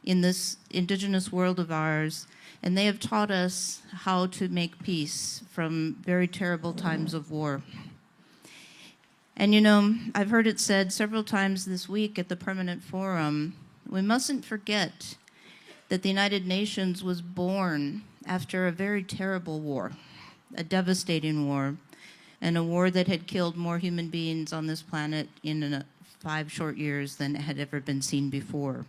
in this indigenous world of ours, and they have taught us how to make peace from very terrible times of war. And you know, I've heard it said several times this week at the Permanent Forum, we mustn't forget that the United Nations was born after a very terrible war, a devastating war, and a war that had killed more human beings on this planet in 5 short years than had ever been seen before.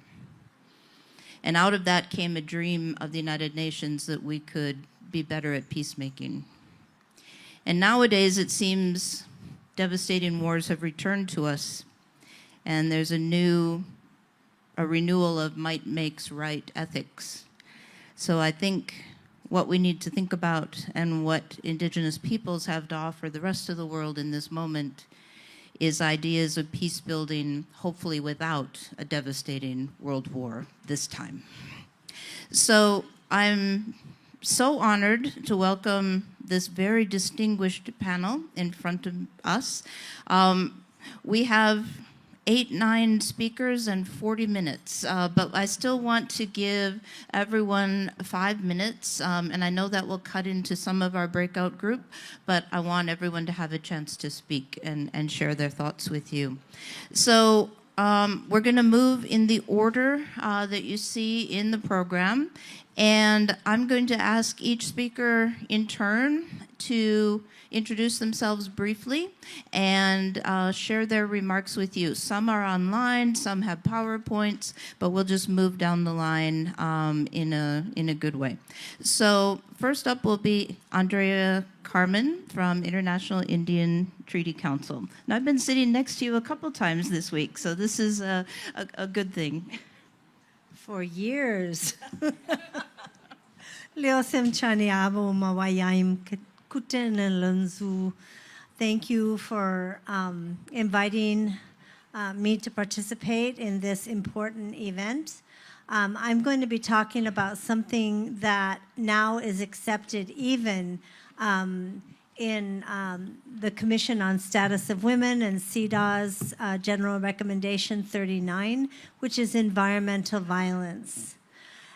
And out of that came a dream of the United Nations that we could be better at peacemaking. And nowadays it seems devastating wars have returned to us, and there's a renewal of might makes right ethics. So I think what we need to think about and what Indigenous peoples have to offer the rest of the world in this moment is ideas of peace building, hopefully without a devastating world war this time. So I'm so honored to welcome this very distinguished panel in front of us. We have 8-9 speakers and 40 minutes, but I still want to give everyone 5 minutes, and I know that will cut into some of our breakout group, but I want everyone to have a chance to speak and share their thoughts with you. So we're going to move in the order that you see in the program, and I'm going to ask each speaker in turn to introduce themselves briefly and share their remarks with you. Some are online, some have PowerPoints, but we'll just move down the line in a good way. So first up will be Andrea Carmen from International Indian Treaty Council. And I've been sitting next to you a couple times this week, so this is a good thing. For years. Leosem Chaniabo Mawayim Kuten and Lunzu. Thank you for inviting me to participate in this important event. I'm going to be talking about something that now is accepted even in the Commission on Status of Women and CEDAW's General Recommendation 39, which is environmental violence.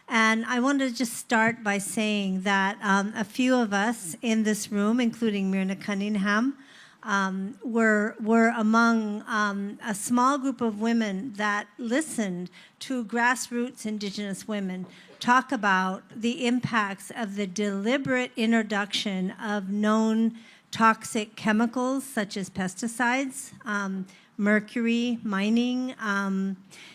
And I want to just start by saying that a few of us in this room, including Myrna Cunningham, were among a small group of women that listened to grassroots Indigenous women talk about the impacts of the deliberate introduction of known toxic chemicals such as pesticides, mercury, mining,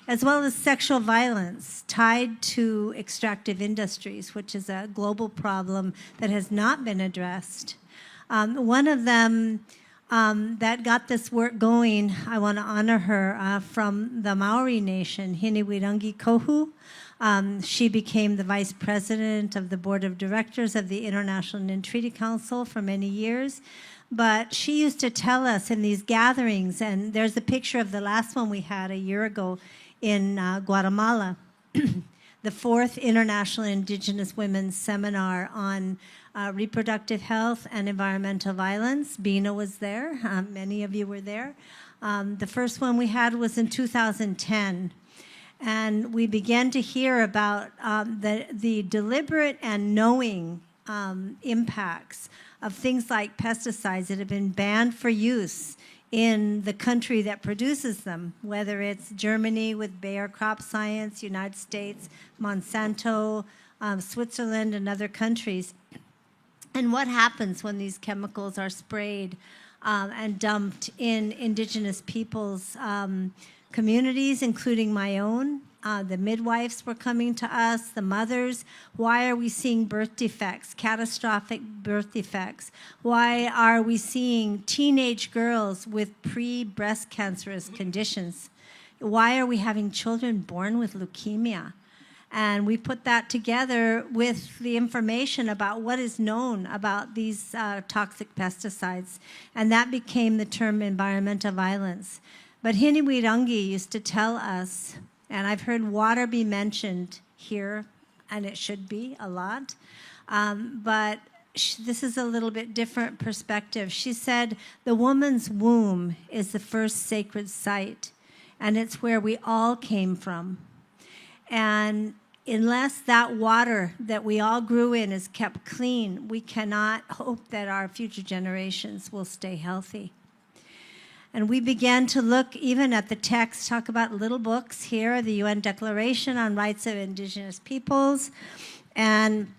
as well as sexual violence tied to extractive industries, which is a global problem that has not been addressed. One of them that got this work going, I want to honor her, from the Maori nation, Hiniwirangi Kohu. She became the vice president of the board of directors of the International Indian Treaty Council for many years. But she used to tell us in these gatherings, and there's a picture of the last one we had a year ago in Guatemala, the 4th International Indigenous Women's Seminar on reproductive health and environmental violence. Bina was there. Many of you were there. The first one we had was in 2010. And we began to hear about the deliberate and knowing impacts of things like pesticides that have been banned for use in the country that produces them, whether it's Germany with Bayer Crop Science, United States, Monsanto, Switzerland, and other countries. And what happens when these chemicals are sprayed and dumped in Indigenous peoples' communities, including my own? The midwives were coming to us, the mothers. Why are we seeing birth defects, catastrophic birth defects? Why are we seeing teenage girls with pre-breast cancerous conditions? Why are we having children born with leukemia? And we put that together with the information about what is known about these toxic pesticides. And that became the term environmental violence. But Hiniwirangi used to tell us, and I've heard water be mentioned here, and it should be a lot, but this is a little bit different perspective. She said, the woman's womb is the first sacred site, and it's where we all came from. And unless that water that we all grew in is kept clean, we cannot hope that our future generations will stay healthy. And we began to look even at the text, talk about little books here, the UN Declaration on Rights of Indigenous Peoples, and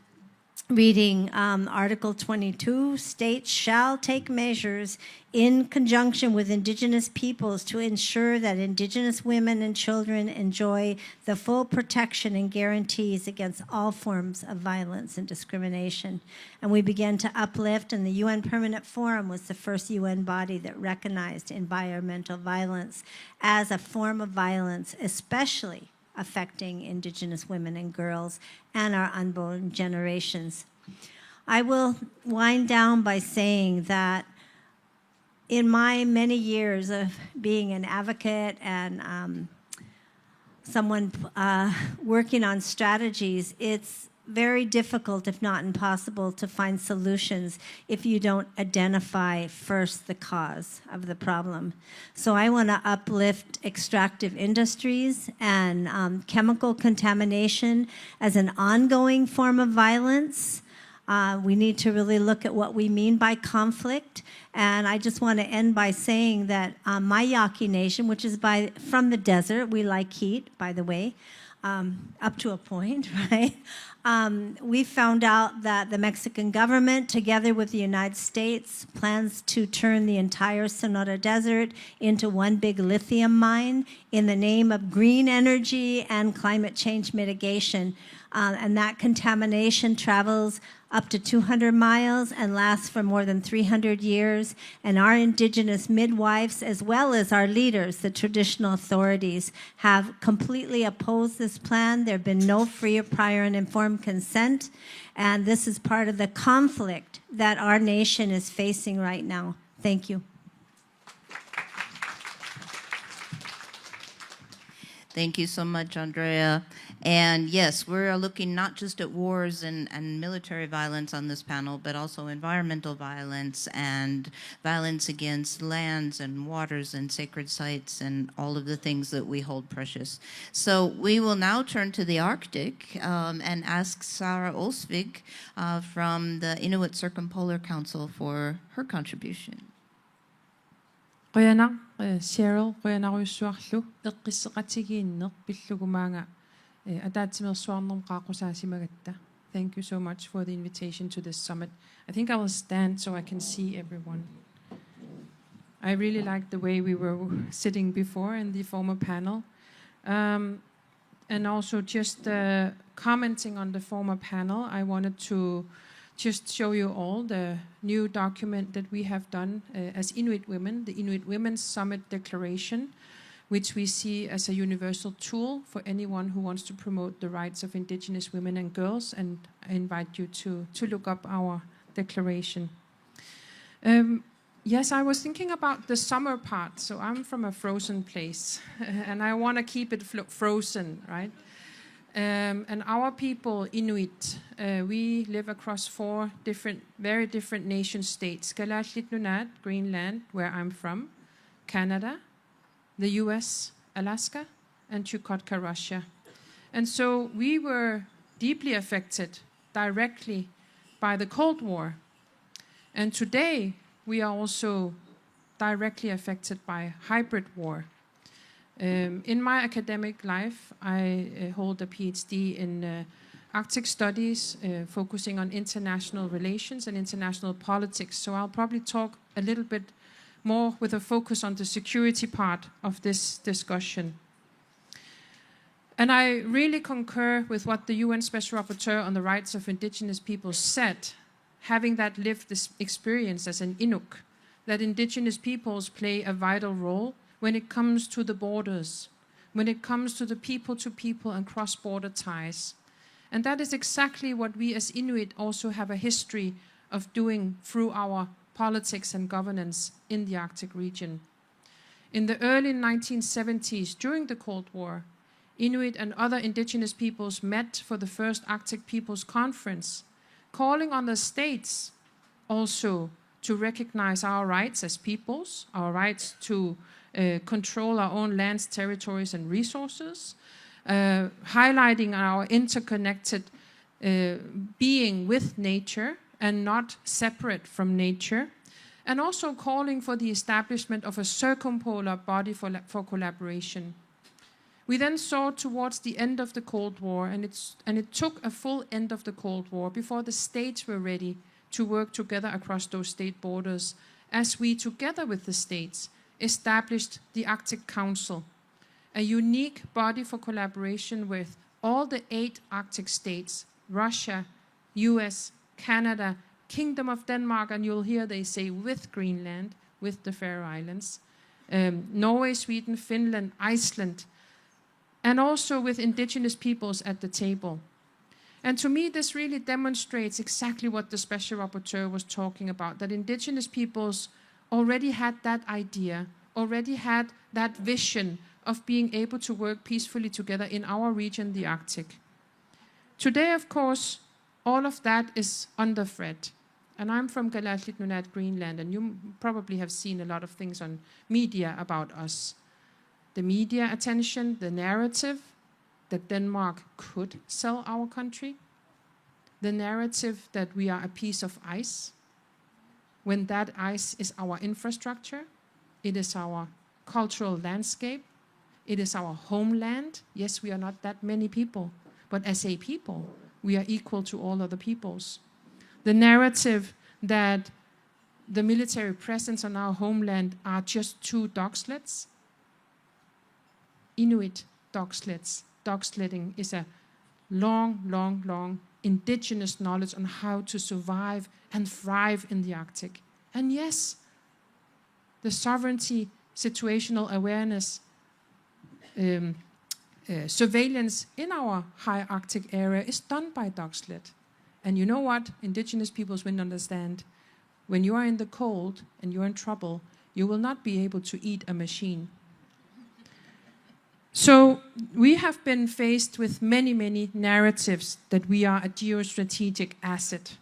reading Article 22, states shall take measures in conjunction with Indigenous peoples to ensure that Indigenous women and children enjoy the full protection and guarantees against all forms of violence and discrimination. And we began to uplift, and the UN Permanent Forum was the first UN body that recognized environmental violence as a form of violence, especially affecting Indigenous women and girls and our unborn generations. I will wind down by saying that in my many years of being an advocate and someone working on strategies, it's very difficult, if not impossible, to find solutions if you don't identify first the cause of the problem. So I want to uplift extractive industries and chemical contamination as an ongoing form of violence. We need to really look at what we mean by conflict. And I just want to end by saying that my Yaqui Nation, which is from the desert, we like heat, by the way, up to a point, right? We found out that the Mexican government, together with the United States, plans to turn the entire Sonora Desert into one big lithium mine in the name of green energy and climate change mitigation. And that contamination travels up to 200 miles and lasts for more than 300 years. And our Indigenous midwives, as well as our leaders, the traditional authorities, have completely opposed this plan. There have been no free, prior, and informed consent. And this is part of the conflict that our nation is facing right now. Thank you. Thank you so much, Andrea. And yes, we're looking not just at wars and military violence on this panel, but also environmental violence and violence against lands and waters and sacred sites and all of the things that we hold precious. So we will now turn to the Arctic and ask Sarah Olsvig from the Inuit Circumpolar Council for her contribution. Qoyana Cheryl qoyanaruyussuarlu eqqisseqatigiinneq pillugumaanga ataatsimersuarnerm qaaqqusaasimaгаtta. Thank you so much for the invitation to this summit. I think I will stand so I can see everyone. I really like the way we were sitting before in the former panel. And also just commenting on the former panel, I wanted to just show you all the new document that we have done as Inuit women, the Inuit Women's Summit Declaration, which we see as a universal tool for anyone who wants to promote the rights of Indigenous women and girls, and I invite you to look up our declaration. Yes, I was thinking about the summer part. So I'm from a frozen place, and I want to keep it frozen, right? And our people, Inuit, we live across 4 very different nation states. Kalaallit Nunaat, Greenland, where I'm from, Canada, the US, Alaska, and Chukotka, Russia. And so we were deeply affected directly by the Cold War. And today, we are also directly affected by hybrid war. In my academic life, I hold a PhD in Arctic studies, focusing on international relations and international politics. So I'll probably talk a little bit more with a focus on the security part of this discussion. And I really concur with what the UN Special Rapporteur on the Rights of Indigenous Peoples said, having that lived experience as an Inuk, that Indigenous peoples play a vital role when it comes to the borders, when it comes to the people and cross-border ties. And that is exactly what we as Inuit also have a history of doing through our politics and governance in the Arctic region. In the early 1970s, during the Cold War, Inuit and other Indigenous peoples met for the first Arctic Peoples Conference, calling on the states also to recognize our rights as peoples, our rights to control our own lands, territories, and resources, highlighting our interconnected being with nature and not separate from nature, and also calling for the establishment of a circumpolar body for collaboration. We then saw towards the end of the Cold War, and it took a full end of the Cold War before the states were ready to work together across those state borders, as we, together with the states, established the Arctic Council, a unique body for collaboration with all the 8 Arctic states, Russia, US, Canada, Kingdom of Denmark, and you'll hear they say with Greenland, with the Faroe Islands, Norway, Sweden, Finland, Iceland, and also with Indigenous peoples at the table. And to me, this really demonstrates exactly what the Special Rapporteur was talking about, that Indigenous peoples already had that idea, already had that vision of being able to work peacefully together in our region, the Arctic. Today, of course, all of that is under threat. And I'm from Kalaallit Nunaat, Greenland, and you probably have seen a lot of things on media about us. The media attention, the narrative that Denmark could sell our country, the narrative that we are a piece of ice, when that ice is our infrastructure, it is our cultural landscape, it is our homeland. Yes, we are not that many people, but as a people, we are equal to all other peoples. The narrative that the military presence on our homeland are just 2 dog sleds. Inuit dog sleds. Dog sledding is a long indigenous knowledge on how to survive and thrive in the Arctic. And yes, the sovereignty, situational awareness, surveillance in our high Arctic area is done by dog sled. And you know what? Indigenous peoples will understand. When you are in the cold and you're in trouble, you will not be able to eat a machine. So we have been faced with many narratives that we are a geostrategic asset,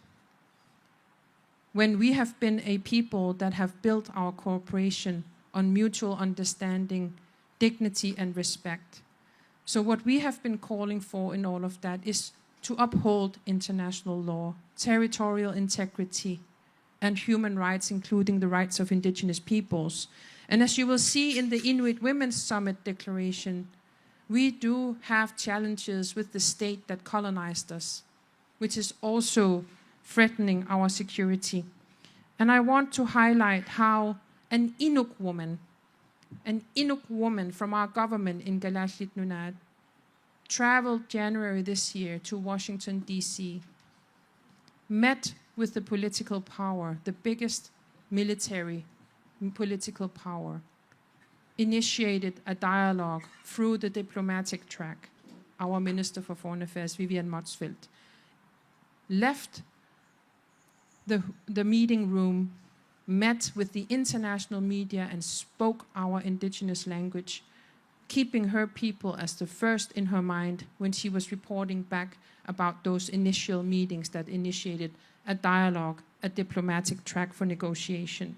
when we have been a people that have built our cooperation on mutual understanding, dignity, and respect. So what we have been calling for in all of that is to uphold international law, territorial integrity, and human rights, including the rights of Indigenous peoples. And as you will see in the Inuit Women's Summit Declaration, we do have challenges with the state that colonized us, which is also threatening our security. And I want to highlight how an Inuk woman from our government in Galashlit Nunat traveled January this year to Washington, D.C., met with the political power, the biggest military political power, initiated a dialogue through the diplomatic track. Our Minister for Foreign Affairs, Vivian Motzfeldt, left the meeting room, met with the international media and spoke our indigenous language, keeping her people as the first in her mind when she was reporting back about those initial meetings that initiated a dialogue, a diplomatic track for negotiation.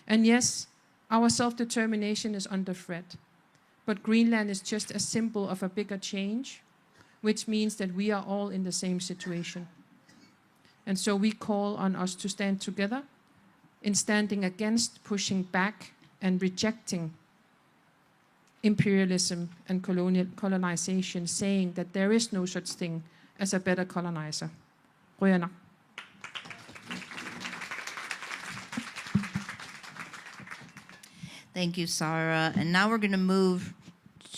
And yes, our self-determination is under threat, but Greenland is just a symbol of a bigger change, which means that we are all in the same situation. And so we call on us to stand together in standing against, pushing back, and rejecting imperialism and colonization, saying that there is no such thing as a better colonizer. Røyana. Thank you, Sarah. And now we're going to move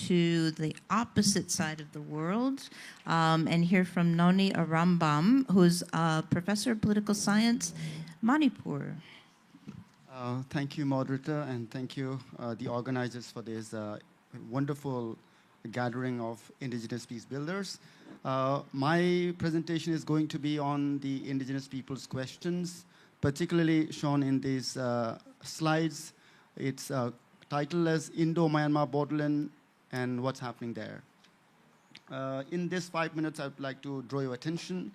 to the opposite side of the world and hear from Noni Arambam, who's a professor of political science, Manipur. Thank you, moderator, and thank you, the organizers, for this wonderful gathering of Indigenous Peacebuilders. My presentation is going to be on the Indigenous peoples' questions, particularly shown in these slides. It's titled as Indo-Myanmar Borderland and what's happening there. In this 5 minutes, I would like to draw your attention.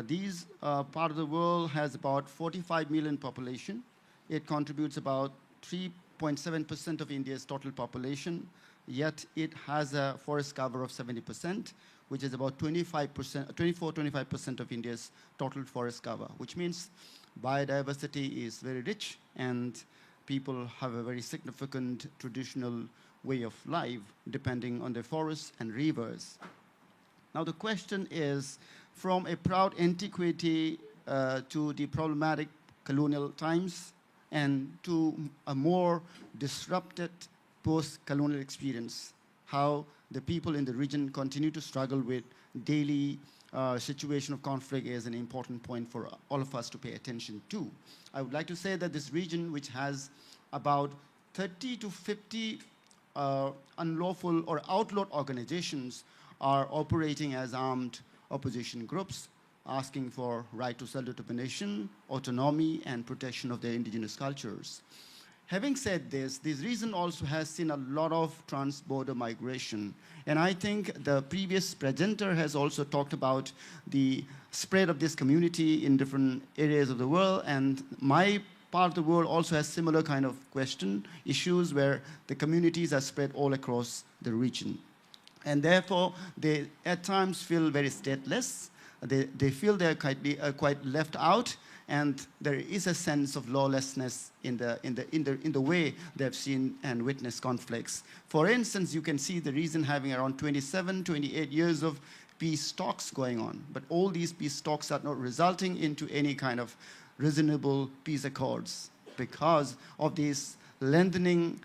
These part of the world has about 45 million population. It contributes about 3.7% of India's total population, yet it has a forest cover of 70%, which is about 24-25% of India's total forest cover, which means biodiversity is very rich and people have a very significant traditional way of life depending on the forests and rivers. Now the question is, from a proud antiquity to the problematic colonial times and to a more disrupted post-colonial experience, how the people in the region continue to struggle with daily situation of conflict is an important point for all of us to pay attention to. I would like to say that this region, which has about 30 to 50 unlawful or outlawed organizations, are operating as armed opposition groups, asking for right to self-determination, autonomy, and protection of their indigenous cultures. Having said this region also has seen a lot of trans-border migration. And I think the previous presenter has also talked about the spread of this community in different areas of the world. And my part of the world also has similar kind of issues where the communities are spread all across the region. And therefore, they at times feel very stateless. They feel they're quite left out, and there is a sense of lawlessness in the way they've seen and witnessed conflicts. For instance, you can see the region having around 27, 28 years of peace talks going on, but all these peace talks are not resulting into any kind of reasonable peace accords because of this lengthening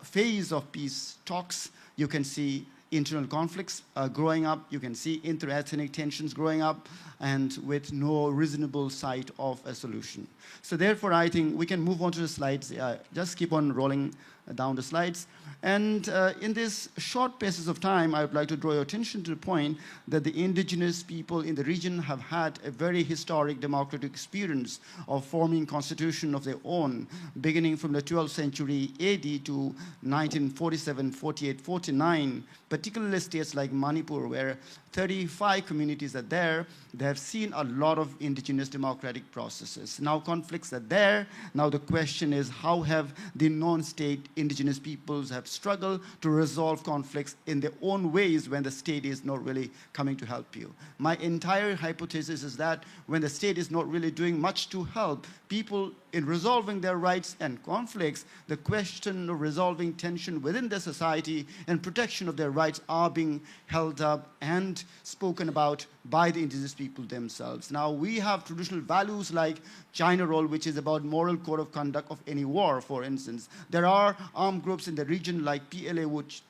phase of peace talks. You can see internal conflicts growing up, you can see inter-ethnic tensions growing up, and with no reasonable sight of a solution. So therefore, I think we can move on to the slides. Just keep on rolling down the slides. And in this short passes of time, I would like to draw your attention to the point that the indigenous people in the region have had a very historic democratic experience of forming constitution of their own, beginning from the 12th century AD to 1947, 48, 49, particularly states like Manipur, where 35 communities are there. They have seen a lot of indigenous democratic processes. Now conflicts are there. Now the question is, how have the non-state indigenous peoples have struggled to resolve conflicts in their own ways when the state is not really coming to help you. My entire hypothesis is that when the state is not really doing much to help people in resolving their rights and conflicts, the question of resolving tension within the society and protection of their rights are being held up and spoken about by the indigenous people themselves. Now, we have traditional values like China role, which is about moral code of conduct of any war, for instance. There are armed groups in the region like PLA, which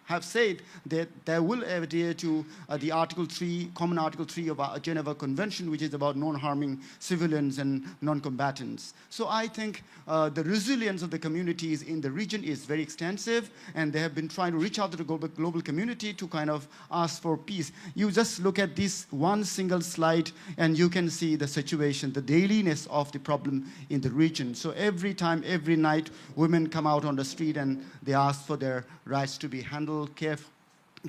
have said that they will adhere to the common Article 3 of our Geneva Convention, which is about non-harming civilians and non-combatants. So I think the resilience of the communities in the region is very extensive, and they have been trying to reach out to the global community to kind of ask for peace. You just look at this one single slide, and you can see the situation, the dailiness of the problem in the region. So every time, every night, women come out on the street and they ask for their rights to be handled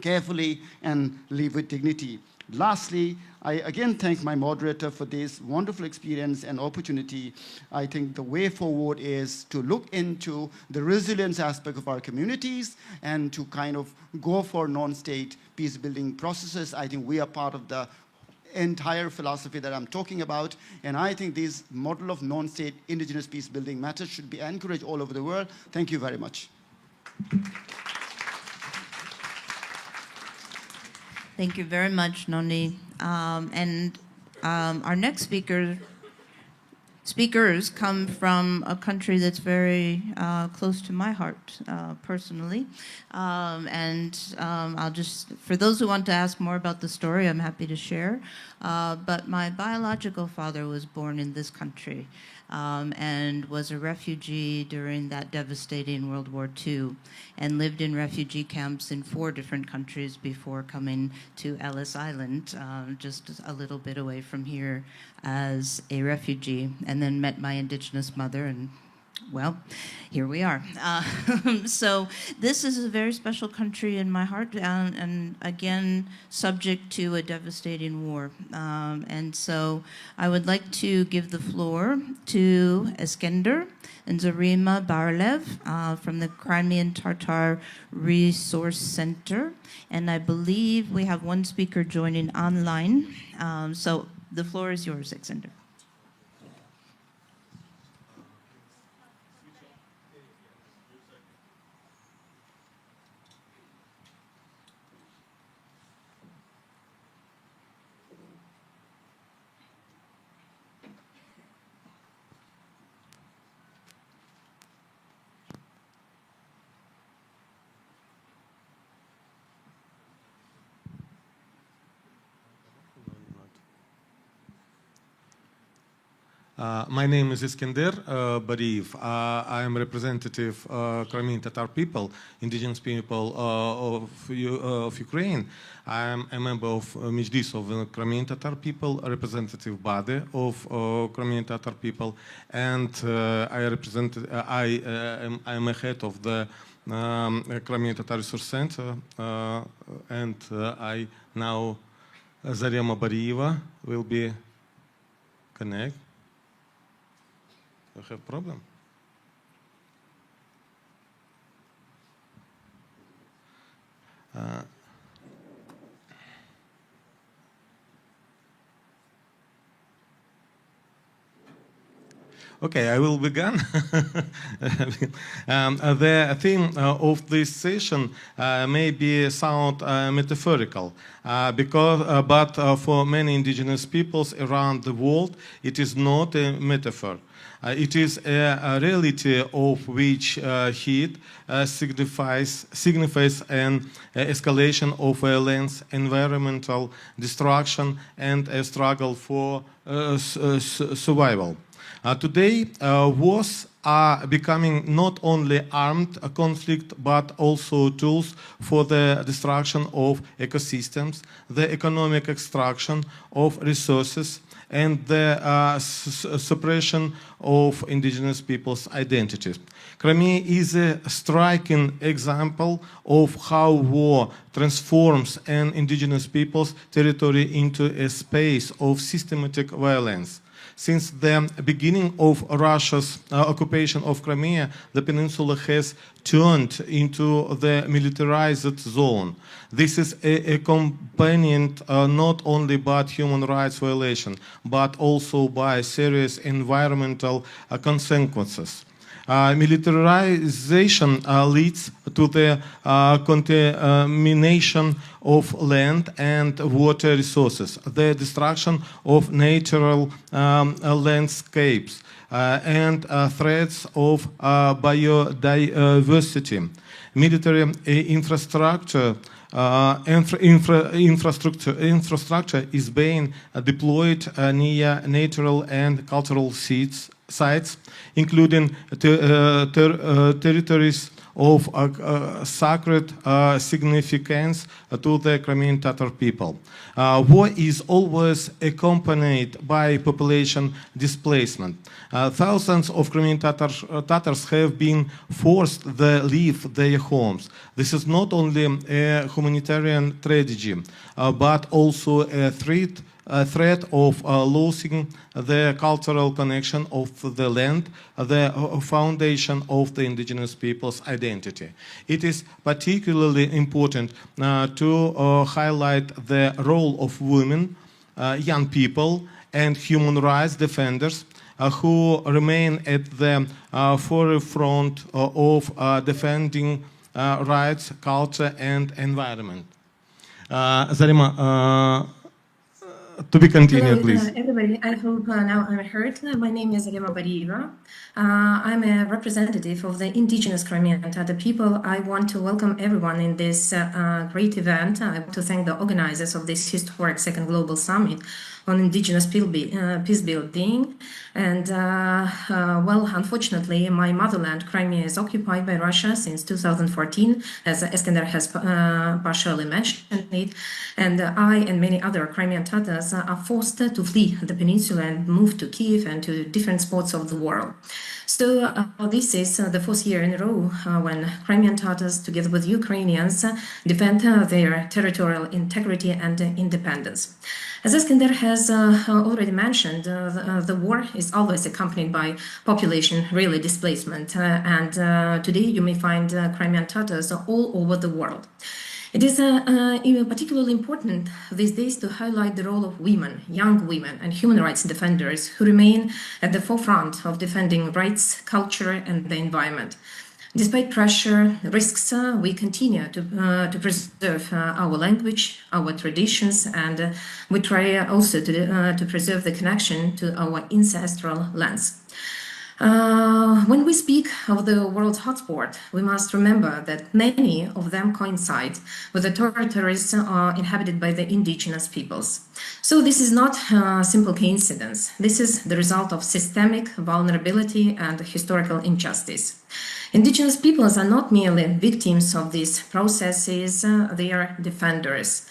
carefully and live with dignity. Lastly, I again thank my moderator for this wonderful experience and opportunity. I think the way forward is to look into the resilience aspect of our communities and to kind of go for non-state peace-building processes. I think we are part of the entire philosophy that I'm talking about, and I think this model of non-state indigenous peace-building methods should be encouraged all over the world. Thank you very much. Thank you very much, Noni. Our next speakers come from a country that's very close to my heart personally. I'll just, for those who want to ask more about the story, I'm happy to share. But my biological father was born in this country and was a refugee during that devastating World War II and lived in refugee camps in 4 different countries before coming to Ellis Island, just a little bit away from here as a refugee, and then met my indigenous mother, and well, here we are. So this is a very special country in my heart, and again, subject to a devastating war. And so I would like to give the floor to Eskender and Zarima Barlev from the Crimean Tatar Resource Center. And I believe we have one speaker joining online. So the floor is yours, Eskender. My name is Iskender Bariyev. I am representative of Crimean Tatar people, indigenous people of Ukraine. I am a member of Majlis of the Crimean Tatar people, a representative body of Crimean Tatar people, and I am a head of the Crimean Tatar Resource Center, and I now Zarema Bariyeva will be connect. You have problem? Okay, I will begin. The theme of this session may sound metaphorical, but for many indigenous peoples around the world, it is not a metaphor. It is a reality of which heat signifies an escalation of violence, environmental destruction, and a struggle for survival. Today, wars are becoming not only armed conflict, but also tools for the destruction of ecosystems, the economic extraction of resources, and the suppression of indigenous peoples' identities. Crimea is a striking example of how war transforms an indigenous people's territory into a space of systematic violence. Since the beginning of Russia's occupation of Crimea, the peninsula has turned into the militarized zone. This is accompanied not only by human rights violation, but also by serious environmental consequences. Militarization leads to the contamination of land and water resources, the destruction of natural landscapes, and threats of biodiversity. Military infrastructure is being deployed near natural and cultural sites, including territories of sacred significance to the Crimean Tatar people. War is always accompanied by population displacement. Thousands of Crimean Tatars have been forced to leave their homes. This is not only a humanitarian tragedy, but also a threat of losing the cultural connection of the land, the foundation of the indigenous people's identity. It is particularly important to highlight the role of women, young people, and human rights defenders who remain at the forefront of defending rights, culture, and environment. Zarima, to be continued, please. Everybody, I hope now I'm heard. My name is Zarima Barieva. I'm a representative of the Indigenous Crimean Tatar people. I want to welcome everyone in this great event. I want to thank the organizers of this historic Second Global Summit on Indigenous Peacebuilding. And, well, unfortunately, my motherland, Crimea, is occupied by Russia since 2014, as Eskender has partially mentioned it. And I and many other Crimean Tatars are forced to flee the peninsula and move to Kiev and to different spots of the world. So this is the fourth year in a row when Crimean Tatars, together with Ukrainians, defend their territorial integrity and independence. As Eskender has already mentioned, the war is always accompanied by population really displacement, and today you may find Crimean Tatars all over the world. It is particularly important these days to highlight the role of women, young women, and human rights defenders who remain at the forefront of defending rights, culture, and the environment. Despite pressure, risks, we continue to preserve our language, our traditions, and we try also to preserve the connection to our ancestral lands. When we speak of the world's hotspot, we must remember that many of them coincide with the territories inhabited by the indigenous peoples. So this is not a simple coincidence. This is the result of systemic vulnerability and historical injustice. Indigenous peoples are not merely victims of these processes, they are defenders.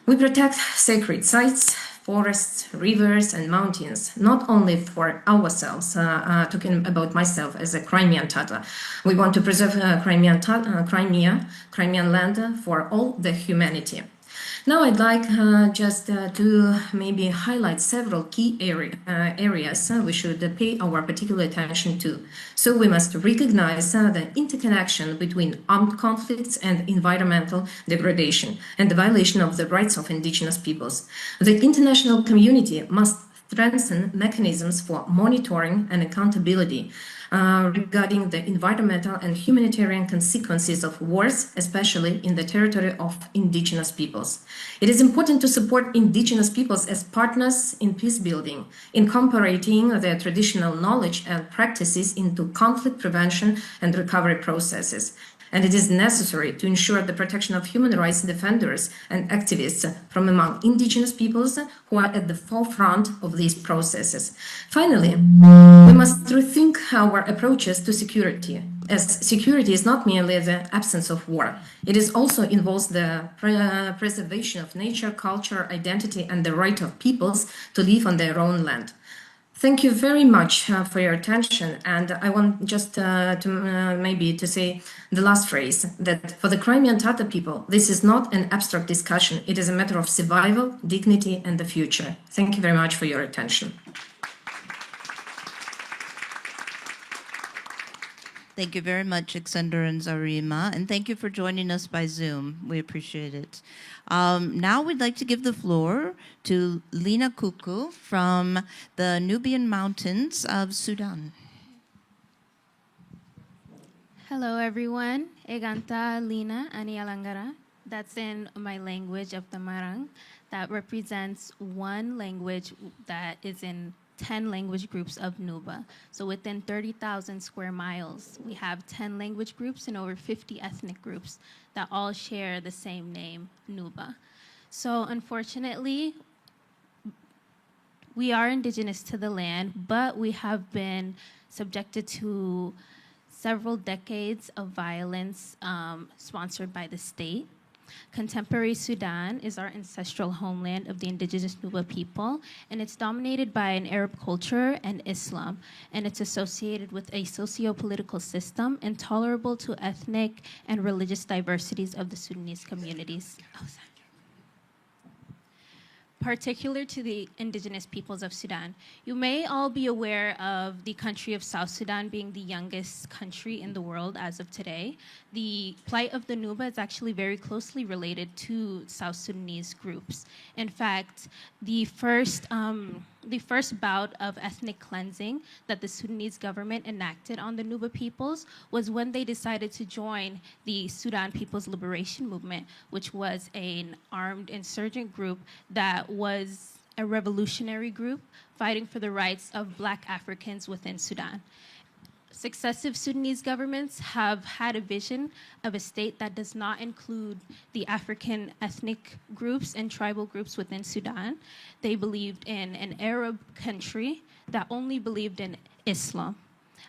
We protect sacred sites, forests, rivers, and mountains, not only for ourselves, talking about myself as a Crimean Tatar. We want to preserve Crimean land for all the humanity. Now I'd like just to maybe highlight several key areas we should pay our particular attention to. So we must recognize the interconnection between armed conflicts and environmental degradation and the violation of the rights of indigenous peoples. The international community must strengthen mechanisms for monitoring and accountability regarding the environmental and humanitarian consequences of wars, especially in the territory of indigenous peoples. It is important to support indigenous peoples as partners in peace building, incorporating their traditional knowledge and practices into conflict prevention and recovery processes. And it is necessary to ensure the protection of human rights defenders and activists from among indigenous peoples who are at the forefront of these processes. Finally, we must rethink our approaches to security, as security is not merely the absence of war. It is also involves the preservation of nature, culture, identity, and the right of peoples to live on their own land. Thank you very much for your attention, and I want just maybe to say the last phrase, that for the Crimean Tatar people, this is not an abstract discussion, it is a matter of survival, dignity, and the future. Thank you very much for your attention. Thank you very much, Exender and Zarima, and thank you for joining us by Zoom. We appreciate it. Now we'd like to give the floor to Lina Kuku from the Nubian Mountains of Sudan. Hello, everyone. Eganta Lina Anialangara. That's in my language of the Marang. That represents one language that is in 10 language groups of Nuba. So within 30,000 square miles, we have 10 language groups and over 50 ethnic groups that all share the same name, Nuba. So unfortunately, we are indigenous to the land, but we have been subjected to several decades of violence sponsored by the state. Contemporary Sudan is our ancestral homeland of the indigenous Nuba people, and it's dominated by an Arab culture and Islam, and it's associated with a socio-political system intolerable to ethnic and religious diversities of the Sudanese communities. Particular to the indigenous peoples of Sudan. You may all be aware of the country of South Sudan being the youngest country in the world as of today. The plight of the Nuba is actually very closely related to South Sudanese groups. In fact, the first bout of ethnic cleansing that the Sudanese government enacted on the Nuba peoples was when they decided to join the Sudan People's Liberation Movement, which was an armed insurgent group that was a revolutionary group fighting for the rights of Black Africans within Sudan. Successive Sudanese governments have had a vision of a state that does not include the African ethnic groups and tribal groups within Sudan. They believed in an Arab country that only believed in Islam.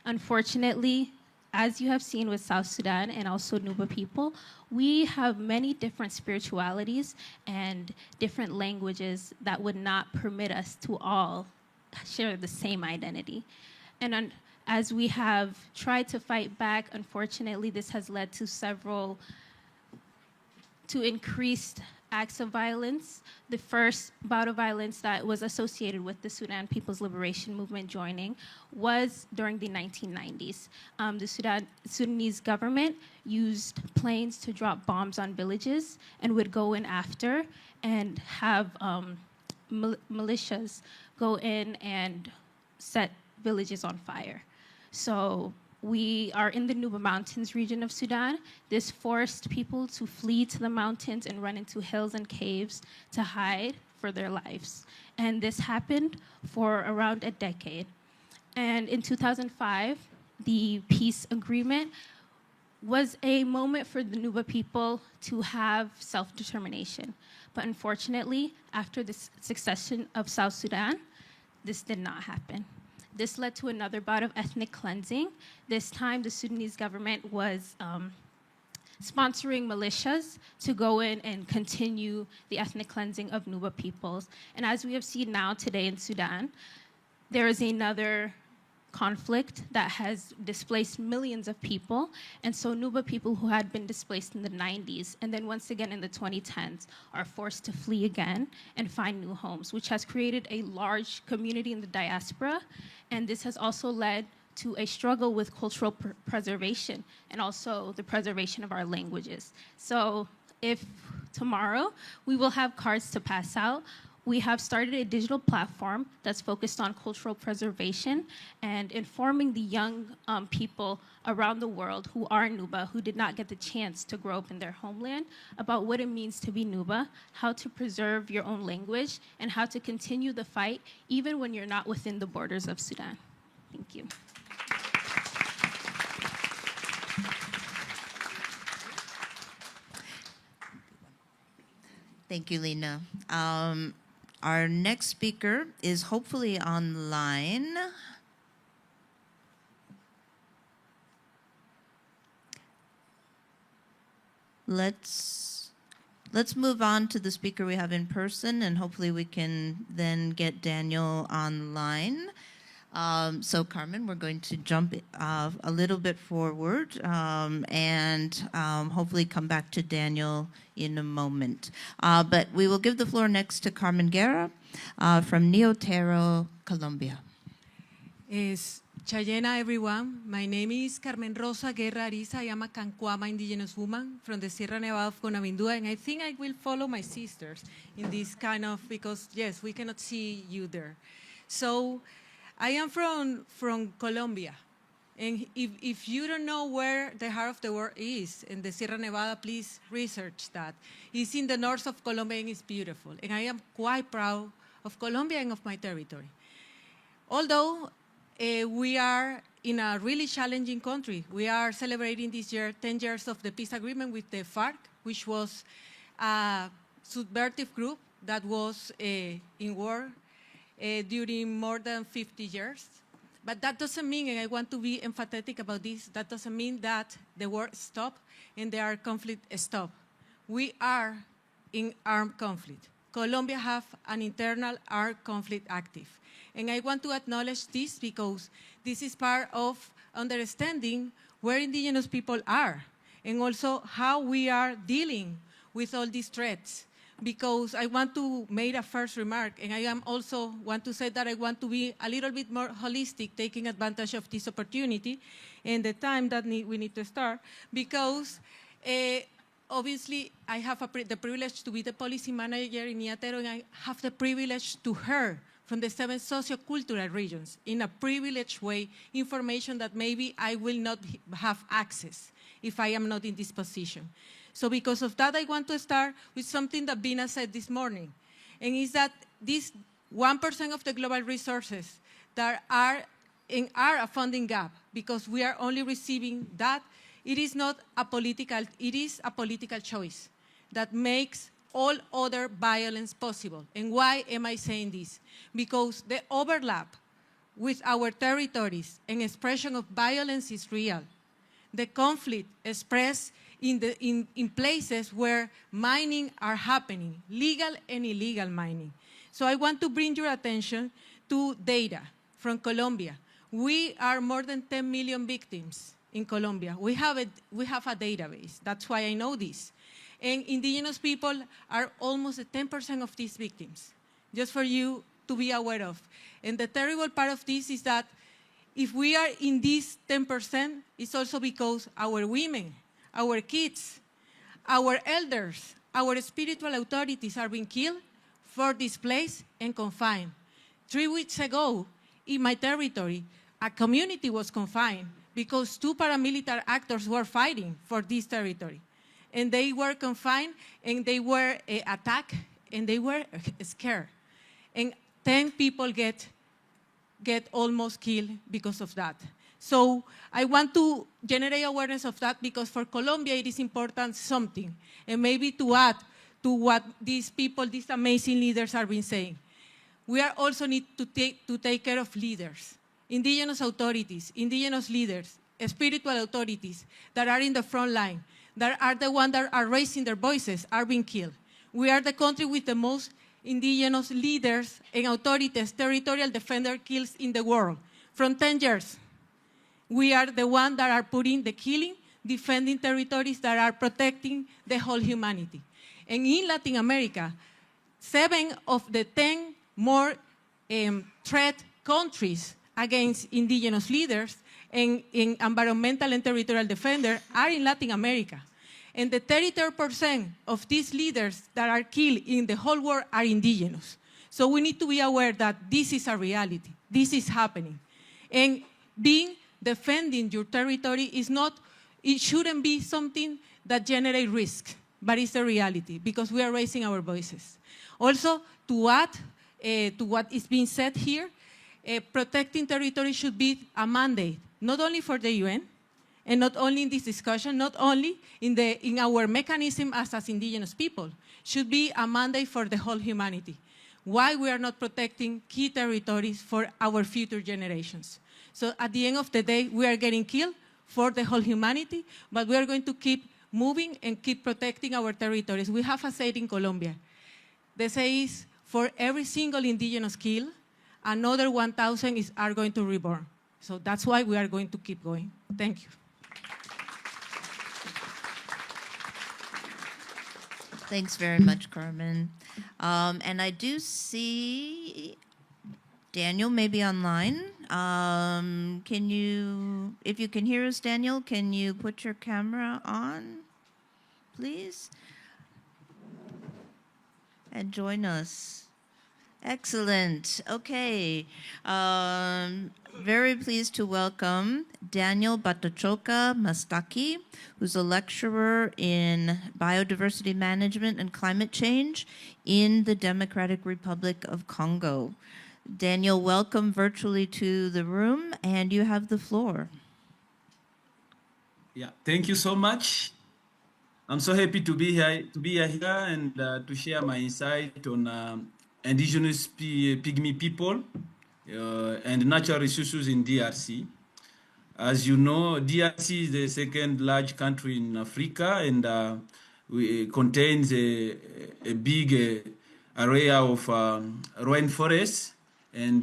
Unfortunately, as you have seen with South Sudan and also Nuba people, we have many different spiritualities and different languages that would not permit us to all share the same identity. And as we have tried to fight back, unfortunately, this has led to increased acts of violence. The first bout of violence that was associated with the Sudan People's Liberation Movement joining was during the 1990s. The Sudanese government used planes to drop bombs on villages and would go in after and have militias go in and set villages on fire. So we are in the Nuba Mountains region of Sudan. This forced people to flee to the mountains and run into hills and caves to hide for their lives. And this happened for around a decade. And in 2005, the peace agreement was a moment for the Nuba people to have self-determination. But unfortunately, after the succession of South Sudan, this did not happen. This led to another bout of ethnic cleansing. This time, the Sudanese government was sponsoring militias to go in and continue the ethnic cleansing of Nuba peoples. And as we have seen now today in Sudan, there is another conflict that has displaced millions of people. And so Nuba people who had been displaced in the 90s and then once again in the 2010s are forced to flee again and find new homes, which has created a large community in the diaspora. And this has also led to a struggle with cultural preservation and also the preservation of our languages. So if tomorrow we will have cards to pass out, we have started a digital platform that's focused on cultural preservation and informing the young people around the world who are Nuba, who did not get the chance to grow up in their homeland, about what it means to be Nuba, how to preserve your own language, and how to continue the fight even when you're not within the borders of Sudan. Thank you. Thank you, Lena. Our next speaker is hopefully online. Let's move on to the speaker we have in person, and hopefully we can then get Daniel online. So Carmen, we're going to jump a little bit forward and hopefully come back to Daniel in a moment. But we will give the floor next to Carmen Guerra from Neotero, Colombia. Chayena, everyone. My name is Carmen Rosa Guerra Ariza. I am a Cancuama indigenous woman from the Sierra Nevada of Conavindua, and I think I will follow my sisters in this kind of, because yes, we cannot see you there. So I am from Colombia. And if you don't know where the heart of the world is in the Sierra Nevada, please research that. It's in the north of Colombia and it's beautiful. And I am quite proud of Colombia and of my territory. Although we are in a really challenging country. We are celebrating this year 10 years of the peace agreement with the FARC, which was a subversive group that was in war during more than 50 years. But that doesn't mean, and I want to be emphatic about this, that doesn't mean that the war stopped and the conflict stopped. We are in armed conflict. Colombia have an internal armed conflict active. And I want to acknowledge this because this is part of understanding where indigenous people are and also how we are dealing with all these threats. Because I want to make a first remark, and I am also want to say that I want to be a little bit more holistic, taking advantage of this opportunity and the time that we need to start, because obviously I have the privilege to be the policy manager in Iatero, and I have the privilege to hear from the 7 socio-cultural regions in a privileged way information that maybe I will not have access if I am not in this position. So because of that, I want to start with something that Bina said this morning, and is that this 1% of the global resources that are a funding gap, because we are only receiving that, it is not a political, it is a political choice that makes all other violence possible. And why am I saying this? Because the overlap with our territories and expression of violence is real. The conflict expressed in places where mining are happening, legal and illegal mining. So I want to bring your attention to data from Colombia. We are more than 10 million victims in Colombia. We have a database. That's why I know this. And indigenous people are almost 10% of these victims, just for you to be aware of. And the terrible part of this is that if we are in this 10%, it's also because our women, our kids, our elders, our spiritual authorities are being killed, for displaced, and confined. 3 weeks ago, in my territory, a community was confined because 2 paramilitary actors were fighting for this territory. And they were confined, and they were attacked, and they were scared. And 10 people get almost killed because of that. So I want to generate awareness of that, because for Colombia it is important something. And maybe to add to what these people, these amazing leaders have been saying. We are also need to take care of leaders, indigenous authorities, indigenous leaders, spiritual authorities that are in the front line, that are the ones that are raising their voices, are being killed. We are the country with the most indigenous leaders and authorities, territorial defender kills in the world. From 10 years, we are the ones that are putting the killing, defending territories that are protecting the whole humanity. And in Latin America, 7 of the 10 more threat countries against indigenous leaders and in environmental and territorial defenders are in Latin America. And the 33% of these leaders that are killed in the whole world are indigenous. So we need to be aware that this is a reality. This is happening. And defending your territory is not, it shouldn't be something that generates risk, but it's a reality because we are raising our voices. Also, to add to what is being said here, protecting territory should be a mandate, not only for the UN, and not only in this discussion, not only in our mechanism as indigenous people, should be a mandate for the whole humanity. Why we are not protecting key territories for our future generations. So at the end of the day, we are getting killed for the whole humanity, but we are going to keep moving and keep protecting our territories. We have a saying in Colombia. The saying is, for every single indigenous kill, another 1,000 are going to reborn. So that's why we are going to keep going. Thank you. Thanks very much, Carmen. And I do see Daniel may be online. Can you, if you can hear us, Daniel, can you put your camera on, please? And join us. Excellent. Okay. Very pleased to welcome Daniel Batachoka Mastaki, who's a lecturer in biodiversity management and climate change in the Democratic Republic of Congo. Daniel, welcome virtually to the room, and you have the floor. Yeah, thank you so much. I'm so happy to be here and to share my insight on indigenous pygmy people and natural resources in DRC. As you know, DRC is the second large country in Africa, and it contains a big area of rainforests and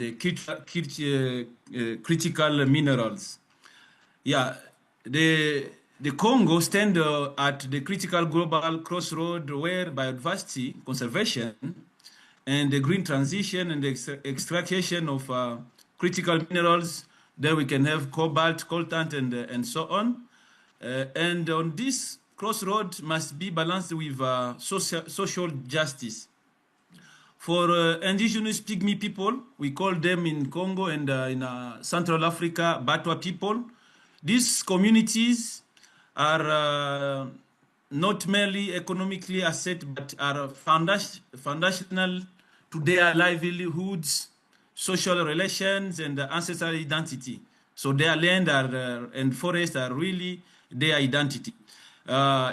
critical minerals. Yeah, the Congo stands at the critical global crossroad where biodiversity conservation and the green transition and the extraction of critical minerals, there we can have cobalt, coltan, and so on. And on this crossroad must be balanced with social justice. For indigenous pygmy people, we call them in Congo and in Central Africa, Batwa people. These communities are not merely economically asset, but are foundational to their livelihoods, social relations, and ancestral identity. So their land and forests are really their identity.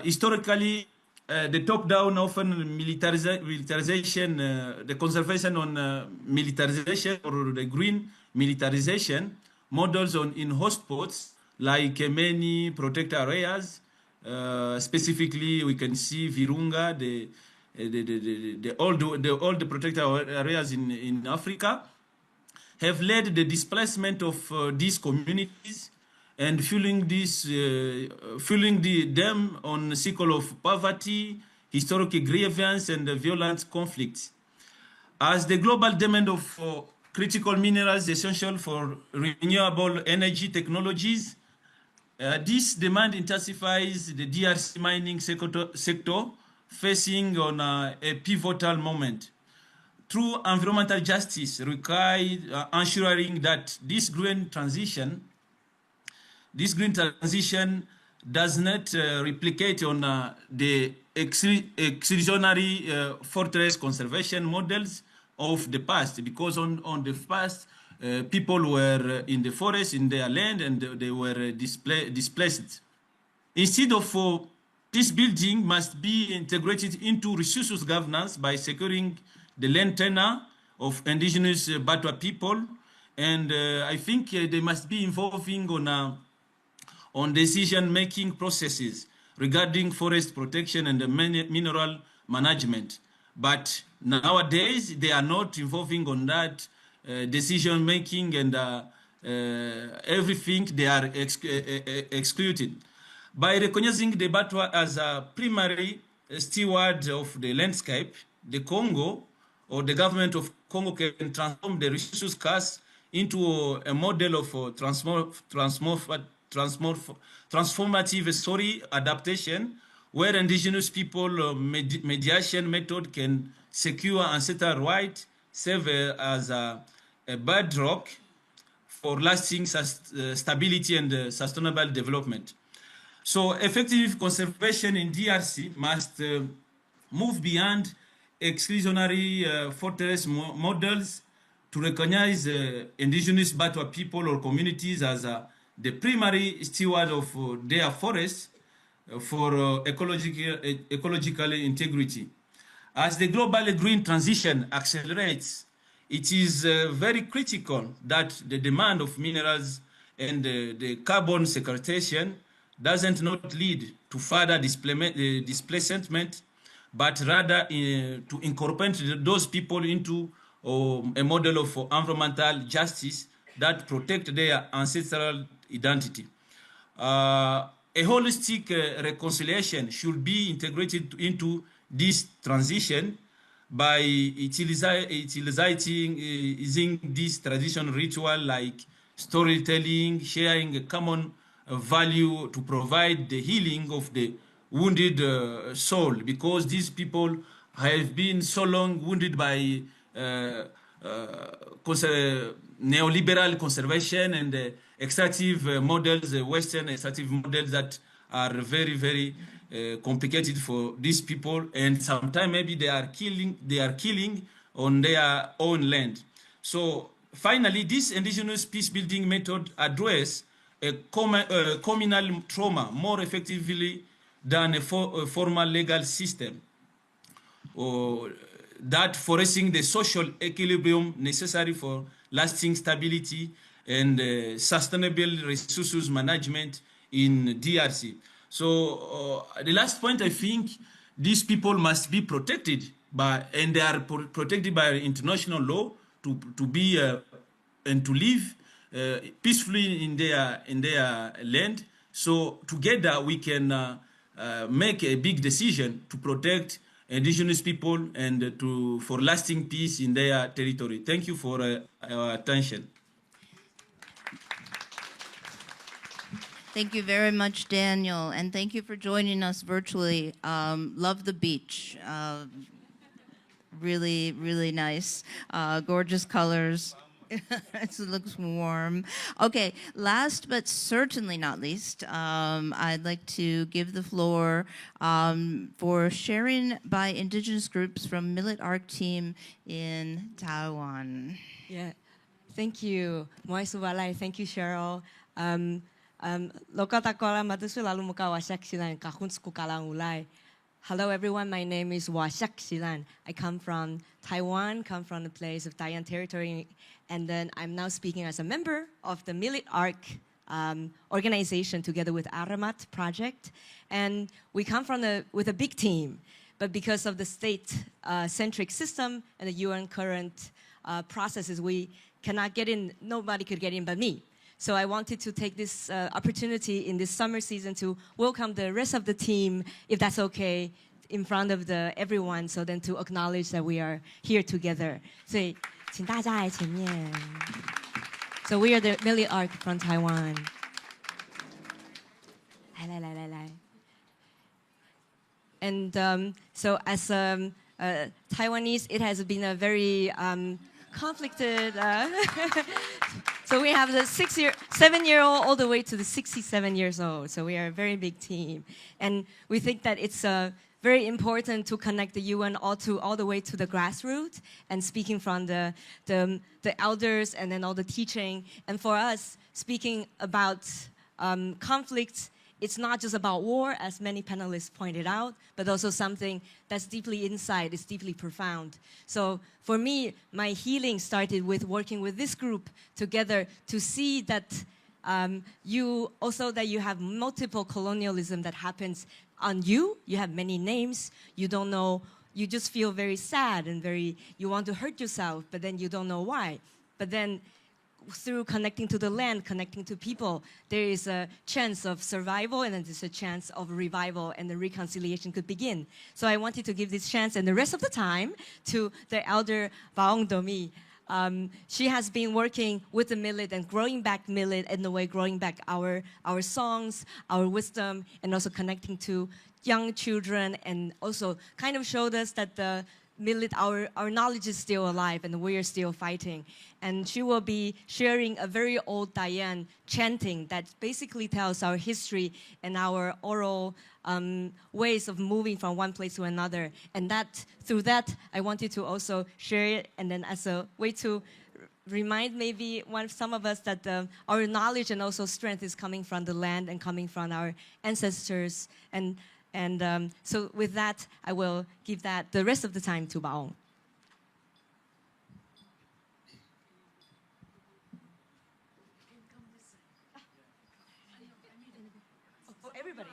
Historically, the top-down often militarization, the conservation on militarization or the green militarization models in hotspots like many protected areas. Specifically, we can see Virunga, all the protected areas in Africa, have led the displacement of these communities and fueling them on a cycle of poverty, historic grievance, and violent conflicts. As the global demand of critical minerals essential for renewable energy technologies, this demand intensifies the DRC mining sector facing on a pivotal moment. Through environmental justice required ensuring that this green transition does not replicate on the exclusionary fortress conservation models of the past, because on the past, people were in the forest, in their land, and they were displaced. Instead of peace building must be integrated into resources governance by securing the land tenure of indigenous Batwa people, and I think they must be involving on decision-making processes regarding forest protection and mineral management. But nowadays, they are not involving on that decision-making, and everything they are excluded. By recognizing the Batwa as a primary steward of the landscape, the Congo, or the government of Congo, can transform the resources curse into a model of transformative adaptation, where indigenous people mediation method can secure ancestral right, serve as a bedrock for lasting stability and sustainable development. So effective conservation in DRC must move beyond exclusionary fortress models to recognize indigenous Batwa people or communities as the primary steward of their forests for ecological integrity. As the global green transition accelerates, it is very critical that the demand of minerals and the carbon sequestration doesn't not lead to further displacement, but rather to incorporate those people into a model of environmental justice that protect their ancestral identity. A holistic reconciliation should be integrated into this transition, by using this traditional ritual like storytelling, sharing a common value to provide the healing of the wounded soul, because these people have been so long wounded by neoliberal conservation and extractive models, Western extractive models that are very, very complicated for these people, and sometimes maybe they are killing on their own land. So finally, this indigenous peace building method address a communal trauma more effectively than a formal legal system, or that forcing the social equilibrium necessary for lasting stability and sustainable resources management in DRC. So the last point, I think these people must be protected by, and they are protected by international law to be and to live peacefully in their land. So together we can make a big decision to protect indigenous people and for lasting peace in their territory. Thank you for your attention. Thank you very much, Daniel, and thank you for joining us virtually. Love the beach. Really, really nice. Gorgeous colors. It looks warm. Okay, last but certainly not least, I'd like to give the floor for sharing by Indigenous groups from Millet Arc team in Taiwan. Yeah, thank you. Moai Subalai, thank you, Cheryl. Lokatakola matusu lalu muka wasak silan kahunsku kalang ulai. Hello everyone, my name is Washak Silan. I come from Taiwan, come from the place of Taiwan territory, and then I'm now speaking as a member of the Millet Arc organization together with Aramat project. And we come from with a big team, but because of the state-centric system and the UN current processes, we cannot get in, nobody could get in but me. So I wanted to take this opportunity in this summer season to welcome the rest of the team, if that's okay, in front of everyone, so then to acknowledge that we are here together. So, 请大家来前面. So we are the Millet Arc from Taiwan. 来来来来. And so as Taiwanese, it has been a very conflicted. So we have the 7-year-old all the way to the 67 years old. So we are a very big team. And we think that it's very important to connect the UN all the way to the grassroots and speaking from the elders and then all the teaching. And for us, speaking about conflicts, it's not just about war, as many panelists pointed out, but also something that's deeply inside, it's deeply profound. So for me, my healing started with working with this group together to see that you have multiple colonialism that happens on you. You have many names. You don't know, you just feel very sad and you want to hurt yourself, but then you don't know why. But then through connecting to the land, connecting to people, there is a chance of survival and then there's a chance of revival and the reconciliation could begin. So I wanted to give this chance and the rest of the time to the elder Baong Domi. She has been working with the millet and growing back millet in the way growing back our songs, our wisdom, and also connecting to young children, and also kind of showed us that the millet, our knowledge is still alive and we are still fighting. And she will be sharing a very old Diane chanting that basically tells our history and our oral ways of moving from one place to another. And through that, I wanted to also share it, and then as a way to remind maybe some of us that our knowledge and also strength is coming from the land and coming from our ancestors. And so with that, I will give the rest of the time to Baong. Oh, everybody.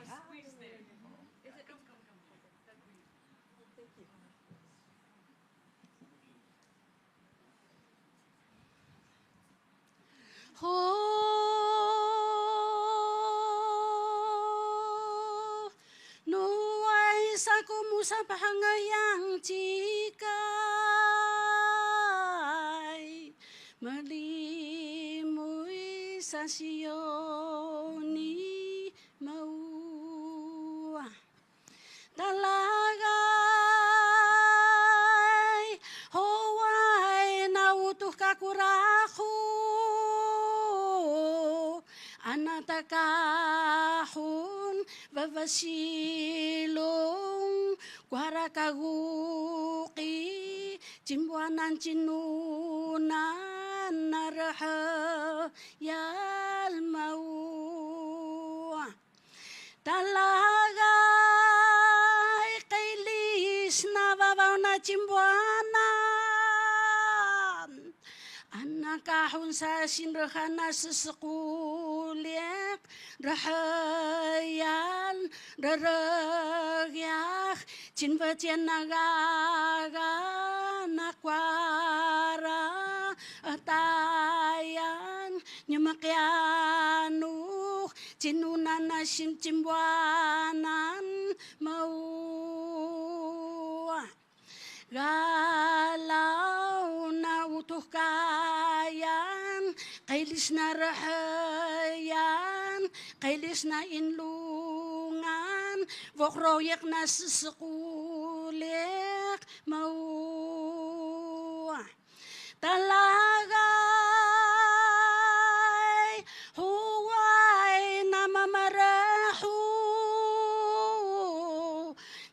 Nuai saku musa bahangayang jika Malimui sasioni maua Talagay Hawaii na utuh kakurahu Anatakahun Vavasilong Guarakaguki Chimbuanan chinunan Naraha Yalmau Talagay Kailis na babaw na chimbuanan Anakahun sa sinrahan na susukulik Rahayan, raragyak Chinvatyan nagaga Nakwara Atayan Nyamakyanuk Chinunan na chimbuanan Mau Galaw na utuh kayan Kailis na rahayan Kailis na inlungan Vokroyak na susukulik Mau Talagay Huway na mamarahu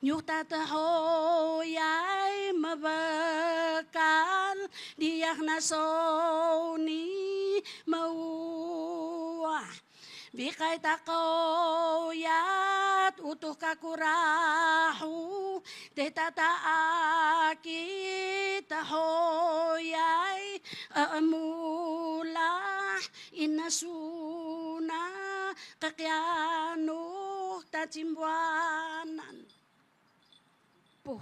Nyuk tatahoyay mabakal Diyak na soni mauwa Bikay takoyat utuh kakurahu De tataaki tahoyay Aamula inasuna Kakyano tachimbuanan Po.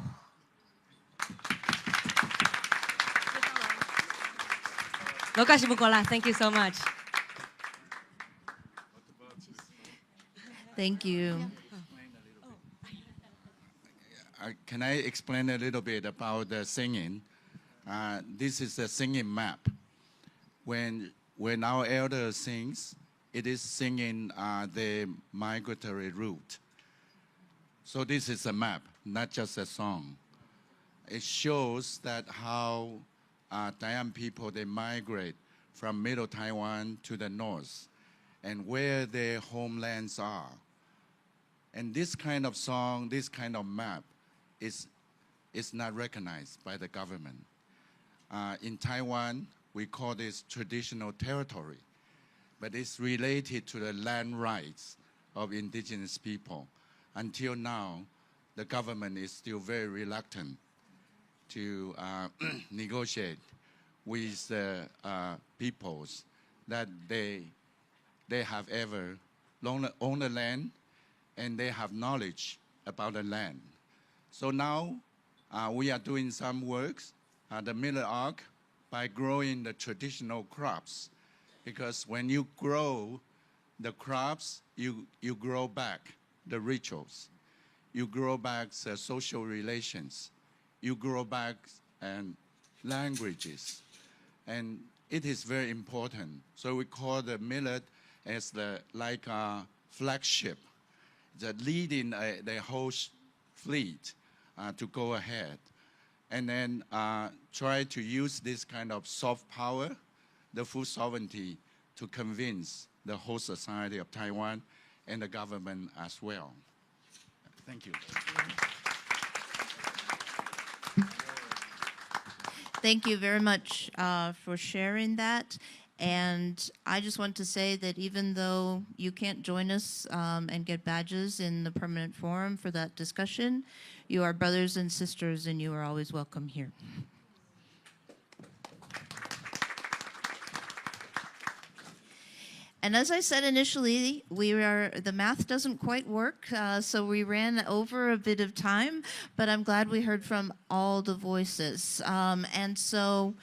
Lokashi Bukola, thank you so much. Thank you. Can I explain a little bit about the singing? This is a singing map. When our elder sings, it is singing the migratory route. So this is a map, not just a song. It shows that how Taiwan people, they migrate from middle Taiwan to the north and where their homelands are. And this kind of song, this kind of map is not recognized by the government. In Taiwan, we call this traditional territory, but it's related to the land rights of indigenous people. Until now, the government is still very reluctant to negotiate with the peoples that they have ever owned the land and they have knowledge about the land. So now we are doing some works at the Miller Arc by growing the traditional crops, because when you grow the crops, you grow back the rituals, you grow back the social relations, you grow back and languages, and it is very important. So we call the millet as the like a flagship, the leading the whole fleet to go ahead, and then try to use this kind of soft power, the food sovereignty, to convince the whole society of Taiwan and the government as well. Thank you. Thank you very much for sharing that. And I just want to say that even though you can't join us and get badges in the permanent forum for that discussion, you are brothers and sisters and you are always welcome here. And as I said initially, the math doesn't quite work, so we ran over a bit of time, but I'm glad we heard from all the voices. And so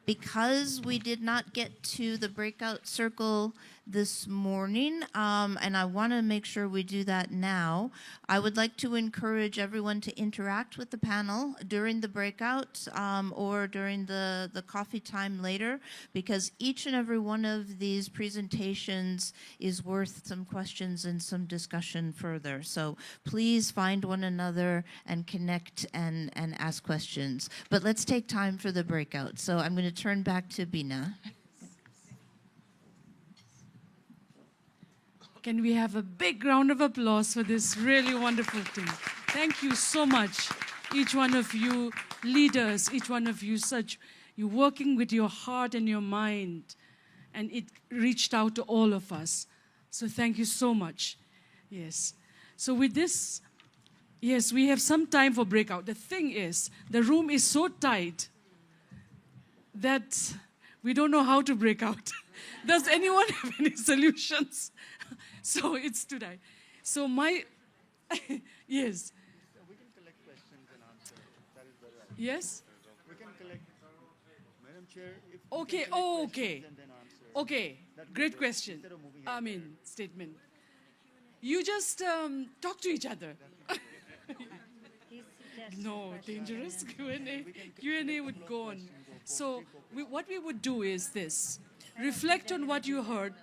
Because we did not get to the breakout circle this morning, and I want to make sure we do that now, I would like to encourage everyone to interact with the panel during the breakout or during the coffee time later, because each and every one of these presentations is worth some questions and some discussion further. So please find one another and connect and ask questions. But let's take time for the breakout. So I'm going to turn back to Bina. Can we have a big round of applause for this really wonderful thing? Thank you so much, each one of you leaders, each one of you you're working with your heart and your mind, and it reached out to all of us. So thank you so much. Yes. So with this, yes, we have some time for breakout. The thing is, the room is so tight that we don't know how to break out. Does anyone have any solutions? So it's today. So yes. We can collect questions and answers. That is better. Yes? We can collect, Madam Chair, if Okay, okay. Okay, great question. Statement. You just talk to each other. No, dangerous Q&A. Q&A would go on. So what we would do is this. Reflect on what you heard,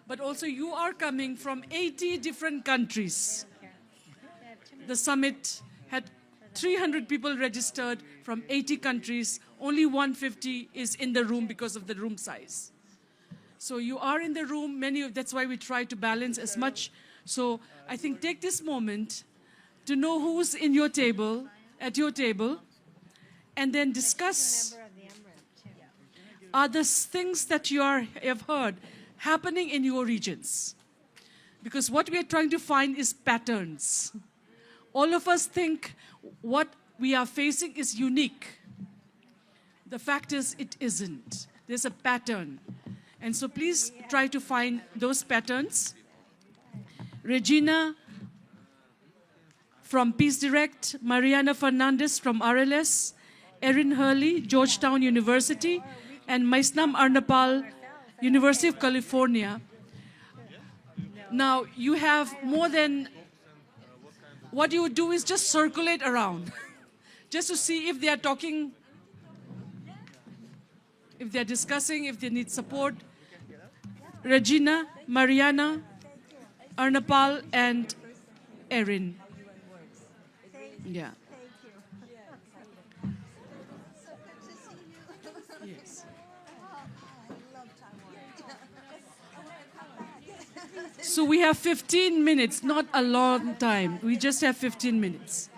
but also you are coming from 80 different countries. The summit had 300 people registered from 80 countries. Only 150 is in the room because of the room size. So you are in the room, that's why we try to balance as much. So I think take this moment to know who's in your table, at your table, and then discuss are the things that you have heard happening in your regions. Because what we are trying to find is patterns. All of us think what we are facing is unique. The fact is, it isn't. There's a pattern. And so please try to find those patterns. Regina from Peace Direct, Mariana Fernandez from RLS, Erin Hurley, Georgetown University, and Maisnam Arnapal, University of California. Now, you have more than, what you would do is just circulate around, just to see if they are talking, if they're discussing, if they need support. Regina, Mariana, Arnapal, and Erin. Yeah. Yes. So we have 15 minutes, not a long time. We just have 15 minutes.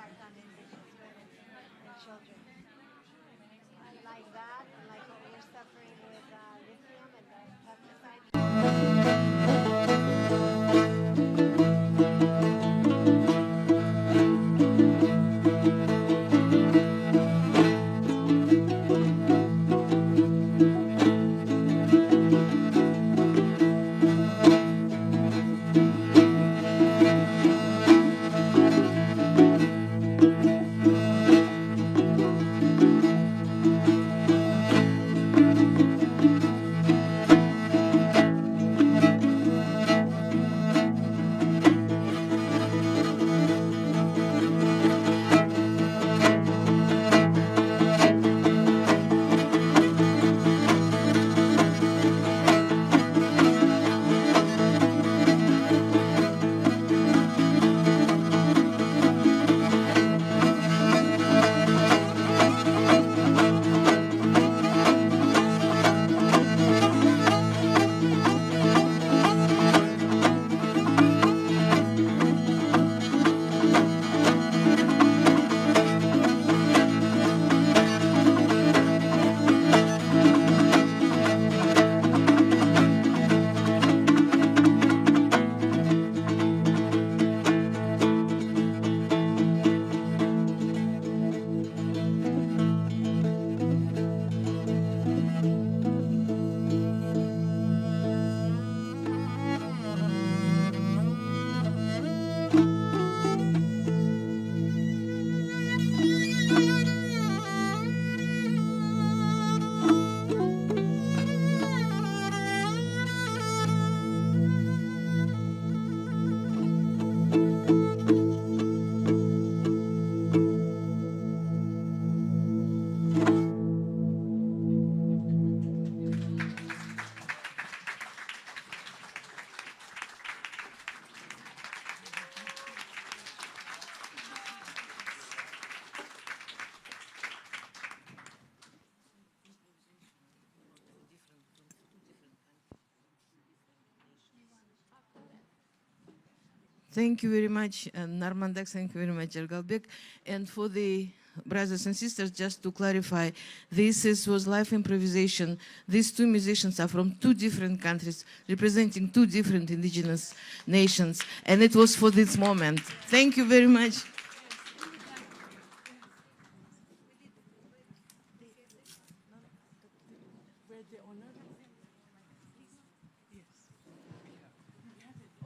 Thank you very much, Narmandak. Thank you very much, Ergalbek. And for the brothers and sisters, just to clarify, was live improvisation. These two musicians are from two different countries, representing two different indigenous nations, and it was for this moment. Thank you very much.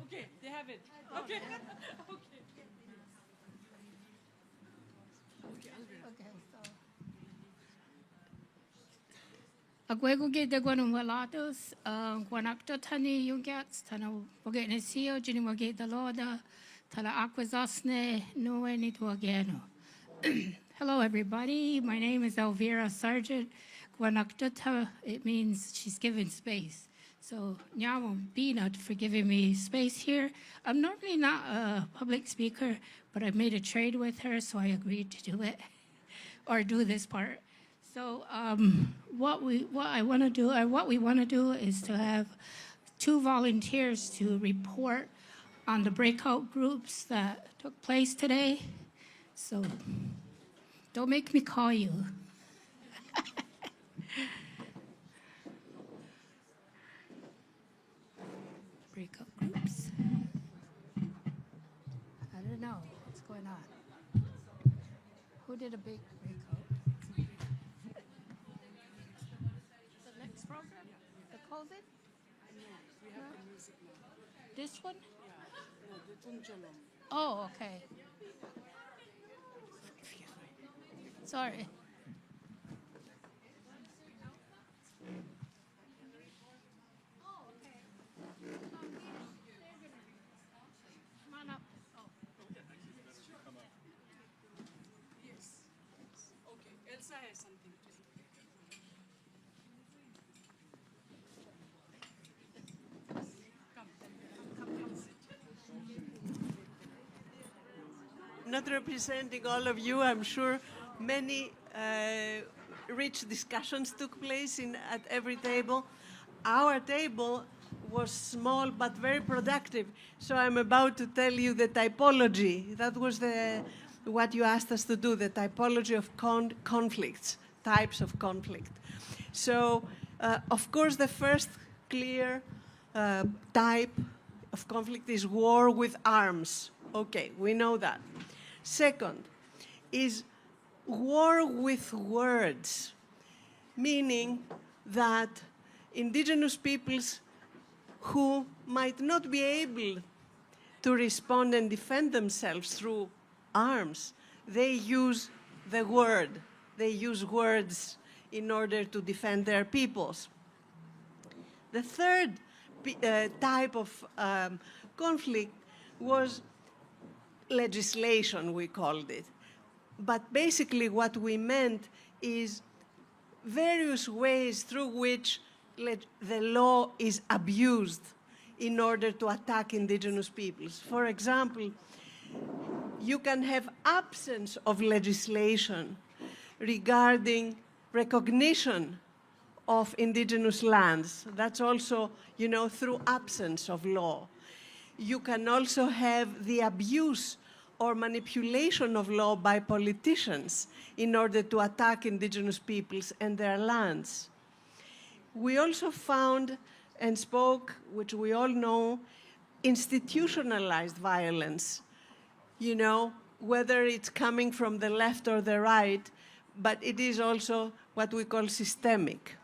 Okay, they have it. Okay. Agwego ge de guanu malados, guanacto tani yungats, tana wage nesio, jini wage the loda, tala aquazosne, no any to agano. Hello, everybody. My name is Elvira Sargent. Guanactota, it means she's given space. So, Nyamo Bina for giving me space here. I'm normally not a public speaker, but I made a trade with her, so I agreed to do it, or do this part. So what we want to do is to have two volunteers to report on the breakout groups that took place today. So don't make me call you. Breakout groups. I don't know what's going on. Who did a big breakout? Program? The COVID? We have the music now. This one? Yeah. No, the Tunjalom. Oh, okay. Sorry. Come on up. Yes. Okay, Elsa has something to say. Not representing all of you, I'm sure many rich discussions took place at every table. Our table was small but very productive, so I'm about to tell you the typology. That was what you asked us to do, the typology of conflicts, types of conflict. So, of course, the first clear type of conflict is war with arms. Okay, we know that. Second is war with words, meaning that indigenous peoples who might not be able to respond and defend themselves through arms, they use the word. They use words in order to defend their peoples. The third type of conflict was legislation, we called it. But basically what we meant is various ways through which the law is abused in order to attack indigenous peoples. For example, you can have absence of legislation regarding recognition of indigenous lands. That's also, through absence of law. You can also have the abuse or manipulation of law by politicians in order to attack indigenous peoples and their lands. We also found and spoke, which we all know, institutionalized violence, whether it's coming from the left or the right, but it is also what we call systemic.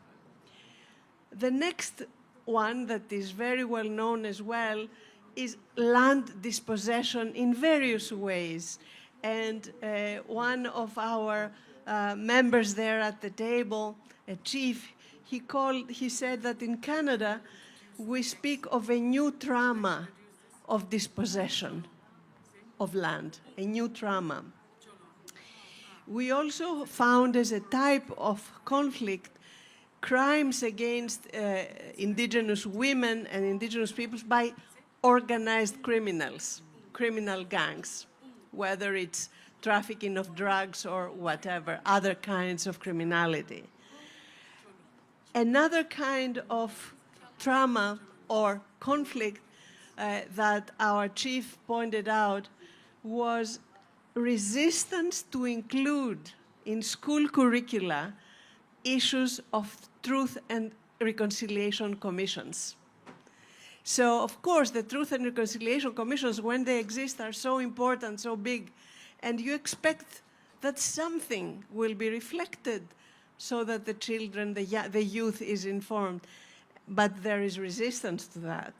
The next one that is very well known as well is land dispossession in various ways. And one of our members there at the table, a chief, he said that in Canada, we speak of a new trauma of dispossession of land, a new trauma. We also found as a type of conflict crimes against indigenous women and indigenous peoples by organized criminals, criminal gangs, whether it's trafficking of drugs or whatever, other kinds of criminality. Another kind of trauma or conflict that our chief pointed out was resistance to include in school curricula issues of truth and reconciliation commissions. So, of course, the Truth and Reconciliation Commissions, when they exist, are so important, so big, and you expect that something will be reflected so that the children, the youth is informed. But there is resistance to that.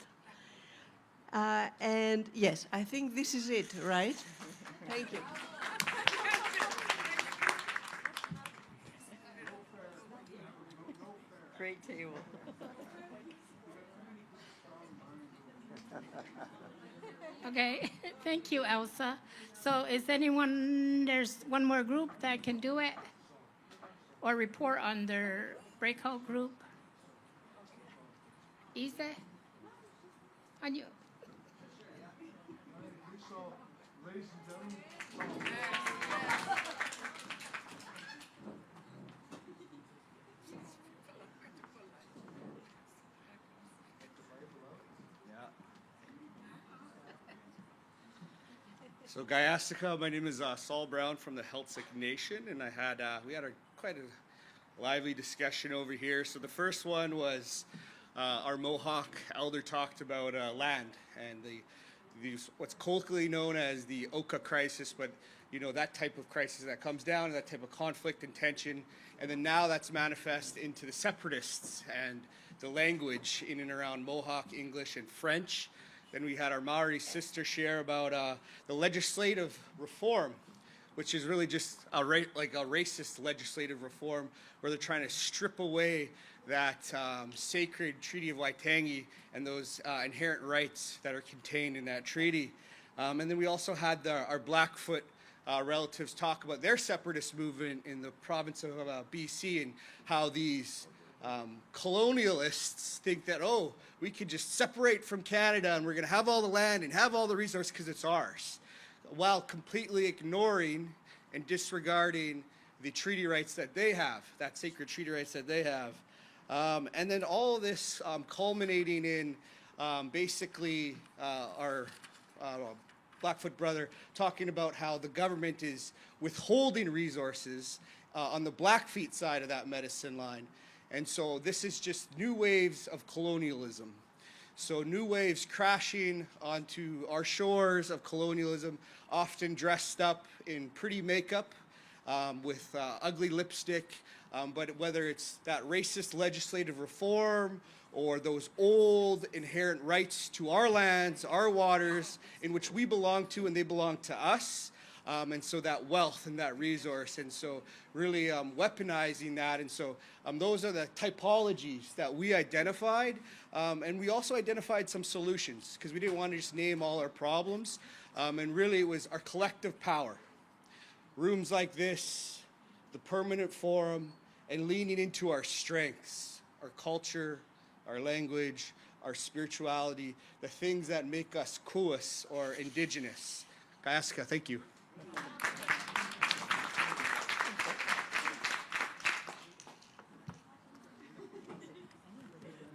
And yes, I think this is it, right? Thank you. Great table. Okay, thank you, Elsa. So is there's one more group that can do it or report on their breakout group? Ise? On you. So Gaiastica, my name is Saul Brown from the Heiltsuk Nation, and we had quite a lively discussion over here. So the first one was our Mohawk elder talked about land and what's colloquially known as the Oka crisis, but you know, that type of crisis that comes down, that type of conflict and tension, and then now that's manifest into the separatists and the language in and around Mohawk, English, and French. Then we had our Maori sister share about the legislative reform, which is really just like a racist legislative reform where they're trying to strip away that sacred Treaty of Waitangi and those inherent rights that are contained in that treaty. And then we also had our Blackfoot relatives talk about their separatist movement in the province of BC and how these colonialists think that, oh, we could just separate from Canada and we're going to have all the land and have all the resources because it's ours, while completely ignoring and disregarding the treaty rights that they have, that sacred treaty rights that they have. And then all of this culminating in basically our Blackfoot brother talking about how the government is withholding resources on the Blackfeet side of that medicine line. And so this is just new waves of colonialism. So new waves crashing onto our shores of colonialism, often dressed up in pretty makeup with ugly lipstick. But whether it's that racist legislative reform or those old inherent rights to our lands, our waters, in which we belong to and they belong to us, and so that wealth and that resource, and so really weaponizing that. And so those are the typologies that we identified, and we also identified some solutions because we didn't want to just name all our problems, and really it was our collective power. Rooms like this, the permanent forum, and leaning into our strengths, our culture, our language, our spirituality, the things that make us kuus or indigenous. Kaiasika, thank you.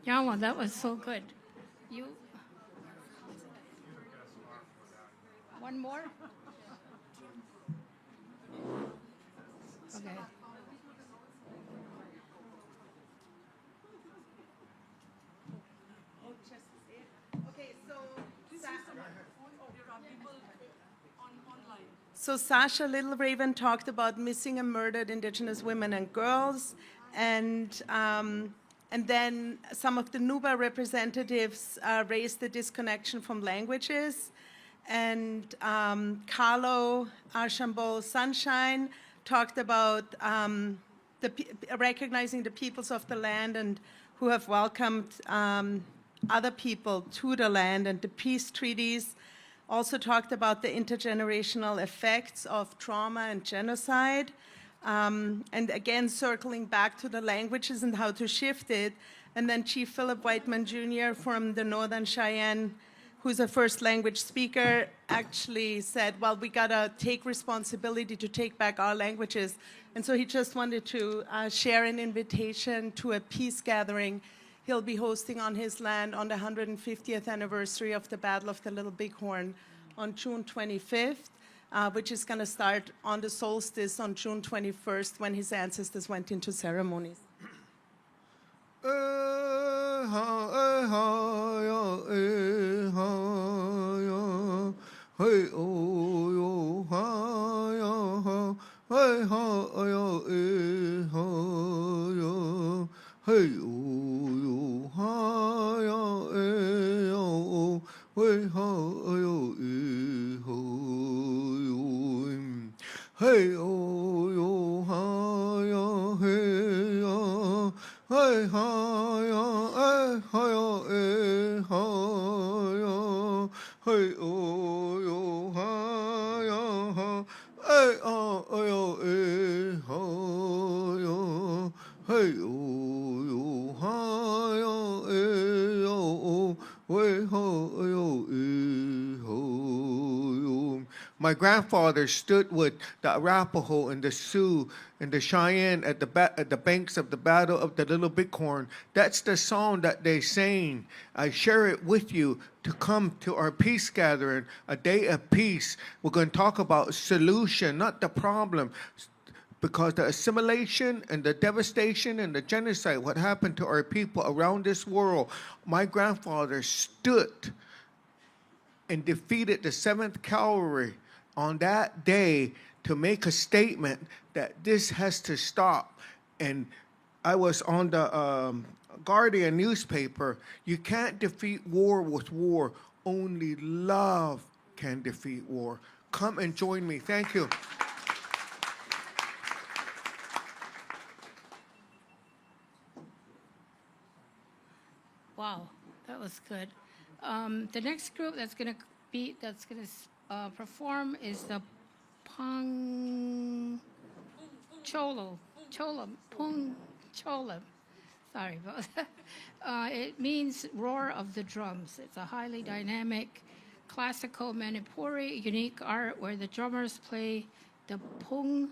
Yawa, that was so good. You? One more? Okay. So Sasha Little Raven talked about missing and murdered Indigenous women and girls, and then some of the Nuba representatives raised the disconnection from languages, and Carlo Archambault Sunshine talked about recognizing the peoples of the land and who have welcomed other people to the land, and the peace treaties. Also talked about the intergenerational effects of trauma and genocide. And again, circling back to the languages and how to shift it. And then Chief Philip Whiteman Jr. from the Northern Cheyenne, who's a first language speaker, actually said, well, we gotta take responsibility to take back our languages. And so he just wanted to share an invitation to a peace gathering he'll be hosting on his land on the 150th anniversary of the Battle of the Little Bighorn on June 25th, which is going to start on the solstice on June 21st when his ancestors went into ceremonies. My grandfather stood with the Arapaho and the Sioux and the Cheyenne at the banks of the Battle of the Little Bighorn. That's the song that they sang. I share it with you to come to our peace gathering, a day of peace. We're going to talk about solution, not the problem. Because the assimilation and the devastation and the genocide, what happened to our people around this world, my grandfather stood and defeated the 7th Cavalry on that day to make a statement that this has to stop. And I was on the Guardian newspaper. You can't defeat war with war. Only love can defeat war. Come and join me. Thank you. Wow, that was good. The next group that's going to perform is the Pung Cholam. Sorry about that. It means roar of the drums. It's a highly dynamic, classical Manipuri unique art where the drummers play the pung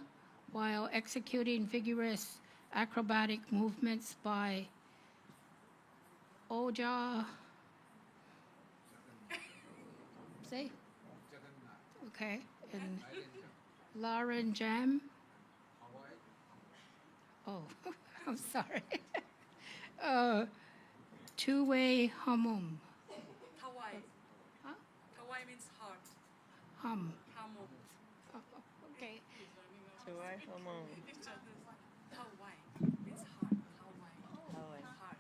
while executing vigorous acrobatic movements by Oja. Say? Okay. And Lauren Jam. Oh, I'm sorry. Two-way humum. Hawaii. Huh? Hawaii means heart. Hum. Hamon. Okay. Hawaii means heart. Hawaii. Heart.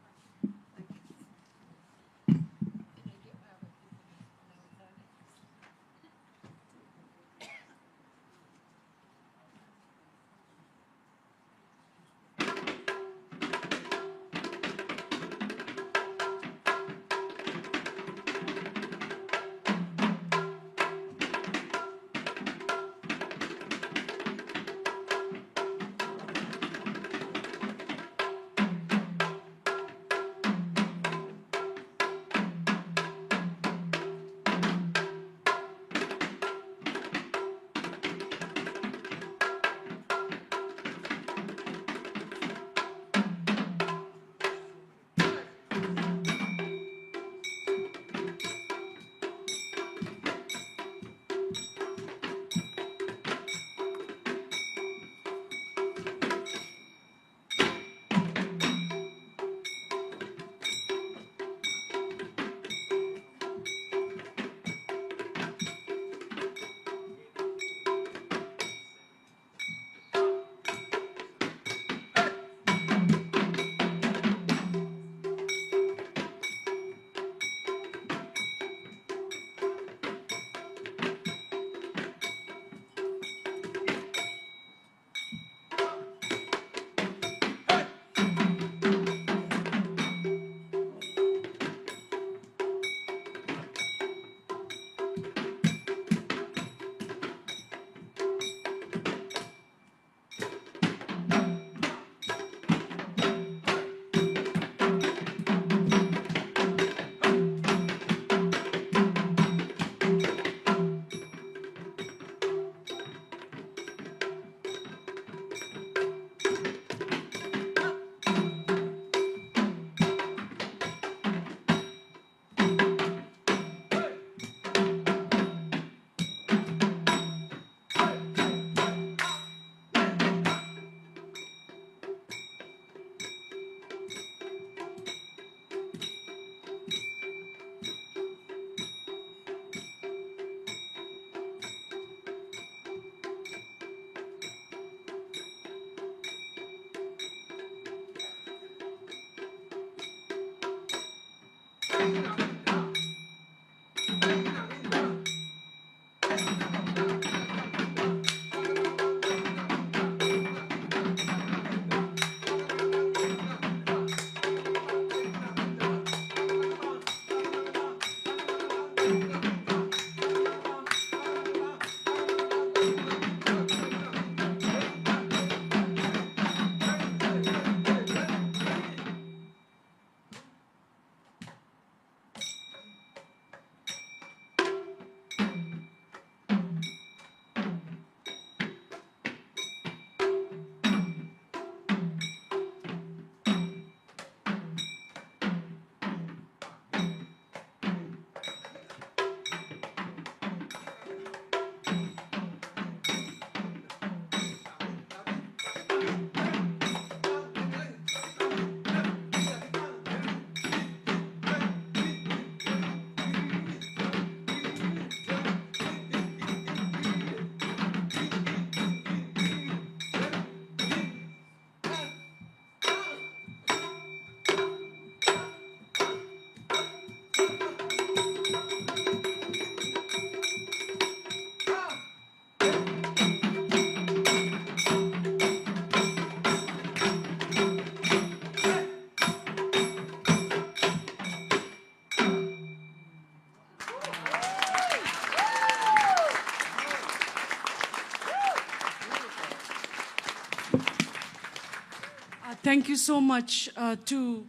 Thank you so much to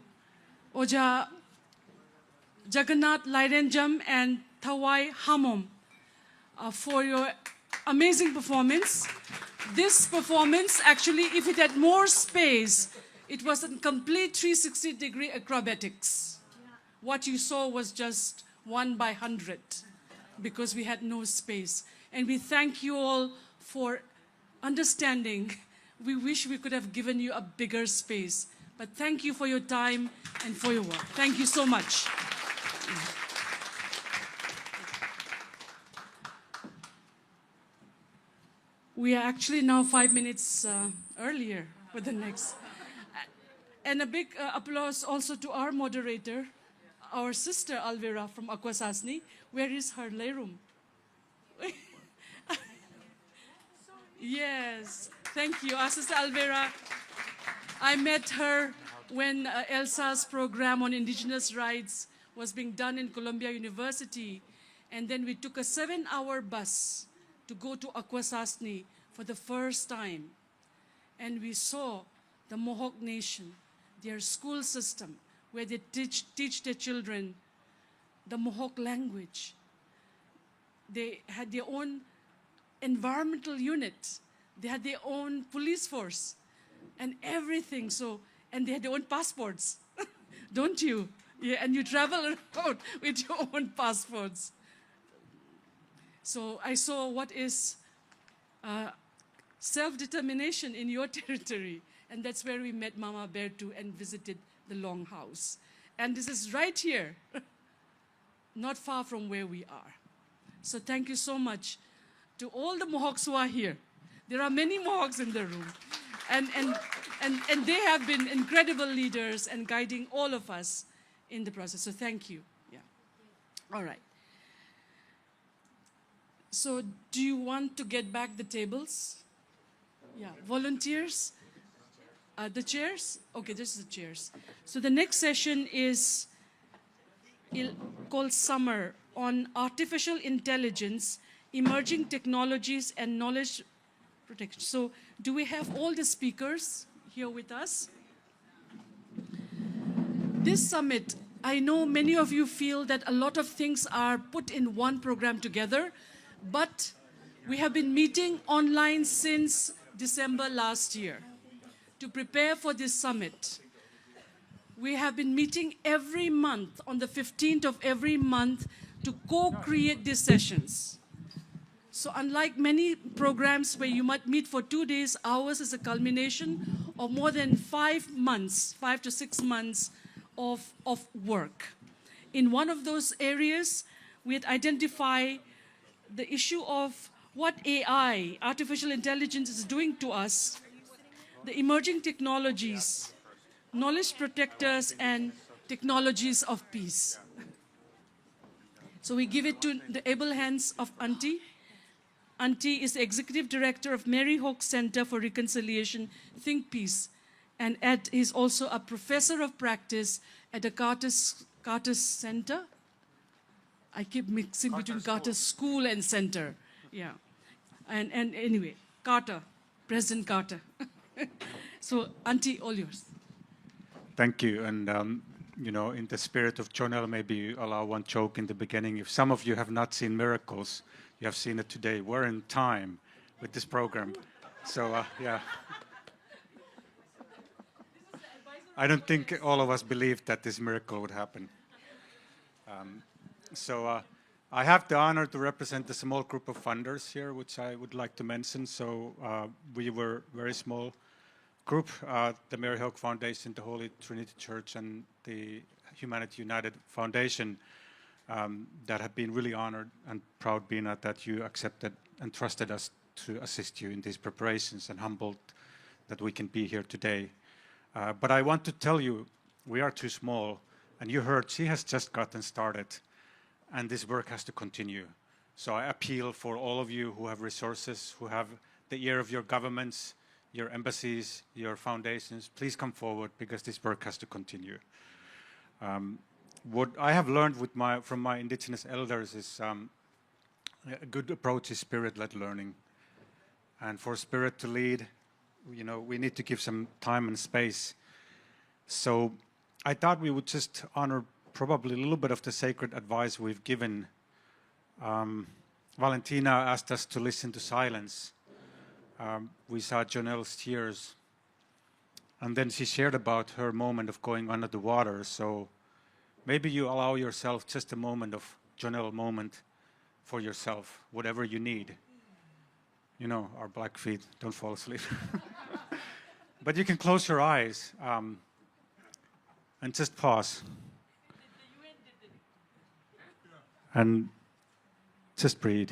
Oja Jagannath Lairenjam and Thawai Hamom for your amazing performance. This performance, actually, if it had more space, it was a complete 360-degree acrobatics. What you saw was just 1 by 100 because we had no space. And we thank you all for understanding. We wish we could have given you a bigger space. But thank you for your time and for your work. Thank you so much. We are actually now 5 minutes earlier for the next. And a big applause also to our moderator, our sister Alvera from Akwesasne. Where is her layroom? Yes, thank you. Our sister Alvera, I met her when Elsa's program on Indigenous rights was being done in Columbia University. And then we took a 7-hour bus to go to Akwesasne for the first time. And we saw the Mohawk Nation, their school system, where they teach their children the Mohawk language. They had their own environmental unit. They had their own police force and everything. So, and they had their own passports, don't you? Yeah, and you travel around with your own passports. So I saw what is self-determination in your territory. And that's where we met Mama Bear too and visited the Longhouse. And this is right here, not far from where we are. So thank you so much to all the Mohawks who are here. There are many Mohawks in the room. And they have been incredible leaders and guiding all of us in the process. So thank you. Yeah. All right. So do you want to get back the tables? Yeah. Volunteers? The chairs? Okay, this is the chairs. So the next session is called Summer on Artificial Intelligence, Emerging Technologies and Knowledge Protection. So do we have all the speakers here with us? This summit, I know many of you feel that a lot of things are put in one program together, but we have been meeting online since December last year to prepare for this summit. We have been meeting every month on the 15th of every month to co-create these sessions. So unlike many programs where you might meet for 2 days, ours is a culmination of more than 5 months, 5 to 6 months of work. In one of those areas, we had identified the issue of what AI, artificial intelligence, is doing to us, the emerging technologies, knowledge protectors, and technologies of peace. So we give it to the able hands of Auntie. Auntie is the Executive Director of Mary Hawk Center for Reconciliation, Think Peace. And Ed is also a Professor of Practice at the Carter Center. I keep mixing between Carter School and Center. Yeah. And anyway, Carter, President Carter. So, Auntie, all yours. Thank you. And, you know, in the spirit of Jonel, maybe you allow one joke in the beginning. If some of you have not seen Miracles, you have seen it today. We're in time with this program. So, yeah. I don't think all of us believed that this miracle would happen. I have the honor to represent a small group of funders here, which I would like to mention. So we were a very small group, the Mary Hawk Foundation, the Holy Trinity Church, and the Humanity United Foundation that have been really honored and proud, Bina, that you accepted and trusted us to assist you in these preparations, and humbled that we can be here today. But I want to tell you, we are too small, and you heard she has just gotten started, and this work has to continue. So I appeal for all of you who have resources, who have the ear of your governments, your embassies, your foundations, please come forward, because this work has to continue. What I have learned from my Indigenous elders is a good approach is spirit-led learning. And for spirit to lead, you know, we need to give some time and space. So I thought we would just honor probably a little bit of the sacred advice we've given. Valentina asked us to listen to silence. We saw Jonel's tears. And then she shared about her moment of going under the water. So maybe you allow yourself just a moment of Jonel moment for yourself, whatever you need. You know, our black feet, don't fall asleep. But you can close your eyes and just pause. And just breathe.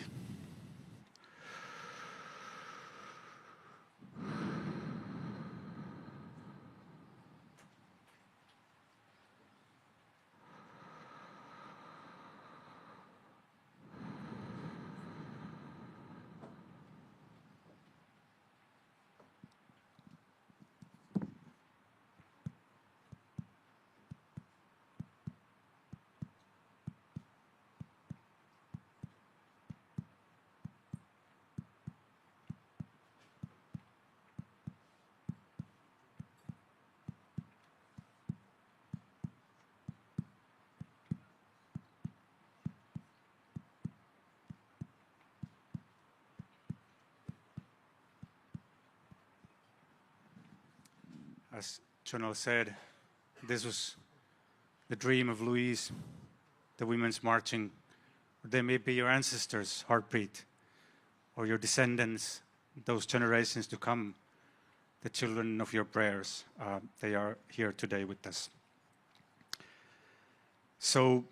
As Jonel said, this was the dream of Louise, the women's marching. They may be your ancestors' heartbeat, or your descendants, those generations to come, the children of your prayers. They are here today with us. So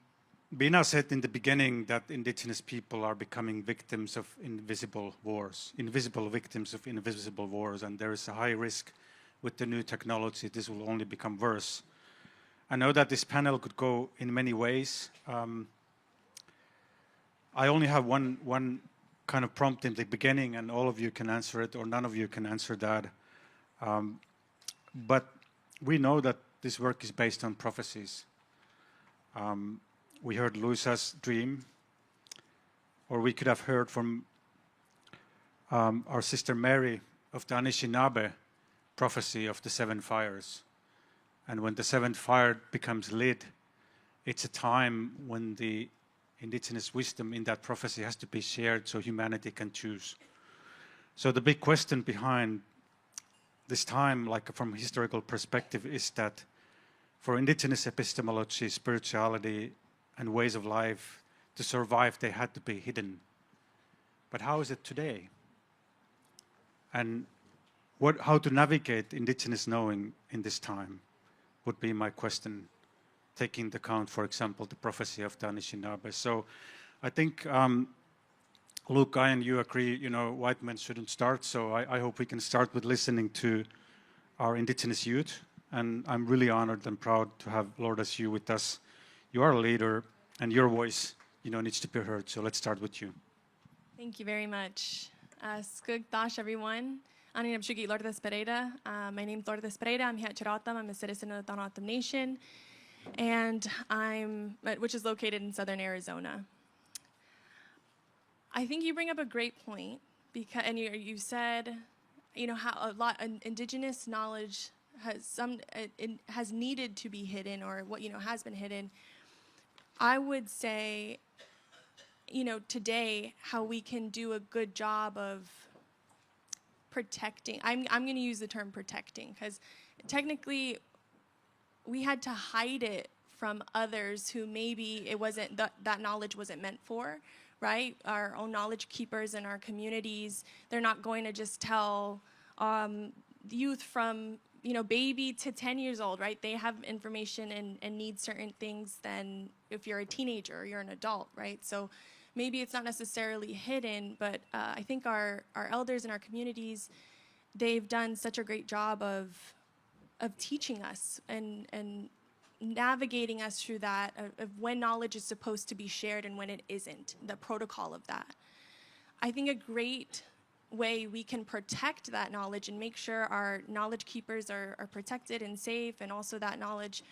Bina said in the beginning that Indigenous people are becoming victims of invisible wars, invisible victims of invisible wars, and there is a high risk with the new technology, this will only become worse. I know that this panel could go in many ways. I only have one kind of prompt in the beginning, and all of you can answer it, or none of you can answer that. But we know that this work is based on prophecies. We heard Luisa's dream, or we could have heard from our sister Mary of the Anishinaabe prophecy of the 7 fires. And when the 7th fire becomes lit, it's a time when the indigenous wisdom in that prophecy has to be shared so humanity can choose. So the big question behind this time, like from a historical perspective, is that for indigenous epistemology, spirituality, and ways of life to survive, they had to be hidden. But how is it today? And how to navigate indigenous knowing in this time would be my question, taking into account, for example, the prophecy of the Anishinaabe. So I think, Luke, I and you agree, you know, white men shouldn't start, so I hope we can start with listening to our indigenous youth. And I'm really honored and proud to have Lord as you with us. You are a leader, and your voice needs to be heard. So let's start with you. Thank you very much. Skug Dash, everyone. My name is Lourdes Pereira. My name is Lourdes Pereira. I'm here at Chiratam. I'm a citizen of the Tohono Nation, and which is located in southern Arizona. I think you bring up a great point, because, and you said, how a lot indigenous knowledge has needed to be hidden, or what has been hidden. I would say, today, how we can do a good job of protecting. I'm going to use the term protecting, because technically we had to hide it from others who maybe it wasn't that knowledge wasn't meant for, right? Our own knowledge keepers in our communities, they're not going to just tell youth from baby to 10 years old, right? They have information and need certain things than if you're a teenager or you're an adult, right? So maybe it's not necessarily hidden, but I think our elders in our communities, they've done such a great job of teaching us and navigating us through that, of when knowledge is supposed to be shared and when it isn't, the protocol of that. I think a great way we can protect that knowledge and make sure our knowledge keepers are protected and safe, and also that knowledge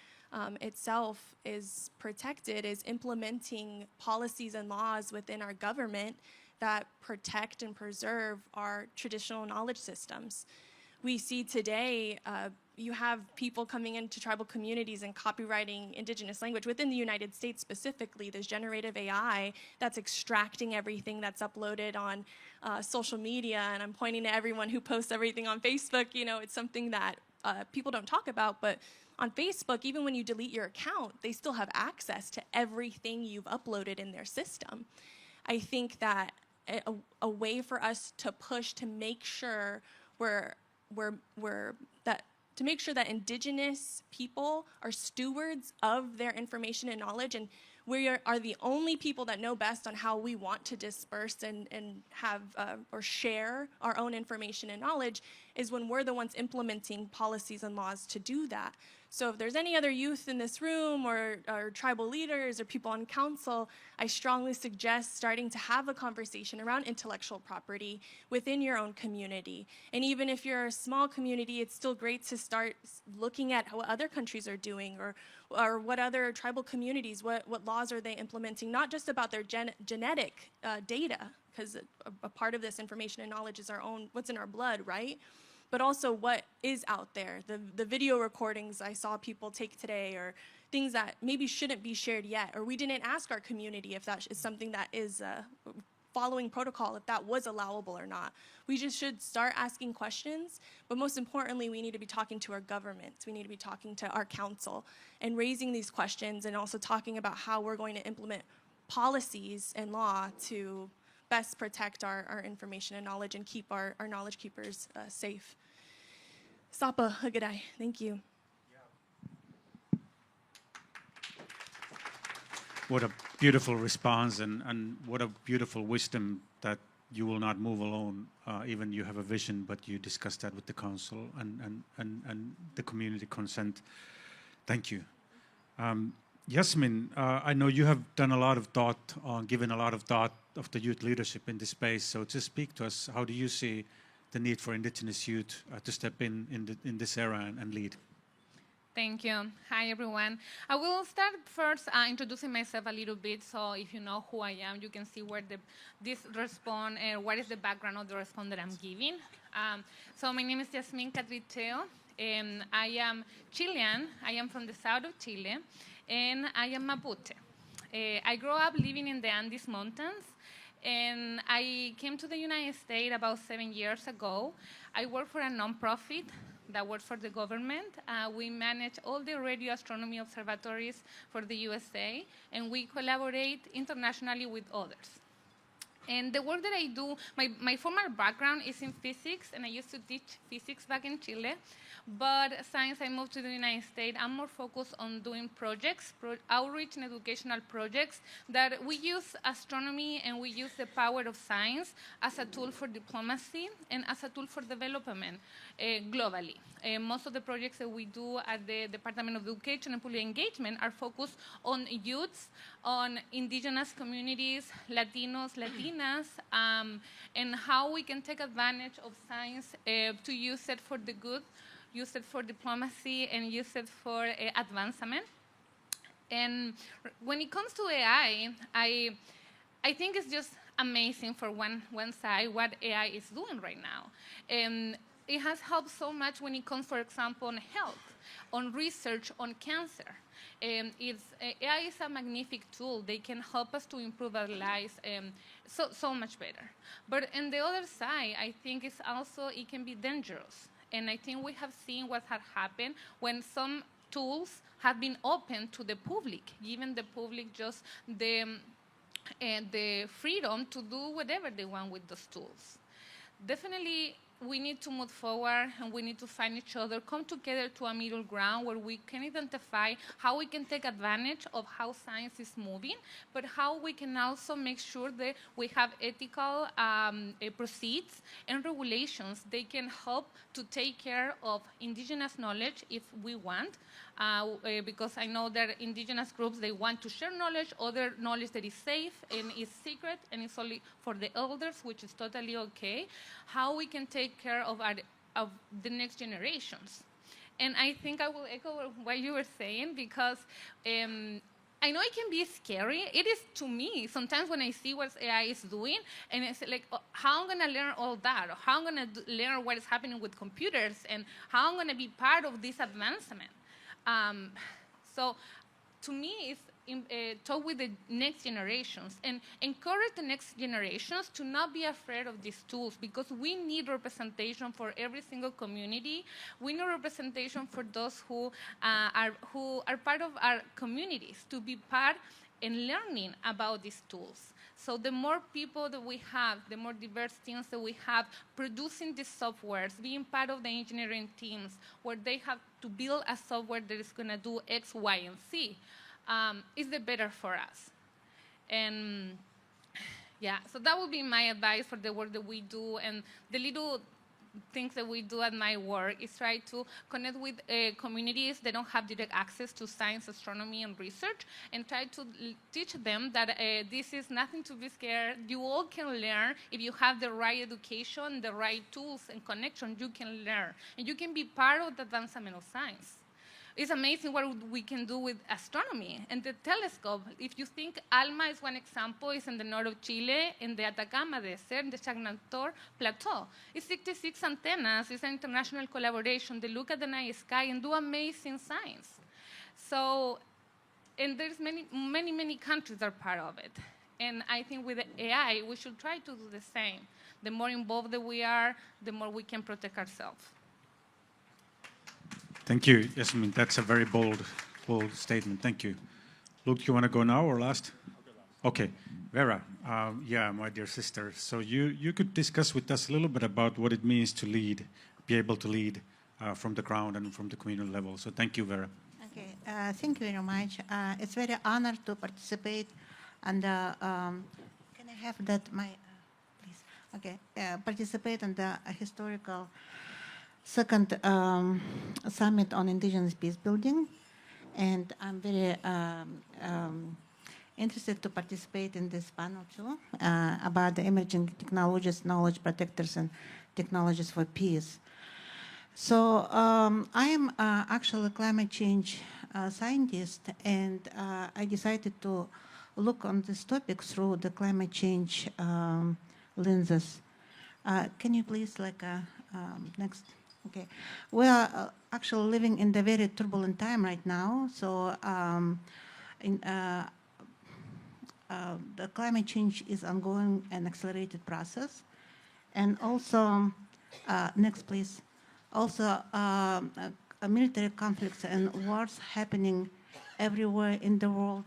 itself is protected, is implementing policies and laws within our government that protect and preserve our traditional knowledge systems. We see today, you have people coming into tribal communities and copywriting indigenous language within the United States specifically. There's generative AI that's extracting everything that's uploaded on social media, and I'm pointing to everyone who posts everything on Facebook. It's something that people don't talk about, but on Facebook, even when you delete your account, they still have access to everything you've uploaded in their system. I think that a way for us to push to make sure to make sure that indigenous people are stewards of their information and knowledge, and we are the only people that know best on how we want to disperse and have or share our own information and knowledge, is when we're the ones implementing policies and laws to do that. So if there's any other youth in this room, or tribal leaders or people on council, I strongly suggest starting to have a conversation around intellectual property within your own community. And even if you're a small community, it's still great to start looking at what other countries are doing, or what other tribal communities, what laws are they implementing, not just about their genetic data, because a part of this information and knowledge is our own, what's in our blood, right? But also what is out there. The video recordings I saw people take today, or things that maybe shouldn't be shared yet, or we didn't ask our community if that is something that is following protocol, if that was allowable or not. We just should start asking questions, but most importantly, we need to be talking to our governments. We need to be talking to our council and raising these questions, and also talking about how we're going to implement policies and law to best protect our information and knowledge, and keep our knowledge keepers safe. Sapa Hagadai, thank you. What a beautiful response, and what a beautiful wisdom that you will not move alone. Even you have a vision, but you discuss that with the council and the community consent. Thank you. Yasmin, I know you have done a lot of thought on, given a lot of thought of the youth leadership in this space. So just speak to us. How do you see the need for Indigenous youth to step in this era and lead? Thank you. Hi, everyone. I will start first introducing myself a little bit, so if you know who I am, you can see where this response, what is the background of the response that I'm giving. So my name is Yasmin Cadriteo, and I am Chilean. I am from the south of Chile, and I am Mapuche. I grew up living in the Andes Mountains, and I came to the United States about 7 years ago. I work for a nonprofit that works for the government. We manage all the radio astronomy observatories for the USA, and we collaborate internationally with others. And the work that I do, my formal background is in physics, and I used to teach physics back in Chile. But since I moved to the United States, I'm more focused on doing projects, outreach and educational projects that we use astronomy and we use the power of science as a tool for diplomacy and as a tool for development globally. Most of the projects that we do at the Department of Education and Public Engagement are focused on youths, on indigenous communities, Latinos, Latinas, and how we can take advantage of science to use it for the good, use it for diplomacy, and use it for advancement. And when it comes to AI, I think it's just amazing for one side what AI is doing right now. It has helped so much when it comes, for example, on health, on research, on cancer. AI is a magnificent tool. They can help us to improve our lives so much better. But on the other side, I think it can be dangerous. And I think we have seen what has happened when some tools have been open to the public, giving the public just the freedom to do whatever they want with those tools. Definitely, we need to move forward and we need to find each other, come together to a middle ground where we can identify how we can take advantage of how science is moving, but how we can also make sure that we have ethical proceeds and regulations. They can help to take care of indigenous knowledge if we want, because I know that indigenous groups, they want to share knowledge, other knowledge that is safe and is secret and it's only for the elders, which is totally okay. How we can take care of the next generations. And I think I will echo what you were saying, because I know it can be scary. It is to me sometimes when I see what AI is doing, and it's like, how I'm going to learn all that? Or how I'm going to learn what is happening with computers, and how I'm going to be part of this advancement. So to me, it's talk with the next generations and encourage the next generations to not be afraid of these tools, because we need representation for every single community. We need representation for those who are part of our communities to be part and learning about these tools. So the more people that we have, the more diverse teams that we have producing these softwares, being part of the engineering teams where they have to build a software that is going to do X, Y, and Z, is the better for us. And yeah, so that would be my advice for the work that we do. And the little things that we do at my work is try to connect with communities that don't have direct access to science, astronomy, and research, and try to teach them that this is nothing to be scared. You all can learn. If you have the right education, the right tools and connections, you can learn. And you can be part of the advancement of science. It's amazing what we can do with astronomy and the telescope. If you think ALMA is one example, it's in the north of Chile, in the Atacama Desert, the Chagnator Plateau. It's 66 antennas. It's an international collaboration. They look at the night sky and do amazing science. So, and there's many countries that are part of it. And I think with the AI, we should try to do the same. The more involved that we are, the more we can protect ourselves. Thank you, Yasmin. That's a very bold statement. Thank you. Luke, do you want to go now or last? Okay. Vera, yeah, my dear sister. So you could discuss with us a little bit about what it means to lead, be able to lead from the ground and from the communal level. So thank you, Vera. Okay, thank you very much. It's very honored to participate. And can I have that, please? Okay, participate in the historical second summit on Indigenous Peacebuilding, and I'm very interested to participate in this panel too about the emerging technologies, knowledge protectors, and technologies for peace. So I am actually a climate change scientist, and I decided to look on this topic through the climate change lenses. Can you please next? Okay, we are actually living in the very turbulent time right now. So the climate change is ongoing and accelerated process. And also, next please, also military conflicts and wars happening everywhere in the world.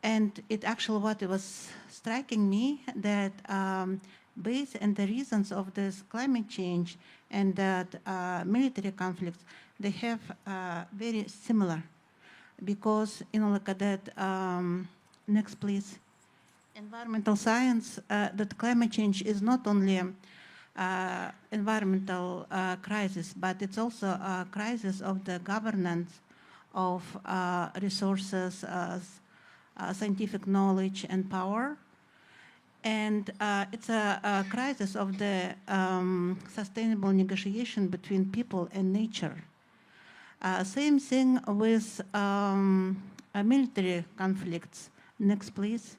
And it actually, what it was striking me that base and the reasons of this climate change and that military conflicts, they have very similar, because look at that. Next, please. Environmental science. That climate change is not only environmental crisis, but it's also a crisis of the governance of resources, scientific knowledge and power. And it's a crisis of the sustainable negotiation between people and nature. Same thing with military conflicts. Next, please.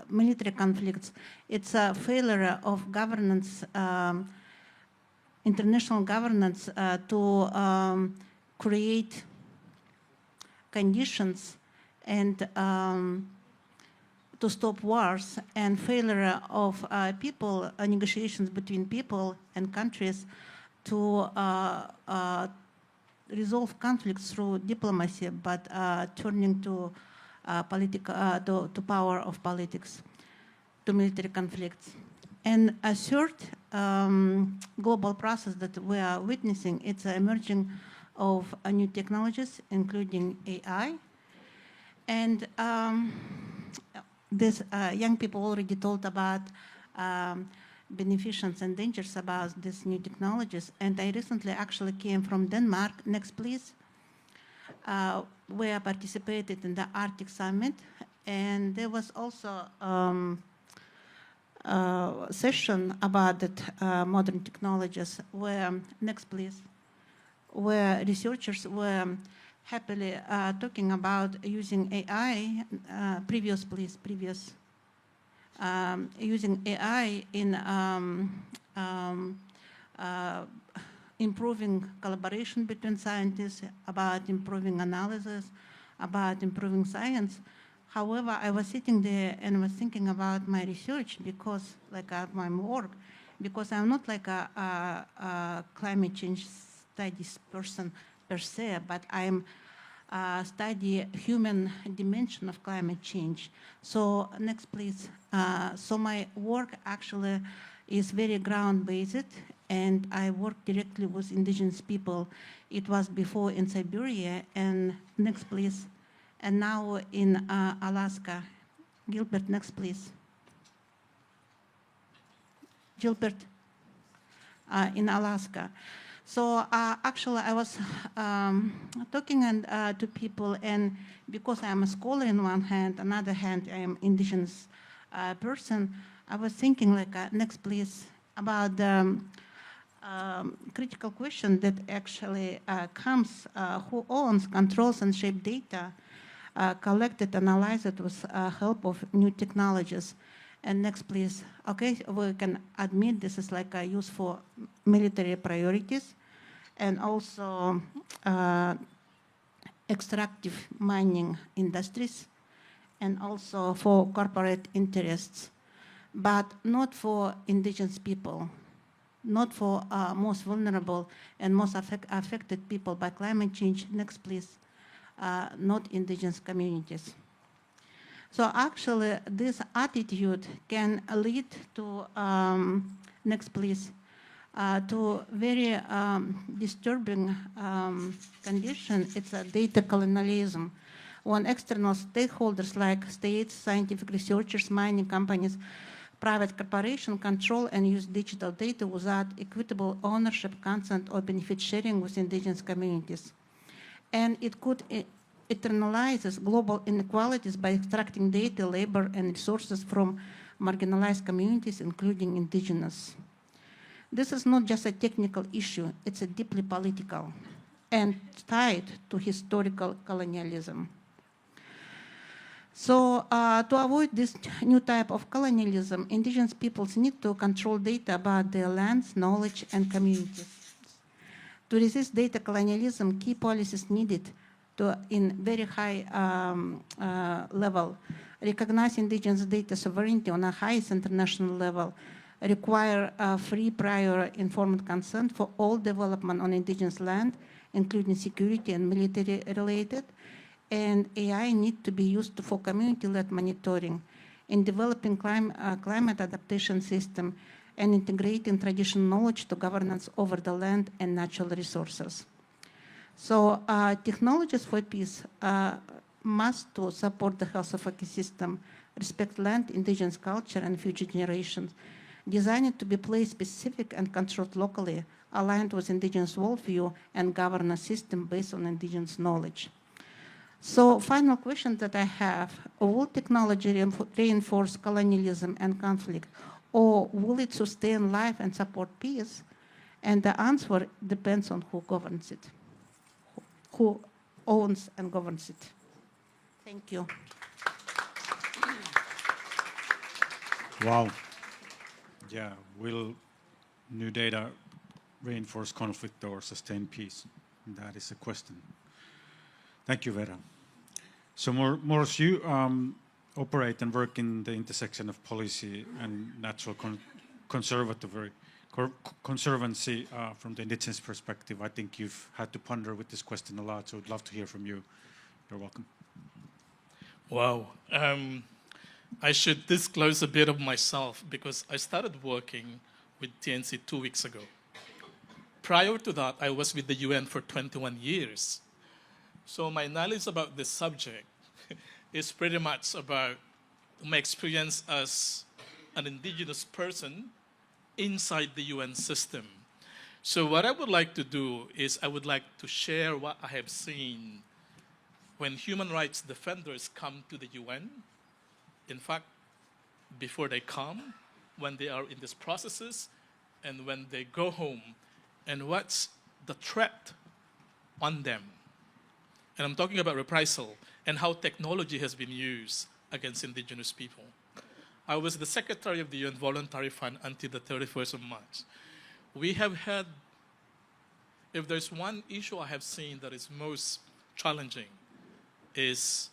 Military conflicts. It's a failure of governance, international governance, to create conditions and to stop wars, and failure of people, negotiations between people and countries to resolve conflicts through diplomacy, but turning to to power of politics, to military conflicts. And a third global process that we are witnessing, it's an emerging of new technologies, including AI. And this young people already told about beneficence and dangers about these new technologies. And I recently actually came from Denmark. Next, please. Where I participated in the Arctic Summit, and there was also a session about that, modern technologies, where, next please, where researchers were happily talking about using AI, previous please, previous, using AI in improving collaboration between scientists, about improving analysis, about improving science. However, I was sitting there and was thinking about my research, because, like my work, because I'm not like a climate change studies person per se, but I'm study human dimension of climate change. So next, please. So my work actually is very ground-based, and I work directly with indigenous people. It was before in Siberia, and next please, and now in Alaska. Gilbert, next please. Gilbert, in Alaska. So actually I was talking to people, and because I'm a scholar in one hand, another hand I am indigenous person, I was thinking like, next please, about the critical question that actually comes, who owns, controls, and shapes data collected, analyzed with help of new technologies. And next, please. Okay, we can admit this is like a use for military priorities, and also extractive mining industries, and also for corporate interests, but not for indigenous people, not for most vulnerable and most affected people by climate change. Next, please. Not indigenous communities. So actually, this attitude can lead to, next please, to very disturbing condition. It's a data colonialism. When external stakeholders like states, scientific researchers, mining companies, private corporations control and use digital data without equitable ownership, consent, or benefit sharing with indigenous communities. And it could internalize global inequalities by extracting data, labor, and resources from marginalized communities, including indigenous. This is not just a technical issue, it's a deeply political and tied to historical colonialism. So to avoid this new type of colonialism, indigenous peoples need to control data about their lands, knowledge, and communities. To resist data colonialism, key policies needed to, in very high level, recognize indigenous data sovereignty on a highest international level, require free, prior, informed consent for all development on indigenous land, including security and military related. And AI need to be used for community-led monitoring in developing climate adaptation system and integrating traditional knowledge to governance over the land and natural resources. So technologies for peace must to support the health of ecosystem, respect land, indigenous culture, and future generations, designed to be place-specific and controlled locally, aligned with indigenous worldview and governance system based on indigenous knowledge. So final question that I have, will technology reinforce colonialism and conflict, or will it sustain life and support peace? And the answer depends on who governs it, who owns and governs it. Thank you. Wow. Yeah, will new data reinforce conflict or sustain peace? That is a question. Thank you, Vera. So, Morris, you operate and work in the intersection of policy and natural conservancy from the indigenous perspective. I think you've had to ponder with this question a lot, so I'd love to hear from you. You're welcome. Wow. I should disclose a bit of myself because I started working with TNC 2 weeks ago. Prior to that, I was with the UN for 21 years. So my knowledge about this subject is pretty much about my experience as an indigenous person inside the UN system. So what I would like to do is I would like to share what I have seen when human rights defenders come to the UN. In fact, before they come, when they are in these processes, and when they go home, and what's the threat on them. And I'm talking about reprisal and how technology has been used against indigenous people. I was the secretary of the UN Voluntary Fund until the 31st of March. We have had, if there's one issue I have seen that is most challenging, is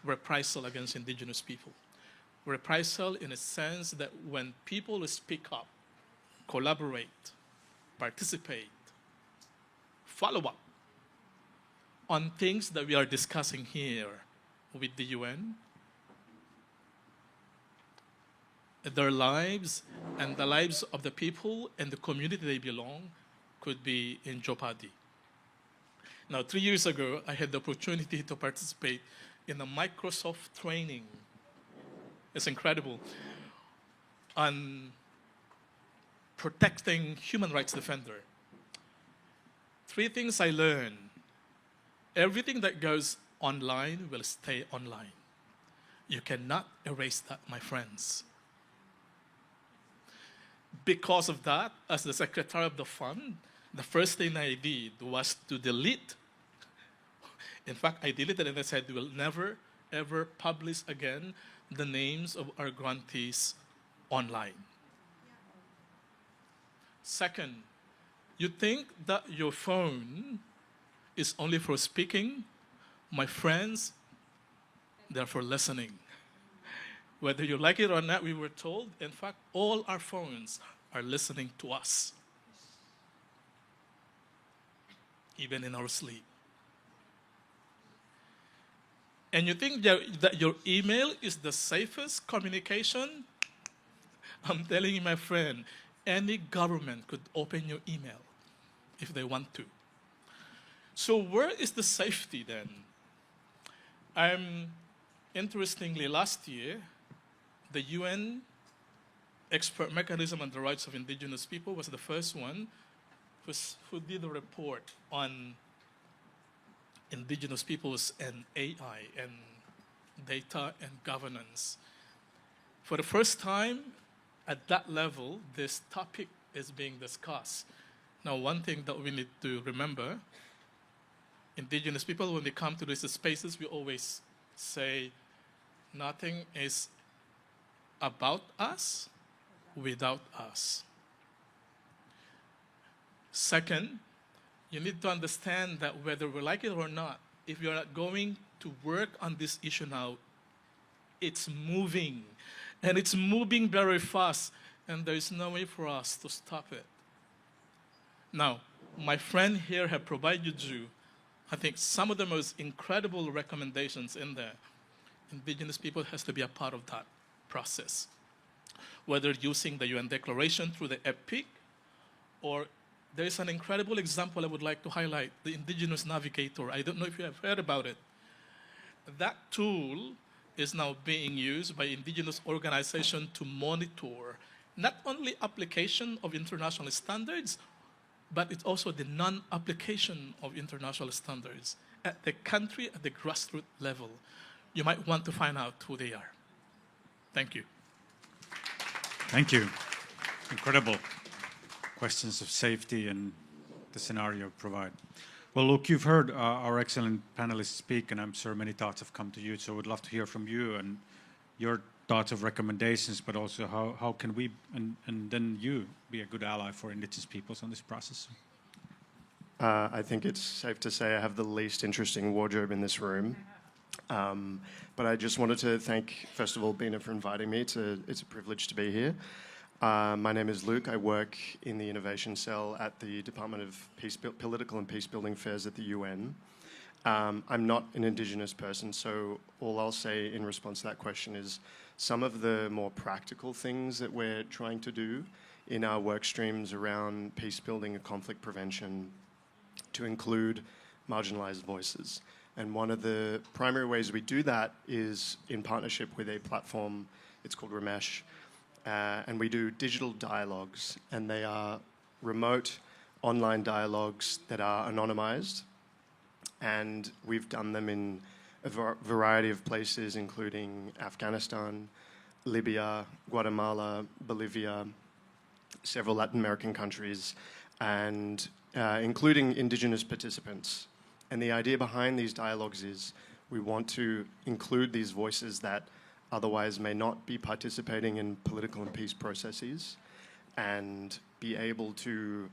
reprisal against indigenous people. Reprisal in a sense that when people speak up, collaborate, participate, follow up on things that we are discussing here with the UN, their lives and the lives of the people and the community they belong could be in jeopardy. Now, 3 years ago, I had the opportunity to participate in a Microsoft training. It's incredible. On protecting human rights defender. 3 things I learned. Everything that goes online will stay online. You cannot erase that, my friends. Because of that, as the secretary of the fund, the first thing I did was to delete. In fact, I deleted and I said, we will never, ever publish again the names of our grantees online. Second, you think that your phone is only for speaking? My friends, they're for listening. Whether you like it or not, we were told, in fact, all our phones are listening to us, even in our sleep. And you think that your email is the safest communication? I'm telling you, my friend, any government could open your email if they want to. So where is the safety then? Interestingly, last year, the UN expert mechanism on the rights of indigenous people was the first one who did a report on indigenous peoples and AI and data and governance. For the first time, at that level, this topic is being discussed. Now, one thing that we need to remember, indigenous people, when they come to these spaces, we always say, nothing is about us without us. Second, you need to understand that whether we like it or not, if you're not going to work on this issue now, it's moving. And it's moving very fast, and there is no way for us to stop it. Now, my friend here have provided you, I think, some of the most incredible recommendations in there. Indigenous people has to be a part of that process, whether using the UN Declaration through the EPIC, or there is an incredible example I would like to highlight, the Indigenous Navigator. I don't know if you have heard about it. That tool is now being used by Indigenous organizations to monitor not only application of international standards, but it's also the non-application of international standards at the country, at the grassroots level. You might want to find out who they are. Thank you. Thank you. Incredible questions of safety and the scenario provide. Well, look, you've heard our excellent panelists speak, and I'm sure many thoughts have come to you, so I would love to hear from you and your thoughts of recommendations, but also how can we, and then you, be a good ally for Indigenous peoples on this process? I think it's safe to say I have the least interesting wardrobe in this room. But I just wanted to thank, first of all, Bina for inviting me. It's a privilege to be here. My name is Luke. I work in the Innovation Cell at the Department of Political and Peacebuilding Affairs at the UN. I'm not an Indigenous person, so all I'll say in response to that question is some of the more practical things that we're trying to do in our work streams around peacebuilding and conflict prevention to include marginalized voices. And one of the primary ways we do that is in partnership with a platform, it's called Ramesh, and we do digital dialogues, and they are remote online dialogues that are anonymized, and we've done them in a variety of places, including Afghanistan, Libya, Guatemala, Bolivia, several Latin American countries, and including Indigenous participants. And the idea behind these dialogues is we want to include these voices that otherwise may not be participating in political and peace processes, and be able to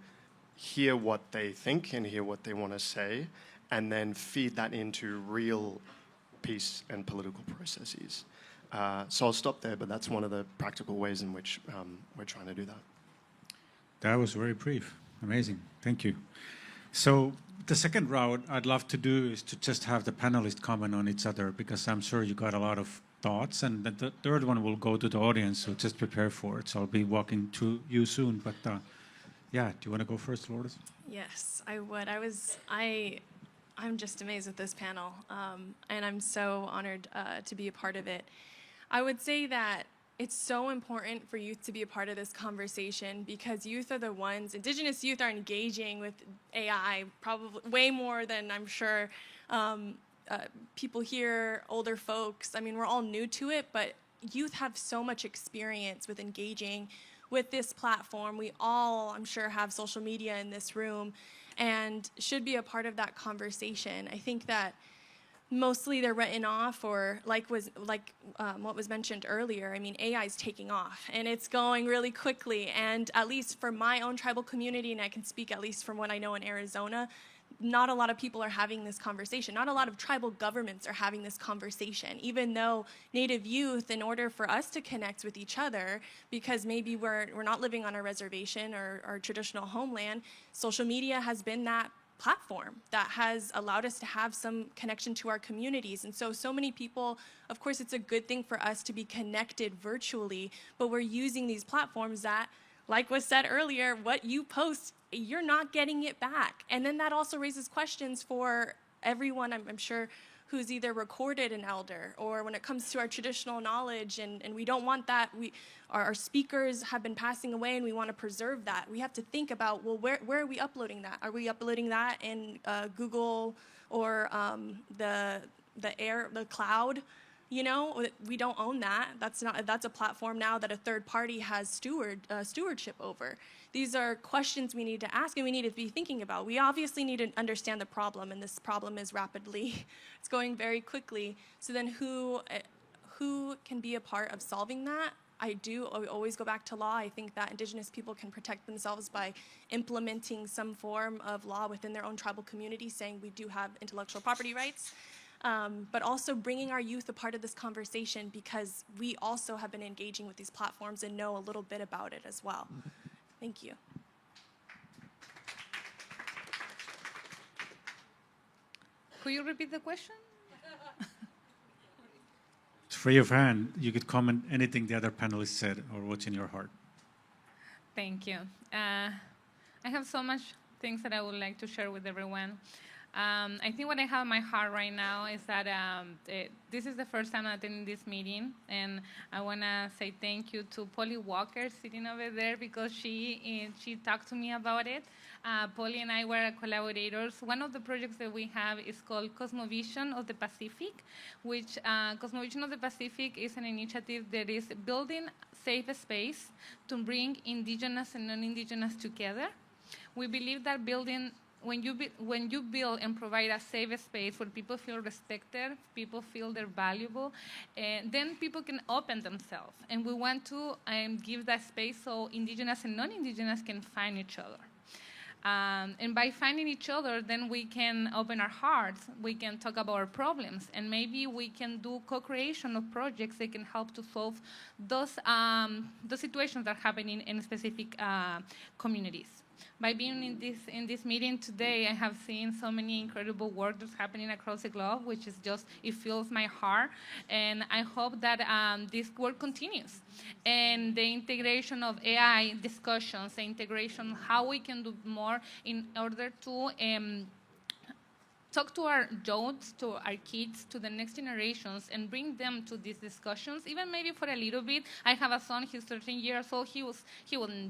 hear what they think and hear what they want to say, and then feed that into real peace and political processes. So I'll stop there, but that's one of the practical ways in which we're trying to do that. That was very brief. Amazing. Thank you. So the second route I'd love to do is to just have the panelists comment on each other, because I'm sure you got a lot of thoughts, and the third one will go to the audience, so just prepare for it. So I'll be walking to you soon, but yeah, do you want to go first, Lourdes? Yes, I would. I'm just amazed with this panel, and I'm so honored to be a part of it. I would say that it's so important for youth to be a part of this conversation, because youth are the ones, Indigenous youth are engaging with AI probably way more than I'm sure people here, older folks. I mean, we're all new to it, but youth have so much experience with engaging with this platform. We all, I'm sure, have social media in this room and should be a part of that conversation. I think that mostly they're written off, or what was mentioned earlier. I mean, AI is taking off, and it's going really quickly. And at least for my own tribal community, and I can speak at least from what I know in Arizona, not a lot of people are having this conversation. Not a lot of tribal governments are having this conversation, even though Native youth, in order for us to connect with each other, because maybe we're not living on a reservation or our traditional homeland, social media has been that platform that has allowed us to have some connection to our communities. And so many people, of course, it's a good thing for us to be connected virtually, but we're using these platforms that, like was said earlier, what you post, you're not getting it back. And then that also raises questions for everyone, I'm sure, who's either recorded an elder, or when it comes to our traditional knowledge, and we don't want that. Our speakers have been passing away, and we want to preserve that. We have to think about, well, where are we uploading that? Are we uploading that in Google or the cloud? You know, we don't own that. That's a platform now that a third party has stewardship over. These are questions we need to ask, and we need to be thinking about. We obviously need to understand the problem, and this problem is it's going very quickly. So then who can be a part of solving that? I always go back to law. I think that Indigenous people can protect themselves by implementing some form of law within their own tribal community, saying we do have intellectual property rights. But also bringing our youth a part of this conversation, because we also have been engaging with these platforms and know a little bit about it as well. Thank you. Could you repeat the question? It's free of hand. You could comment anything the other panelists said or what's in your heart. Thank you. I have so much things that I would like to share with everyone. I think what I have in my heart right now is that this is the first time I'm attending this meeting, and I want to say thank you to Polly Walker sitting over there because she talked to me about it. Polly and I were collaborators. One of the projects that we have is called Cosmovision of the Pacific, which Cosmovision of the Pacific is an initiative that is building safe space to bring indigenous and non-indigenous together. We believe that when you build and provide a safe space where people feel respected, people feel they're valuable, then people can open themselves. And we want to give that space so indigenous and non-indigenous can find each other. And by finding each other, then we can open our hearts, we can talk about our problems, and maybe we can do co-creation of projects that can help to solve those situations that are happening in specific communities. By being in this meeting today, I have seen so many incredible work that's happening across the globe, which is just, it fills my heart. And I hope that this work continues. And the integration of AI discussions, the integration, how we can do more in order to talk to our youths, to our kids, to the next generations, and bring them to these discussions, even maybe for a little bit. I have a son, he's 13 years old. He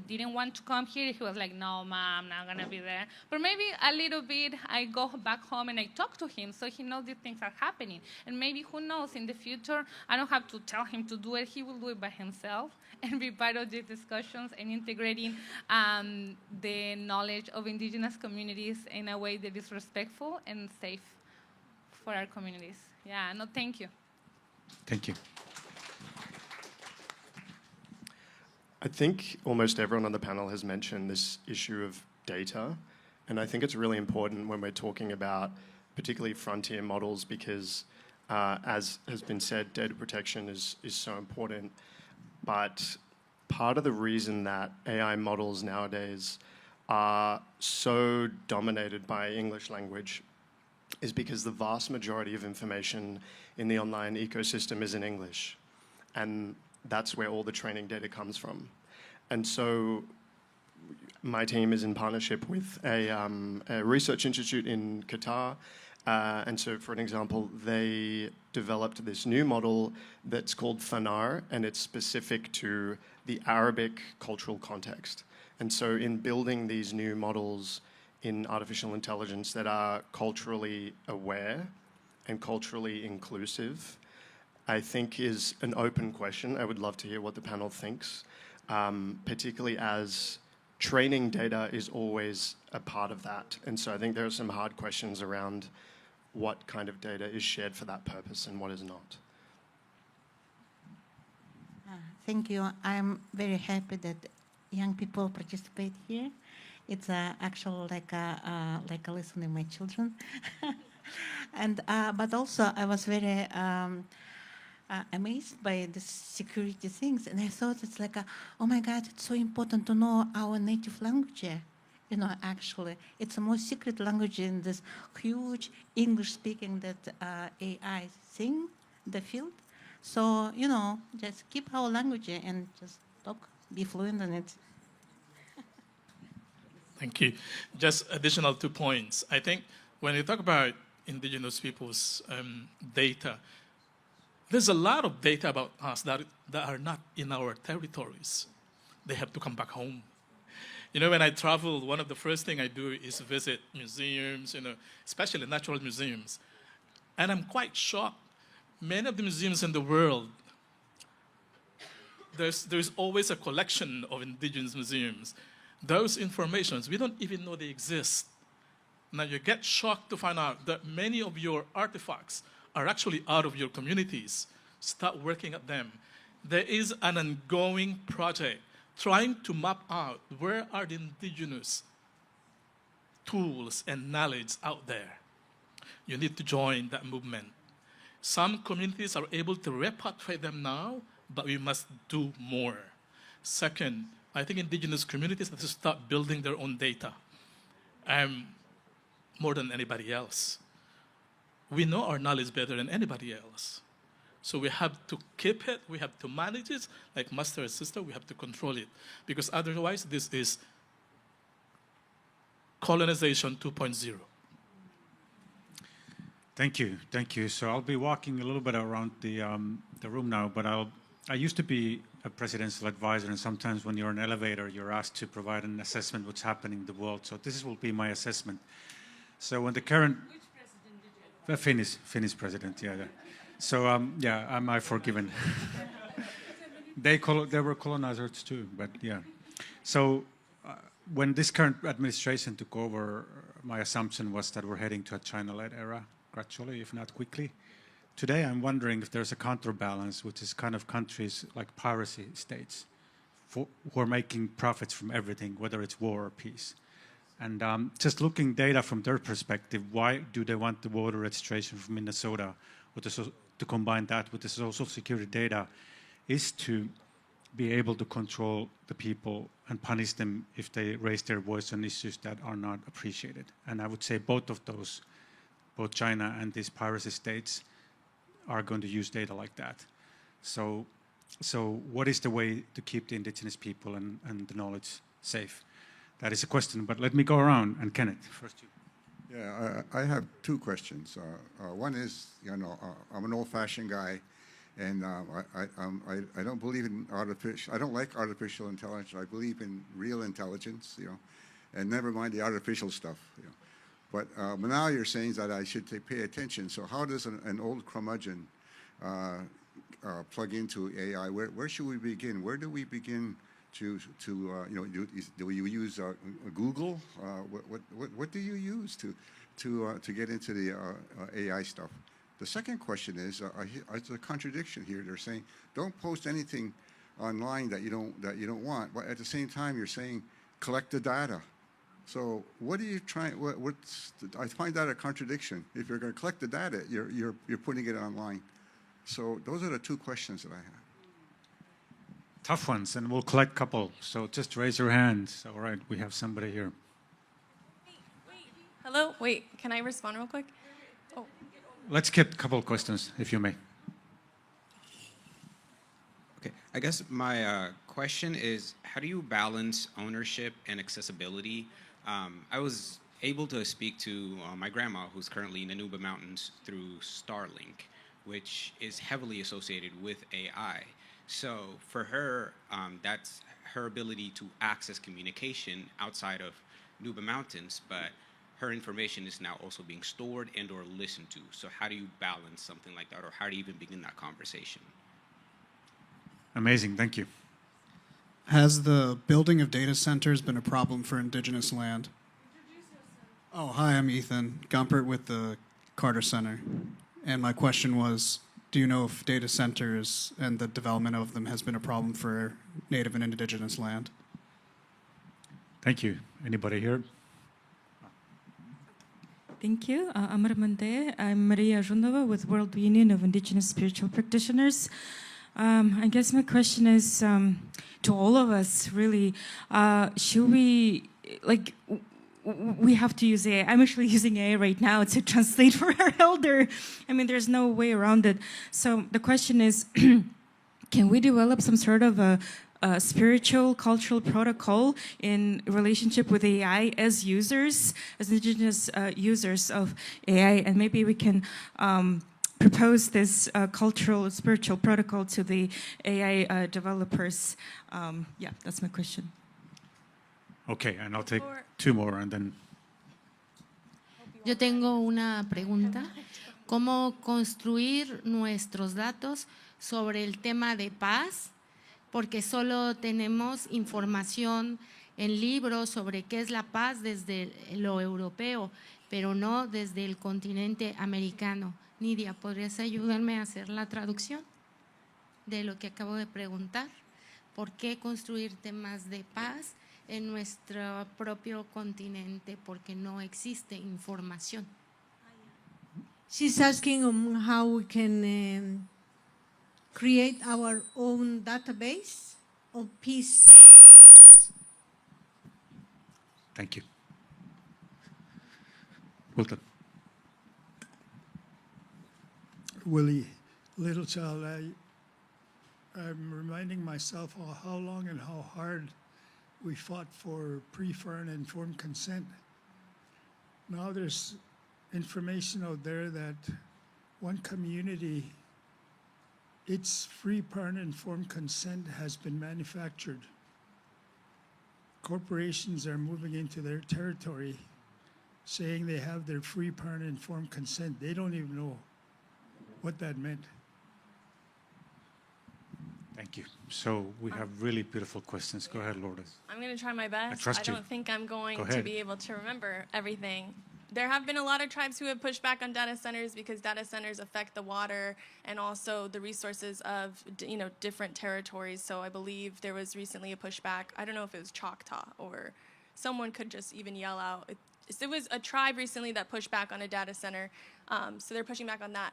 didn't want to come here. He was like, no, Mom, I'm not going to be there. But maybe a little bit, I go back home and I talk to him so he knows these things are happening. And maybe, who knows, in the future, I don't have to tell him to do it. He will do it by himself and be part of these discussions and integrating the knowledge of indigenous communities in a way that is respectful and safe for our communities. Yeah, no, thank you. Thank you. I think almost everyone on the panel has mentioned this issue of data, and I think it's really important when we're talking about particularly frontier models because, as has been said, data protection is so important. But part of the reason that AI models nowadays are so dominated by English language is because the vast majority of information in the online ecosystem is in English. And that's where all the training data comes from. And so my team is in partnership with a research institute in Qatar. And so, for an example, they developed this new model that's called Fanar, and it's specific to the Arabic cultural context. And so in building these new models in artificial intelligence that are culturally aware and culturally inclusive, I think is an open question. I would love to hear what the panel thinks, particularly as training data is always a part of that. And so I think there are some hard questions around what kind of data is shared for that purpose and what is not. Thank you. I'm very happy that young people participate here. It's actually like listening to my children. And but also I was very amazed by the security things, and I thought it's like, oh my God, it's so important to know our native language. You know, actually, it's the most secret language in this huge English-speaking that AI thing, the field. So, you know, just keep our language and just talk, be fluent in it. Thank you. Just additional 2 points. I think when you talk about indigenous peoples' data, there's a lot of data about us that are not in our territories. They have to come back home. You know, when I travel, one of the first things I do is visit museums, you know, especially natural museums. And I'm quite shocked. Many of the museums in the world, there's always a collection of indigenous museums. Those informations, we don't even know they exist. Now you get shocked to find out that many of your artifacts are actually out of your communities. Start working at them. There is an ongoing project trying to map out where are the indigenous tools and knowledge out there. You need to join that movement. Some communities are able to repatriate them now, but we must do more. Second, I think indigenous communities have to start building their own data more than anybody else. we know our knowledge better than anybody else. So we have to keep it, we have to manage it, like master and sister, we have to control it. Because otherwise, this is colonization 2.0. Thank you, thank you. So I'll be walking a little bit around the room now, but I used to be a presidential advisor, and sometimes when you're in an elevator, you're asked to provide an assessment what's happening in the world. So this will be my assessment. So when the current... Which president did you... Finnish president, yeah. So yeah, am I forgiven? They were colonizers too, but yeah. So when this current administration took over, my assumption was that we're heading to a China-led era, gradually, if not quickly. Today, I'm wondering if there's a counterbalance, which is kind of countries like piracy states, who are making profits from everything, whether it's war or peace. And just looking data from their perspective, why do they want the voter registration from Minnesota, or to combine that with the social security data, is to be able to control the people and punish them if they raise their voice on issues that are not appreciated. And I would say both of those, both China and these piracy states, are going to use data like that. So what is the way to keep the indigenous people and the knowledge safe? That is a question, but let me go around. And Kenneth, first you. Yeah, I have two questions. One is, I'm an old-fashioned guy, and I don't believe in I don't like artificial intelligence. I believe in real intelligence, and never mind the artificial stuff, But now you're saying that I should pay attention. So how does an old curmudgeon plug into AI? Where should we begin? Where do we begin to do we use Google? What do you use to get into the AI stuff? The second question is, it's a contradiction here. They're saying don't post anything online that you don't want, but at the same time you're saying collect the data. So what are you trying? I find that a contradiction. If you're going to collect the data, you're putting it online. So those are the two questions that I have. Tough ones, and we'll collect a couple. So just raise your hands. All right, we have somebody here. Wait. Hello? Wait, can I respond real quick? Oh. Let's get a couple of questions, if you may. Okay, I guess my question is, how do you balance ownership and accessibility? I was able to speak to my grandma, who's currently in the Nuba Mountains, through Starlink, which is heavily associated with AI. So for her, that's her ability to access communication outside of Nuba Mountains, but her information is now also being stored and or listened to. So how do you balance something like that, or how do you even begin that conversation? Amazing, thank you. Has the building of data centers been a problem for indigenous land? Oh, hi, I'm Ethan Gumpert with the Carter Center. And my question was, do you know if data centers and the development of them has been a problem for native and indigenous land? Thank you. Anybody here? Thank you. I'm Maria Zhundova with World Union of Indigenous Spiritual Practitioners. I guess my question is to all of us, really. Should we, we have to use AI. I'm actually using AI right now to translate for our elder. I mean, there's no way around it. So the question is, can we develop some sort of a spiritual, cultural protocol in relationship with AI as users, as indigenous users of AI? And maybe we can propose this cultural, spiritual protocol to the AI developers. Yeah, that's my question. Okay, and I'll take two more and then... Yo tengo una pregunta. ¿Cómo construir nuestros datos sobre el tema de paz? Porque solo tenemos información en libros sobre qué es la paz desde lo europeo, pero no desde el continente americano. Nidia, ¿podrías ayudarme a hacer la traducción de lo que acabo de preguntar? ¿Por qué construir temas de paz en nuestro propio continente? Porque no existe información. She's asking how we can create our own database of peace. Thank you. Wilton. Willie Littlechild, I'm reminding myself how long and how hard we fought for pre-FAR and informed consent. Now there's information out there that one community, its free, prior, and informed consent has been manufactured. Corporations are moving into their territory saying they have their free, prior, and informed consent. They don't even know what that meant. Thank you. So we have really beautiful questions. Go ahead, Lourdes. I'm going to try my best. trust you. don't think I'm going Go to ahead. be able to remember everything. There have been a lot of tribes who have pushed back on data centers because data centers affect the water and also the resources of different territories. So I believe there was recently a pushback. I don't know if it was Choctaw or someone could just even yell out. It was a tribe recently that pushed back on a data center. So they're pushing back on that.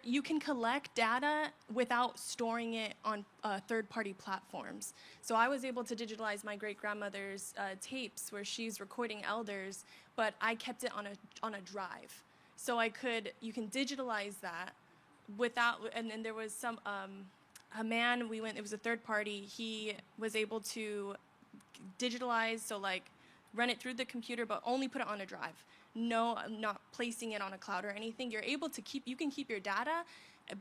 You can collect data without storing it on third-party platforms. So I was able to digitalize my great-grandmother's tapes where she's recording elders, but I kept it on a drive. So you can digitalize that without, and then there was a man, it was a third party, he was able to digitalize, so run it through the computer, but only put it on a drive. No, not placing it on a cloud or anything. You're able to you can keep your data,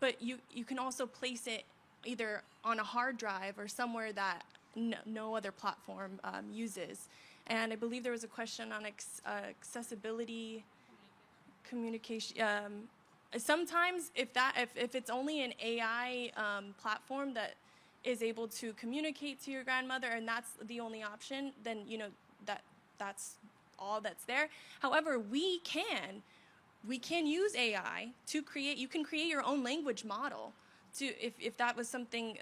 but you can also place it either on a hard drive or somewhere that no other platform uses. And I believe there was a question on accessibility, communication. Sometimes if it's only an AI platform that is able to communicate to your grandmother and that's the only option, then that's all that's there. However, we can use AI to create. You can create your own language model. If that was something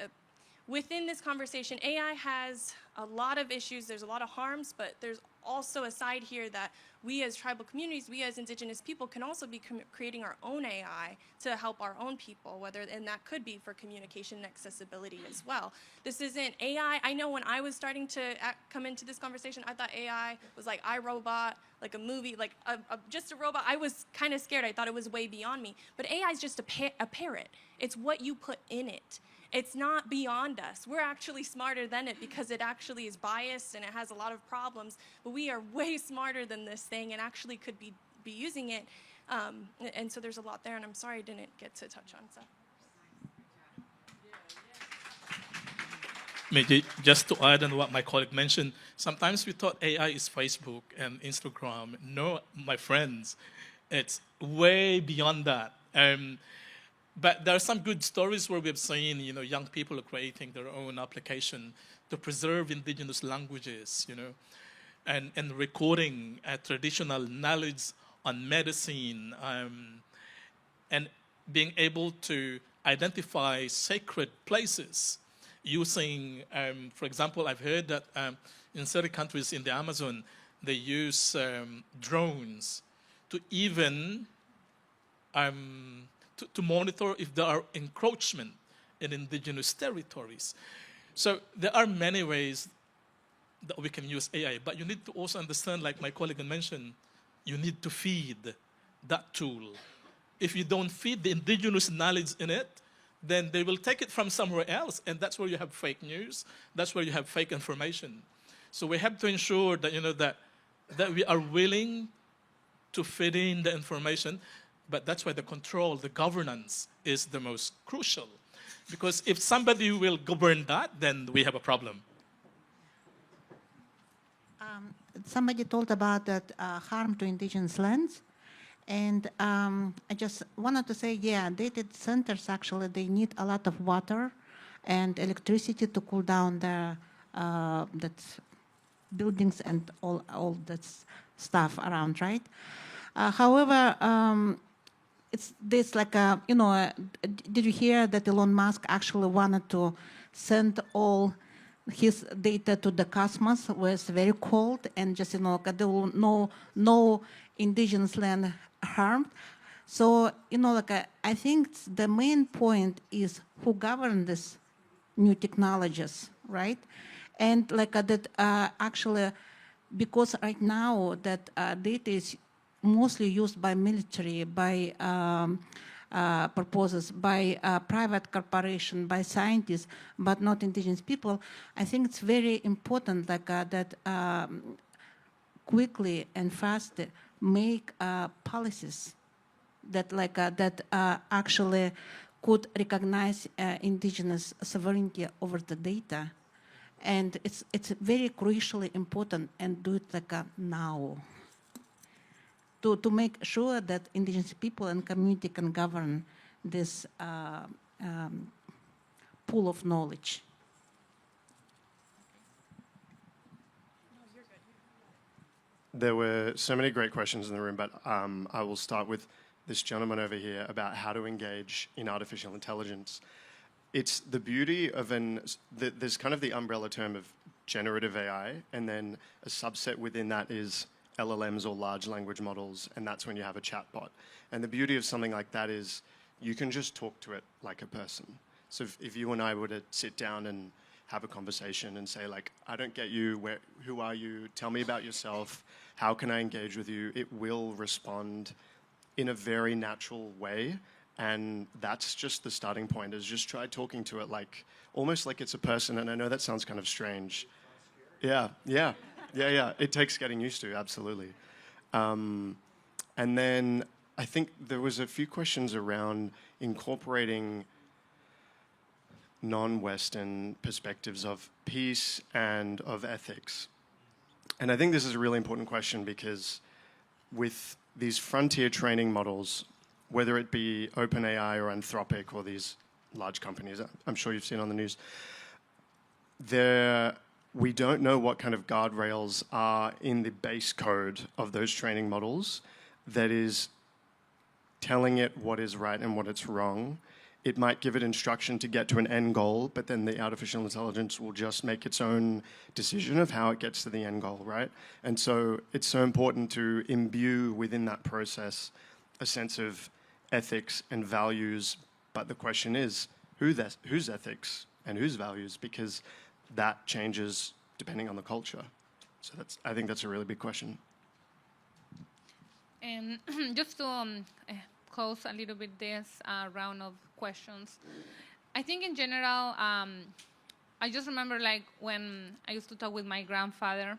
within this conversation, AI has a lot of issues. There's a lot of harms, but there's also a side here that we as tribal communities, we as Indigenous people, can also be creating our own AI to help our own people. And that could be for communication and accessibility as well. This isn't AI. I know when I was starting to come into this conversation, I thought AI was like iRobot, like a movie, like just a robot. I was kind of scared. I thought it was way beyond me. But AI is just a parrot. It's what you put in it. It's not beyond us. We're actually smarter than it because it actually is biased and it has a lot of problems. But we are way smarter than this thing and actually could be using it. And so there's a lot there. And I'm sorry I didn't get to touch on stuff. Maybe just to add on what my colleague mentioned, sometimes we thought AI is Facebook and Instagram. No, my friends, it's way beyond that. But there are some good stories where we've seen, young people are creating their own application to preserve indigenous languages, and recording traditional knowledge on medicine, and being able to identify sacred places using, for example, I've heard that in certain countries in the Amazon, they use drones to even to monitor if there are encroachment in indigenous territories. So there are many ways that we can use AI, but you need to also understand, like my colleague mentioned, you need to feed that tool. If you don't feed the indigenous knowledge in it, then they will take it from somewhere else, and that's where you have fake news, that's where you have fake information. So we have to ensure that, that we are willing to feed in the information. But that's why the control, the governance is the most crucial. Because if somebody will govern that, then we have a problem. Somebody told about that harm to indigenous lands. And I just wanted to say, yeah, data centers, actually, they need a lot of water and electricity to cool down the buildings and all that stuff around, right? However, it's this like did you hear that Elon Musk actually wanted to send all his data to the cosmos where it's very cold and just there will no indigenous land harmed. So I think the main point is who govern these new technologies, right? And that actually, because right now that data is mostly used by military, by purposes, by private corporation, by scientists, but not indigenous people, I think it's very important that quickly and fast make policies that actually could recognize indigenous sovereignty over the data. And it's very crucially important, and do it now to make sure that indigenous people and community can govern this pool of knowledge. There were so many great questions in the room, but I will start with this gentleman over here about how to engage in artificial intelligence. It's the beauty of there's kind of the umbrella term of generative AI, and then a subset within that is LLMs or large language models, and that's when you have a chatbot. And the beauty of something like that is you can just talk to it like a person. So if you and I were to sit down and have a conversation and say, like, I don't get you, who are you, tell me about yourself, how can I engage with you, it will respond in a very natural way. And that's just the starting point, is just try talking to it like, almost like it's a person. And I know that sounds kind of strange. Yeah. It takes getting used to, absolutely. And then I think there was a few questions around incorporating non-Western perspectives of peace and of ethics. And I think this is a really important question, because with these frontier training models, whether it be OpenAI or Anthropic or these large companies, I'm sure you've seen on the news, we don't know what kind of guardrails are in the base code of those training models that is telling it what is right and what is wrong. It might give it instruction to get to an end goal, but then the artificial intelligence will just make its own decision of how it gets to the end goal, right? And so it's so important to imbue within that process a sense of ethics and values. But the question is, whose ethics and whose values? Because that changes depending on the culture. So I think that's a really big question. And just to close a little bit this round of questions, I think in general, I just remember like when I used to talk with my grandfather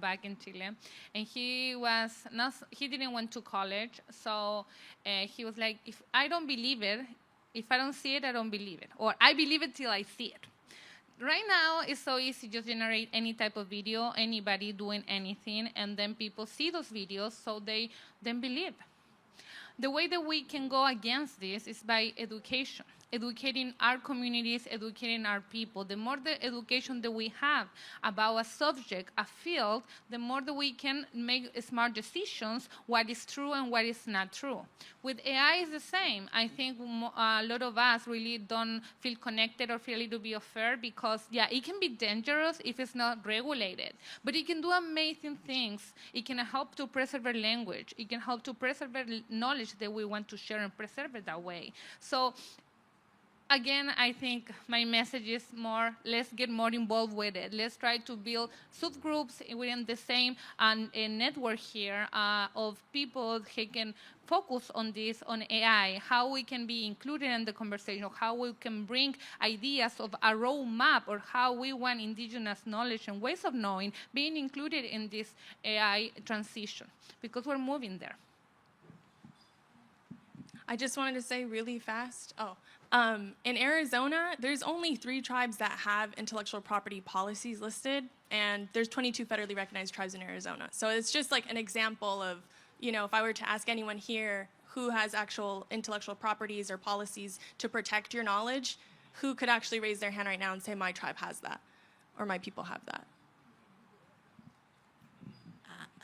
back in Chile, and he didn't went to college, so he was like, if I don't believe it, if I don't see it, I don't believe it, or I believe it till I see it. Right now, it's so easy to just generate any type of video, anybody doing anything, and then people see those videos, so they then believe. The way that we can go against this is by education, educating our communities, educating our people. The more the education that we have about a subject, a field, the more that we can make smart decisions, what is true and what is not true. With AI, it's the same. I think a lot of us really don't feel connected or feel a little bit unfair because, yeah, it can be dangerous if it's not regulated, but it can do amazing things. It can help to preserve our language. It can help to preserve knowledge that we want to share and preserve it that way. So again, I think my message is more, let's get more involved with it. Let's try to build subgroups within the same network here of people who can focus on this, on AI, how we can be included in the conversation, how we can bring ideas of a roadmap or how we want indigenous knowledge and ways of knowing being included in this AI transition, because we're moving there. I just wanted to say really fast, in Arizona, there's only 3 tribes that have intellectual property policies listed, and there's 22 federally recognized tribes in Arizona. So it's just like an example of, if I were to ask anyone here who has actual intellectual properties or policies to protect your knowledge, who could actually raise their hand right now and say, my tribe has that, or my people have that?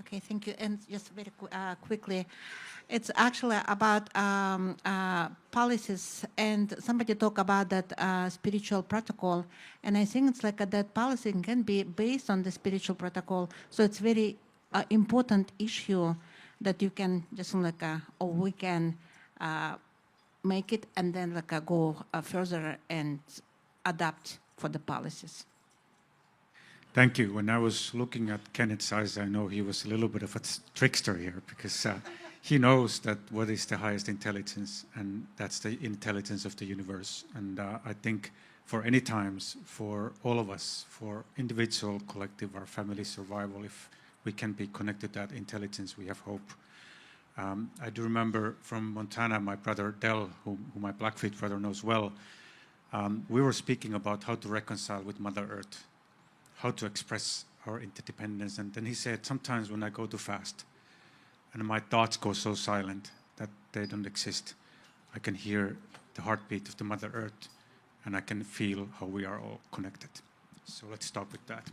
Okay, thank you. And just very quickly, it's actually about policies, and somebody talked about that spiritual protocol, and I think it's like that policy can be based on the spiritual protocol. So it's very important issue that you can just or we can make it and then go further and adapt for the policies. Thank you. When I was looking at Kenneth's eyes, I know he was a little bit of a trickster here, because he knows that what is the highest intelligence, and that's the intelligence of the universe. And I think for any times, for all of us, for individual, collective, our family survival, if we can be connected to that intelligence, we have hope. I do remember from Montana, my brother Del, who my Blackfeet brother knows well, we were speaking about how to reconcile with Mother Earth, how to express our interdependence. And then he said, sometimes when I go too fast and my thoughts go so silent that they don't exist, I can hear the heartbeat of the Mother Earth, and I can feel how we are all connected. So let's start with that.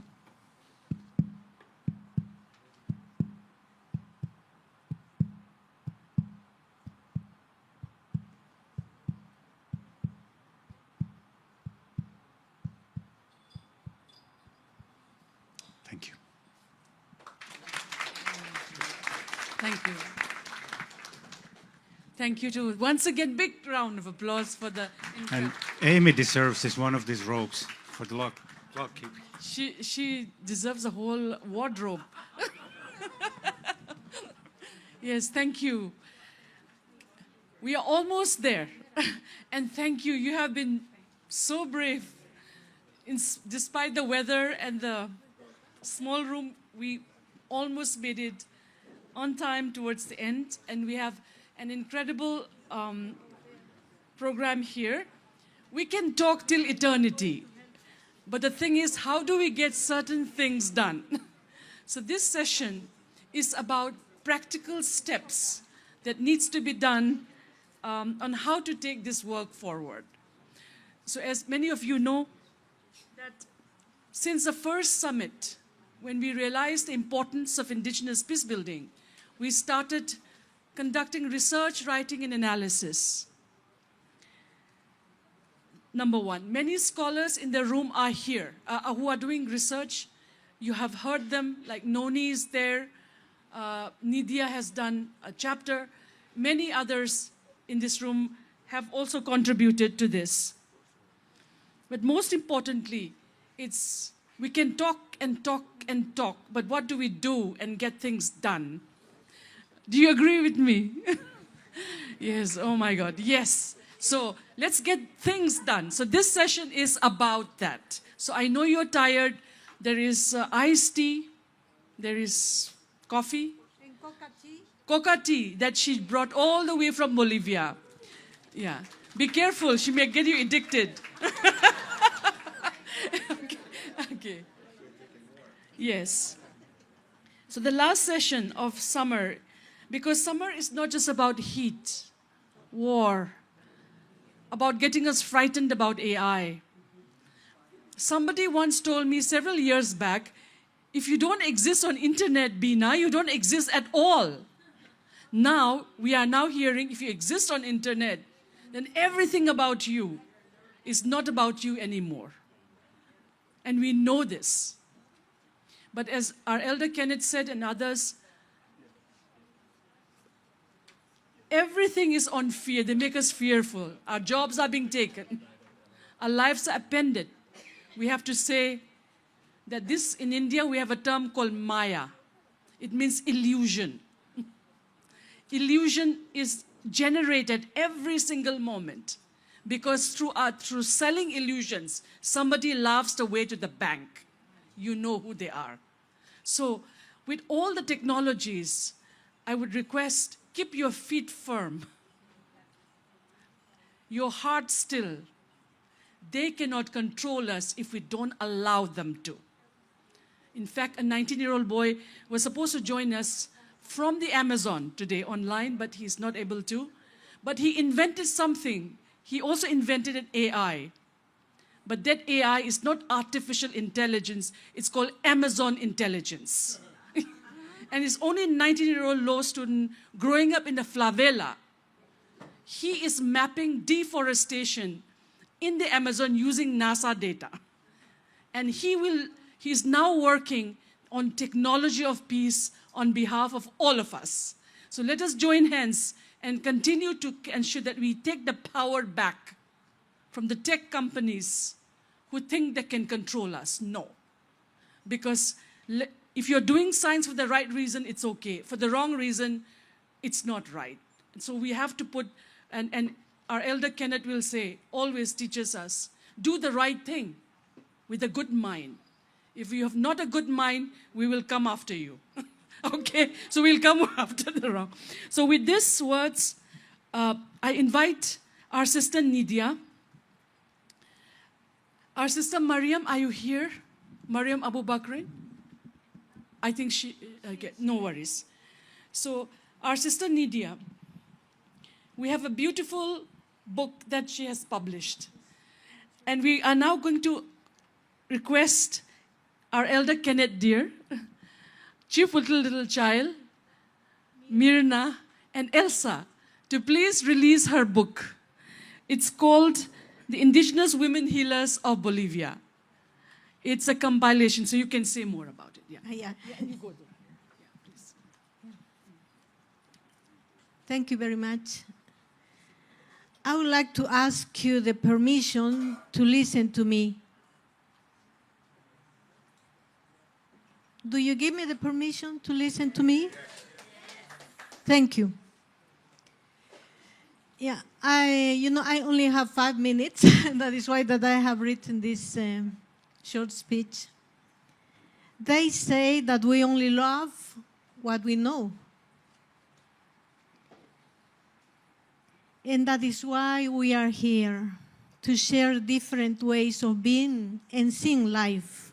Thank you. Thank you. Thank you too. Once again, big round of applause for the... And Amy deserves this one of these robes for the lock keeping. She deserves a whole wardrobe. Yes, thank you. We are almost there. And thank you. You have been so brave. Despite the weather and the small room, we almost made it on time towards the end. And we have an incredible program here. We can talk till eternity. But the thing is, how do we get certain things done? So this session is about practical steps that needs to be done on how to take this work forward. So as many of you know, that since the first summit, when we realized the importance of Indigenous peacebuilding, we started conducting research, writing, and analysis. Number one, many scholars in the room are here who are doing research. You have heard them, like Noni is there, Nidya has done a chapter. Many others in this room have also contributed to this. But most importantly, we can talk and talk and talk, but what do we do and get things done? Do you agree with me? Yes, oh my God, yes. So let's get things done. So this session is about that. So I know you're tired. There is iced tea. There is coffee. And coca tea. Coca tea that she brought all the way from Bolivia. Yeah. Be careful. She may get you addicted. Okay. Yes. So the last session of summer, because summer is not just about heat, war, about getting us frightened about AI. Somebody once told me several years back, if you don't exist on internet, Bina, you don't exist at all. Now, we are now hearing if you exist on internet, then everything about you is not about you anymore. And we know this. But as our elder Kenneth said and others, everything is on fear. They make us fearful. Our jobs are being taken. Our lives are appended. We have to say that in India, we have a term called Maya. It means illusion. Illusion is generated every single moment because through selling illusions, somebody laughs the way to the bank. You know who they are. So with all the technologies, I would request, keep your feet firm, your heart still. They cannot control us if we don't allow them to. In fact, a 19-year-old boy was supposed to join us from the Amazon today online, but he's not able to. But he invented something. He also invented an AI. But that AI is not artificial intelligence. It's called Amazon intelligence. And he's only a 19-year-old law student growing up in the favela. He is mapping deforestation in the Amazon using NASA data. And he's now working on technology of peace on behalf of all of us. So let us join hands and continue to ensure that we take the power back from the tech companies who think they can control us. No. Because if you're doing science for the right reason, it's okay. For the wrong reason, it's not right. And so we have to put, and our elder Kenneth will say, always teaches us, do the right thing with a good mind. If you have not a good mind, we will come after you. Okay? So we'll come after the wrong. So with these words, I invite our sister Nidia. Our sister Mariam, are you here? Mariam Abu Bakr? I think she, no worries. So our sister Nidia, we have a beautiful book that she has published. And we are now going to request our elder Kenneth Deer, Chief Little Child, Mirna, and Elsa to please release her book. It's called The Indigenous Women Healers of Bolivia. It's a compilation, so you can say more about it. Yeah, you go there. Yeah, please. Thank you very much. I would like to ask you the permission to listen to me. Do you give me the permission to listen to me? Thank you. Yeah, I only have 5 minutes. That is why that I have written this short speech. They say that we only love what we know. And that is why we are here, to share different ways of being and seeing life,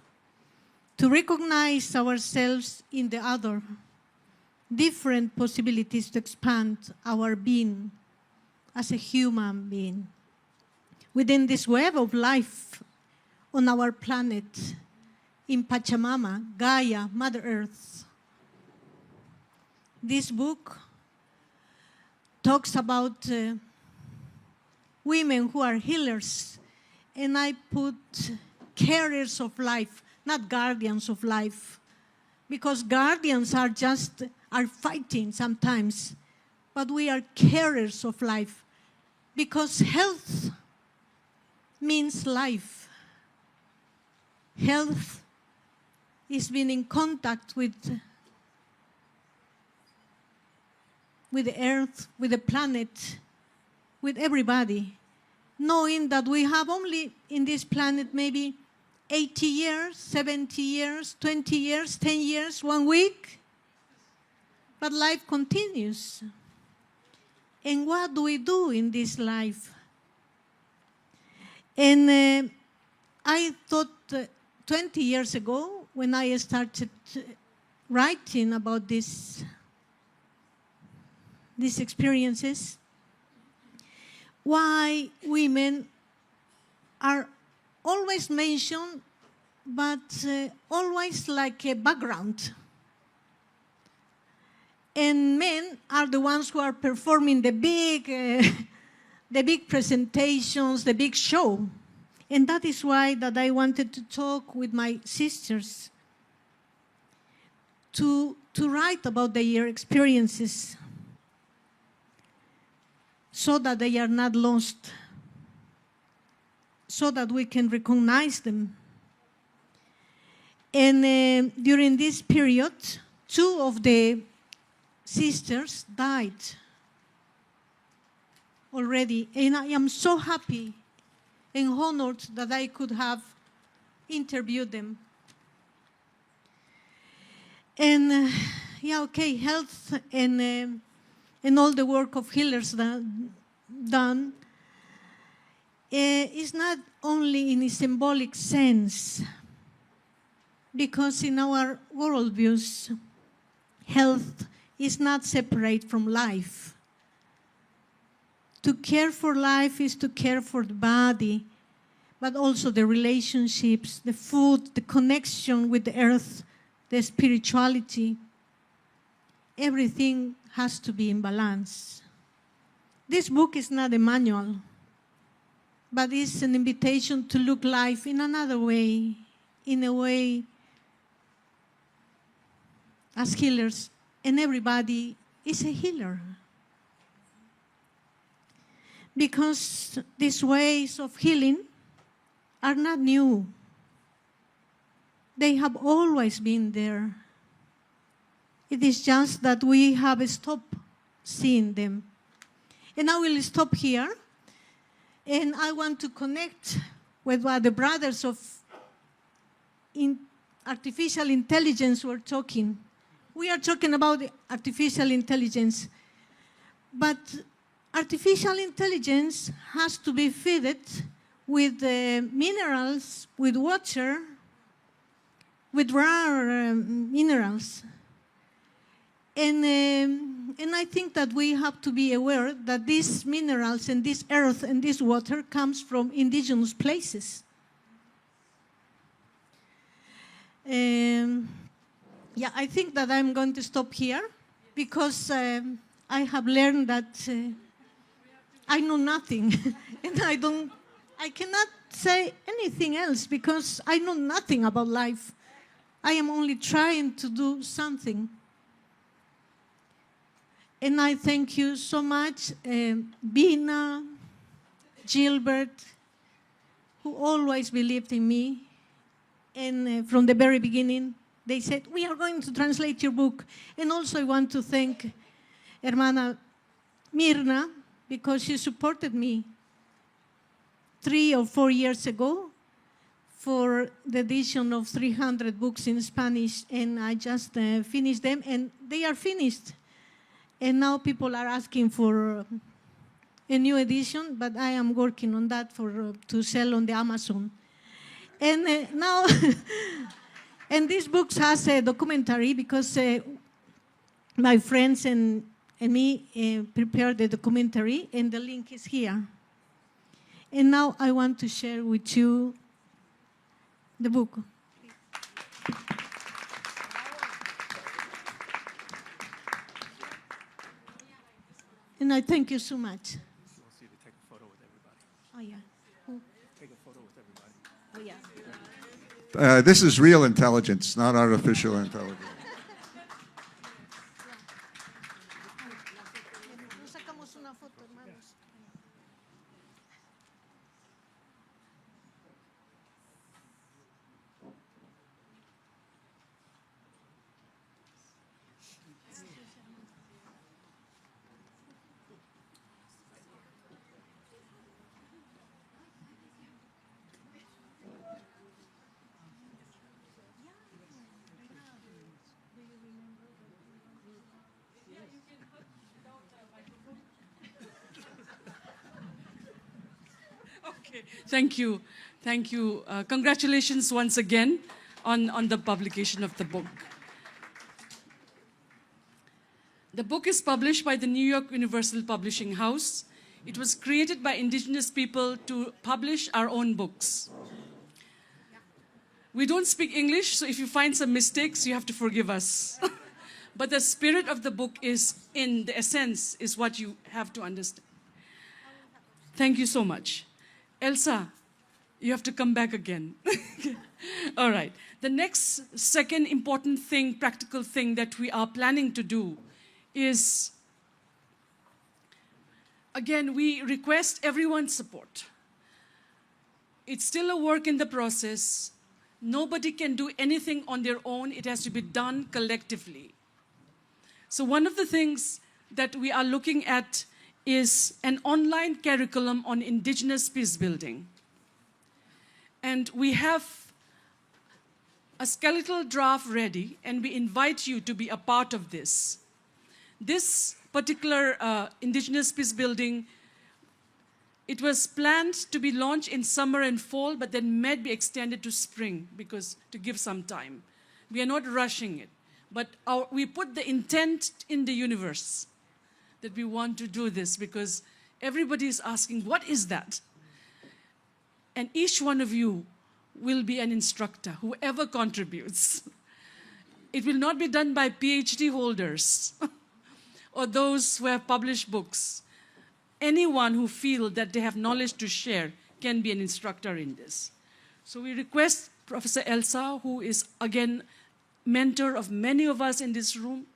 to recognize ourselves in the other, different possibilities to expand our being as a human being within this web of life on our planet, in Pachamama, Gaia, Mother Earth. This book talks about women who are healers, and I put carriers of life, not guardians of life, because guardians are fighting sometimes, but we are carriers of life, because health means life. Health is being in contact with the earth, with the planet, with everybody, knowing that we have only in this planet maybe 80 years, 70 years, 20 years, 10 years, 1 week, but life continues. And what do we do in this life? And I thought 20 years ago, when I started writing about these experiences, why women are always mentioned, but always like a background. And men are the ones who are performing the big presentations, the big show. And that is why that I wanted to talk with my sisters to write about their experiences, so that they are not lost, so that we can recognize them. And during this period, 2 of the sisters died already. And I am so happy and honored that I could have interviewed them. And health and all the work of healers done is not only in a symbolic sense, because in our worldviews, health is not separate from life. To care for life is to care for the body, but also the relationships, the food, the connection with the earth, the spirituality. Everything has to be in balance. This book is not a manual, but it's an invitation to look life in another way, in a way as healers, and everybody is a healer. Because these ways of healing are not new. they have always been there. It is just that we have stopped seeing them. And I will stop here. And I want to connect with what the brothers of artificial intelligence were talking. We are talking about artificial intelligence. But artificial intelligence has to be fed with minerals, with water, with rare minerals. And I think that we have to be aware that these minerals and this earth and this water comes from indigenous places. Yeah, I think that I'm going to stop here because I have learned that I know nothing, and I cannot say anything else because I know nothing about life. I am only trying to do something. And I thank you so much, Bina, Gilbert, who always believed in me. And from the very beginning, they said, we are going to translate your book. And also I want to thank Hermana Mirna, because she supported me 3 or 4 years ago for the edition of 300 books in Spanish. And I just finished them, and they are finished. And now people are asking for a new edition, but I am working on that to sell on the Amazon. And now, and this book has a documentary because my friends and me prepared the documentary, and the link is here. And now I want to share with you the book. And I thank you so much. Wants you to take a photo with everybody. Oh, yeah. Who? Take a photo with everybody. Oh, yeah. This is real intelligence, not artificial intelligence. Okay, thank you. Thank you. Congratulations once again on the publication of the book. The book is published by the New York Universal Publishing House. It was created by indigenous people to publish our own books. We don't speak English, so if you find some mistakes, you have to forgive us. But the spirit of the book is in the essence, is what you have to understand. Thank you so much. Elsa, you have to come back again. All right. The next second important thing, practical thing that we are planning to do is, again, we request everyone's support. It's still a work in the process. Nobody can do anything on their own. It has to be done collectively. So one of the things that we are looking at is an online curriculum on Indigenous peacebuilding. And we have a skeletal draft ready, and we invite you to be a part of this. This particular Indigenous peacebuilding, it was planned to be launched in summer and fall, but then may be extended to spring because to give some time. We are not rushing it, but we put the intent in the universe that we want to do this because everybody is asking, what is that? And each one of you will be an instructor, whoever contributes. It will not be done by PhD holders or those who have published books. Anyone who feels that they have knowledge to share can be an instructor in this. So we request Professor Elsa, who is, again, mentor of many of us in this room,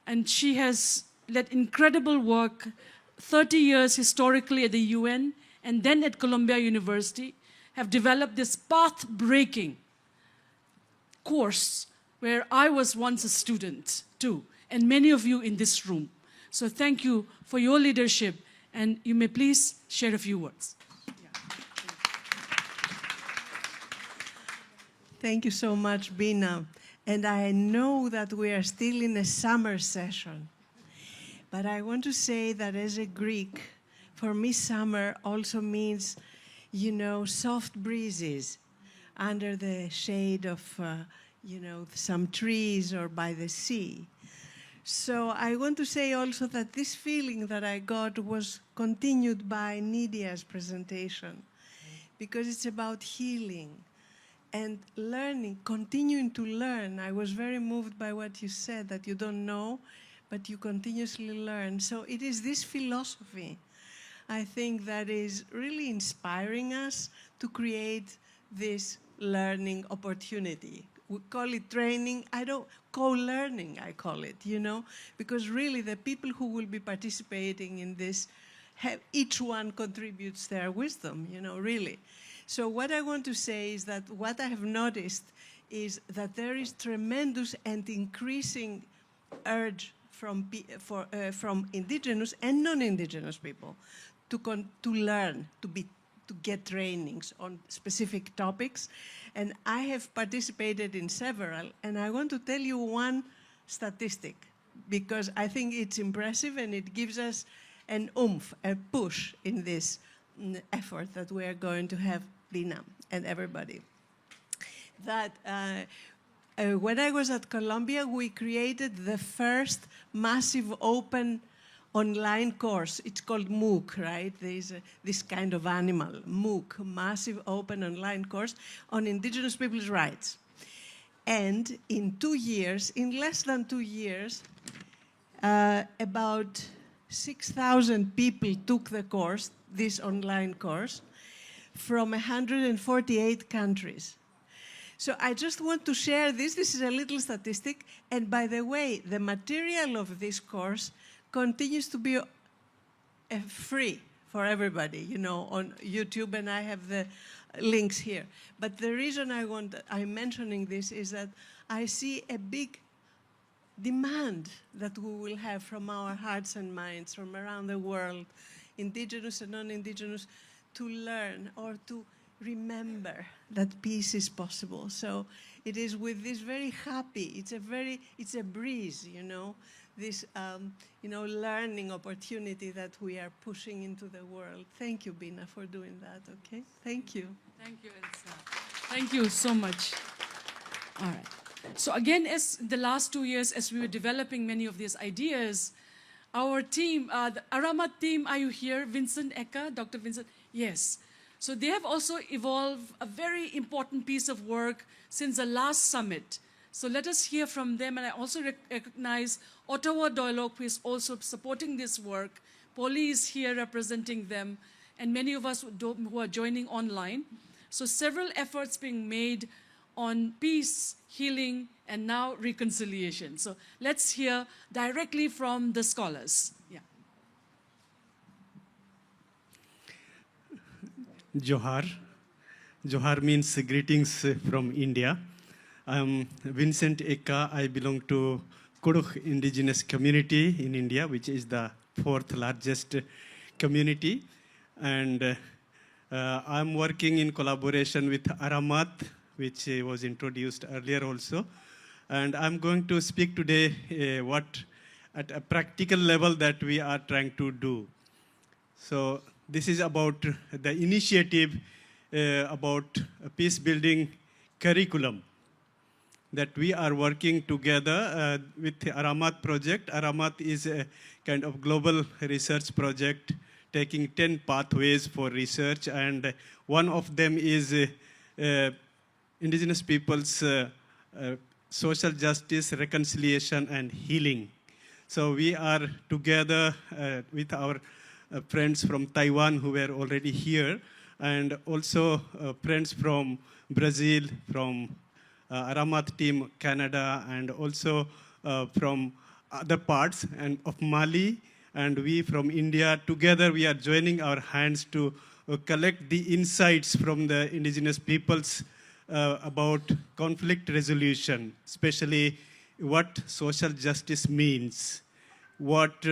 and she has led incredible work, 30 years historically at the UN, and then at Columbia University, have developed this path-breaking course where I was once a student too, and many of you in this room. So thank you for your leadership, and you may please share a few words. Thank you so much, Bina. And I know that we are still in a summer session, but I want to say that as a Greek, for me, summer also means, you know, soft breezes under the shade of, you know, some trees or by the sea. So I want to say also that this feeling that I got was continued by Nidia's presentation, because it's about healing and learning, continuing to learn. I was very moved by what you said, that you don't know, but you continuously learn. So it is this philosophy, I think, that is really inspiring us to create this learning opportunity. We call it training. I don't, co-learning, I call it, you know, because really the people who will be participating in this, each one contributes their wisdom, you know, really. So what I want to say is that what I have noticed is that there is tremendous and increasing urge from indigenous and non-indigenous people to learn, to get trainings on specific topics. And I have participated in several, and I want to tell you one statistic, because I think it's impressive and it gives us an oomph, a push in this effort that we are going to have, Lina and everybody. That when I was at Columbia, we created the first massive open online course. It's called MOOC, right? There's this kind of animal, MOOC, Massive Open Online Course on Indigenous Peoples' Rights. And in 2 years, in less than 2 years, about 6,000 people took the course, this online course, from 148 countries. So I just want to share this. This is a little statistic. And by the way, the material of this course continues to be free for everybody, you know, on YouTube, and I have the links here. But the reason I'm mentioning this is that I see a big demand that we will have from our hearts and minds from around the world, indigenous and non-indigenous, to learn or to remember that peace is possible. So it is with this very happy, it's a breeze, you know, this, you know, learning opportunity that we are pushing into the world. Thank you, Bina, for doing that, okay? Thank you. Thank you, Elsa. Thank you so much. All right. So again, as in the last 2 years, as we were developing many of these ideas, our team, the Aramat team, are you here? Vincent Eka, Dr. Vincent? Yes. So they have also evolved a very important piece of work since the last summit. So let us hear from them. And I also recognize Ottawa Dialogue, who is also supporting this work. Polly is here representing them, and many of us who are joining online. So several efforts being made on peace, healing, and now reconciliation. So let's hear directly from the scholars. Yeah. Johar. Johar means greetings from India. I'm Vincent Eka. I belong to Kudukh indigenous community in India, which is the 4th largest community. And I'm working in collaboration with Aramat, which was introduced earlier also. And I'm going to speak today at a practical level that we are trying to do. So this is about the initiative about a peace building curriculum that we are working together with the Aramat project. Aramat is a kind of global research project taking 10 pathways for research, and one of them is Indigenous peoples' social justice, reconciliation, and healing. So we are together with our friends from Taiwan who were already here, and also friends from Brazil, from Aramat team, Canada, and also from other parts and of Mali, and we from India. Together we are joining our hands to collect the insights from the indigenous peoples about conflict resolution, especially what social justice means, what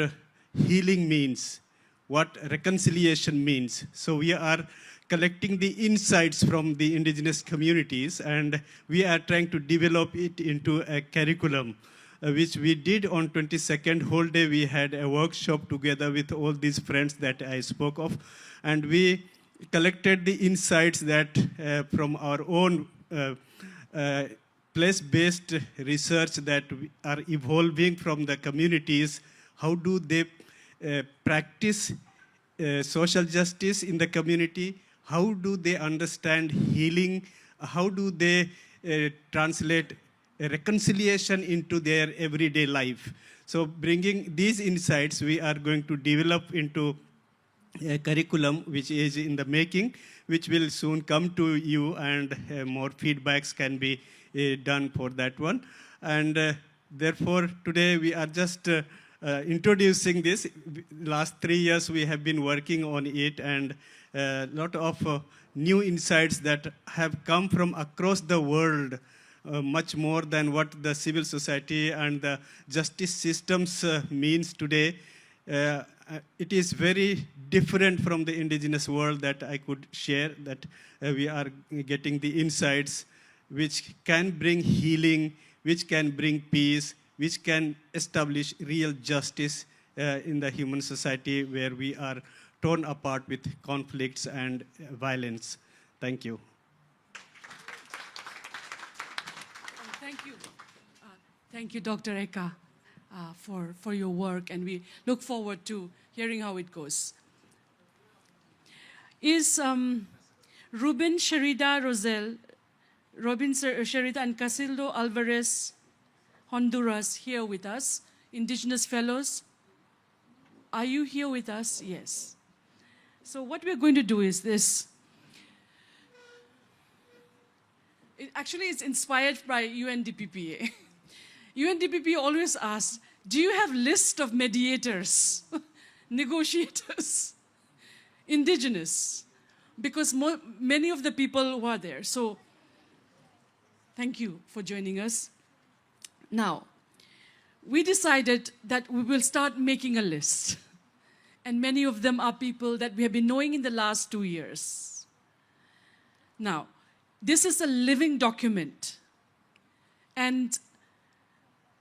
healing means, what reconciliation means. So we are collecting the insights from the indigenous communities, and we are trying to develop it into a curriculum, which we did on 22nd. Whole day we had a workshop together with all these friends that I spoke of, and we collected the insights that from our own place-based research that are evolving from the communities. How do they practice social justice in the community? How do they understand healing? How do they translate reconciliation into their everyday life? So bringing these insights, we are going to develop into a curriculum which is in the making, which will soon come to you, and more feedbacks can be done for that one. And therefore, today we are just introducing this. Last 3 years we have been working on it, and a lot of new insights that have come from across the world, much more than what the civil society and the justice systems means today. It is very different from the indigenous world that I could share, that we are getting the insights which can bring healing, which can bring peace, which can establish real justice in the human society where we are torn apart with conflicts and violence. Thank you. Thank you. Thank you, Dr. Eka, for your work, and we look forward to hearing how it goes. Is Ruben Sherida Rosel, Robin Sherida and Casildo Alvarez, Honduras, here with us? Indigenous Fellows, are you here with us? Yes. So what we're going to do is this. Actually, it's inspired by UNDPPA. UNDPPA always asks, do you have list of mediators, negotiators, indigenous? Because many of the people who are there. So thank you for joining us. Now, we decided that we will start making a list. And many of them are people that we have been knowing in the last 2 years. Now, this is a living document. And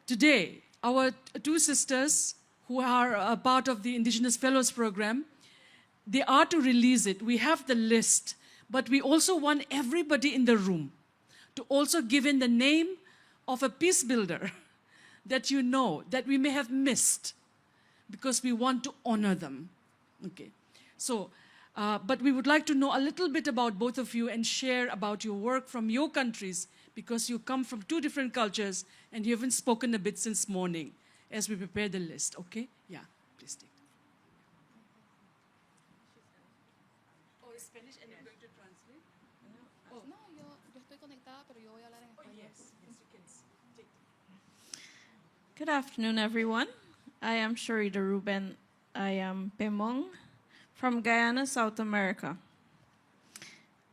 today, our 2 sisters who are a part of the Indigenous Fellows Program, they are to release it. We have the list, but we also want everybody in the room to also give in the name of a peace builder that you know, that we may have missed, because we want to honor them. Okay. So, but we would like to know a little bit about both of you and share about your work from your countries, because you come from 2 different cultures and you haven't spoken a bit since morning as we prepare the list. Okay? Yeah, please take. Oh, Spanish, and you're going to translate? Oh. No, yo estoy conectada, pero yo voy a hablar en español. Yes, you can take. Good afternoon, everyone. I am Sherida Ruben. I am Pemong from Guyana, South America.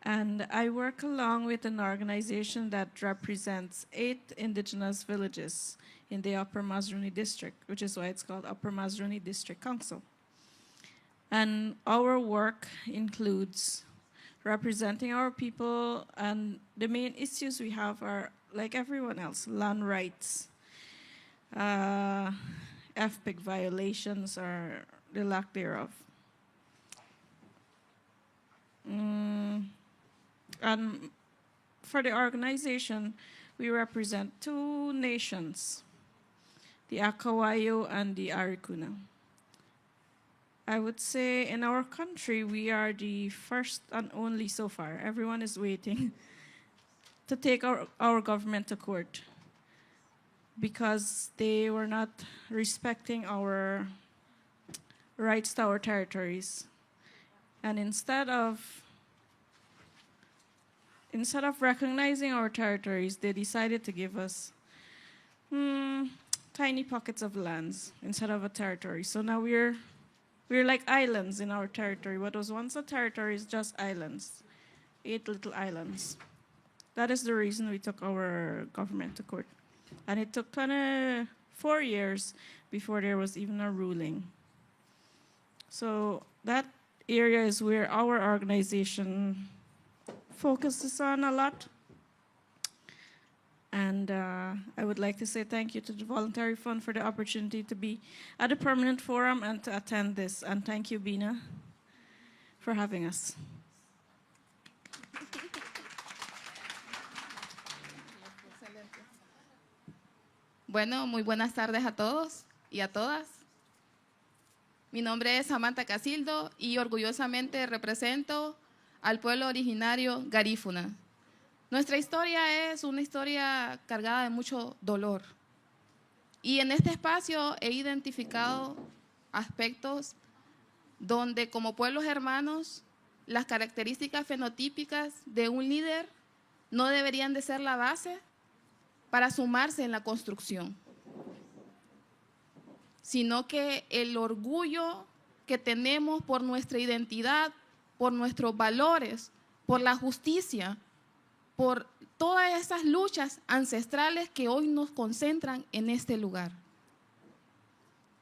And I work along with an organization that represents 8 indigenous villages in the Upper Mazruni district, which is why it's called Upper Mazruni District Council. And our work includes representing our people, and the main issues we have are, like everyone else, land rights, FPIC violations, or the lack thereof. And for the organization, we represent 2 nations, the Akawayo and the Arikuna. I would say in our country, we are the first and only so far. Everyone is waiting to take our government to court because they were not respecting our rights to our territories. And instead of recognizing our territories, they decided to give us tiny pockets of lands instead of a territory. So now we're like islands in our territory. What was once a territory is just islands, 8 little islands. That is the reason we took our government to court. And it took 24 years before there was even a ruling. So that area is where our organization focuses on a lot. And I would like to say thank you to the Voluntary Fund for the opportunity to be at the permanent forum and to attend this. And thank you, Bina, for having us. Bueno, muy buenas tardes a todos y a todas. Mi nombre es Samantha Casildo y orgullosamente represento al pueblo originario garífuna. Nuestra historia es una historia cargada de mucho dolor. Y en este espacio he identificado aspectos donde como pueblos hermanos las características fenotípicas de un líder no deberían de ser la base para sumarse en la construcción, sino que el orgullo que tenemos por nuestra identidad, por nuestros valores, por la justicia, por todas esas luchas ancestrales que hoy nos concentran en este lugar.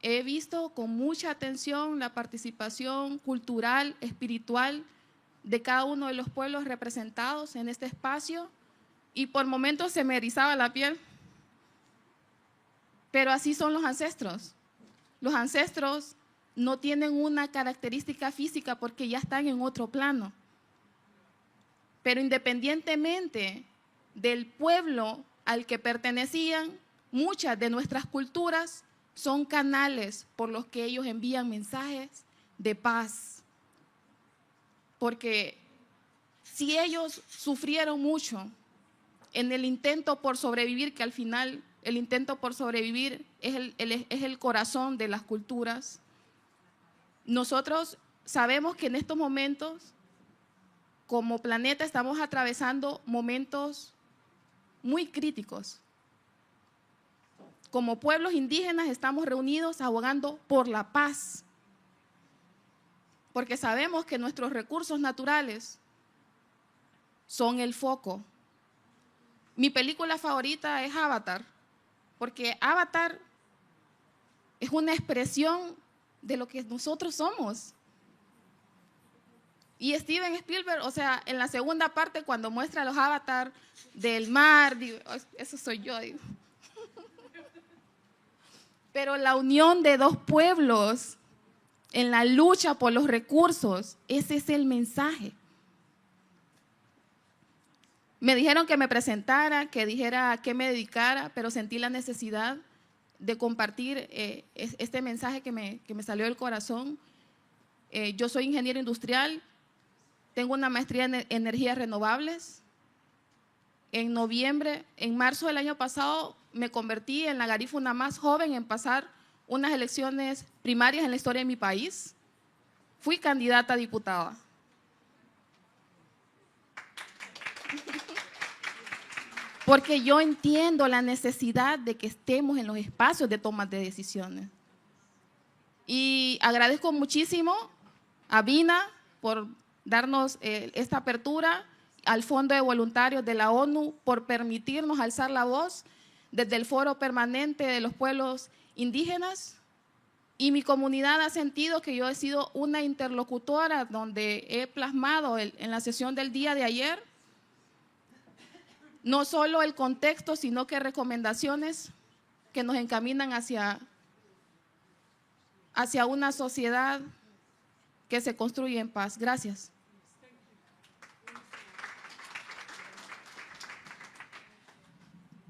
He visto con mucha atención la participación cultural, espiritual de cada uno de los pueblos representados en este espacio y por momentos se me erizaba la piel. Pero así son los ancestros. Los ancestros no tienen una característica física porque ya están en otro plano. Pero independientemente del pueblo al que pertenecían, muchas de nuestras culturas son canales por los que ellos envían mensajes de paz. Porque si ellos sufrieron mucho en el intento por sobrevivir, que al final el intento por sobrevivir es el corazón de las culturas, nosotros sabemos que en estos momentos, como planeta, estamos atravesando momentos muy críticos. Como pueblos indígenas estamos reunidos abogando por la paz, porque sabemos que nuestros recursos naturales son el foco. Mi película favorita es Avatar, porque Avatar es una expresión de lo que nosotros somos. Y Steven Spielberg, o sea, en la segunda parte, cuando muestra los avatar del mar, digo, eso soy yo, digo. Pero la unión de dos pueblos en la lucha por los recursos, ese es el mensaje. Me dijeron que me presentara, que dijera a qué me dedicara, pero sentí la necesidad de compartir este mensaje que me salió del corazón. Yo soy ingeniero industrial, tengo una maestría en energías renovables. En marzo del año pasado, me convertí en la garífuna más joven en pasar unas elecciones primarias en la historia de mi país. Fui candidata a diputada. Porque yo entiendo la necesidad de que estemos en los espacios de toma de decisiones. Y agradezco muchísimo a Bina por darnos esta apertura, al Fondo de Voluntarios de la ONU por permitirnos alzar la voz desde el Foro Permanente de los Pueblos Indígenas. Y mi comunidad ha sentido que yo he sido una interlocutora donde he plasmado en la sesión del día de ayer no solo el contexto, sino que recomendaciones que nos encaminan hacia una sociedad que se construye en paz. Gracias.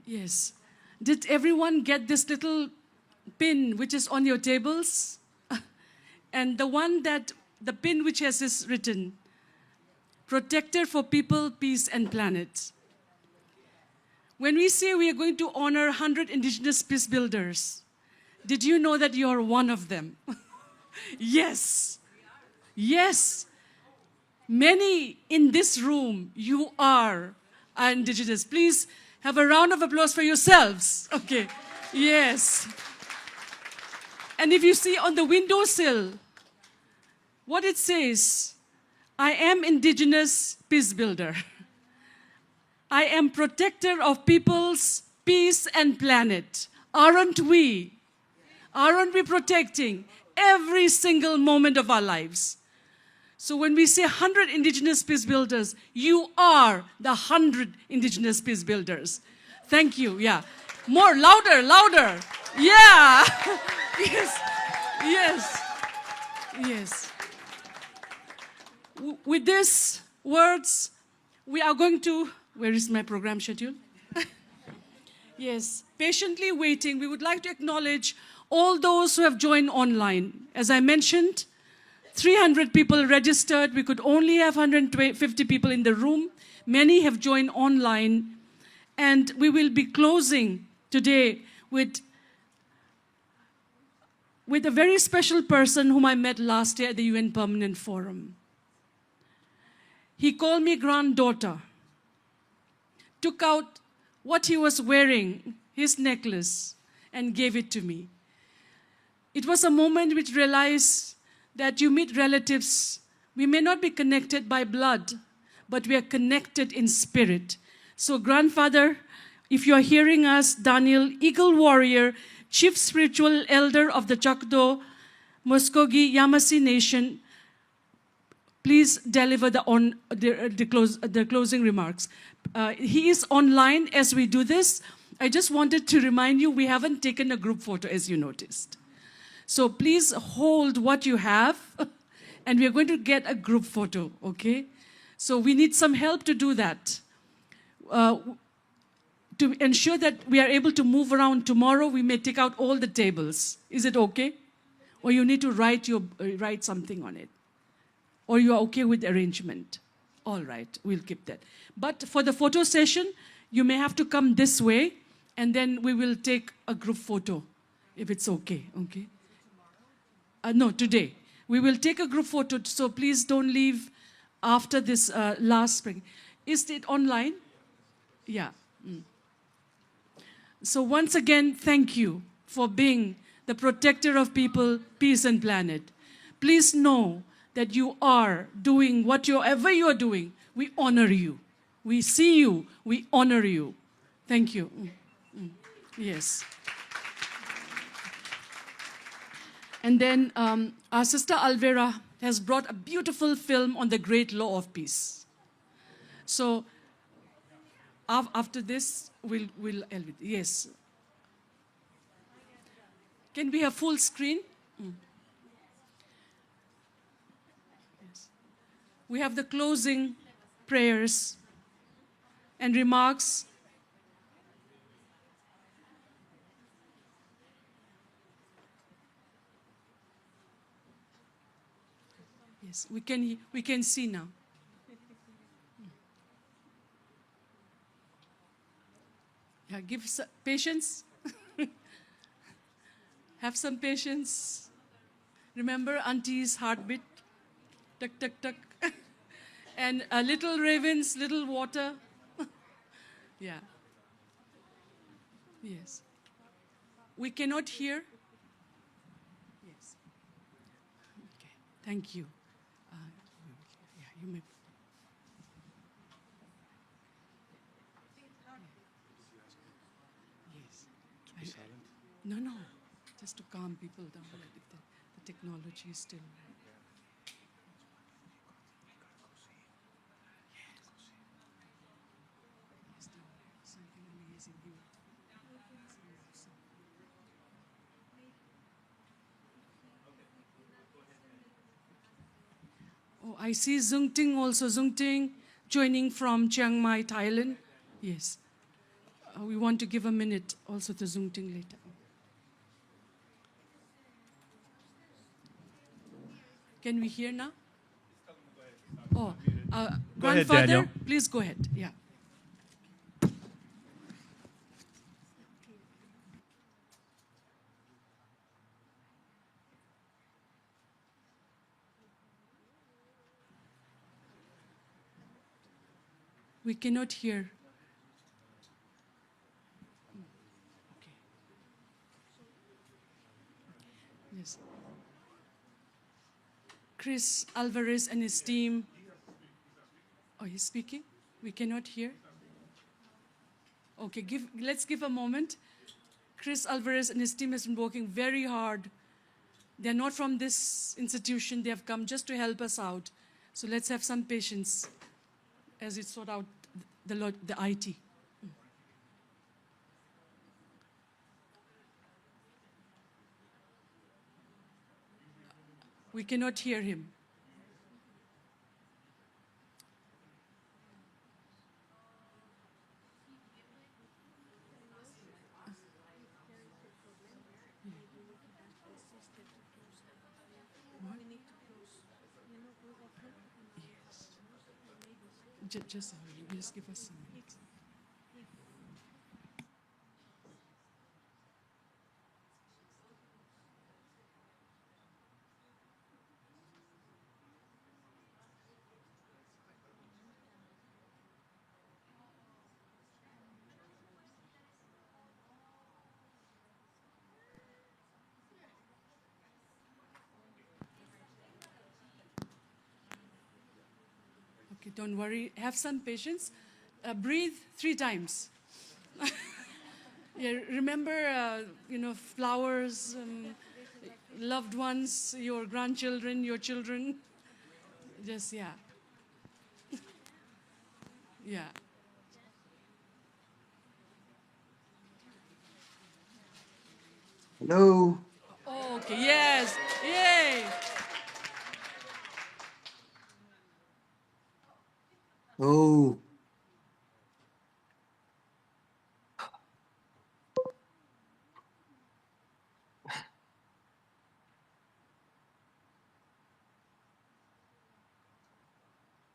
Yes. Did everyone get this little pin which is on your tables? And the pin which has this written, Protector for People, Peace and Planet. When we say we are going to honor 100 Indigenous Peacebuilders, did you know that you are one of them? Yes. Yes. Many in this room, you are Indigenous. Please have a round of applause for yourselves. Okay. Yes. And if you see on the windowsill, what it says, I am Indigenous Peacebuilder. I am protector of peoples, peace, and planet. Aren't we? Aren't we protecting every single moment of our lives? So when we say 100 Indigenous Peacebuilders, you are the 100 Indigenous Peacebuilders. Thank you, yeah. More, louder, louder. Yeah. Yes, yes, yes. With these words, we are going to, where is my program schedule? Yes, patiently waiting. We would like to acknowledge all those who have joined online. As I mentioned, 300 people registered. We could only have 150 people in the room. Many have joined online. And we will be closing today with a very special person whom I met last year at the UN Permanent Forum. He called me granddaughter, took out what he was wearing, his necklace, and gave it to me. It was a moment which realized that you meet relatives. We may not be connected by blood, but we are connected in spirit. So grandfather, if you are hearing us, Daniel, Eagle Warrior, Chief Spiritual Elder of the Chakdo, Muskogee, Yamasee Nation, please deliver the closing remarks. He is online as we do this. I just wanted to remind you, we haven't taken a group photo, as you noticed. So please hold what you have, and we are going to get a group photo, okay? So we need some help to do that. To ensure that we are able to move around tomorrow, we may take out all the tables. Is it okay? Or you need to write something on it? Or you are okay with the arrangement? All right, we'll keep that. But for the photo session, you may have to come this way, and then we will take a group photo, if it's okay, okay? No, today. We will take a group photo, so please don't leave after this last spring. Is it online? Yeah. So once again, thank you for being the protector of people, peace, and planet. Please know that you are doing whatever you are doing. We honor you. We see you. We honor you. Thank you. Yes. And then our sister Alvera has brought a beautiful film on the great law of peace. So after this, we'll yes. Can we have full screen? Yes. We have the closing prayers and remarks. Yes, we can see now. Yeah, give patience. Have some patience. Remember auntie's heartbeat. Tuck, tuck, tuck. And little ravens, little water. Yeah. Yes. We cannot hear. Yes. Okay. Thank you. Yeah, you may. Yes. To be silent? No, no. Just to calm people down. The technology is still. Oh, I see Zung Ting also. Zung Ting joining from Chiang Mai, Thailand. Yes. We want to give a minute also to Zung Ting later. Can we hear now? Oh, grandfather, Daniel. please go ahead. Yeah. We cannot hear. Okay. Yes. Chris Alvarez and his team. Oh, he's speaking? We cannot hear? Okay, let's give a moment. Chris Alvarez and his team has been working very hard. They're not from this institution. They have come just to help us out. So let's have some patience as we sort out the IT. We cannot hear him. Just a minute. Just give us some minutes. Okay, don't worry. Have some patience. Breathe 3 times. Yeah, remember, flowers, loved ones, your grandchildren, your children. Just, yeah. Yeah. Hello. Oh, okay, yes. Yay. Oh.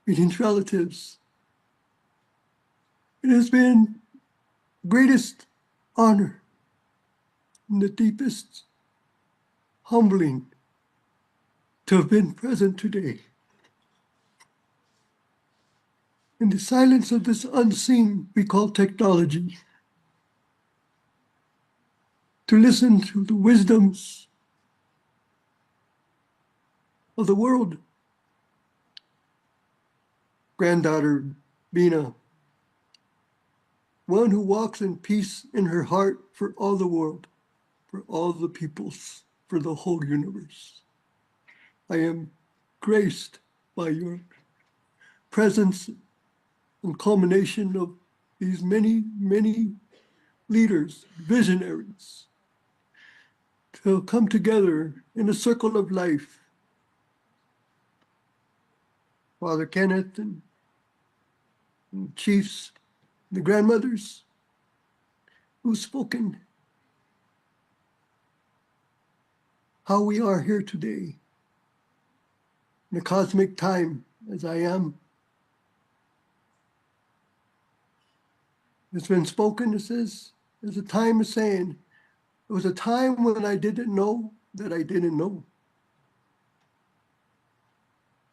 Greetings, relatives. It has been greatest honor and the deepest humbling to have been present today. In the silence of this unseen we call technology, to listen to the wisdoms of the world. Granddaughter Bina, one who walks in peace in her heart for all the world, for all the peoples, for the whole universe. I am graced by your presence and culmination of these many, many leaders, visionaries, to come together in a circle of life. Father Kenneth and chiefs, the grandmothers who've spoken, how we are here today in a cosmic time as I am. It's been spoken, it says, there's a time of saying, it was a time when I didn't know that I didn't know.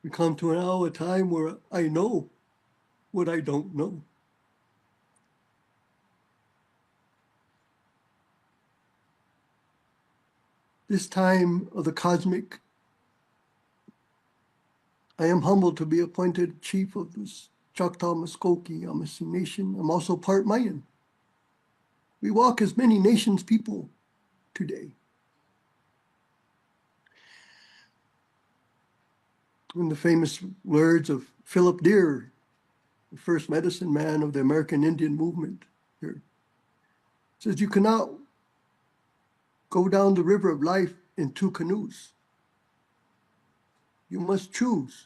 We come to now a time where I know what I don't know. This time of the cosmic, I am humbled to be appointed chief of this Choctaw Muskogee Yamasee Nation. I'm also part Mayan. We walk as many nations people today. In the famous words of Philip Deere, the first medicine man of the American Indian movement here, says you cannot go down the river of life in 2 canoes. You must choose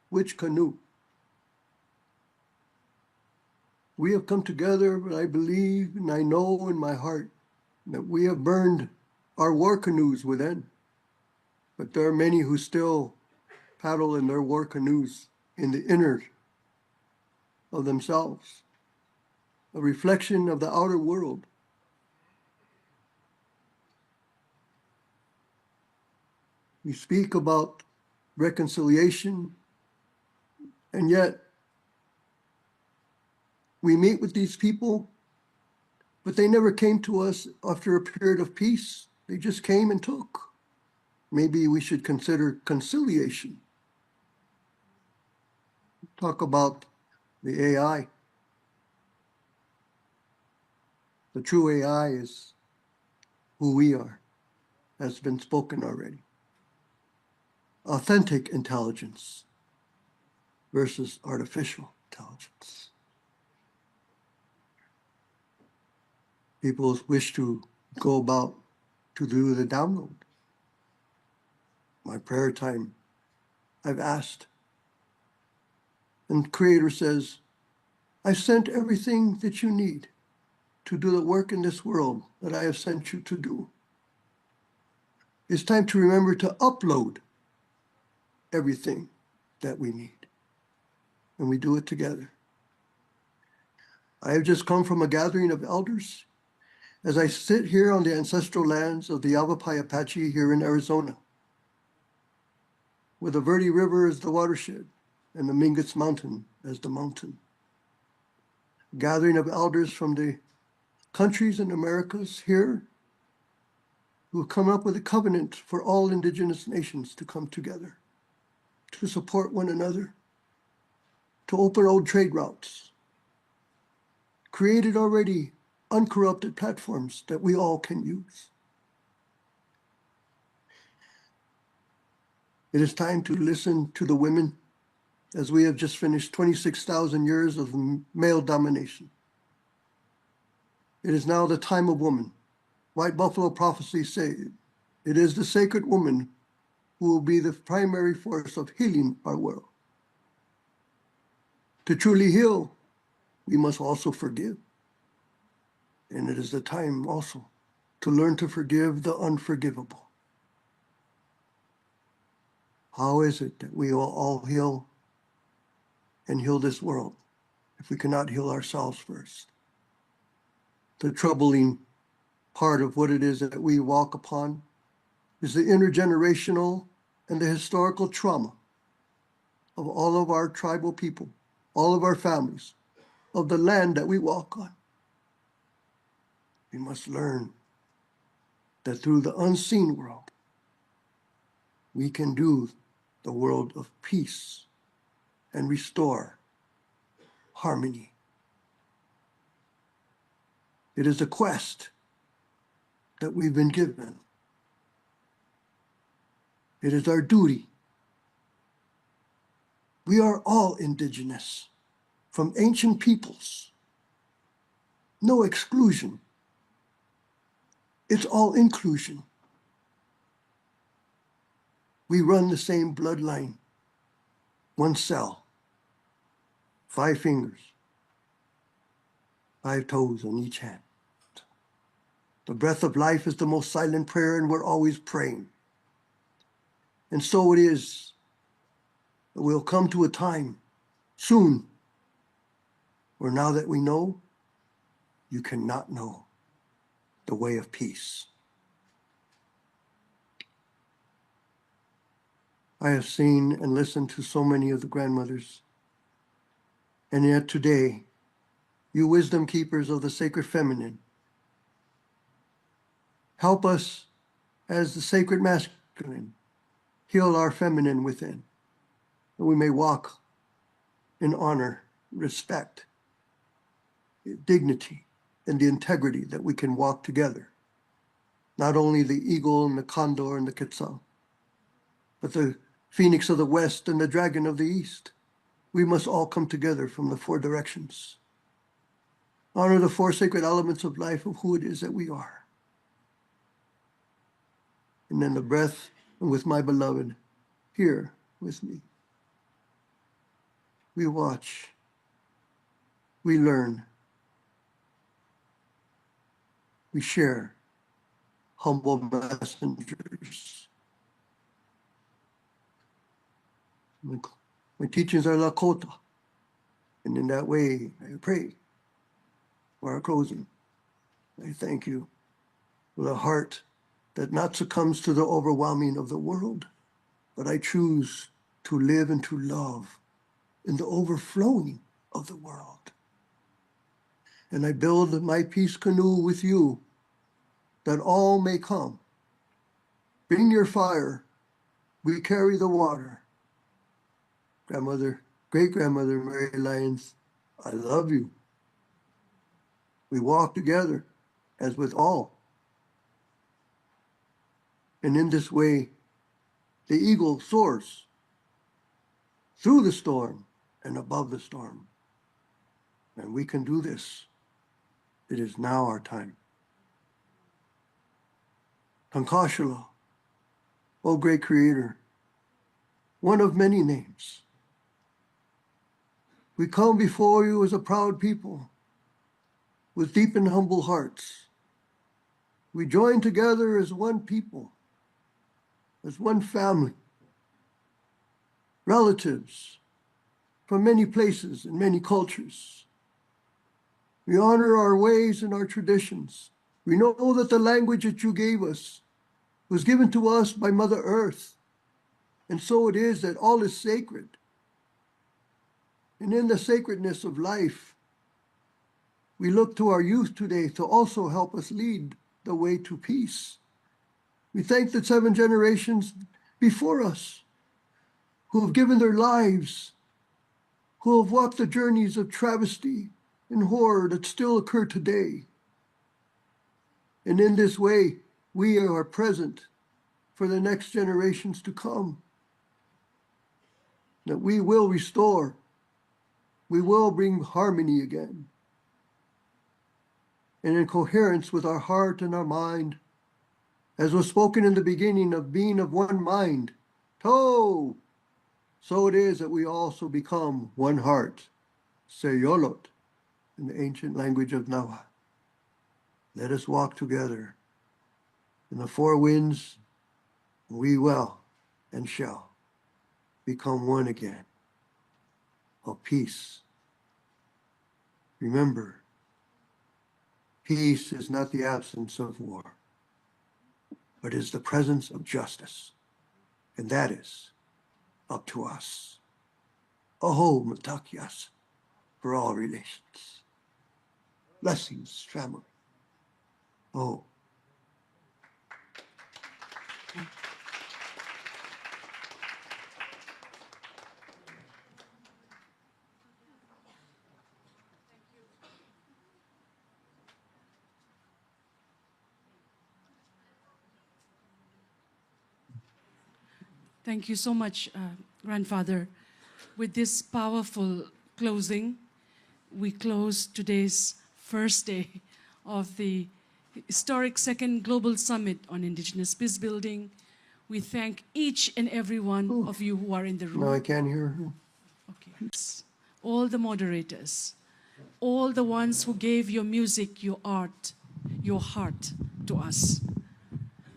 which canoe. We have come together, but I believe and I know in my heart that we have burned our war canoes within. But there are many who still paddle in their war canoes in the inner of themselves, a reflection of the outer world. We speak about reconciliation, and yet we meet with these people, but they never came to us after a period of peace. They just came and took. Maybe we should consider conciliation. Talk about the AI. The true AI is who we are, has been spoken already. Authentic intelligence versus artificial intelligence. People wish to go about to do the download. My prayer time, I've asked. And Creator says, I sent everything that you need to do the work in this world that I have sent you to do. It's time to remember to upload everything that we need. And we do it together. I have just come from a gathering of elders as I sit here on the ancestral lands of the Yavapai Apache here in Arizona, where the Verde River is the watershed and the Mingus Mountain as the mountain. Gathering of elders from the countries in Americas here who have come up with a covenant for all indigenous nations to come together, to support one another, to open old trade routes, created already uncorrupted platforms that we all can use. It is time to listen to the women as we have just finished 26,000 years of male domination. It is now the time of woman. White Buffalo prophecies say it is the sacred woman who will be the primary force of healing our world. To truly heal, we must also forgive. And it is the time also to learn to forgive the unforgivable. How is it that we will all heal and heal this world if we cannot heal ourselves first? The troubling part of what it is that we walk upon is the intergenerational and the historical trauma of all of our tribal people, all of our families, of the land that we walk on. We must learn that through the unseen world, we can do the world of peace and restore harmony. It is a quest that we've been given. It is our duty. We are all indigenous, from ancient peoples. No exclusion. It's all inclusion. We run the same bloodline, one cell, 5 fingers, 5 toes on each hand. The breath of life is the most silent prayer, and we're always praying. And so it is that we'll come to a time soon where now that we know, you cannot know the way of peace. I have seen and listened to so many of the grandmothers, and yet today, you wisdom keepers of the sacred feminine, help us as the sacred masculine heal our feminine within, that we may walk in honor, respect, dignity, and the integrity that we can walk together. Not only the eagle and the condor and the quetzal, but the phoenix of the west and the dragon of the east. We must all come together from the 4 directions. Honor the 4 sacred elements of life of who it is that we are. And then the breath, and with my beloved here with me. We watch, we learn, we share, humble messengers. My teachings are Lakota, and in that way I pray for our closing. I thank you with a heart that not succumbs to the overwhelming of the world, but I choose to live and to love in the overflowing of the world. And I build my peace canoe with you, that all may come. Bring your fire, we carry the water. Grandmother, great-grandmother Mary Lyons, I love you. We walk together as with all. And in this way, the eagle soars through the storm and above the storm. And we can do this. It is now our time. Tankashila, O great creator, one of many names. We come before you as a proud people with deep and humble hearts. We join together as one people, as one family, relatives from many places and many cultures. We honor our ways and our traditions. We know that the language that you gave us was given to us by Mother Earth, and so it is that all is sacred. And in the sacredness of life, we look to our youth today to also help us lead the way to peace. We thank the 7 generations before us who have given their lives, who have walked the journeys of travesty and horror that still occur today. And in this way, we are present for the next generations to come. That we will restore, we will bring harmony again. And in coherence with our heart and our mind, as was spoken in the beginning of being of one mind, to, so it is that we also become one heart, Seyolot, in the ancient language of Nawa. Let us walk together in the 4 winds. We will and shall become one again of peace. Remember, peace is not the absence of war, but is the presence of justice. And that is up to us. Aho matakyas for all relations. Blessings, family. Oh. Thank you so much, Grandfather. With this powerful closing, we close today's first day of the historic 2nd Global Summit on Indigenous Peacebuilding. We thank each and every one of you who are in the room. No, I can't hear her. Okay. All the moderators, all the ones who gave your music, your art, your heart to us.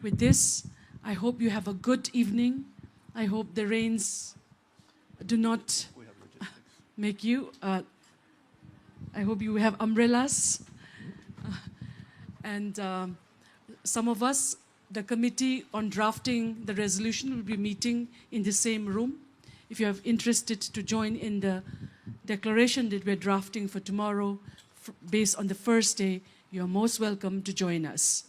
With this, I hope you have a good evening. I hope the rains do not make you. I hope you have umbrellas. And some of us, the committee on drafting the resolution, will be meeting in the same room. If you are interested to join in the declaration that we're drafting for tomorrow, based on the first day, you're most welcome to join us.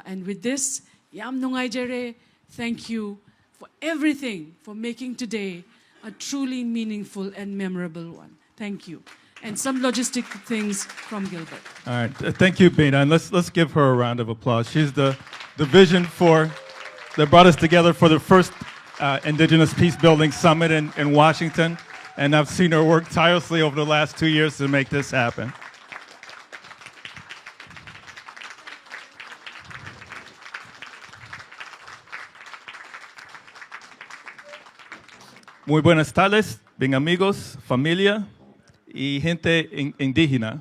And with this, Yam Nungay Jere, thank you for everything, for making today a truly meaningful and memorable one. Thank you. And some logistic things from Gilbert. All right, thank you, Bina, and let's give her a round of applause. She's the vision that brought us together for the first Indigenous Peacebuilding Summit in Washington, and I've seen her work tirelessly over the last 2 years to make this happen. Muy buenas tardes, bien amigos, familia, y gente indígena.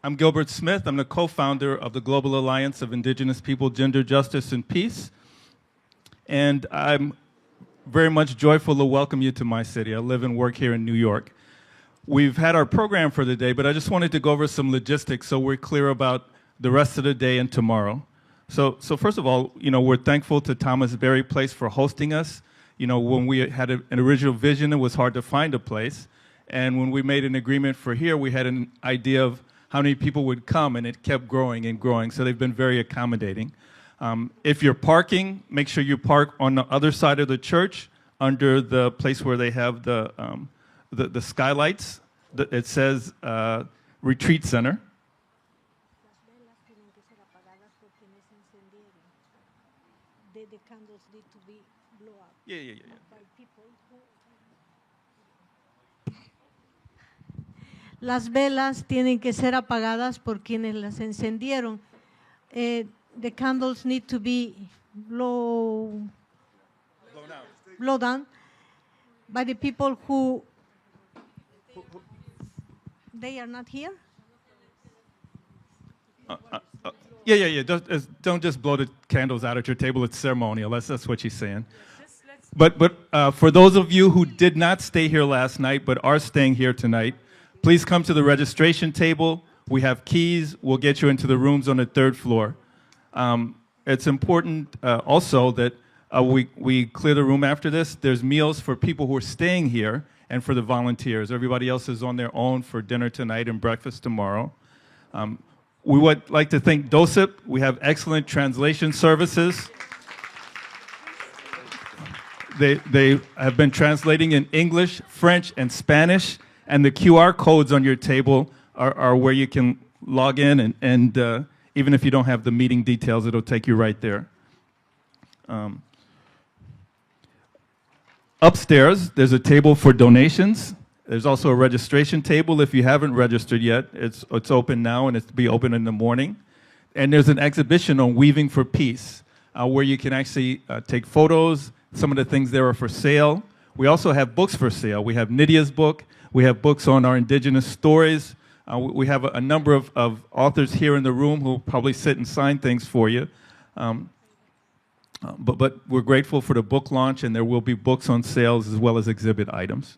I'm Gilbert Smith. I'm the co-founder of the Global Alliance of Indigenous People, Gender Justice and Peace. And I'm very much joyful to welcome you to my city. I live and work here in New York. We've had our program for the day, but I just wanted to go over some logistics so we're clear about the rest of the day and tomorrow. So first of all, we're thankful to Thomas Berry Place for hosting us. When we had an original vision, it was hard to find a place. And when we made an agreement for here, we had an idea of how many people would come, and it kept growing and growing. So they've been very accommodating. If you're parking, make sure you park on the other side of the church under the place where they have the skylights. It says Retreat Center. Yeah. Las velas tienen que ser apagadas por quienes las encendieron. The candles need to be blown down by the people who they are not here. Yeah. Don't just blow the candles out at your table. It's ceremonial. That's what she's saying. But for those of you who did not stay here last night but are staying here tonight, please come to the registration table. We have keys. We'll get you into the rooms on the 3rd floor. It's important also that we clear the room after this. There's meals for people who are staying here and for the volunteers. Everybody else is on their own for dinner tonight and breakfast tomorrow. We would like to thank DOSIP. We have excellent translation services. They have been translating in English, French, and Spanish, and the QR codes on your table are where you can log in, and even if you don't have the meeting details, it'll take you right there. Upstairs, there's a table for donations. There's also a registration table if you haven't registered yet. It's open now, and it's be open in the morning. And there's an exhibition on Weaving for Peace, where you can actually take photos. Some of the things there are for sale. We also have books for sale. We have Nydia's book. We have books on our indigenous stories. We have a number of authors here in the room who will probably sit and sign things for you. But we're grateful for the book launch, and there will be books on sales as well as exhibit items.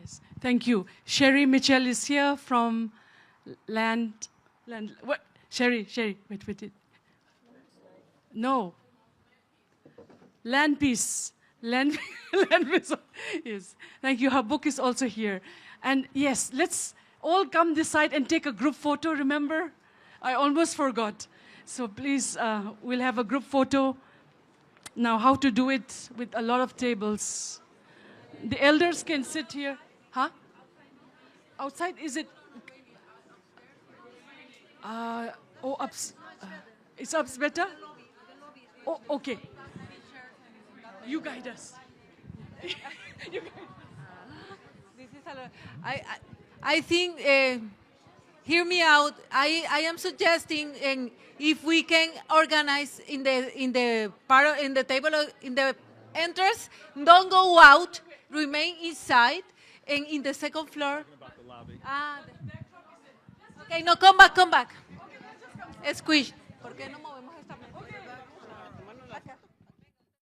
Yes, thank you. Sherry Mitchell is here from what? Sherry, wait. No. Land Peace. Land Peace. Yes, thank you. Her book is also here. And yes, let's all come this side and take a group photo, remember? I almost forgot. So please, we'll have a group photo. Now, how to do it with a lot of tables. The elders can sit here. Huh? Outside, is it? It's ups better? Oh, okay. You guide us. You guide us. I think, hear me out. I am suggesting, if we can organize in the table in the entrance, don't go out, remain inside, and in the 2nd floor. Okay, no, come back. Squish. ¿Por qué no movemos esta mesa?